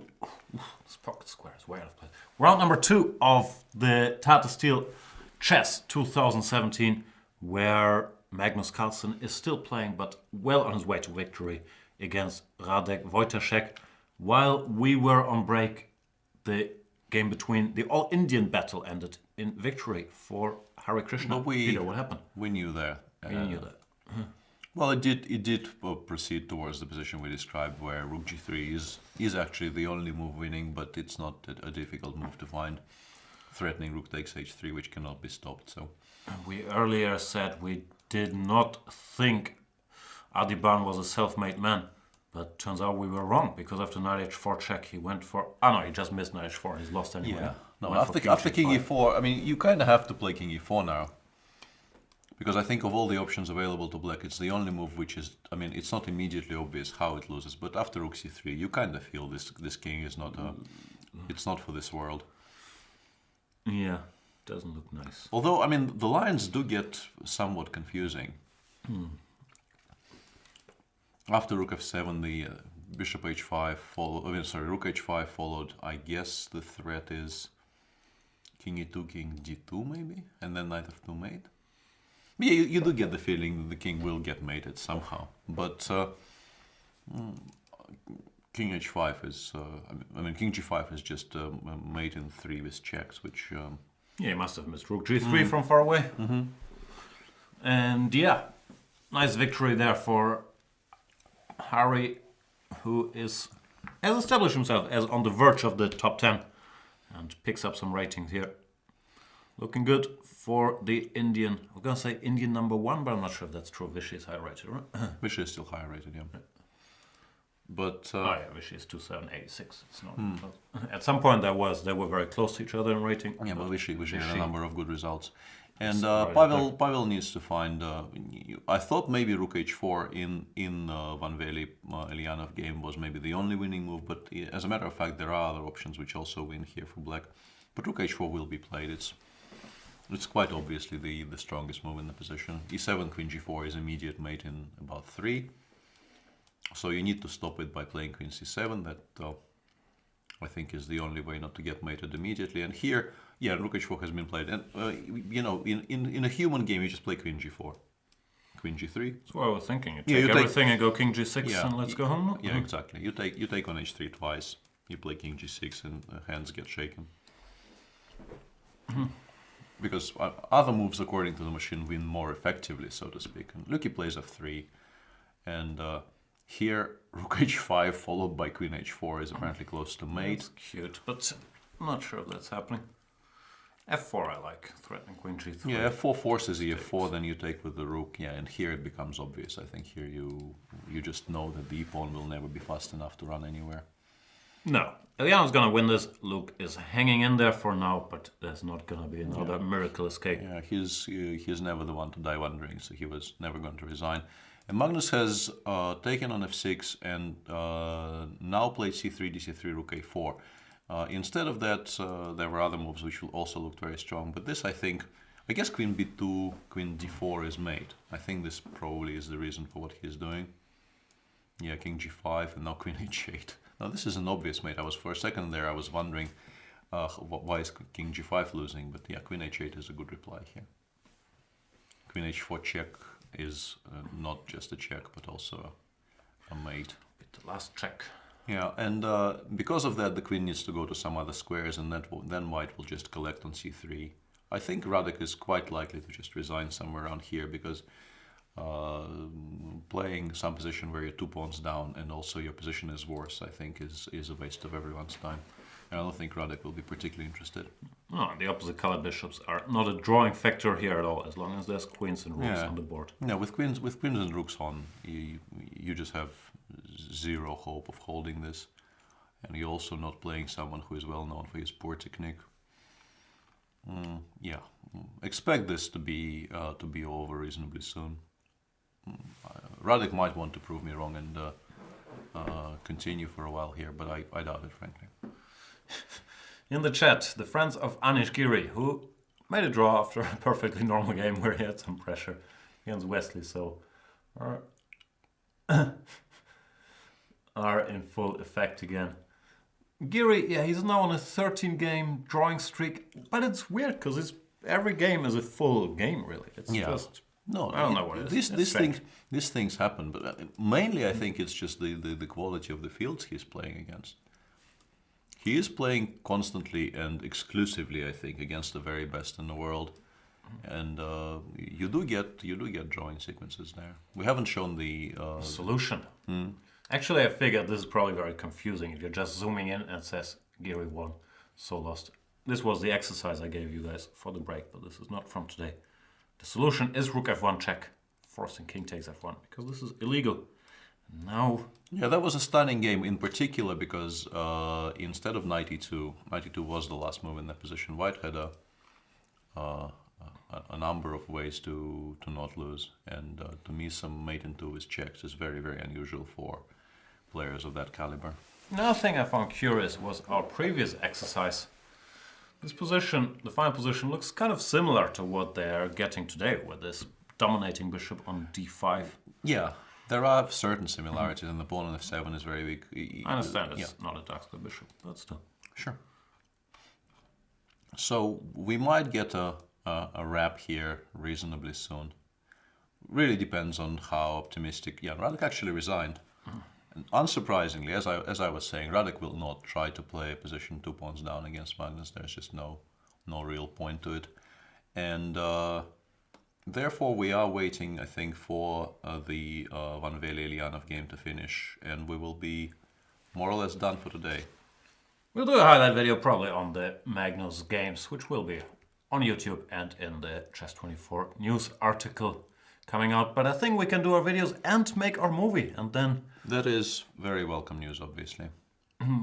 This pocket square is way out of place. Round number 2 of the Tata Steel Chess 2017, where Magnus Carlson is still playing, but well on his way to victory against Wojtaszek. While we were on break, the game between the All-Indian battle ended in victory for Hare Krishna. Peter, what happened? We knew that. We knew that. Well, it did proceed towards the position we described, where Rook G3 is actually the only move winning, but it's not a difficult move to find. Threatening Rook takes H3, which cannot be stopped. So we earlier said we did not think Adiban was a self-made man, but turns out we were wrong, because after knight h4 check he went for... he just missed knight h4. He's lost anyway. Yeah. No, after King E4, I mean, you kind of have to play King E4 now. Because I think of all the options available to black, it's the only move which is, I mean, it's not immediately obvious how it loses, but after Rook C3, you kind of feel this king is not it's not for this world. Yeah, doesn't look nice. Although, I mean, the lines do get somewhat confusing. After Rook F7, the Bishop H5 followed, Rook H5 followed, I guess the threat is King E2, King D2 maybe, and then Knight F2 mate. Yeah, you do get the feeling that the king will get mated somehow, but King H5 is, I mean, King G5 is just mate in 3 with checks, which... yeah, he must have missed Rook G3 from far away. And yeah, nice victory there for Harry, who has established himself as on the verge of the top 10 and picks up some ratings here. Looking good for the Indian. I was going to say Indian number 1, but I'm not sure if that's true. Vishy is higher rated, right? Vishy is still higher rated, yeah. But... yeah, Vishy is 2786. It's not close. At some point they were very close to each other in rating. Yeah, but Vishy had a number of good results. And Pavel needs to find... I thought maybe Rook H4 in Wely Eljanov game was maybe the only winning move, but as a matter of fact there are other options which also win here for black. But Rook H4 will be played. It's quite obviously the strongest move in the position. E7, Queen G4 is immediate mate in about 3. So you need to stop it by playing Queen C7. That I think is the only way not to get mated immediately. And here, yeah, Rook H4 has been played. And you know, in a human game, you just play Queen G4, Queen G3. That's what I was thinking. You take everything and go King G6 and let's go home. Yeah, exactly. You take on H3 twice. You play King G6 and hands get shaken. Because other moves, according to the machine, win more effectively, so to speak. And look, he plays F3, and here Rook H5 followed by Queen H4 is apparently close to mate. That's cute, but I'm not sure if that's happening. F4 I like, threatening Queen G3. Yeah, F4 forces E4, then you take with the Rook. Yeah, and here it becomes obvious. I think here you just know that the E-pawn will never be fast enough to run anywhere. No. Eljanov's gonna win this. Luke is hanging in there for now, but there's not gonna be another miracle escape. Yeah, he's never the one to die wondering, so he was never going to resign. And Magnus has taken on F6 and now played C3, DC3, Rook A4. Instead of that, there were other moves which also looked very strong. But this, I guess Queen B2, Queen D4 is mate. I think this probably is the reason for what he's doing. Yeah, King G5 and now Queen H8. Now this is an obvious mate. For a second there I was wondering why is King G5 losing, but yeah, Queen H8 is a good reply here. Queen H4 check is not just a check, but also a mate. The last check. Yeah, and because of that the queen needs to go to some other squares, and then white will just collect on C3. I think Radek is quite likely to just resign somewhere around here, because playing some position where you're 2 pawns down and also your position is worse, I think is a waste of everyone's time. And I don't think Radek will be particularly interested. No, the opposite colored bishops are not a drawing factor here at all, as long as there's queens and rooks on the board. Yeah, with queens and rooks on, you just have zero hope of holding this. And you're also not playing someone who is well known for his poor technique. Yeah, expect this to be over reasonably soon. Radek might want to prove me wrong and continue for a while here, but I doubt it, frankly. In the chat, the friends of Anish Giri, who made a draw after a perfectly normal game where he had some pressure against Wesley, so are in full effect again. Giri, yeah, he's now on a 13-game drawing streak, but it's weird because every game is a full game, really. It's just no. I don't know what it is. These things happen, but mainly I think it's just the quality of the fields he's playing against. He is playing constantly and exclusively, I think, against the very best in the world, and you do get drawing sequences there. We haven't shown the solution. Actually, I figured this is probably very confusing if you're just zooming in and it says Giri won, so lost. This was the exercise I gave you guys for the break, but this is not from today. The solution is rook f1 check, forcing king takes f1, because this is illegal. Now... Yeah, that was a stunning game in particular because instead of knight e2, knight e2 was the last move in that position. White had a number of ways to not lose, and to me some mate in 2 with checks is very, very unusual for players of that caliber. Another thing I found curious was our previous exercise. This position, the final position, looks kind of similar to what they're getting today with this dominating bishop on d5. Yeah, there are certain similarities, and the pawn on f7 is very weak. I understand it's not a dark square bishop, but still. Sure. So we might get a wrap here reasonably soon. Really depends on how optimistic. Yeah, Radek actually resigned. And unsurprisingly, as I was saying, Radek will not try to play a position 2 pawns down against Magnus. There's just no real point to it, and therefore we are waiting, I think, for the Wely Eljanov game to finish, and we will be more or less done for today. We'll do a highlight video probably on the Magnus games, which will be on YouTube and in the Chess24 news article coming out. But I think we can do our videos and make our movie, and then... That is very welcome news, obviously.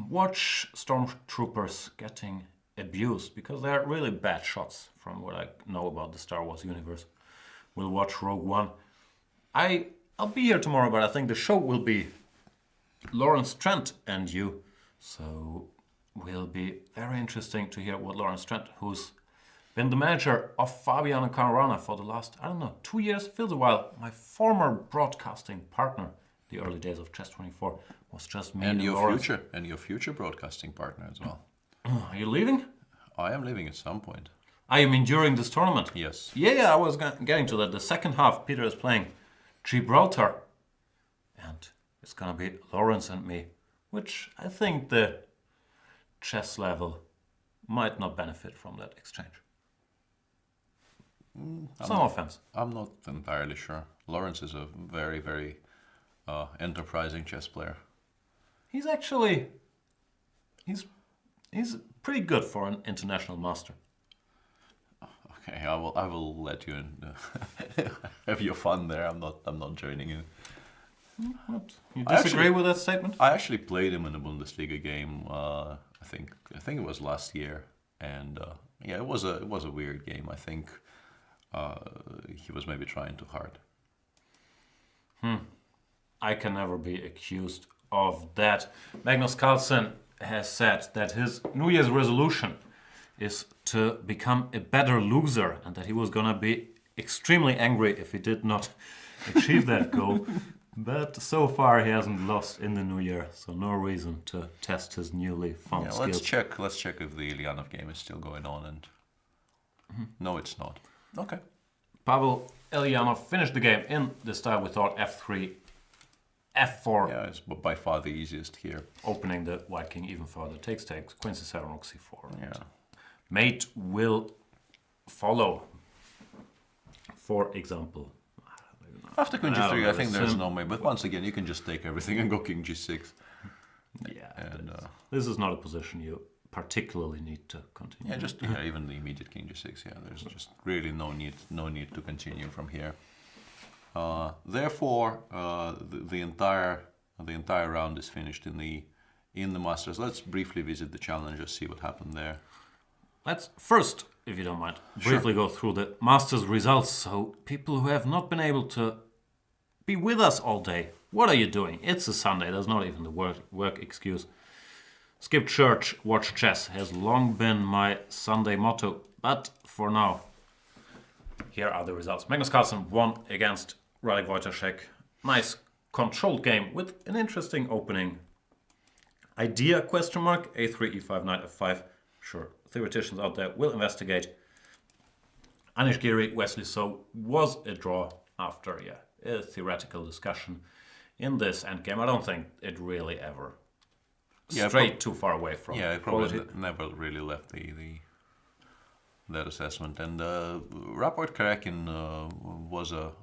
Watch stormtroopers getting abused, because they're really bad shots from what I know about the Star Wars universe. We'll watch Rogue One. I'll be here tomorrow, but I think the show will be Lawrence Trent and you. So will be very interesting to hear what Lawrence Trent, who's been the manager of Fabian and Caruana for the last, 2 years, feels a while. My former broadcasting partner, the early days of Chess24, was just me and Lawrence. your future broadcasting partner as well. Are you leaving? I am leaving at some point. You mean during this tournament? Yes. Yeah, I was getting to that. The second half, Peter is playing Gibraltar. And it's going to be Lawrence and me, which I think the chess level might not benefit from that exchange. Some offense. I'm not entirely sure. Lawrence is a very, very enterprising chess player. He's actually... He's pretty good for an international master. Okay, I will let you have your fun there. I'm not joining in. What? You disagree with that statement? I actually played him in a Bundesliga game. I think it was last year, and yeah, it was a weird game. I think he was maybe trying too hard. I can never be accused of that. Magnus Carlson has said that his New Year's resolution is to become a better loser, and that he was gonna be extremely angry if he did not achieve that goal. But so far he hasn't lost in the new year, so no reason to test his newly found skills. Let's check if the Eljanov game is still going on, and no, it's not. Okay. Pavel Eljanov finished the game in the style we thought: f3, f4. Yeah, it's by far the easiest here. Opening the white king even further. Takes, queen c7, rook c4. Yeah. Mate will follow. For example. After queen g3, I think there's no mate, but once again, you can just take everything and go king g6. Yeah, and this is not a position you particularly need to continue. Yeah, even the immediate king g6. Yeah, there's just really no need to continue from here. Therefore, the entire round is finished in the Masters. Let's briefly visit the challengers, see what happened there. Let's first, if you don't mind, briefly go through the Masters results. So people who have not been able to be with us all day, what are you doing? It's a Sunday. There's not even the work excuse. Skip church, watch chess has long been my Sunday motto. But for now, here are the results. Magnus Carlsen won against Wojtaszek. Nice controlled game with an interesting opening idea, question mark, a3, e5, knight f5. Sure, theoreticians out there will investigate. Anish Giri, Wesley So was a draw after a theoretical discussion in this endgame. I don't think it really ever strayed too far away from it quality. probably never really left that assessment. And Rapport Karjakin was a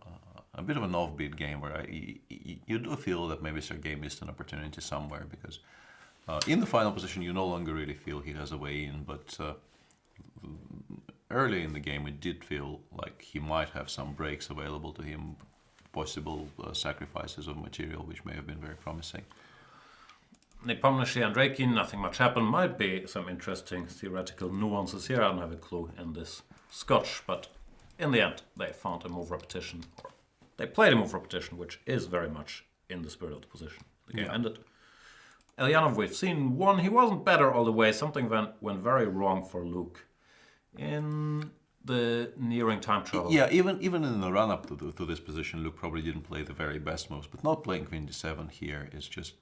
bit of an offbeat game where you do feel that maybe Sergei missed an opportunity somewhere, because in the final position you no longer really feel he has a way in, but early in the game it did feel like he might have some breaks available to him, possible sacrifices of material which may have been very promising. Nepomniachtchi and Karjakin, nothing much happened. Might be some interesting theoretical nuances here. I don't have a clue in this Scotch, but in the end they found a move repetition, or they played a move repetition, which is very much in the spirit of the position. The game ended. Eljanov, we've seen one. He wasn't better all the way. Something went very wrong for Luke in the nearing time travel. Yeah, even in the run-up to this position, Luke probably didn't play the very best moves, but not playing Queen d7 here is just...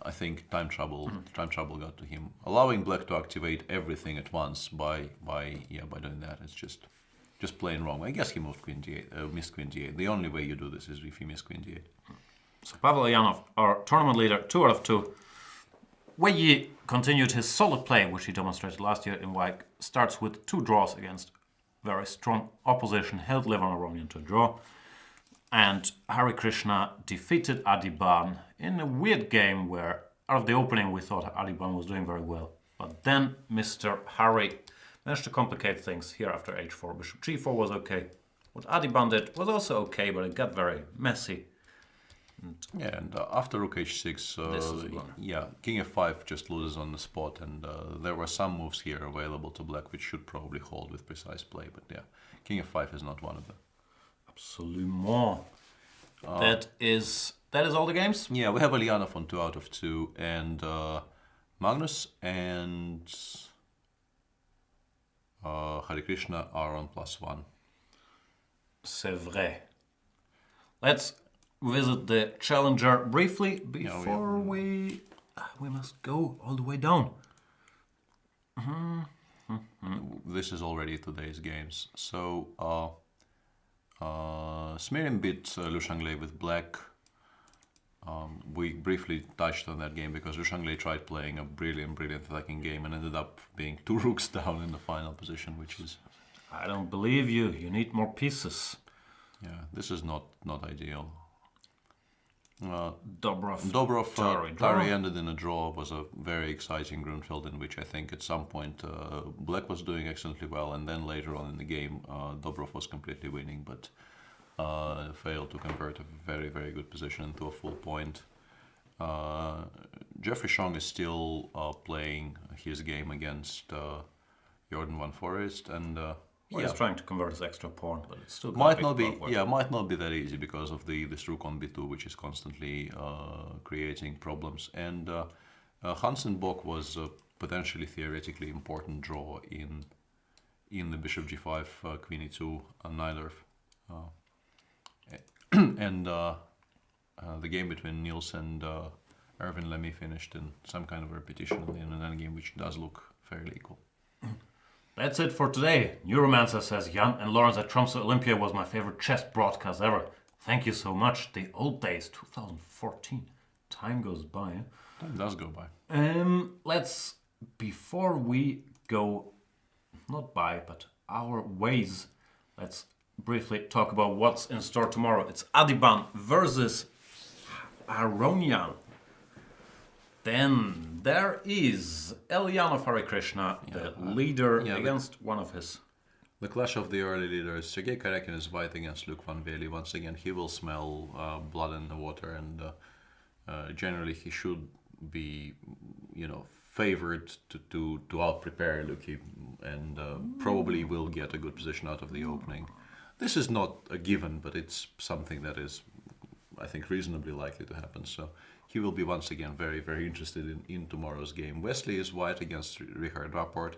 I think time trouble got to him. Allowing Black to activate everything at once by doing that, it's just plain wrong. I guess he moved Queen d8, missed Queen d8. The only way you do this is if you miss Queen d8. So Pavel Eljanov, our tournament leader, 2 out of 2. Wely continued his solid play, which he demonstrated last year in Wijk. Starts with 2 draws against very strong opposition, held Levan Aronian to a draw. And Hare Krishna defeated Adiban in a weird game where, out of the opening, we thought Adiban was doing very well. But then Mr. Hare managed to complicate things here after h4. Bishop g4 was okay. What Adiban did was also okay, but it got very messy. And after rook h6, king f5 just loses on the spot, and there were some moves here available to Black which should probably hold with precise play, but king f5 is not one of them. Absolument. That is all the games? Yeah, we have Eljanov on 2 out of 2, and Magnus and Hare Krishna are on +1. C'est vrai. Let's visit the challenger briefly before we must go all the way down. This is already today's games. So Smirin beat Liu Shanglei with Black. We briefly touched on that game because Liu Shanglei tried playing a brilliant attacking game and ended up being 2 rooks down in the final position, which is... I don't believe you. You need more pieces. Yeah, this is not ideal. Dobrov Tari ended in a draw. Was a very exciting Grunfeld in which I think at some point Black was doing excellently well, and then later on in the game Dobrov was completely winning, but failed to convert a very good position into a full point. Jeffrey Chong is still playing his game against Jordan Van Forest, and he's trying to convert his extra pawn, but it's still might not be that easy because of this rook on b2, which is constantly creating problems. And Hansen Bock was a potentially theoretically important draw in the bishop g5, queen e2, Nailorf. And the game between Niels and Erwin Lemmy finished in some kind of repetition in an endgame, which does look fairly equal. That's it for today. Neuromancer says, Jan and Lawrence at Tromsø Olympia was my favorite chess broadcast ever. Thank you so much. The old days, 2014. Time goes by. Eh? Time does go by. Before we go, not by, but our ways, let's briefly talk about what's in store tomorrow. It's Adiban versus Aronian. Then there is Eljanov Hare Krishna, the leader, against one of his... The clash of the early leaders. Sergei Karjakin is fighting against Luke van Wely. Once again, he will smell blood in the water, and generally he should be, favored to out-prepare Luke, and probably will get a good position out of the opening. This is not a given, but it's something that is, I think, reasonably likely to happen. So he will be once again very interested in tomorrow's game. Wesley is white against Richard Rapport.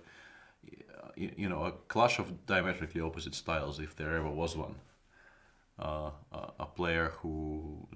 A clash of diametrically opposite styles, if there ever was one. a player who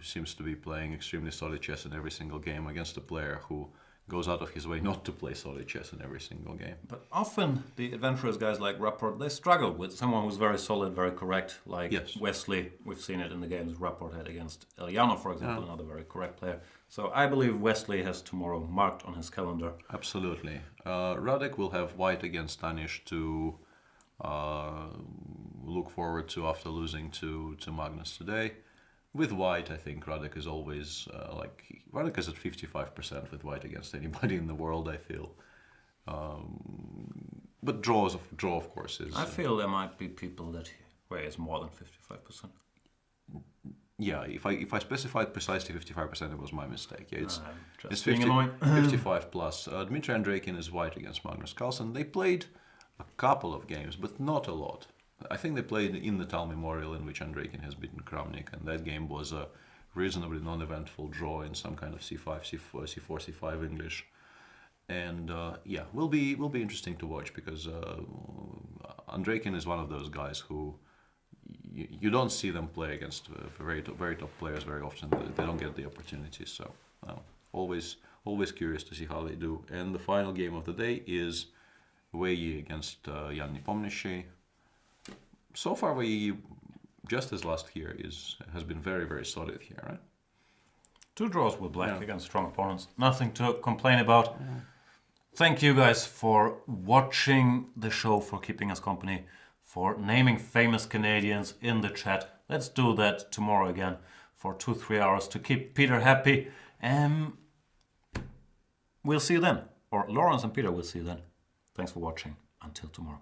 seems to be playing extremely solid chess in every single game against a player who goes out of his way not to play solid chess in every single game. But often the adventurous guys like Rapport, they struggle with someone who's very solid, very correct, like Yes. Wesley. We've seen it in the games Rapport had against Eljanov, for example, another very correct player. So I believe Wesley has tomorrow marked on his calendar. Absolutely. Radek will have white against Danish to look forward to after losing to Magnus today. With white, I think Radek is always Radek is at 55% with white against anybody in the world, I feel. But draw, of course, is. I feel there might be people where it's more than 55%. Yeah, if I specified precisely 55%, it was my mistake. Yeah, it's Just 50, being annoying. 55 plus. Dmitry Andreikin is white against Magnus Carlson. They played a couple of games, but not a lot. I think they played in the Tal Memorial, in which Andreikin has beaten Kramnik, and that game was a reasonably non-eventful draw in some kind of C5, C4, C5 English. And yeah, will be interesting to watch, because Andreikin is one of those guys who you don't see them play against very top players very often. They don't get the opportunities. So always curious to see how they do. And the final game of the day is Wely against Jan Nepomniachtchi. So far, Wely, just as last year, has been very, very solid here, right? 2 draws with black against strong opponents. Nothing to complain about. Thank you guys for watching the show, for keeping us company, for naming famous Canadians in the chat. Let's do that tomorrow again for 2-3 hours to keep Peter happy. We'll see you then. Or Lawrence and Peter will see you then. Thanks for watching. Until tomorrow.